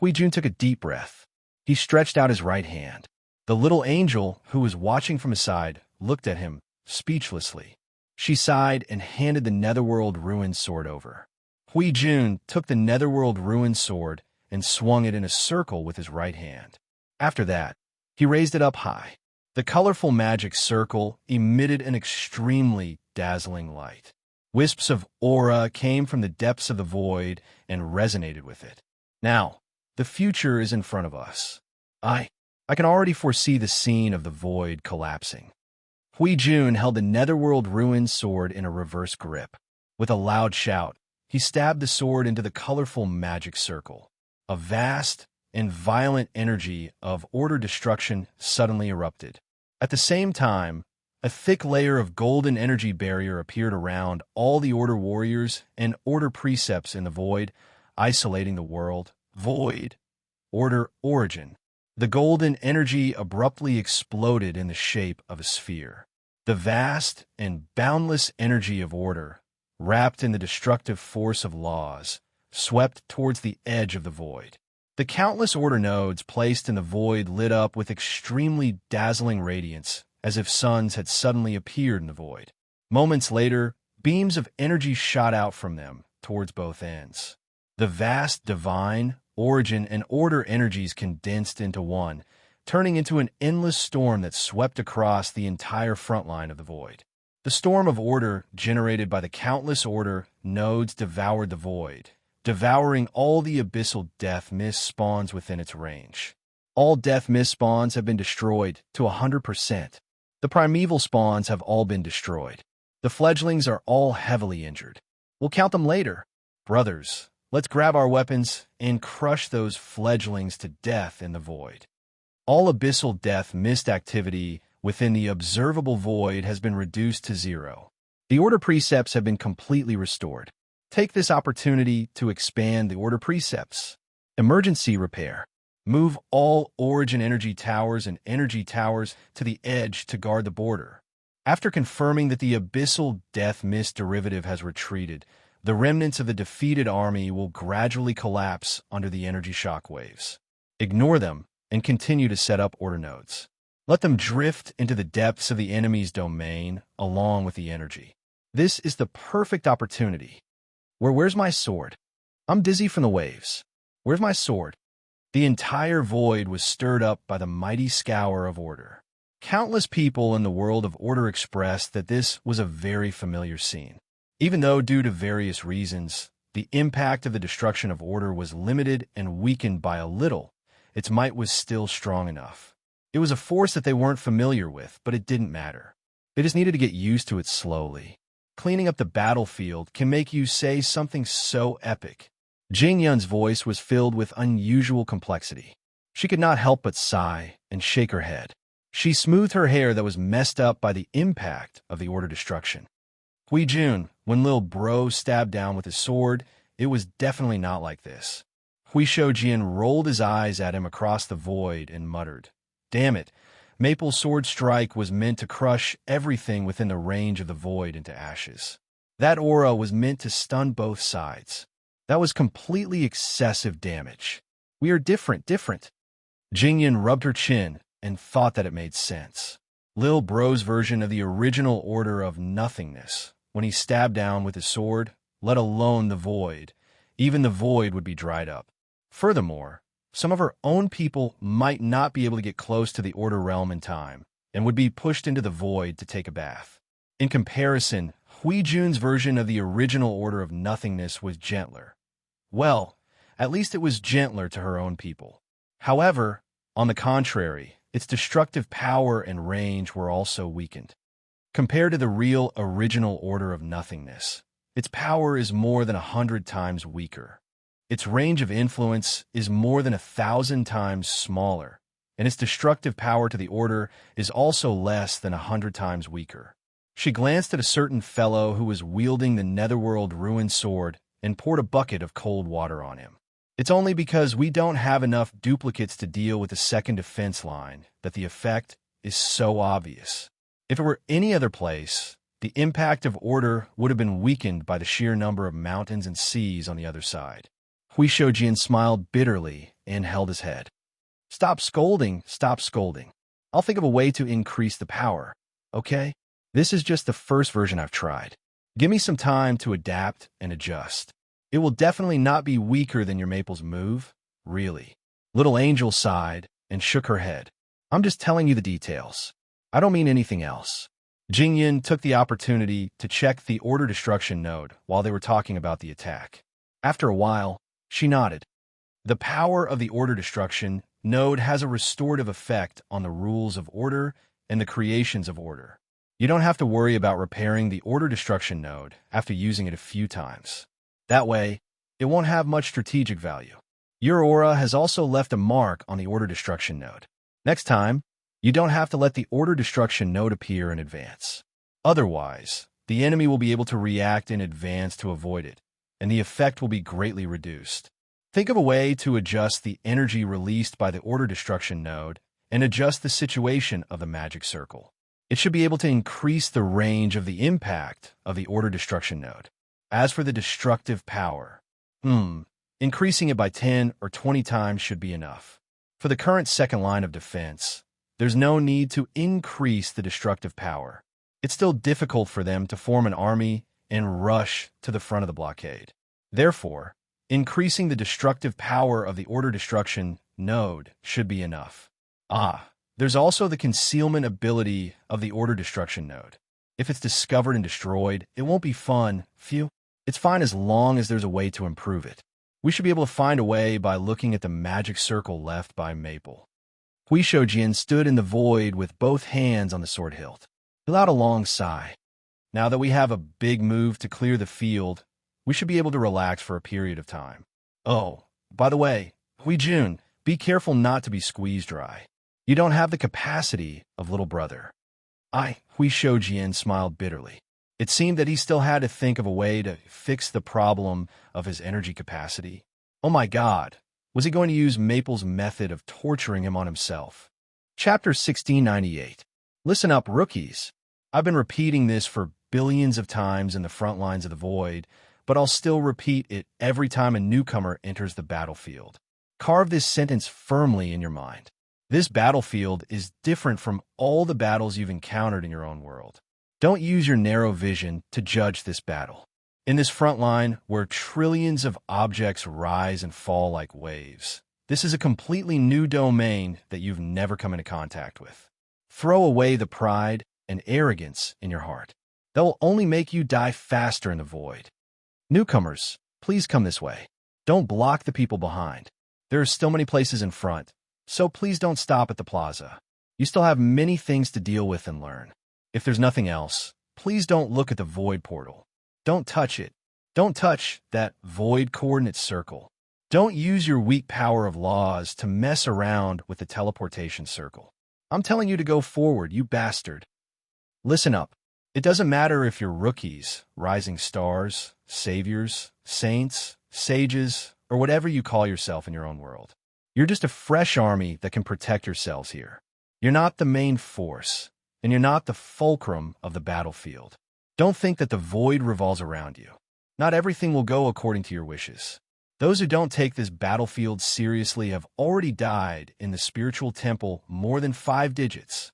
Huijun took a deep breath. He stretched out his right hand. The little angel, who was watching from his side, looked at him, speechlessly. She sighed and handed the Netherworld Ruin Sword over. Huijun took the Netherworld Ruin Sword and swung it in a circle with his right hand. After that, he raised it up high. The colorful magic circle emitted an extremely dazzling light. Wisps of aura came from the depths of the void and resonated with it. Now, the future is in front of us. I can already foresee the scene of the void collapsing. Huijun held the Netherworld Ruin Sword in a reverse grip. With a loud shout, he stabbed the sword into the colorful magic circle. A vast and violent energy of order destruction suddenly erupted. At the same time, A thick layer of golden energy barrier appeared around all the Order warriors and Order precepts in the void, isolating the world. Void. Order origin. The golden energy abruptly exploded in the shape of a sphere. The vast and boundless energy of order, wrapped in the destructive force of laws, swept towards the edge of the void. The countless order nodes placed in the void lit up with extremely dazzling radiance, as if suns had suddenly appeared in the void. Moments later, beams of energy shot out from them towards both ends. The vast divine, origin, and order energies condensed into one, turning into an endless storm that swept across the entire front line of the void. The storm of order generated by the countless order nodes devoured the void, devouring all the abyssal death mist spawns within its range. All death mist spawns have been destroyed to 100%. The primeval spawns have all been destroyed. The fledglings are all heavily injured. We'll count them later. Brothers, let's grab our weapons and crush those fledglings to death in the void. All abyssal death mist activity within the observable void has been reduced to 0. The order precepts have been completely restored. Take this opportunity to expand the order precepts. Emergency repair. Move all origin energy towers and energy towers to the edge to guard the border. After confirming that the abyssal death mist derivative has retreated, the remnants of the defeated army will gradually collapse under the energy shockwaves. Ignore them and continue to set up order nodes. Let them drift into the depths of the enemy's domain along with the energy. This is the perfect opportunity. Where's my sword? I'm dizzy from the waves. Where's my sword? The entire void was stirred up by the mighty scour of order. Countless people in the world of order expressed that this was a very familiar scene. Even though, due to various reasons, the impact of the destruction of order was limited and weakened by a little, its might was still strong enough. It was a force that they weren't familiar with, but it didn't matter. They just needed to get used to it slowly. Cleaning up the battlefield can make you say something so epic. Jing Yun's voice was filled with unusual complexity. She could not help but sigh and shake her head. She smoothed her hair that was messed up by the impact of the order destruction. Hui Jun, when Lil Bro stabbed down with his sword, it was definitely not like this. Hui Shoujian rolled his eyes at him across the void and muttered, "Damn it, Maple Sword Strike was meant to crush everything within the range of the void into ashes. That aura was meant to stun both sides. That was completely excessive damage. We are different. Jingyan rubbed her chin and thought that it made sense. Lil Bro's version of the original order of nothingness, when he stabbed down with his sword, let alone the void, even the void would be dried up. Furthermore, some of her own people might not be able to get close to the order realm in time, and would be pushed into the void to take a bath. In comparison, Hui Jun's version of the original order of nothingness was gentler. Well, at least it was gentler to her own people. However, on the contrary, its destructive power and range were also weakened. Compared to the real original order of nothingness, its power is more than 100 times weaker. Its range of influence is more than 1,000 times smaller, and its destructive power to the order is also less than 100 times weaker. She glanced at a certain fellow who was wielding the Netherworld ruined sword and poured a bucket of cold water on him. It's only because we don't have enough duplicates to deal with the second defense line that the effect is so obvious. If it were any other place, the impact of order would have been weakened by the sheer number of mountains and seas on the other side. Hui Shoujian smiled bitterly and held his head. Stop scolding. I'll think of a way to increase the power, okay? This is just the first version I've tried. Give me some time to adapt and adjust. It will definitely not be weaker than your Maple's move, really. Little Angel sighed and shook her head. I'm just telling you the details. I don't mean anything else. Jingyan took the opportunity to check the order destruction node while they were talking about the attack. After a while, she nodded. The power of the order destruction node has a restorative effect on the rules of order and the creations of order. You don't have to worry about repairing the order destruction node after using it a few times. That way, it won't have much strategic value. Your aura has also left a mark on the order destruction node. Next time, You don't have to let the order destruction node appear in advance. Otherwise, the enemy will be able to react in advance to avoid it, and the effect will be greatly reduced. Think of a way to adjust the energy released by the order destruction node and adjust the situation of the magic circle. It should be able to increase the range of the impact of the order destruction node. As for the destructive power, increasing it by 10 or 20 times should be enough. For the current second line of defense, there's no need to increase the destructive power. It's still difficult for them to form an army and rush to the front of the blockade. Therefore, increasing the destructive power of the order destruction node should be enough. There's also the concealment ability of the order destruction node. If it's discovered and destroyed, it won't be fun. It's fine as long as there's a way to improve it. We should be able to find a way by looking at the magic circle left by Maple. Huishoujian stood in the void with both hands on the sword hilt. He let out a long sigh. Now that we have a big move to clear the field, we should be able to relax for a period of time. Oh, by the way, Huijun, be careful not to be squeezed dry. You don't have the capacity of little brother. Huishoujian smiled bitterly. It seemed that he still had to think of a way to fix the problem of his energy capacity. Oh my God, was he going to use Maple's method of torturing him on himself? Chapter 1698. Listen up, rookies. I've been repeating this for billions of times in the front lines of the void, but I'll still repeat it every time a newcomer enters the battlefield. Carve this sentence firmly in your mind. This battlefield is different from all the battles you've encountered in your own world. Don't use your narrow vision to judge this battle. In this front line, where trillions of objects rise and fall like waves, this is a completely new domain that you've never come into contact with. Throw away the pride and arrogance in your heart. That will only make you die faster in the void. Newcomers, please come this way. Don't block the people behind. There are still many places in front, so please don't stop at the plaza. You still have many things to deal with and learn. If there's nothing else, please don't look at the void portal. Don't touch it. Don't touch that void coordinate circle. Don't use your weak power of laws to mess around with the teleportation circle. I'm telling you to go forward, you bastard. Listen up. It doesn't matter if you're rookies, rising stars, saviors, saints, sages, or whatever you call yourself in your own world. You're just a fresh army that can protect yourselves here. You're not the main force, and you're not the fulcrum of the battlefield. Don't think that the void revolves around you. Not everything will go according to your wishes. Those who don't take this battlefield seriously have already died in the spiritual temple more than 5 digits.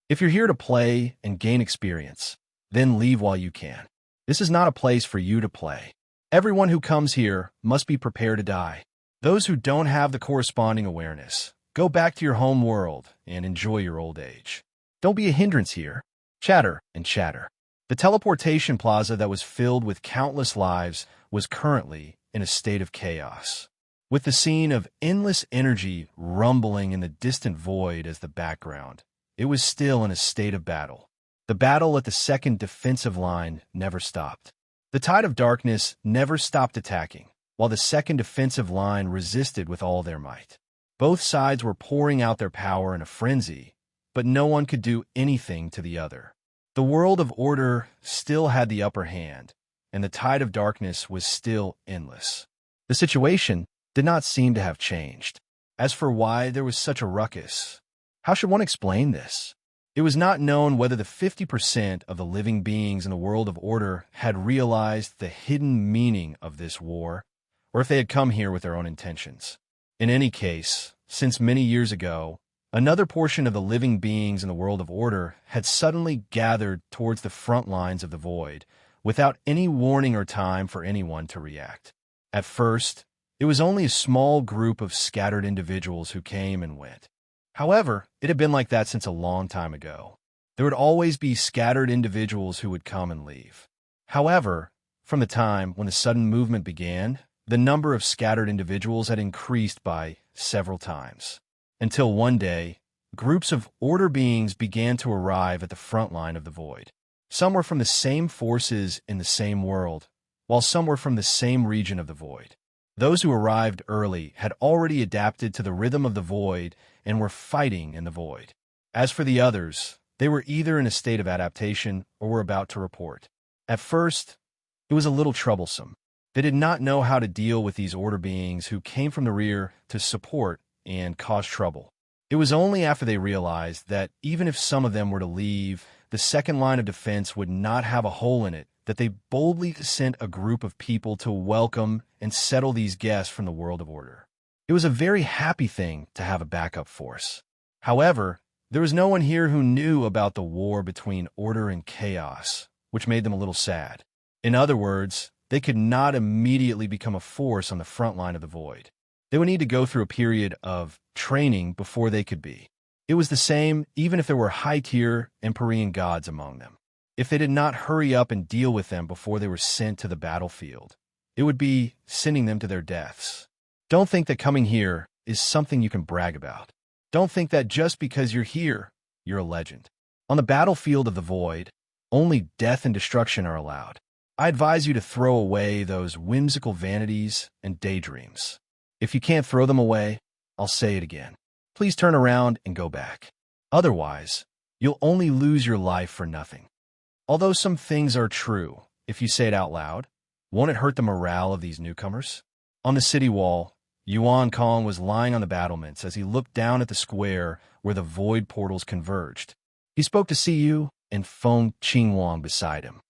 If you're here to play and gain experience, then leave while you can. This is not a place for you to play. Everyone who comes here must be prepared to die. Those who don't have the corresponding awareness, go back to your home world and enjoy your old age. Don't be a hindrance here. Chatter and chatter. The teleportation plaza that was filled with countless lives was currently in a state of chaos, with the scene of endless energy rumbling in the distant void as the background. It was still in a state of battle. The battle at the second defensive line never stopped. The tide of darkness never stopped attacking, while the second defensive line resisted with all their might. Both sides were pouring out their power in a frenzy, but no one could do anything to the other. The world of order still had the upper hand, and the tide of darkness was still endless. The situation did not seem to have changed. As for why there was such a ruckus, how should one explain this? It was not known whether the 50% of the living beings in the world of order had realized the hidden meaning of this war, or if they had come here with their own intentions. In any case, since many years ago, another portion of the living beings in the world of order had suddenly gathered towards the front lines of the void, without any warning or time for anyone to react. At first, it was only a small group of scattered individuals who came and went. However, it had been like that since a long time ago. There would always be scattered individuals who would come and leave. However, from the time when the sudden movement began, the number of scattered individuals had increased by several times, until one day, groups of order beings began to arrive at the front line of the void. Some were from the same forces in the same world, while some were from the same region of the void. Those who arrived early had already adapted to the rhythm of the void and were fighting in the void. As for the others, they were either in a state of adaptation or were about to report. At first, it was a little troublesome. They did not know how to deal with these order beings who came from the rear to support and cause trouble. It was only after they realized that even if some of them were to leave, the second line of defense would not have a hole in it that they boldly sent a group of people to welcome and settle these guests from the world of order. It was a very happy thing to have a backup force. However, there was no one here who knew about the war between order and chaos, which made them a little sad. In other words, they could not immediately become a force on the front line of the void. They would need to go through a period of training before they could be. It was the same even if there were high-tier Empyrean gods among them. If they did not hurry up and deal with them before they were sent to the battlefield, it would be sending them to their deaths. Don't think that coming here is something you can brag about. Don't think that just because you're here, you're a legend. On the battlefield of the void, only death and destruction are allowed. I advise you to throw away those whimsical vanities and daydreams. If you can't throw them away, I'll say it again. Please turn around and go back. Otherwise, you'll only lose your life for nothing. Although some things are true, if you say it out loud, won't it hurt the morale of these newcomers? On the city wall, Yuan Kong was lying on the battlements as he looked down at the square where the void portals converged. He spoke to Siyu and Feng Qingwang beside him.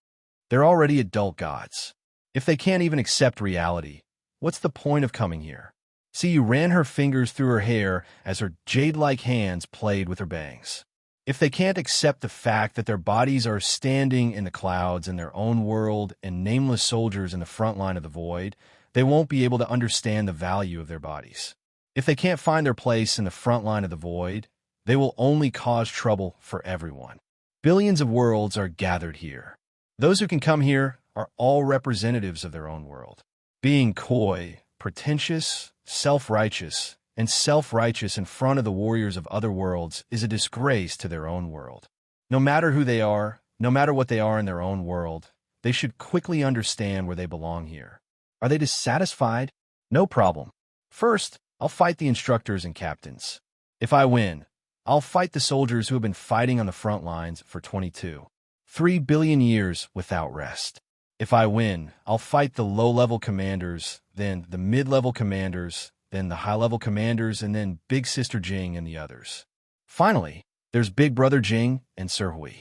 They're already adult gods. If they can't even accept reality, what's the point of coming here? Siyu ran her fingers through her hair as her jade-like hands played with her bangs. If they can't accept the fact that their bodies are standing in the clouds in their own world and nameless soldiers in the front line of the void, they won't be able to understand the value of their bodies. If they can't find their place in the front line of the void, they will only cause trouble for everyone. Billions of worlds are gathered here. Those who can come here are all representatives of their own world. Being coy, pretentious, self-righteous in front of the warriors of other worlds is a disgrace to their own world. No matter who they are, no matter what they are in their own world, they should quickly understand where they belong here. Are they dissatisfied? No problem. First, I'll fight the instructors and captains. If I win, I'll fight the soldiers who have been fighting on the front lines for 3 billion years without rest. If I win, I'll fight the low-level commanders, then the mid-level commanders, then the high-level commanders, and then Big Sister Jing and the others. Finally, there's Big Brother Jing and Sir Hui.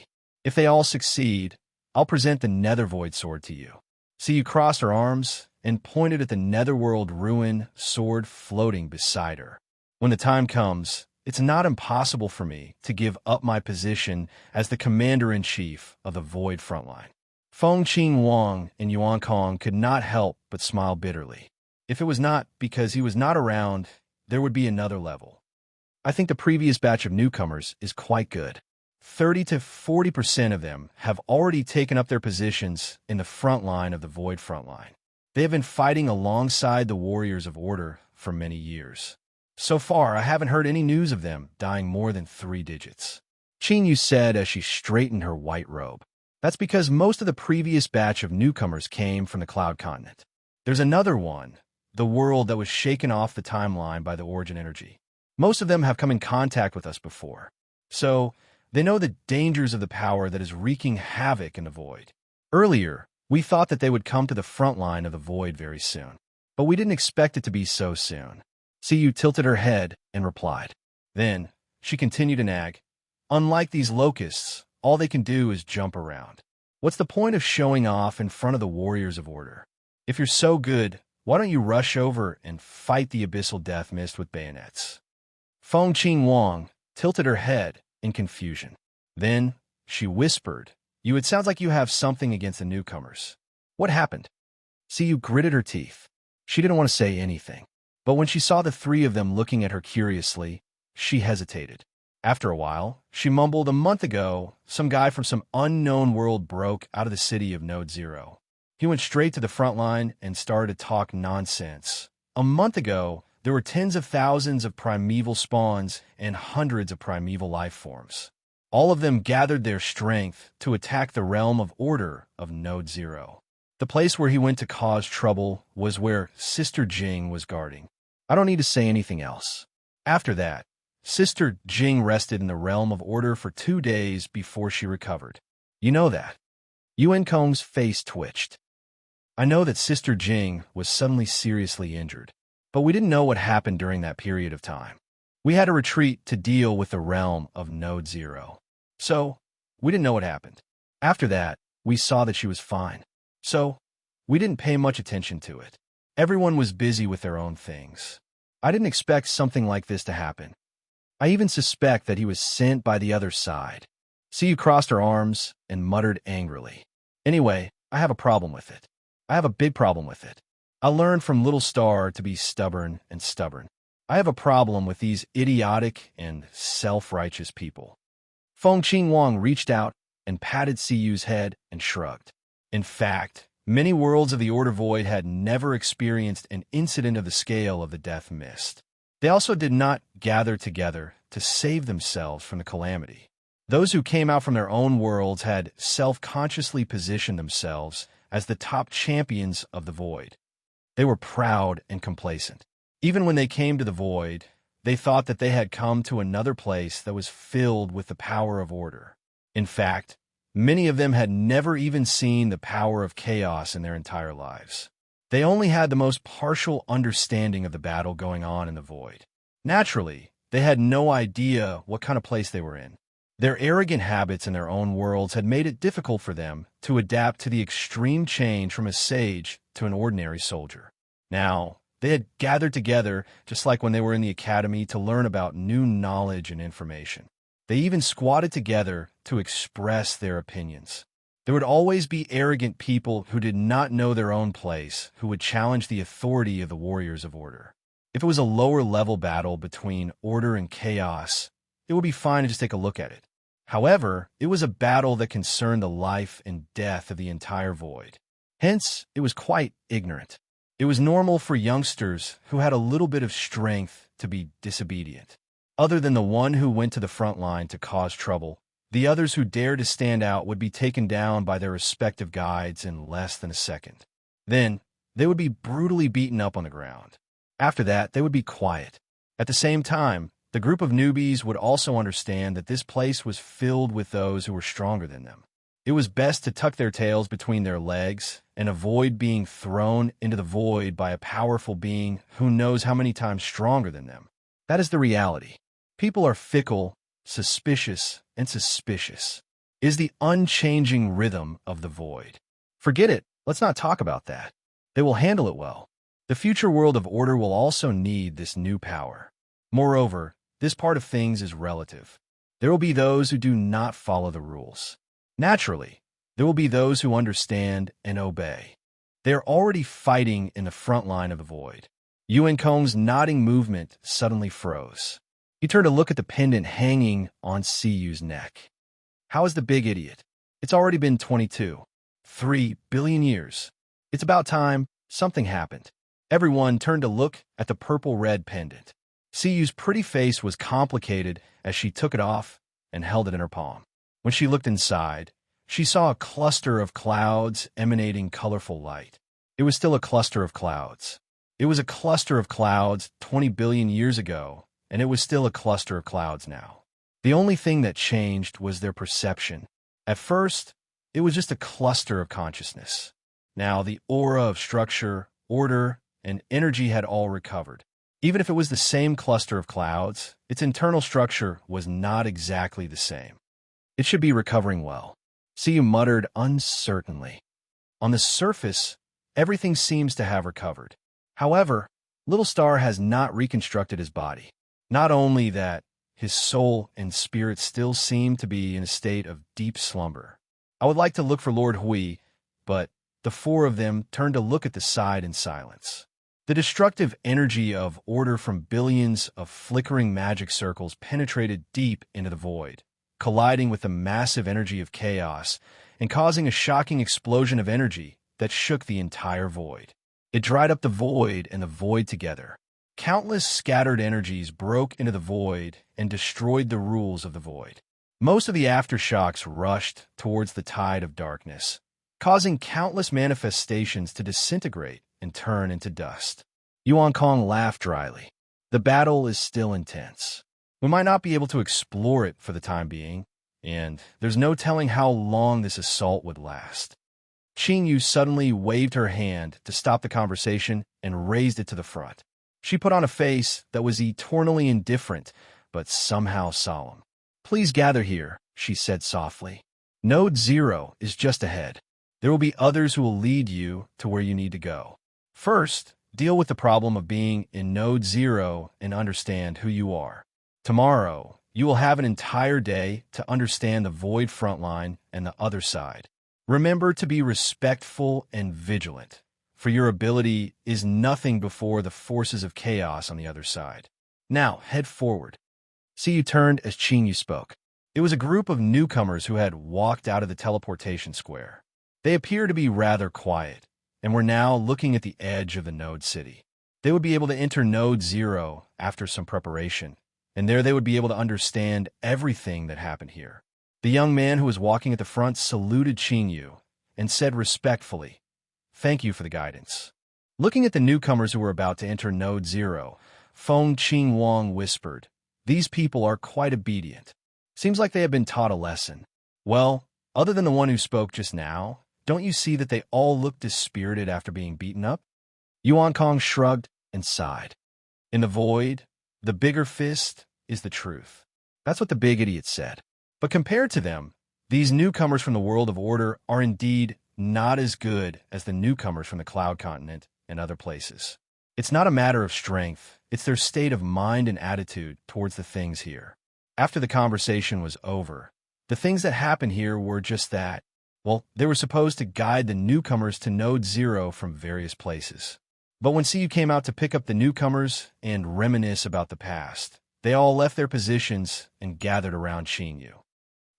If they all succeed, I'll present the Nethervoid sword to you. Siyu crossed her arms and pointed at the Netherworld ruin sword floating beside her. When the time comes, it's not impossible for me to give up my position as the commander-in-chief of the Void frontline. Feng Qingwang and Yuan Kong could not help but smile bitterly. If it was not because he was not around, there would be another level. I think the previous batch of newcomers is quite good. 30 to 40% of them have already taken up their positions in the front line of the Void frontline. They have been fighting alongside the warriors of order for many years. So far, I haven't heard any news of them dying more than 3 digits. Qin Yu said as she straightened her white robe. That's because most of the previous batch of newcomers came from the Cloud Continent. There's another one, the world that was shaken off the timeline by the origin energy. Most of them have come in contact with us before, so they know the dangers of the power that is wreaking havoc in the Void. Earlier, we thought that they would come to the front line of the Void very soon, but we didn't expect it to be so soon. Siyu tilted her head and replied. Then, she continued to nag. Unlike these locusts, all they can do is jump around. What's the point of showing off in front of the warriors of order? If you're so good, why don't you rush over and fight the abyssal death mist with bayonets? Feng Qingwang tilted her head in confusion. Then, she whispered, it sounds like you have something against the newcomers. What happened? Siyu gritted her teeth. She didn't want to say anything, but when she saw the 3 of them looking at her curiously, she hesitated. After a while, she mumbled, a month ago, some guy from some unknown world broke out of the city of Node Zero. He went straight to the front line and started to talk nonsense. A month ago, there were tens of thousands of primeval spawns and hundreds of primeval life forms. All of them gathered their strength to attack the realm of order of Node Zero. The place where he went to cause trouble was where Sister Jing was guarding. I don't need to say anything else. After that, Sister Jing rested in the realm of order for 2 days before she recovered. You know that. Yuan Kong's face twitched. I know that Sister Jing was suddenly seriously injured, but we didn't know what happened during that period of time. We had to retreat to deal with the realm of Node Zero. So, we didn't know what happened. After that, we saw that she was fine. So, we didn't pay much attention to it. Everyone was busy with their own things. I didn't expect something like this to happen. I even suspect that he was sent by the other side. Siyu crossed her arms and muttered angrily. Anyway, I have a problem with it. I have a big problem with it. I learned from Little Star to be stubborn and stubborn. I have a problem with these idiotic and self-righteous people. Feng Qingwang reached out and patted Siyu's head and shrugged. In fact, many worlds of the Order Void had never experienced an incident of the scale of the Death Mist. They also did not gather together to save themselves from the calamity. Those who came out from their own worlds had self-consciously positioned themselves as the top champions of the Void. They were proud and complacent. Even when they came to the Void, they thought that they had come to another place that was filled with the power of order. In fact, many of them had never even seen the power of chaos in their entire lives. They only had the most partial understanding of the battle going on in the Void. Naturally, they had no idea what kind of place they were in. Their arrogant habits in their own worlds had made it difficult for them to adapt to the extreme change from a sage to an ordinary soldier. Now, they had gathered together, just like when they were in the academy, to learn about new knowledge and information. They even squatted together to express their opinions. There would always be arrogant people who did not know their own place, who would challenge the authority of the warriors of order. If it was a lower-level battle between order and chaos, it would be fine to just take a look at it. However, it was a battle that concerned the life and death of the entire Void. Hence, it was quite ignorant. It was normal for youngsters who had a little bit of strength to be disobedient. Other than the one who went to the front line to cause trouble, the others who dared to stand out would be taken down by their respective guides in less than a second. Then, they would be brutally beaten up on the ground. After that, they would be quiet. At the same time, the group of newbies would also understand that this place was filled with those who were stronger than them. It was best to tuck their tails between their legs and avoid being thrown into the void by a powerful being who knows how many times stronger than them. That is the reality. People are fickle, suspicious, and suspicious. It is the unchanging rhythm of the Void. Forget it. Let's not talk about that. They will handle it well. The future world of order will also need this new power. Moreover, this part of things is relative. There will be those who do not follow the rules. Naturally, there will be those who understand and obey. They are already fighting in the front line of the Void. Yuan Kong's nodding movement suddenly froze. He turned to look at the pendant hanging on Siyu's neck. How is the big idiot? It's already been 3 billion years. It's about time something happened. Everyone turned to look at the purple-red pendant. Siyu's pretty face was complicated as she took it off and held it in her palm. When she looked inside, she saw a cluster of clouds emanating colorful light. It was still a cluster of clouds. It was a cluster of clouds 20 billion years ago, and it was still a cluster of clouds now. The only thing that changed was their perception. At first, it was just a cluster of consciousness. Now the aura of structure, order, and energy had all recovered. Even if it was the same cluster of clouds, its internal structure was not exactly the same. It should be recovering well. Siyu muttered uncertainly. On the surface, everything seems to have recovered. However, Little Star has not reconstructed his body. Not only that, his soul and spirit still seem to be in a state of deep slumber. I would like to look for Lord Hui, but the four of them turned to look at the side in silence. The destructive energy of order from billions of flickering magic circles penetrated deep into the void, colliding with the massive energy of chaos and causing a shocking explosion of energy that shook the entire void. It dried up the void and the void together. Countless scattered energies broke into the void and destroyed the rules of the void. Most of the aftershocks rushed towards the tide of darkness, causing countless manifestations to disintegrate and turn into dust. Yuan Kong laughed dryly. The battle is still intense. We might not be able to explore it for the time being, and there's no telling how long this assault would last. Qingyu suddenly waved her hand to stop the conversation and raised it to the front. She put on a face that was eternally indifferent, but somehow solemn. "Please gather here," she said softly. "Node 0 is just ahead. There will be others who will lead you to where you need to go. First, deal with the problem of being in Node 0 and understand who you are. Tomorrow, you will have an entire day to understand the void frontline and the other side. Remember to be respectful and vigilant, for your ability is nothing before the forces of chaos on the other side. Now, head forward." Siyu turned as Qingyu spoke. It was a group of newcomers who had walked out of the teleportation square. They appeared to be rather quiet, and were now looking at the edge of the Node City. They would be able to enter Node 0 after some preparation, and there they would be able to understand everything that happened here. The young man who was walking at the front saluted Qingyu and said respectfully, "Thank you for the guidance." Looking at the newcomers who were about to enter Node 0, Feng Qingwang whispered, "These people are quite obedient. Seems like they have been taught a lesson. Well, other than the one who spoke just now, don't you see that they all look dispirited after being beaten up?" Yuan Kong shrugged and sighed. "In the void, the bigger fist is the truth." That's what the big idiot said. But compared to them, these newcomers from the world of order are indeed not as good as the newcomers from the Cloud Continent and other places. It's not a matter of strength, it's their state of mind and attitude towards the things here. After the conversation was over, the things that happened here were just that. Well, they were supposed to guide the newcomers to Node 0 from various places. But when Siyu came out to pick up the newcomers and reminisce about the past, they all left their positions and gathered around Qingyu.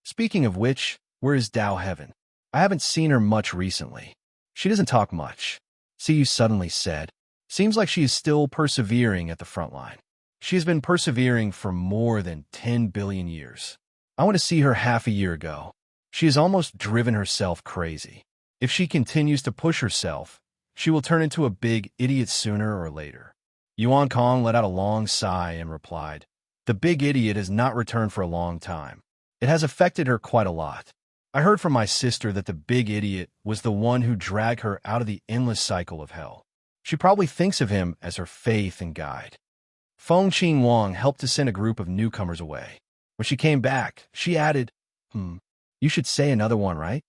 Speaking of which, where is Dao Heaven? I haven't seen her much recently. She doesn't talk much, Siyu suddenly said. Seems like she is still persevering at the front line. She has been persevering for more than 10 billion years. I went to see her half a year ago. She has almost driven herself crazy. If she continues to push herself, she will turn into a big idiot sooner or later. Yuan Kong let out a long sigh and replied, "The big idiot has not returned for a long time. It has affected her quite a lot. I heard from my sister that the big idiot was the one who dragged her out of the endless cycle of hell. She probably thinks of him as her faith and guide." Feng Qingwang helped to send a group of newcomers away. When she came back, she added, "You should say another one, right?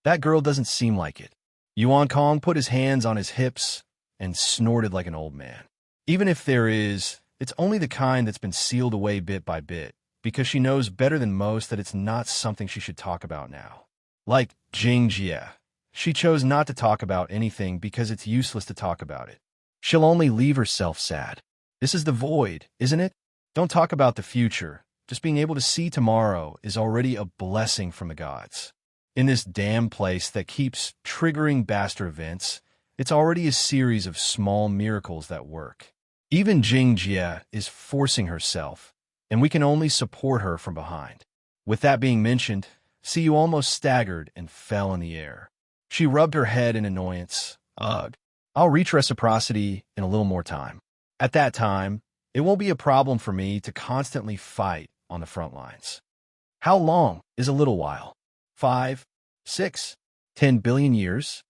That girl doesn't seem like it." Yuan Kong put his hands on his hips and snorted like an old man. Even if there is, it's only the kind that's been sealed away bit by bit, because she knows better than most that it's not something she should talk about now. Like Jing Jie, she chose not to talk about anything because it's useless to talk about it. She'll only leave herself sad. This is the void, isn't it? Don't talk about the future. Just being able to see tomorrow is already a blessing from the gods. In this damn place that keeps triggering bastard events, it's already a series of small miracles that work. Even Jing Jie is forcing herself, and we can only support her from behind. With that being mentioned, Siyu almost staggered and fell in the air. She rubbed her head in annoyance. Ugh. I'll reach reciprocity in a little more time. At that time, it won't be a problem for me to constantly fight on the front lines. How long is a little while? 5, 6, 10 billion years?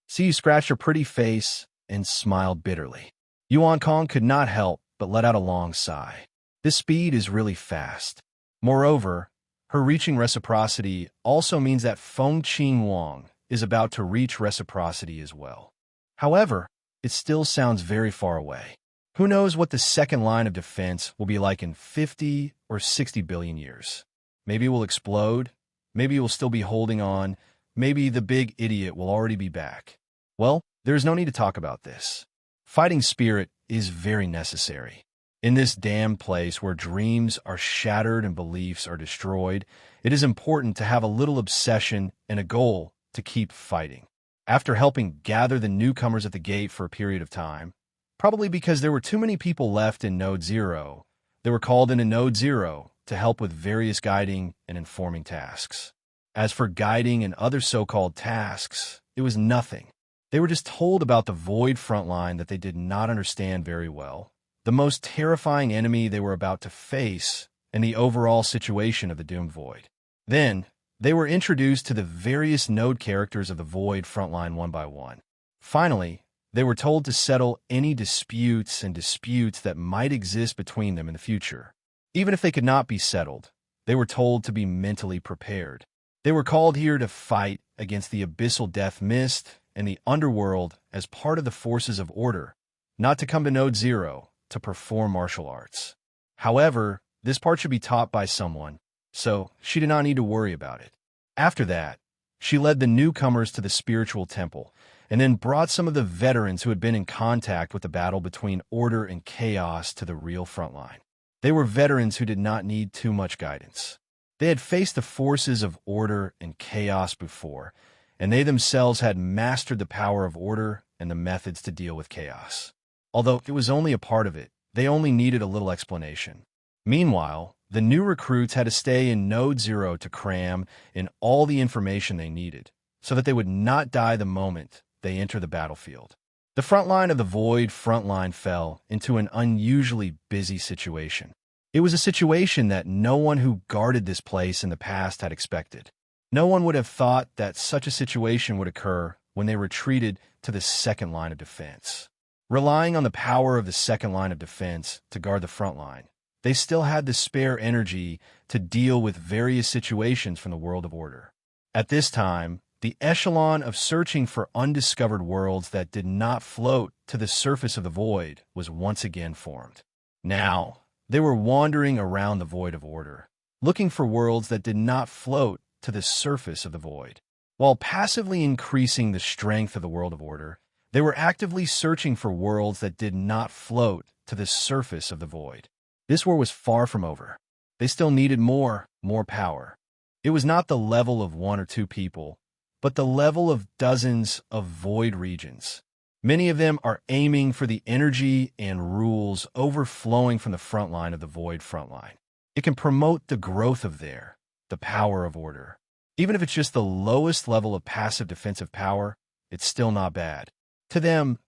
Siyu scratched her pretty face and smiled bitterly. Yuan Kong could not help but let out a long sigh. This speed is really fast. Moreover, her reaching reciprocity also means that Feng Qingwang is about to reach reciprocity as well. However, it still sounds very far away. Who knows what the second line of defense will be like in 50 or 60 billion years? Maybe it will explode. Maybe it will still be holding on. Maybe the big idiot will already be back. Well, there's no need to talk about this. Fighting spirit is very necessary. In this damn place where dreams are shattered and beliefs are destroyed, it is important to have a little obsession and a goal to keep fighting. After helping gather the newcomers at the gate for a period of time, probably because there were too many people left in Node 0, they were called into Node 0 to help with various guiding and informing tasks. As for guiding and other so-called tasks, it was nothing. They were just told about the void frontline that they did not understand very well. The most terrifying enemy they were about to face and the overall situation of the doomed void. Then, they were introduced to the various node characters of the void frontline one by one. Finally, they were told to settle any disputes that might exist between them in the future. Even if they could not be settled, they were told to be mentally prepared. They were called here to fight against the abyssal death mist and the underworld as part of the forces of order, not to come to Node Zero to perform martial arts. However, this part should be taught by someone, so she did not need to worry about it. After that, she led the newcomers to the spiritual temple, and then brought some of the veterans who had been in contact with the battle between order and chaos to the real front line. They were veterans who did not need too much guidance. They had faced the forces of order and chaos before, and they themselves had mastered the power of order and the methods to deal with chaos. Although it was only a part of it, they only needed a little explanation. Meanwhile, the new recruits had to stay in Node Zero to cram in all the information they needed, so that they would not die the moment they enter the battlefield. The front line of the Void frontline fell into an unusually busy situation. It was a situation that no one who guarded this place in the past had expected. No one would have thought that such a situation would occur when they retreated to the second line of defense. Relying on the power of the second line of defense to guard the front line, they still had the spare energy to deal with various situations from the world of order. At this time, the echelon of searching for undiscovered worlds that did not float to the surface of the void was once again formed. Now, they were wandering around the void of order, looking for worlds that did not float to the surface of the void. While passively increasing the strength of the world of order, they were actively searching for worlds that did not float to the surface of the void. This war was far from over. They still needed more power. It was not the level of one or two people, but the level of dozens of void regions. Many of them are aiming for the energy and rules overflowing from the front line of the void frontline. It can promote the growth of the power of order. Even if it's just the lowest level of passive defensive power, it's still not bad. To them,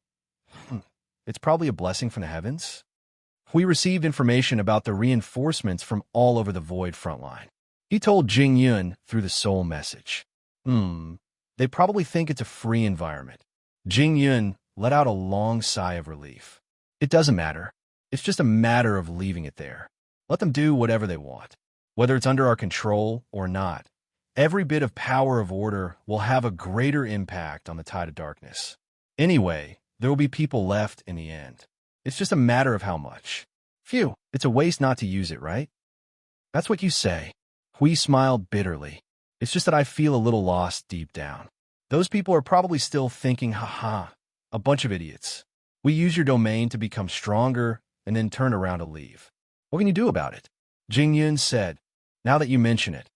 it's probably a blessing from the heavens. We received information about the reinforcements from all over the void frontline. He told Jing Yun through the soul message. They probably think it's a free environment. Jing Yun let out a long sigh of relief. It doesn't matter. It's just a matter of leaving it there. Let them do whatever they want. Whether it's under our control or not, every bit of power of order will have a greater impact on the tide of darkness. Anyway, there will be people left in the end. It's just a matter of how much. Phew, it's a waste not to use it, right? That's what you say. Hui smiled bitterly. It's just that I feel a little lost deep down. Those people are probably still thinking, haha, a bunch of idiots. We use your domain to become stronger and then turn around to leave. What can you do about it? Jing Yun said, now that you mention it,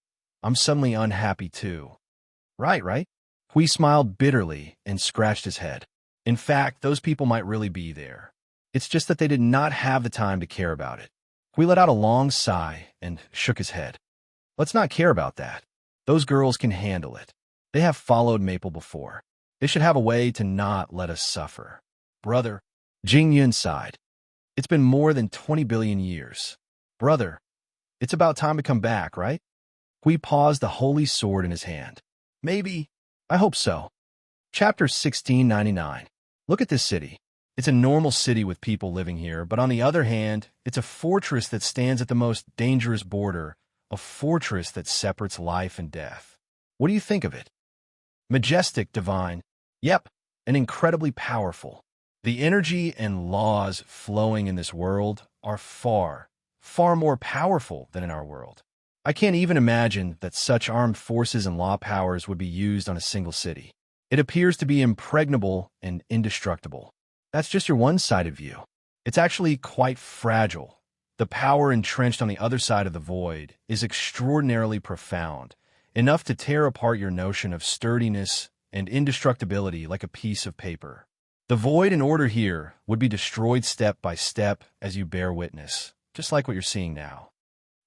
I'm suddenly unhappy too. Right? Hui smiled bitterly and scratched his head. In fact, those people might really be there. It's just that they did not have the time to care about it. Hui let out a long sigh and shook his head. Let's not care about that. Those girls can handle it. They have followed Maple before. They should have a way to not let us suffer. Brother, Jing Yun sighed. It's been more than 20 billion years. Brother, it's about time to come back, right? Hui paused, the holy sword in his hand. Maybe. I hope so. Chapter 1699. Look at this city. It's a normal city with people living here, but on the other hand, it's a fortress that stands at the most dangerous border, a fortress that separates life and death. What do you think of it? Majestic, divine. Yep, and incredibly powerful. The energy and laws flowing in this world are far more powerful than in our world. I can't even imagine that such armed forces and law powers would be used on a single city. It appears to be impregnable and indestructible. That's just your one-sided view. It's actually quite fragile. The power entrenched on the other side of the void is extraordinarily profound, enough to tear apart your notion of sturdiness and indestructibility like a piece of paper. The void and order here would be destroyed step by step as you bear witness, just like what you're seeing now.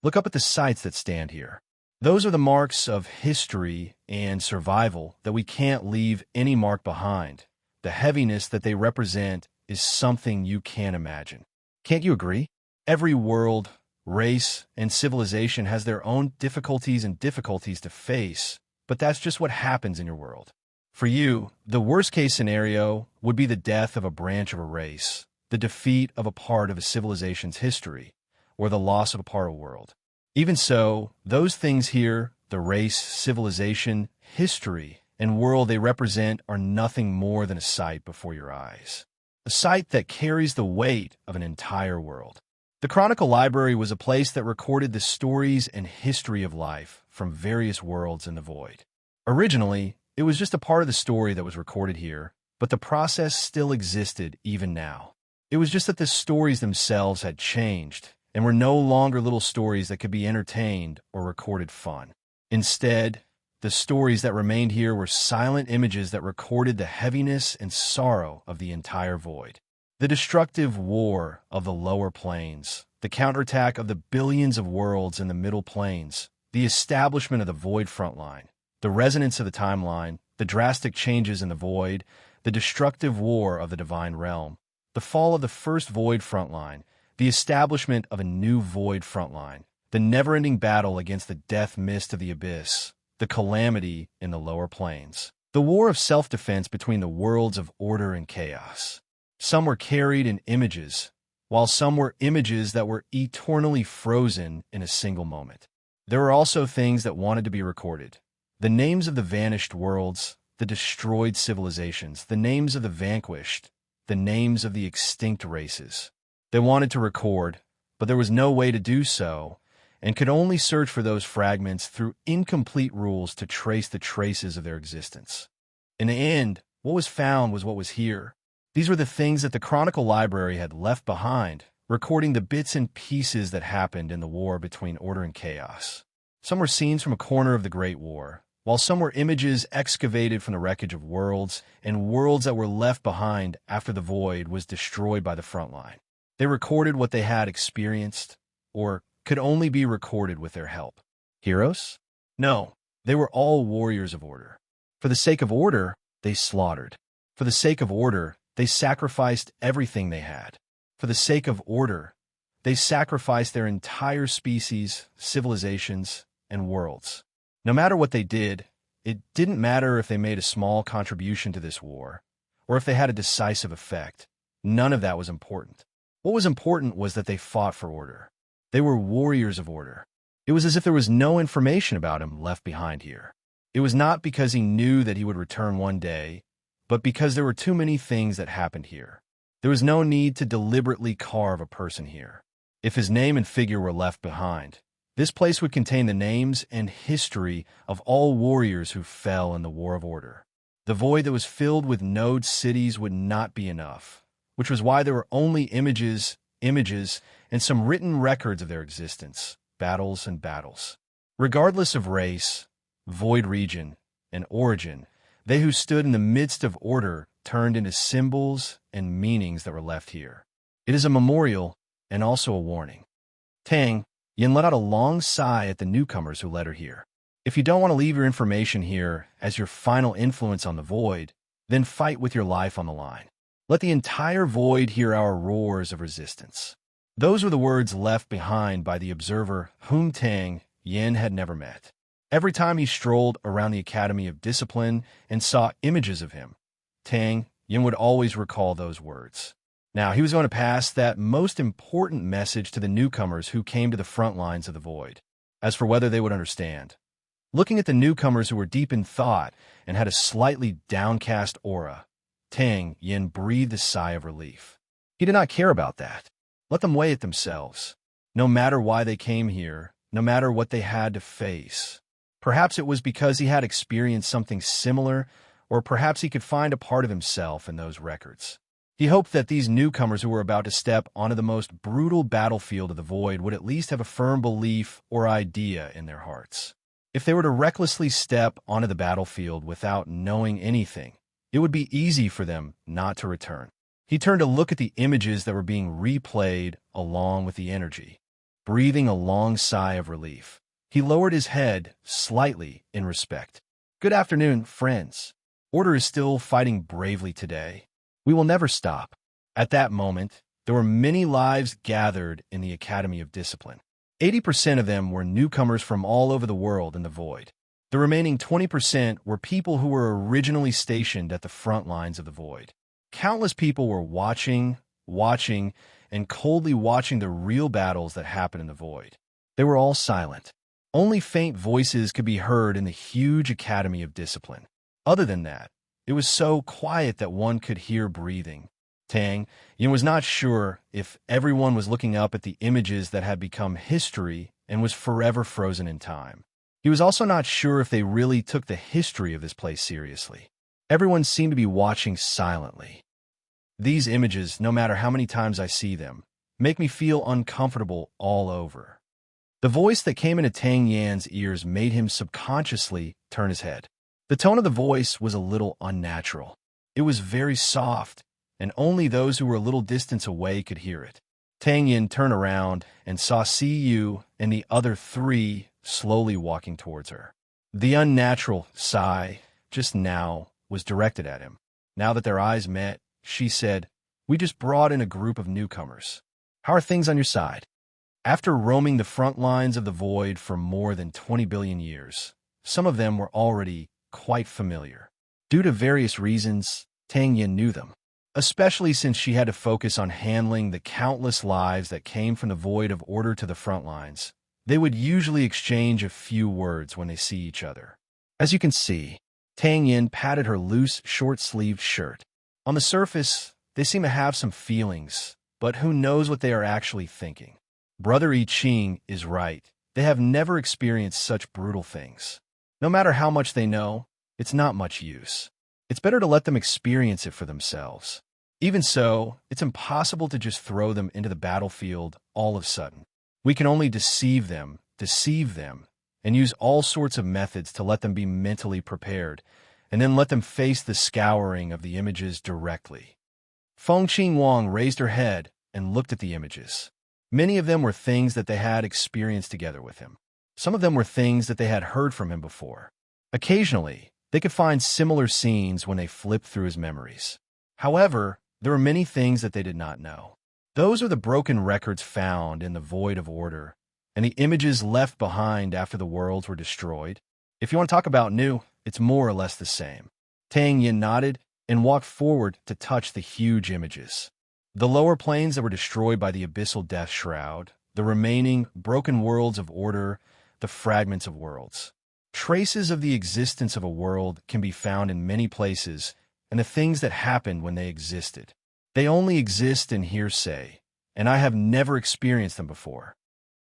Look up at the sites that stand here. Those are the marks of history and survival that we can't leave any mark behind. The heaviness that they represent is something you can't imagine. Can't you agree? Every world, Race and civilization has their own difficulties and difficulties to face, but that's just what happens in your world. For you, the worst-case scenario would be the death of a branch of a race, the defeat of a part of a civilization's history, or the loss of a part of a world. Even so, those things here, the race, civilization, history, and world they represent are nothing more than a sight before your eyes. A sight that carries the weight of an entire world. The Chronicle Library was a place that recorded the stories and history of life from various worlds in the void. Originally, it was just a part of the story that was recorded here, but the process still existed even now. It was just that the stories themselves had changed and were no longer little stories that could be entertained or recorded fun. Instead, the stories that remained here were silent images that recorded the heaviness and sorrow of the entire void. The destructive war of the lower planes, the counterattack of the billions of worlds in the middle planes, the establishment of the void frontline, the resonance of the timeline, the drastic changes in the void, the destructive war of the divine realm, the fall of the first void frontline, the establishment of a new void frontline, the never-ending battle against the death mist of the abyss, the calamity in the lower planes, the war of self-defense between the worlds of order and chaos. Some were carried in images, while some were images that were eternally frozen in a single moment. There were also things that wanted to be recorded. The names of the vanished worlds, the destroyed civilizations, the names of the vanquished, the names of the extinct races. They wanted to record, but there was no way to do so, and could only search for those fragments through incomplete rules to trace the traces of their existence. In the end, what was found was what was here. These were the things that the Chronicle Library had left behind, recording the bits and pieces that happened in the war between order and chaos. Some were scenes from a corner of the Great War, while some were images excavated from the wreckage of worlds and worlds that were left behind after the void was destroyed by the frontline. They recorded what they had experienced, or could only be recorded with their help. Heroes? No, they were all warriors of order. For the sake of order, they slaughtered. For the sake of order, they sacrificed everything they had. For the sake of order, they sacrificed their entire species, civilizations, and worlds. No matter what they did, it didn't matter if they made a small contribution to this war, or if they had a decisive effect. None of that was important. What was important was that they fought for order. They were warriors of order. It was as if there was no information about him left behind here. It was not because he knew that he would return one day, but because there were too many things that happened here. There was no need to deliberately carve a person here. If his name and figure were left behind, this place would contain the names and history of all warriors who fell in the War of Order. The void that was filled with node cities would not be enough, which was why there were only images, and some written records of their existence, battles and battles. Regardless of race, void region, and origin, they who stood in the midst of order turned into symbols and meanings that were left here. It is a memorial and also a warning. Tang, Yin let out a long sigh at the newcomers who led her here. If you don't want to leave your information here as your final influence on the void, then fight with your life on the line. Let the entire void hear our roars of resistance. Those were the words left behind by the observer whom Tang Yin had never met. Every time he strolled around the Academy of Discipline and saw images of him, Tang Yin would always recall those words. Now, he was going to pass that most important message to the newcomers who came to the front lines of the void. As for whether they would understand, looking at the newcomers who were deep in thought and had a slightly downcast aura, Tang Yin breathed a sigh of relief. He did not care about that. Let them weigh it themselves. No matter why they came here, no matter what they had to face. Perhaps it was because he had experienced something similar, or perhaps he could find a part of himself in those records. He hoped that these newcomers who were about to step onto the most brutal battlefield of the void would at least have a firm belief or idea in their hearts. If they were to recklessly step onto the battlefield without knowing anything, it would be easy for them not to return. He turned to look at the images that were being replayed along with the energy. Breathing a long sigh of relief, he lowered his head slightly in respect. Good afternoon, friends. Order is still fighting bravely today. We will never stop. At that moment, there were many lives gathered in the Academy of Discipline. 80% of them were newcomers from all over the world in the void. The remaining 20% were people who were originally stationed at the front lines of the void. Countless people were watching, and coldly watching the real battles that happened in the void. They were all silent. Only faint voices could be heard in the huge Academy of Discipline. Other than that, it was so quiet that one could hear breathing. Tang Yin was not sure if everyone was looking up at the images that had become history and was forever frozen in time. He was also not sure if they really took the history of this place seriously. Everyone seemed to be watching silently. These images, no matter how many times I see them, make me feel uncomfortable all over. The voice that came into Tang Yan's ears made him subconsciously turn his head. The tone of the voice was a little unnatural. It was very soft, and only those who were a little distance away could hear it. Tang Yan turned around and saw Siyu and the other three slowly walking towards her. The unnatural sigh just now was directed at him. Now that their eyes met, she said, "We just brought in a group of newcomers. How are things on your side?" After roaming the front lines of the void for more than 20 billion years, some of them were already quite familiar. Due to various reasons, Tang Yin knew them, especially since she had to focus on handling the countless lives that came from the void of order to the front lines. They would usually exchange a few words when they see each other. As you can see, Tang Yin patted her loose, short-sleeved shirt. On the surface, they seem to have some feelings, but who knows what they are actually thinking. Brother I Ching is right. They have never experienced such brutal things. No matter how much they know, it's not much use. It's better to let them experience it for themselves. Even so, it's impossible to just throw them into the battlefield all of a sudden. We can only deceive them, and use all sorts of methods to let them be mentally prepared, and then let them face the scouring of the images directly. Feng Qingwang raised her head and looked at the images. Many of them were things that they had experienced together with him. Some of them were things that they had heard from him before. Occasionally, they could find similar scenes when they flipped through his memories. However, there were many things that they did not know. Those are the broken records found in the void of order, and the images left behind after the worlds were destroyed. If you want to talk about new, it's more or less the same. Tang Yin nodded and walked forward to touch the huge images. The lower planes that were destroyed by the abyssal death shroud, the remaining broken worlds of order, the fragments of worlds. Traces of the existence of a world can be found in many places, and the things that happened when they existed. They only exist in hearsay, and I have never experienced them before.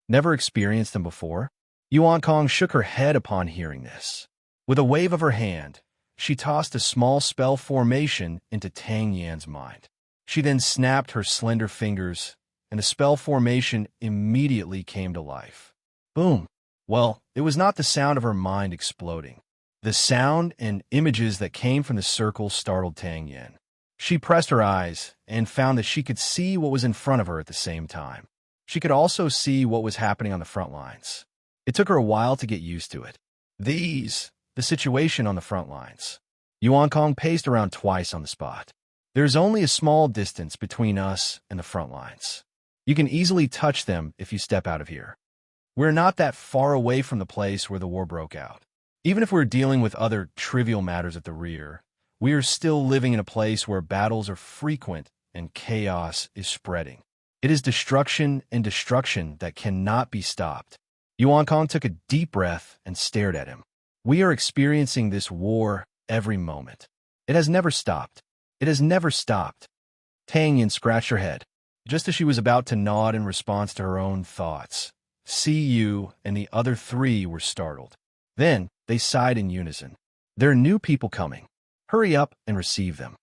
Never experienced them before? Yuan Kong shook her head upon hearing this. With a wave of her hand, she tossed a small spell formation into Tang Yan's mind. She then snapped her slender fingers, and the spell formation immediately came to life. Boom! Well, it was not the sound of her mind exploding. The sound and images that came from the circle startled Tang Yin. She pressed her eyes and found that she could see what was in front of her at the same time. She could also see what was happening on the front lines. It took her a while to get used to it. The situation on the front lines. Yuan Kong paced around twice on the spot. There's only a small distance between us and the front lines. You can easily touch them if you step out of here. We're not that far away from the place where the war broke out. Even if we're dealing with other trivial matters at the rear, we are still living in a place where battles are frequent and chaos is spreading. It is destruction and destruction that cannot be stopped. Yuan Kong took a deep breath and stared at him. We are experiencing this war every moment. It has never stopped. It has never stopped. Tang Yin scratched her head, just as she was about to nod in response to her own thoughts. Siyu and the other three were startled. Then they sighed in unison. There are new people coming. Hurry up and receive them.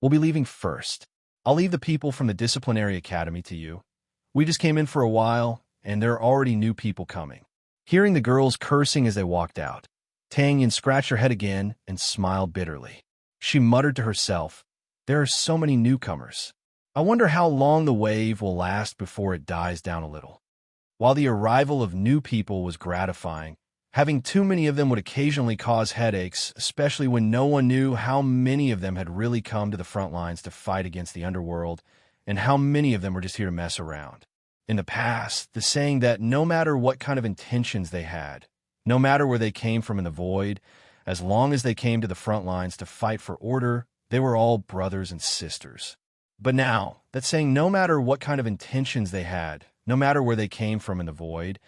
We'll be leaving first. I'll leave the people from the disciplinary academy to you. We just came in for a while, and there are already new people coming. Hearing the girls cursing as they walked out, Tang Yin scratched her head again and smiled bitterly. She muttered to herself, "There are so many newcomers. I wonder how long the wave will last before it dies down a little." While the arrival of new people was gratifying, having too many of them would occasionally cause headaches, especially when no one knew how many of them had really come to the front lines to fight against the underworld, and how many of them were just here to mess around. In the past, the saying that no matter what kind of intentions they had, no matter where they came from in the void, as long as they came to the front lines to fight for order, they were all brothers and sisters. But now, that saying no matter what kind of intentions they had, no matter where they came from in the void,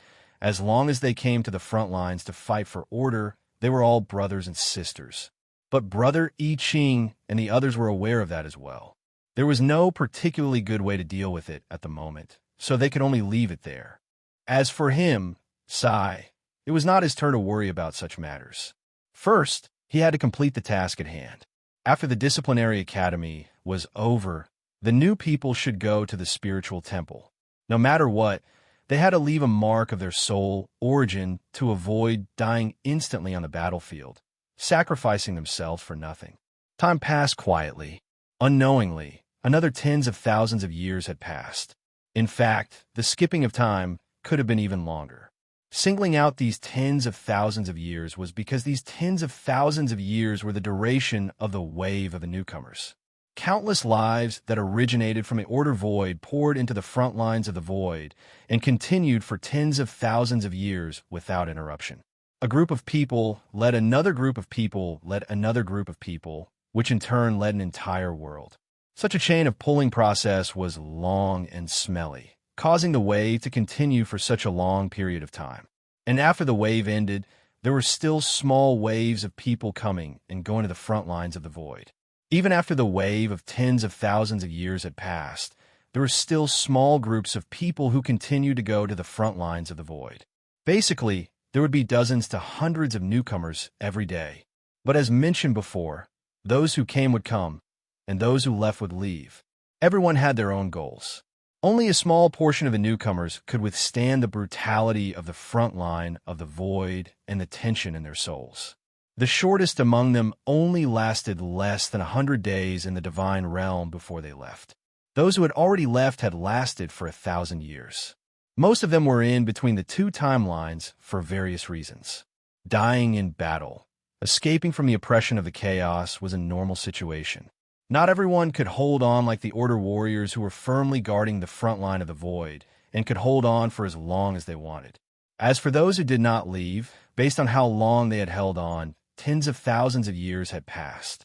as long as they came to the front lines to fight for order, they were all brothers and sisters. But Brother I Ching and the others were aware of that as well. There was no particularly good way to deal with it at the moment, so they could only leave it there. As for him, Sai, it was not his turn to worry about such matters. First, he had to complete the task at hand. After the disciplinary academy was over, the new people should go to the spiritual temple. No matter what, they had to leave a mark of their soul origin to avoid dying instantly on the battlefield, sacrificing themselves for nothing. Time passed quietly. Unknowingly, another tens of thousands of years had passed. In fact, the skipping of time could have been even longer. Singling out these tens of thousands of years was because these tens of thousands of years were the duration of the wave of the newcomers. Countless lives that originated from the order void poured into the front lines of the void and continued for tens of thousands of years without interruption. A group of people led another group of people led another group of people, which in turn led an entire world. Such a chain of pulling process was long and smelly, causing the wave to continue for such a long period of time. And after the wave ended, there were still small waves of people coming and going to the front lines of the void. Even after the wave of tens of thousands of years had passed, there were still small groups of people who continued to go to the front lines of the void. Basically, there would be dozens to hundreds of newcomers every day. But as mentioned before, those who came would come, and those who left would leave. Everyone had their own goals. Only a small portion of the newcomers could withstand the brutality of the front line of the void and the tension in their souls. The shortest among them only lasted less than 100 days in the divine realm before they left. Those who had already left had lasted for 1,000 years. Most of them were in between the two timelines for various reasons. Dying in battle, escaping from the oppression of the chaos was a normal situation. Not everyone could hold on like the Order warriors who were firmly guarding the front line of the void and could hold on for as long as they wanted. As for those who did not leave, based on how long they had held on, tens of thousands of years had passed.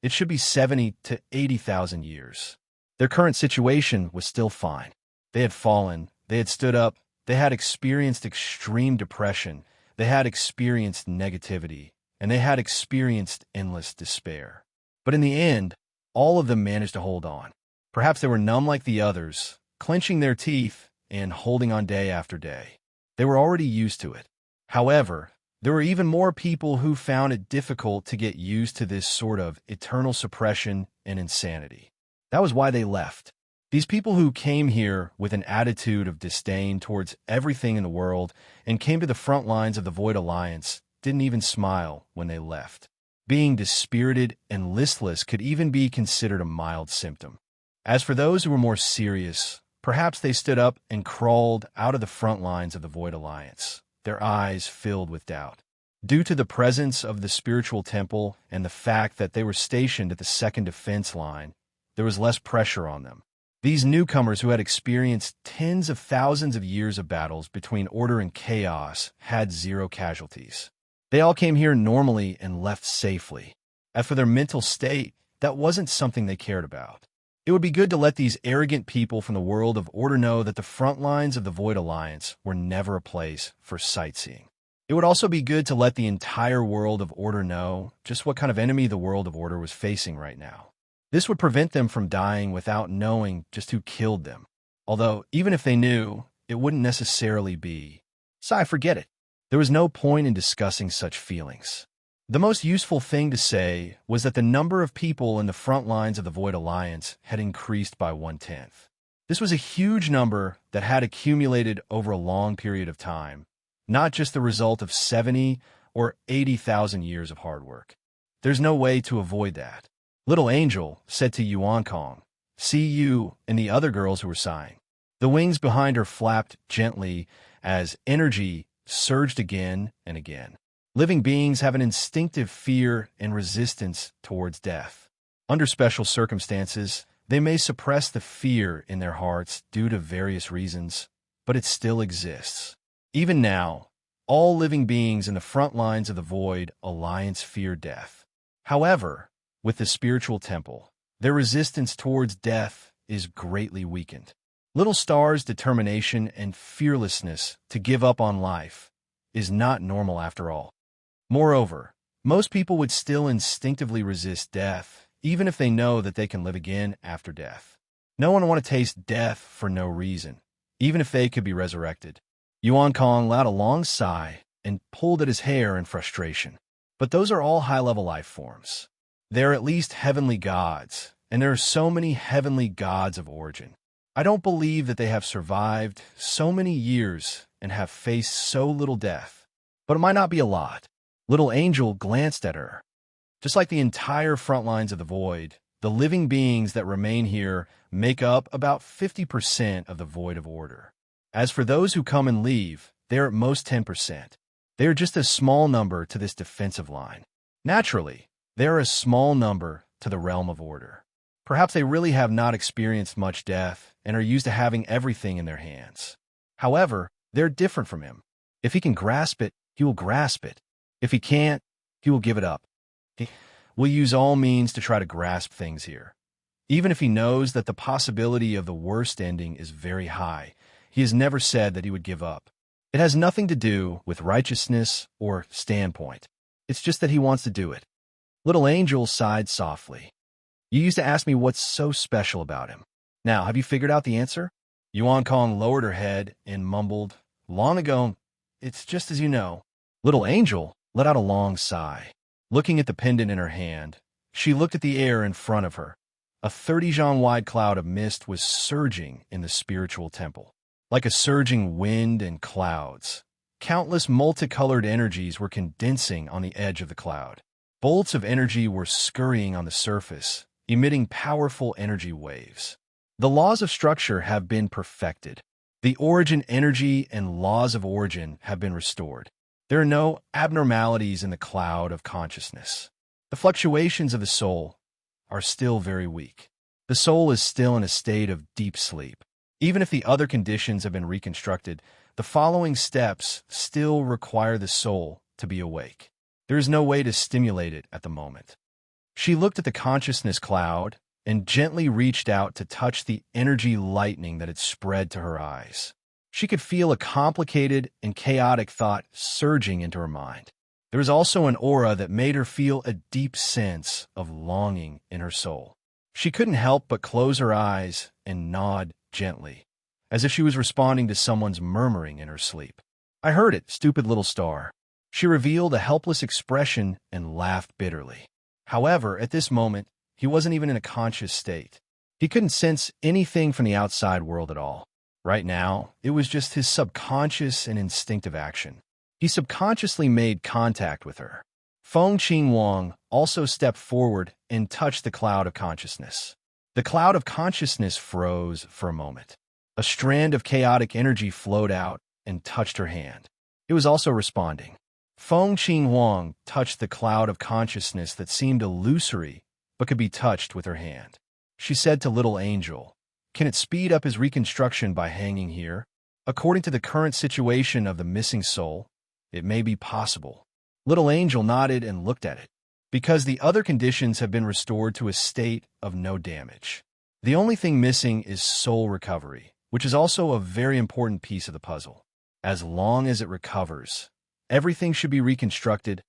It should be 70 to 80,000 years. Their current situation was still fine. They had fallen, they had stood up, they had experienced extreme depression, they had experienced negativity, and they had experienced endless despair. But in the end, all of them managed to hold on. Perhaps they were numb like the others, clenching their teeth and holding on day after day. They were already used to it. However, there were even more people who found it difficult to get used to this sort of eternal suppression and insanity. That was why they left. These people who came here with an attitude of disdain towards everything in the world and came to the front lines of the Void Alliance didn't even smile when they left. Being dispirited and listless could even be considered a mild symptom. As for those who were more serious, perhaps they stood up and crawled out of the front lines of the Void Alliance, their eyes filled with doubt. Due to the presence of the spiritual temple and the fact that they were stationed at the second defense line, there was less pressure on them. These newcomers who had experienced tens of thousands of years of battles between order and chaos had zero casualties. They all came here normally and left safely. As for their mental state, that wasn't something they cared about. It would be good to let these arrogant people from the world of order know that the front lines of the Void Alliance were never a place for sightseeing. It would also be good to let the entire world of order know just what kind of enemy the world of order was facing right now. This would prevent them from dying without knowing just who killed them. Although, even if they knew, it wouldn't necessarily be. So forget it. There was no point in discussing such feelings. The most useful thing to say was that the number of people in the front lines of the Void Alliance had increased by 1/10. This was a huge number that had accumulated over a long period of time, not just the result of 70 or 80,000 years of hard work. There's no way to avoid that. Little Angel said to Yuan Kong, "See you," and the other girls who were sighing. The wings behind her flapped gently as energy surged again and again. Living beings have an instinctive fear and resistance towards death. Under special circumstances, They may suppress the fear in their hearts due to various reasons, but it still exists. Even now, all living beings in the front lines of the Void Alliance fear death. However, with the spiritual temple, their resistance towards death is greatly weakened. Little Star's determination and fearlessness to give up on life is not normal after all. Moreover, most people would still instinctively resist death, even if they know that they can live again after death. No one want to taste death for no reason, even if they could be resurrected. Yuan Kong let out a long sigh and pulled at his hair in frustration. But those are all high-level life forms. They're at least heavenly gods, and there are so many heavenly gods of origin. I don't believe that they have survived so many years and have faced so little death. But it might not be a lot. Little Angel glanced at her. Just like the entire front lines of the Void, the living beings that remain here make up about 50% of the Void of Order. As for those who come and leave, they're at most 10%. They are just a small number to this defensive line. Naturally, they are a small number to the realm of order. Perhaps they really have not experienced much death and are used to having everything in their hands. However, they're different from him. If he can grasp it, he will grasp it. If he can't, he will give it up. He will use all means to try to grasp things here. Even if he knows that the possibility of the worst ending is very high, he has never said that he would give up. It has nothing to do with righteousness or standpoint. It's just that he wants to do it. Little Angel sighed softly. You used to ask me what's so special about him. Now, have you figured out the answer? Yuan Kong lowered her head and mumbled, long ago, it's just as you know. Little Angel let out a long sigh. Looking at the pendant in her hand, she looked at the air in front of her. A 30-zhang-wide cloud of mist was surging in the spiritual temple. Like a surging wind and clouds, countless multicolored energies were condensing on the edge of the cloud. Bolts of energy were scurrying on the surface, emitting powerful energy waves. The laws of structure have been perfected. The origin energy and laws of origin have been restored. There are no abnormalities in the cloud of consciousness. The fluctuations of the soul are still very weak. The soul is still in a state of deep sleep. Even if the other conditions have been reconstructed, the following steps still require the soul to be awake. There is no way to stimulate it at the moment. She looked at the consciousness cloud and gently reached out to touch the energy lightning that had spread to her eyes. She could feel a complicated and chaotic thought surging into her mind. There was also an aura that made her feel a deep sense of longing in her soul. She couldn't help but close her eyes and nod gently, as if she was responding to someone's murmuring in her sleep. I heard it, stupid little star. She revealed a helpless expression and laughed bitterly. However, at this moment, he wasn't even in a conscious state. He couldn't sense anything from the outside world at all. Right now, it was just his subconscious and instinctive action. He subconsciously made contact with her. Feng Qing Wang also stepped forward and touched the cloud of consciousness. The cloud of consciousness froze for a moment. A strand of chaotic energy flowed out and touched her hand. It was also responding. Feng Qing Wang touched the cloud of consciousness that seemed illusory but could be touched with her hand. She said to Little Angel, "Can it speed up his reconstruction by hanging here? According to the current situation of the missing soul, it may be possible." Little Angel nodded and looked at it. Because the other conditions have been restored to a state of no damage. The only thing missing is soul recovery, which is also a very important piece of the puzzle. As long as it recovers, everything should be reconstructed.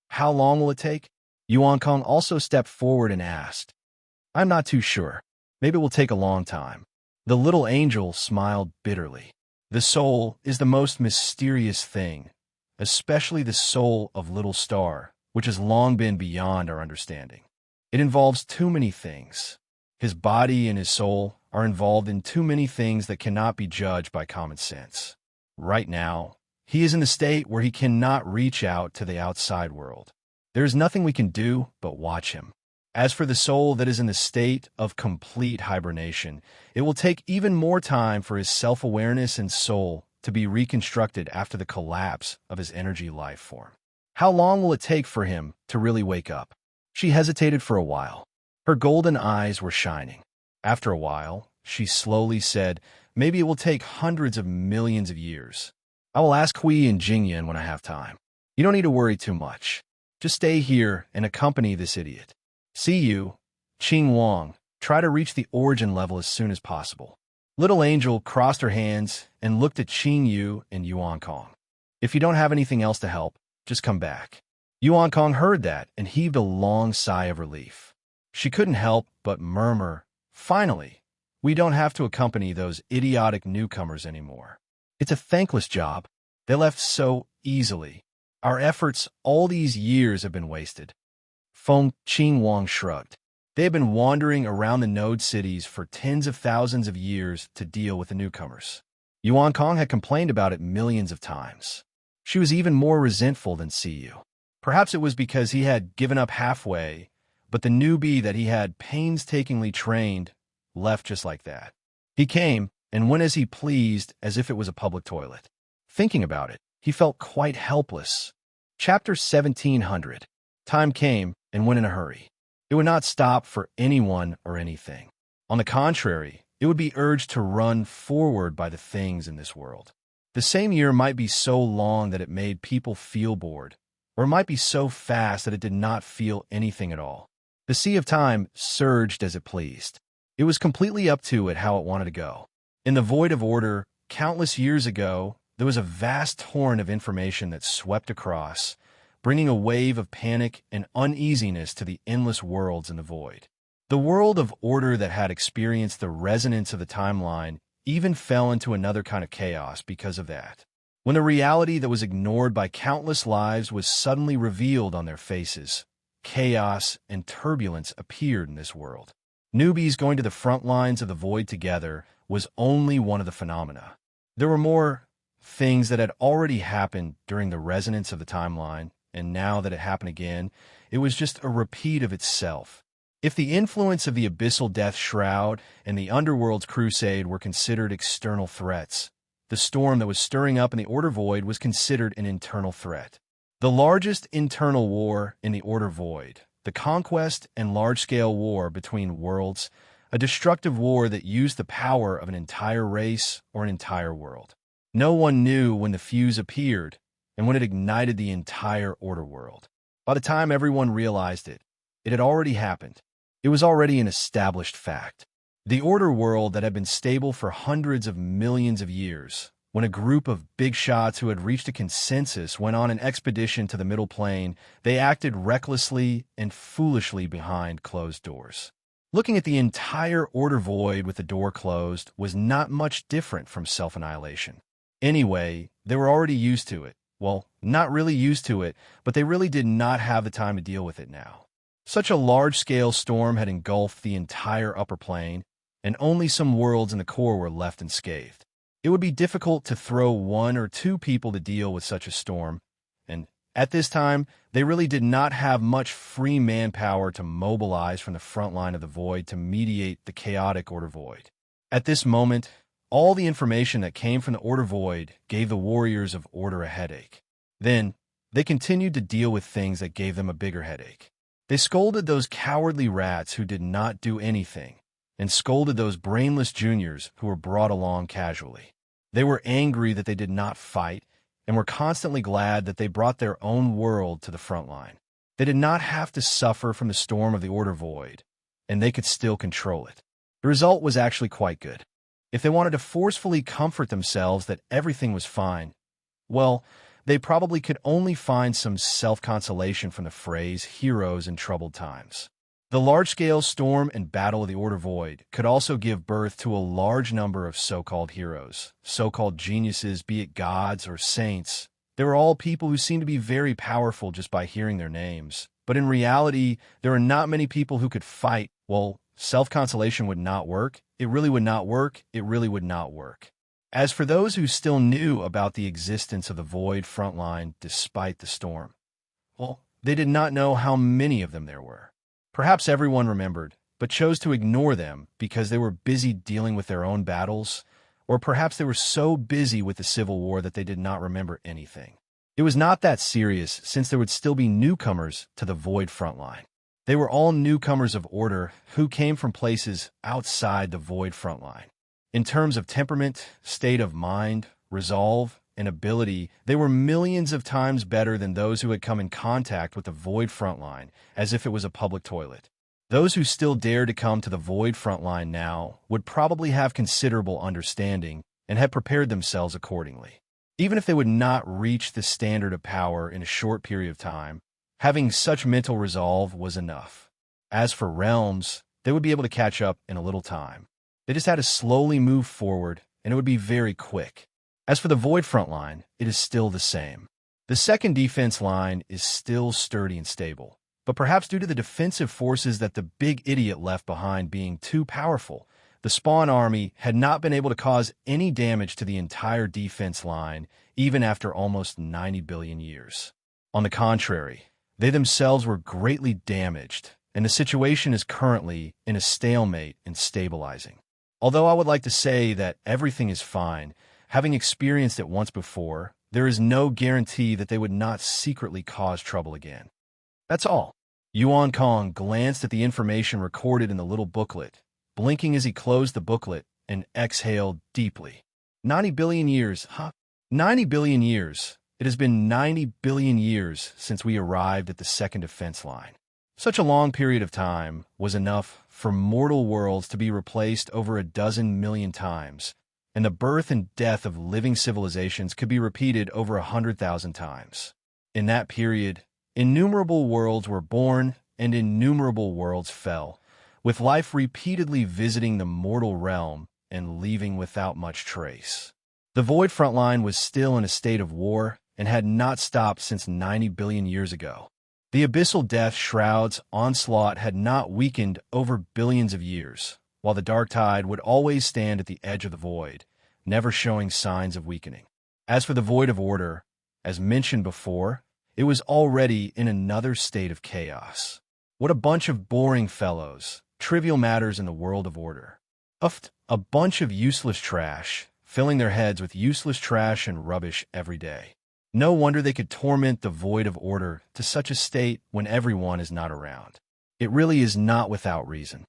How long will it take? Yuan Kong also stepped forward and asked. I'm not too sure. Maybe it will take a long time. The little angel smiled bitterly. The soul is the most mysterious thing, especially the soul of Little Star, which has long been beyond our understanding. It involves too many things. His body and his soul are involved in too many things that cannot be judged by common sense. Right now, he is in the state where he cannot reach out to the outside world. There is nothing we can do but watch him. As for the soul that is in the state of complete hibernation, it will take even more time for his self-awareness and soul to be reconstructed after the collapse of his energy life form. How long will it take for him to really wake up? She hesitated for a while. Her golden eyes were shining. After a while, she slowly said, "Maybe it will take hundreds of millions of years. I will ask Hui and Jingyan when I have time. You don't need to worry too much. Just stay here and accompany this idiot. See you, Qing Wang. Try to reach the origin level as soon as possible." Little Angel crossed her hands and looked at Qing Yu and Yuan Kong. "If you don't have anything else to help, just come back." Yuan Kong heard that and heaved a long sigh of relief. She couldn't help but murmur, "Finally, we don't have to accompany those idiotic newcomers anymore. It's a thankless job. They left so easily. Our efforts all these years have been wasted." Feng Qing Wang shrugged. They had been wandering around the node cities for tens of thousands of years to deal with the newcomers. Yuan Kong had complained about it millions of times. She was even more resentful than Siyu. Perhaps it was because he had given up halfway, but the newbie that he had painstakingly trained left just like that. He came and went as he pleased, as if it was a public toilet. Thinking about it, he felt quite helpless. Chapter 1700. Time came and went in a hurry. It would not stop for anyone or anything. On the contrary, it would be urged to run forward by the things in this world. The same year might be so long that it made people feel bored, or it might be so fast that it did not feel anything at all. The sea of time surged as it pleased. It was completely up to it how it wanted to go. In the void of order, countless years ago, there was a vast torrent of information that swept across, bringing a wave of panic and uneasiness to the endless worlds in the void. The world of order that had experienced the resonance of the timeline even fell into another kind of chaos because of that. When the reality that was ignored by countless lives was suddenly revealed on their faces, chaos and turbulence appeared in this world. Newbies going to the front lines of the void together was only one of the phenomena. There were more things that had already happened during the resonance of the timeline, and now that it happened again, it was just a repeat of itself. If the influence of the abyssal death shroud and the underworld's crusade were considered external threats, the storm that was stirring up in the order void was considered an internal threat. The largest internal war in the order void, the conquest and large-scale war between worlds, a destructive war that used the power of an entire race or an entire world. No one knew when the fuse appeared and when it ignited the entire order world. By the time everyone realized it, it had already happened. It was already an established fact. The order world that had been stable for hundreds of millions of years, when a group of big shots who had reached a consensus went on an expedition to the middle plane, they acted recklessly and foolishly behind closed doors. Looking at the entire order void with the door closed was not much different from self-annihilation. Anyway, they were already used to it. Well, not really used to it, but they really did not have the time to deal with it now. Such a large-scale storm had engulfed the entire upper plane, and only some worlds in the core were left unscathed. It would be difficult to throw one or two people to deal with such a storm, and at this time, they really did not have much free manpower to mobilize from the front line of the void to mediate the chaotic order void. At this moment, all the information that came from the order void gave the warriors of order a headache. Then, they continued to deal with things that gave them a bigger headache. They scolded those cowardly rats who did not do anything, and scolded those brainless juniors who were brought along casually. They were angry that they did not fight, and were constantly glad that they brought their own world to the front line. They did not have to suffer from the storm of the order void, and they could still control it. The result was actually quite good. If they wanted to forcefully comfort themselves that everything was fine, well, they probably could only find some self-consolation from the phrase heroes in troubled times. The large-scale storm and battle of the order void could also give birth to a large number of so-called heroes, so-called geniuses, be it gods or saints. They were all people who seemed to be very powerful just by hearing their names. But in reality, there are not many people who could fight. Well, self-consolation would not work. It really would not work. It really would not work. As for those who still knew about the existence of the void front line despite the storm, well, they did not know how many of them there were. Perhaps everyone remembered, but chose to ignore them because they were busy dealing with their own battles, or perhaps they were so busy with the Civil War that they did not remember anything. It was not that serious, since there would still be newcomers to the void front line. They were all newcomers of order who came from places outside the void frontline. In terms of temperament, state of mind, resolve, and ability, they were millions of times better than those who had come in contact with the void frontline, as if it was a public toilet. Those who still dared to come to the void frontline now would probably have considerable understanding and had prepared themselves accordingly. Even if they would not reach the standard of power in a short period of time, having such mental resolve was enough. As for realms, they would be able to catch up in a little time. They just had to slowly move forward, and it would be very quick. As for the void front line, it is still the same. The second defense line is still sturdy and stable, but perhaps due to the defensive forces that the big idiot left behind being too powerful, the Spawn army had not been able to cause any damage to the entire defense line, even after almost 90 billion years. On the contrary, they themselves were greatly damaged, and the situation is currently in a stalemate and stabilizing. Although I would like to say that everything is fine, having experienced it once before, there is no guarantee that they would not secretly cause trouble again. That's all. Yuan Kong glanced at the information recorded in the little booklet, blinking as he closed the booklet and exhaled deeply. 90 billion years, huh? 90 billion years. It has been 90 billion years since we arrived at the second defense line. Such a long period of time was enough for mortal worlds to be replaced over 12 million times, and the birth and death of living civilizations could be repeated over 100,000 times. In that period, innumerable worlds were born and innumerable worlds fell, with life repeatedly visiting the mortal realm and leaving without much trace. The Void Frontline was still in a state of war and had not stopped since 90 billion years ago. The abyssal death shroud's onslaught had not weakened over billions of years, while the dark tide would always stand at the edge of the void, never showing signs of weakening. As for the Void of Order, as mentioned before, it was already in another state of chaos. What a bunch of boring fellows, trivial matters in the world of order. A bunch of useless trash, filling their heads with useless trash and rubbish every day. No wonder they could torment the Void of Order to such a state when everyone is not around. It really is not without reason.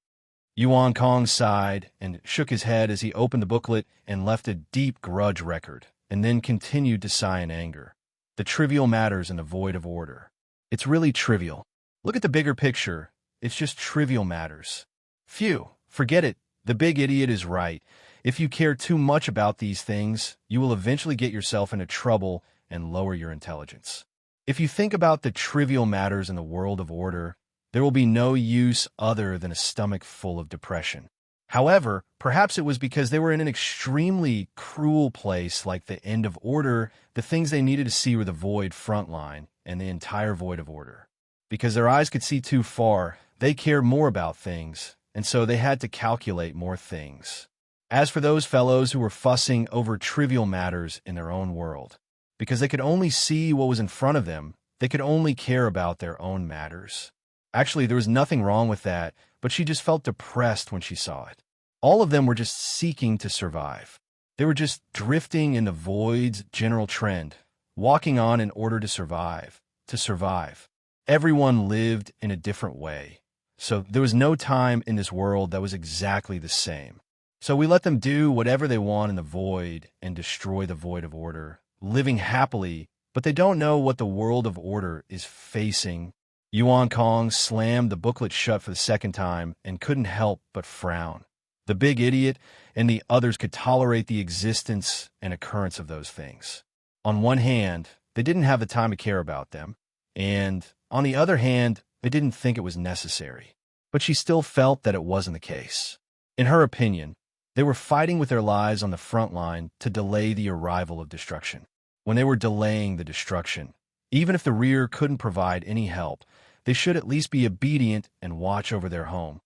Yuan Kong sighed and shook his head as he opened the booklet and left a deep grudge record, and then continued to sigh in anger. The trivial matters in the Void of Order. It's really trivial. Look at the bigger picture. It's just trivial matters. Phew, forget it. The big idiot is right. If you care too much about these things, you will eventually get yourself into trouble and lower your intelligence. If you think about the trivial matters in the world of order, there will be no use other than a stomach full of depression. However, perhaps it was because they were in an extremely cruel place like the end of order. The things they needed to see were the void front line and the entire void of order. Because their eyes could see too far, they cared more about things, and so they had to calculate more things. As for those fellows who were fussing over trivial matters in their own world, because they could only see what was in front of them, they could only care about their own matters. Actually, there was nothing wrong with that, but she just felt depressed when she saw it. All of them were just seeking to survive. They were just drifting in the void's general trend, walking on in order to survive, to survive. Everyone lived in a different way, so there was no time in this world that was exactly the same. So we let them do whatever they want in the void and destroy the void of order, living happily, but they don't know what the world of order is facing. Yuan Kong slammed the booklet shut for the second time and couldn't help but frown. The big idiot and the others could tolerate the existence and occurrence of those things. On one hand, they didn't have the time to care about them, and on the other hand, they didn't think it was necessary. But she still felt that it wasn't the case. In her opinion, they were fighting with their lives on the front line to delay the arrival of destruction. When they were delaying the destruction, even if the rear couldn't provide any help, they should at least be obedient and watch over their home.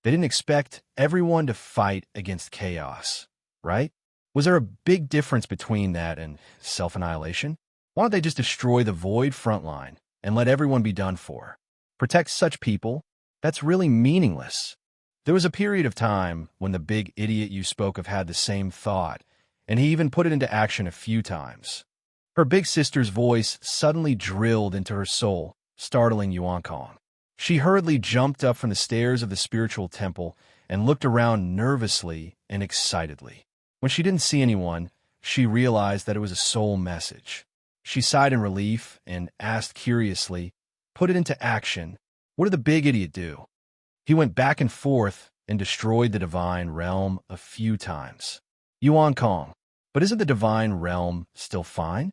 They didn't expect everyone to fight against chaos, right? Was there a big difference between that and self-annihilation? Why don't they just destroy the void front line and let everyone be done for? Protect such people? That's really meaningless. There was a period of time when the big idiot you spoke of had the same thought, and he even put it into action a few times. Her big sister's voice suddenly drilled into her soul, startling Yuan Kong. She hurriedly jumped up from the stairs of the spiritual temple and looked around nervously and excitedly. When she didn't see anyone, she realized that it was a soul message. She sighed in relief and asked curiously, "Put it into action. What did the big idiot do?" "He went back and forth and destroyed the divine realm a few times." Yuan Kong. "But isn't the divine realm still fine?"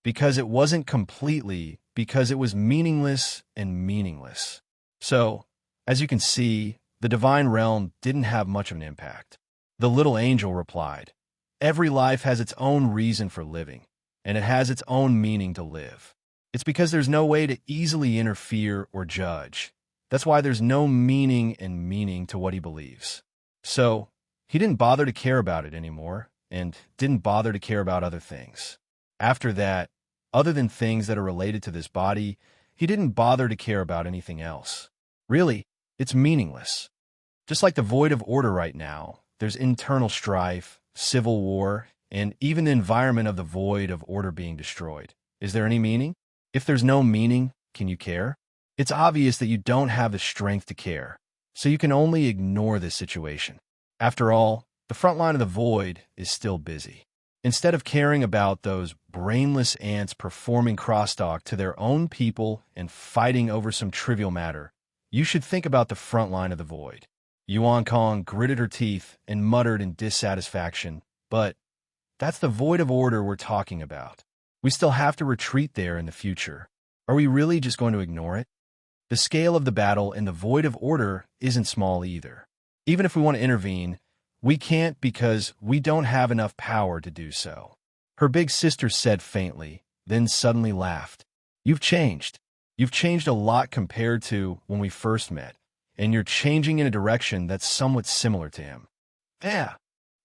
"Because it wasn't completely, because it was meaningless and meaningless. So, as you can see, the divine realm didn't have much of an impact." The little angel replied, "Every life has its own reason for living, and it has its own meaning to live. It's because there's no way to easily interfere or judge. That's why there's no meaning and meaning to what he believes." So, he didn't bother to care about it anymore, and didn't bother to care about other things. After that, other than things that are related to this body, he didn't bother to care about anything else. Really, it's meaningless. Just like the void of order right now, there's internal strife, civil war, and even the environment of the void of order being destroyed. Is there any meaning? If there's no meaning, can you care? It's obvious that you don't have the strength to care, so you can only ignore this situation. After all, the front line of the void is still busy. Instead of caring about those brainless ants performing crosstalk to their own people and fighting over some trivial matter, you should think about the front line of the void. Yuan Kong gritted her teeth and muttered in dissatisfaction, "But that's the void of order we're talking about. We still have to retreat there in the future. Are we really just going to ignore it?" The scale of the battle in the void of order isn't small either. Even if we want to intervene, we can't because we don't have enough power to do so. Her big sister said faintly, then suddenly laughed. "You've changed. You've changed a lot compared to when we first met, and you're changing in a direction that's somewhat similar to him." "Yeah,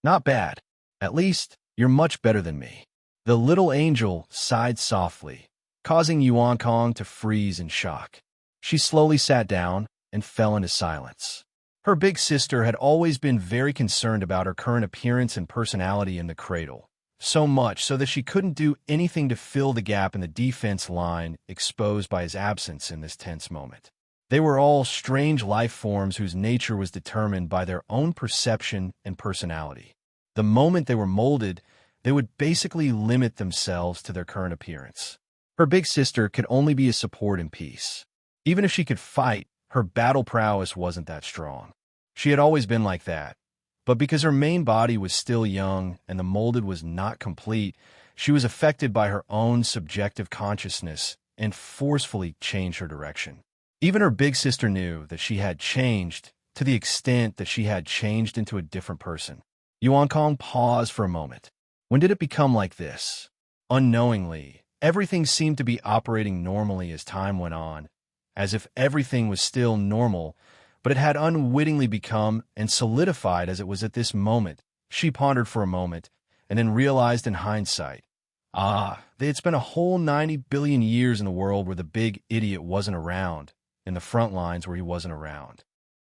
not bad. At least, you're much better than me." The little angel sighed softly, causing Yuan Kong to freeze in shock. She slowly sat down and fell into silence. Her big sister had always been very concerned about her current appearance and personality in the cradle, so much so that she couldn't do anything to fill the gap in the defense line exposed by his absence in this tense moment. They were all strange life forms whose nature was determined by their own perception and personality. The moment they were molded, they would basically limit themselves to their current appearance. Her big sister could only be a support in peace. Even if she could fight, her battle prowess wasn't that strong. She had always been like that. But because her main body was still young and the molded was not complete, she was affected by her own subjective consciousness and forcefully changed her direction. Even her big sister knew that she had changed to the extent that she had changed into a different person. Yuan Kong paused for a moment. When did it become like this? Unknowingly, everything seemed to be operating normally as time went on, as if everything was still normal, but it had unwittingly become and solidified as it was at this moment. She pondered for a moment, and then realized in hindsight, they had spent a whole 90 billion years in a world where the big idiot wasn't around, in the front lines where he wasn't around.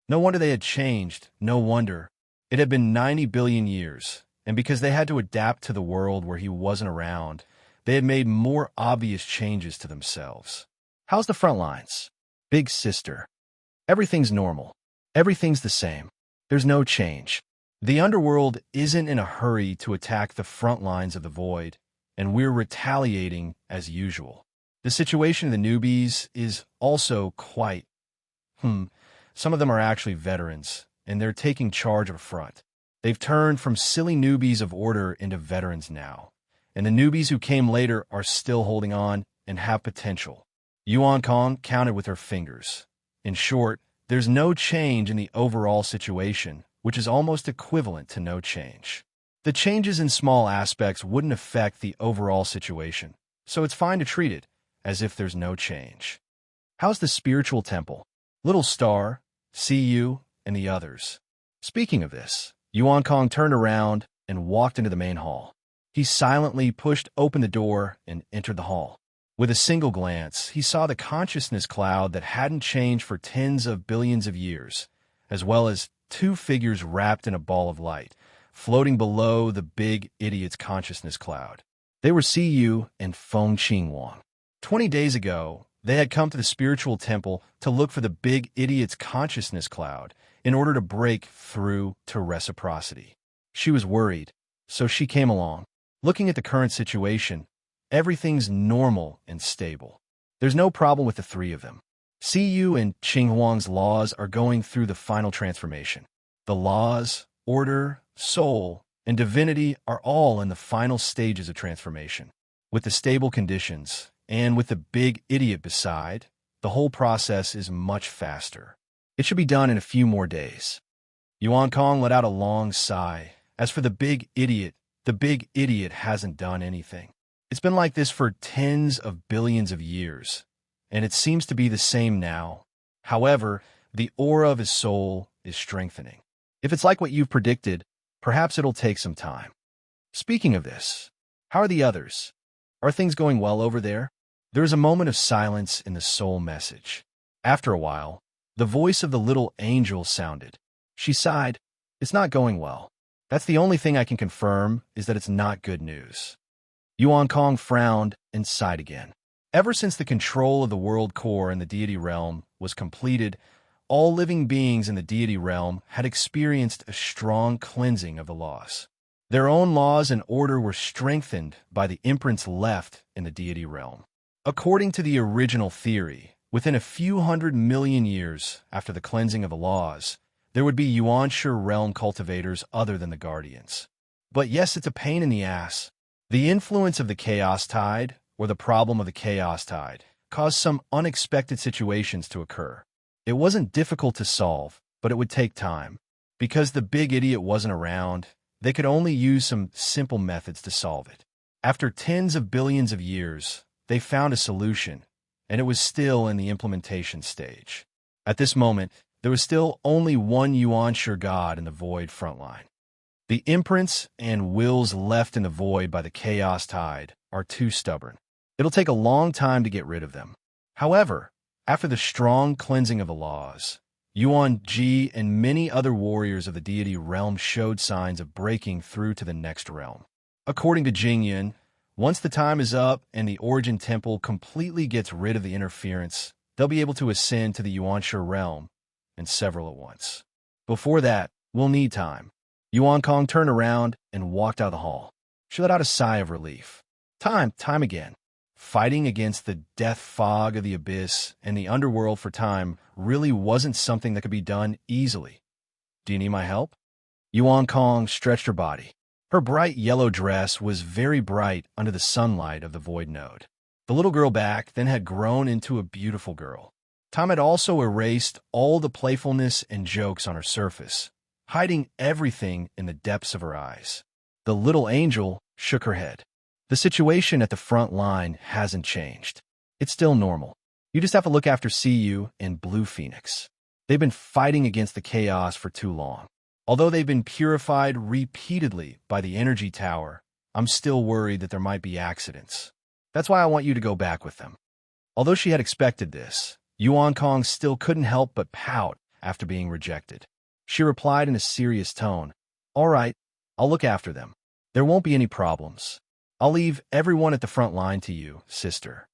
No wonder they had changed, no wonder. It had been 90 billion years, and because they had to adapt to the world where he wasn't around, they had made more obvious changes to themselves. How's the front lines? Big sister. Everything's normal. Everything's the same. There's no change. The underworld isn't in a hurry to attack the front lines of the void, and we're retaliating as usual. The situation of the newbies is also quite, some of them are actually veterans, and they're taking charge of a front. They've turned from silly newbies of order into veterans now, and the newbies who came later are still holding on and have potential. Yuan Kong counted with her fingers. In short, there's no change in the overall situation, which is almost equivalent to no change. The changes in small aspects wouldn't affect the overall situation, so it's fine to treat it as if there's no change. How's the spiritual temple? Little Star, see you, and the others. Speaking of this, Yuan Kong turned around and walked into the main hall. He silently pushed open the door and entered the hall. With a single glance, he saw the consciousness cloud that hadn't changed for tens of billions of years, as well as two figures wrapped in a ball of light, floating below the big idiot's consciousness cloud. They were Siyu and Feng Qingwang. 20 days ago, They had come to the spiritual temple to look for the big idiot's consciousness cloud in order to break through to reciprocity. She was worried, so she came along. Looking at the current situation, everything's normal and stable. There's no problem with the three of them. Siyu and Qinghuang's laws are going through the final transformation. The laws, order, soul, and divinity are all in the final stages of transformation. With the stable conditions, and with the big idiot beside, the whole process is much faster. It should be done in a few more days. Yuan Kong let out a long sigh. As for the big idiot hasn't done anything. It's been like this for tens of billions of years, and it seems to be the same now. However, the aura of his soul is strengthening. If it's like what you've predicted, perhaps it'll take some time. Speaking of this, how are the others? Are things going well over there? There is a moment of silence in the soul message. After a while, the voice of the little angel sounded. She sighed. It's not going well. That's the only thing I can confirm is that it's not good news. Yuan Kong frowned and sighed again. Ever since the control of the world core in the deity realm was completed, all living beings in the deity realm had experienced a strong cleansing of the laws. Their own laws and order were strengthened by the imprints left in the deity realm. According to the original theory, within a few 100 million years after the cleansing of the laws, there would be Yuanshu realm cultivators other than the Guardians. But yes, it's a pain in the ass. The influence of the chaos tide, or the problem of the chaos tide, caused some unexpected situations to occur. It wasn't difficult to solve, but it would take time. Because the big idiot wasn't around, they could only use some simple methods to solve it. After tens of billions of years, they found a solution, and it was still in the implementation stage. At this moment, there was still only one Yuanshu god in the void frontline. The imprints and wills left in the void by the chaos tide are too stubborn. It'll take a long time to get rid of them. However, after the strong cleansing of the laws, Yuan Ji and many other warriors of the deity realm showed signs of breaking through to the next realm. According to Jingyan, once the time is up and the Origin Temple completely gets rid of the interference, they'll be able to ascend to the Yuanshu realm, and several at once. Before that, we'll need time. Yuan Kong turned around and walked out of the hall. She let out a sigh of relief. Time again. Fighting against the death fog of the abyss and the underworld for time really wasn't something that could be done easily. Do you need my help? Yuan Kong stretched her body. Her bright yellow dress was very bright under the sunlight of the void node. The little girl back then had grown into a beautiful girl. Time had also erased all the playfulness and jokes on her surface, hiding everything in the depths of her eyes. The little angel shook her head. The situation at the front line hasn't changed. It's still normal. You just have to look after Siyu and Blue Phoenix. They've been fighting against the chaos for too long. Although they've been purified repeatedly by the energy tower, I'm still worried that there might be accidents. That's why I want you to go back with them. Although she had expected this, Yuan Kong still couldn't help but pout after being rejected. She replied in a serious tone, "All right, I'll look after them. There won't be any problems. I'll leave everyone at the front line to you, sister."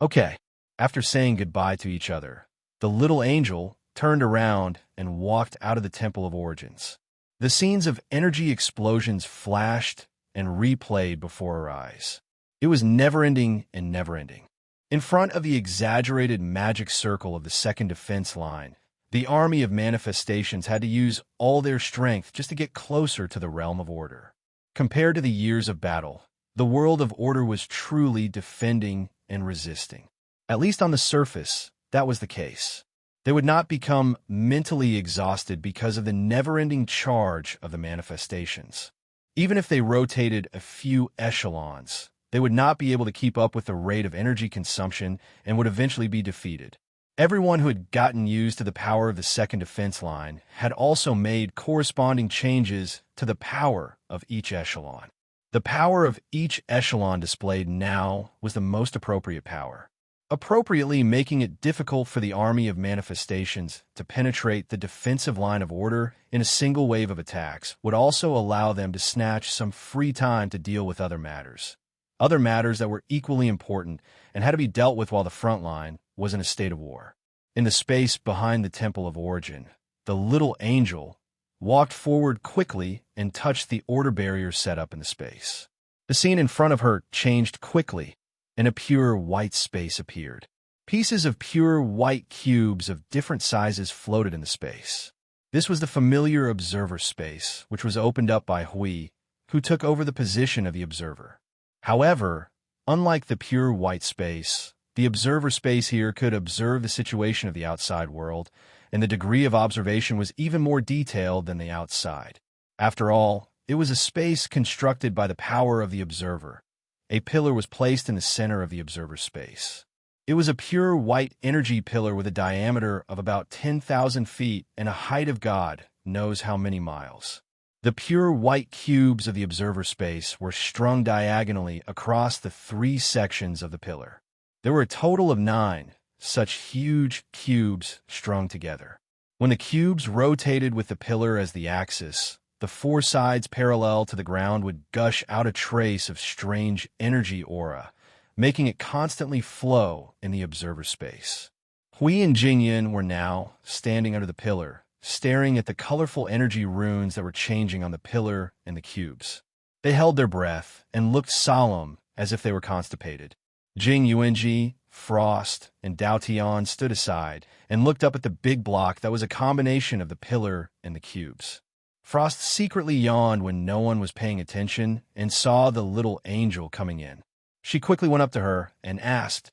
Okay. After saying goodbye to each other, the little angel turned around and walked out of the Temple of Origins. The scenes of energy explosions flashed and replayed before her eyes. It was never-ending and never-ending. In front of the exaggerated magic circle of the second defense line, the army of manifestations had to use all their strength just to get closer to the realm of order. Compared to the years of battle, the world of order was truly defending and resisting. At least on the surface, that was the case. They would not become mentally exhausted because of the never-ending charge of the manifestations. Even if they rotated a few echelons, they would not be able to keep up with the rate of energy consumption and would eventually be defeated. Everyone who had gotten used to the power of the second defense line had also made corresponding changes to the power of each echelon. The power of each echelon displayed now was the most appropriate power, appropriately making it difficult for the army of manifestations to penetrate the defensive line of order in a single wave of attacks would also allow them to snatch some free time to deal with other matters that were equally important and had to be dealt with while the front line was in a state of war. In the space behind the Temple of Origin, the little angel walked forward quickly and touched the order barrier set up in the space. The scene in front of her changed quickly, and a pure white space appeared. Pieces of pure white cubes of different sizes floated in the space. This was the familiar observer space, which was opened up by Hui, who took over the position of the observer. However, unlike the pure white space, the observer space here could observe the situation of the outside world, and the degree of observation was even more detailed than the outside. After all, it was a space constructed by the power of the observer. A pillar was placed in the center of the observer space. It was a pure white energy pillar with a diameter of about 10,000 feet and a height of God knows how many miles. The pure white cubes of the observer space were strung diagonally across the 3 sections of the pillar. There were a total of 9 such huge cubes strung together. When the cubes rotated with the pillar as the axis, the 4 sides parallel to the ground would gush out a trace of strange energy aura, making it constantly flow in the observer space. Hui and Jingyan were now standing under the pillar, staring at the colorful energy runes that were changing on the pillar and the cubes. They held their breath and looked solemn as if they were constipated. Jing Yuanji, Frost, and Dao Tian stood aside and looked up at the big block that was a combination of the pillar and the cubes. Frost secretly yawned when no one was paying attention and saw the little angel coming in. She quickly went up to her and asked,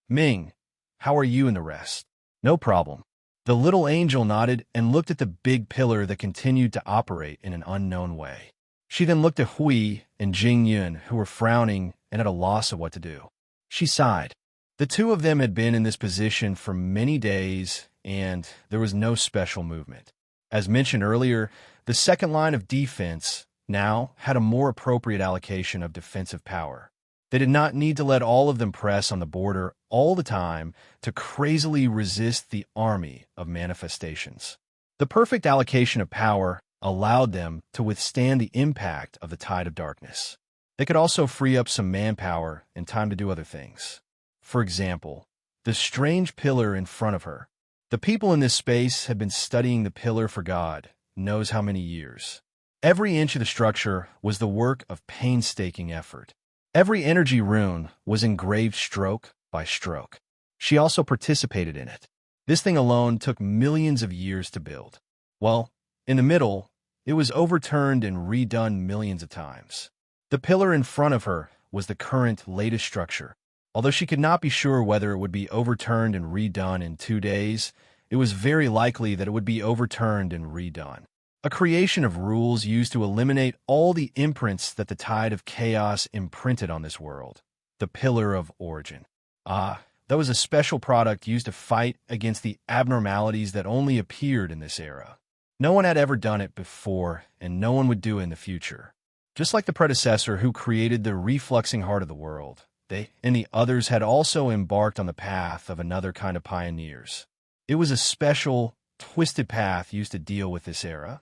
"Ming, how are you and the rest?" "No problem." The little angel nodded and looked at the big pillar that continued to operate in an unknown way. She then looked at Hui and Jing Yun, who were frowning and at a loss of what to do. She sighed. The 2 of them had been in this position for many days, and there was no special movement. As mentioned earlier, the second line of defense now had a more appropriate allocation of defensive power. They did not need to let all of them press on the border all the time to crazily resist the army of manifestations. The perfect allocation of power allowed them to withstand the impact of the tide of darkness. They could also free up some manpower and time to do other things. For example, the strange pillar in front of her. The people in this space had been studying the pillar for God knows how many years. Every inch of the structure was the work of painstaking effort. Every energy rune was engraved stroke by stroke. She also participated in it. This thing alone took millions of years to build. Well, in the middle, it was overturned and redone millions of times. The pillar in front of her was the current latest structure. Although she could not be sure whether it would be overturned and redone in 2 days, it was very likely that it would be overturned and redone. A creation of rules used to eliminate all the imprints that the tide of chaos imprinted on this world. The Pillar of Origin. That was a special product used to fight against the abnormalities that only appeared in this era. No one had ever done it before, and no one would do it in the future. Just like the predecessor who created the refluxing heart of the world, they and the others had also embarked on the path of another kind of pioneers. It was a special, twisted path used to deal with this era.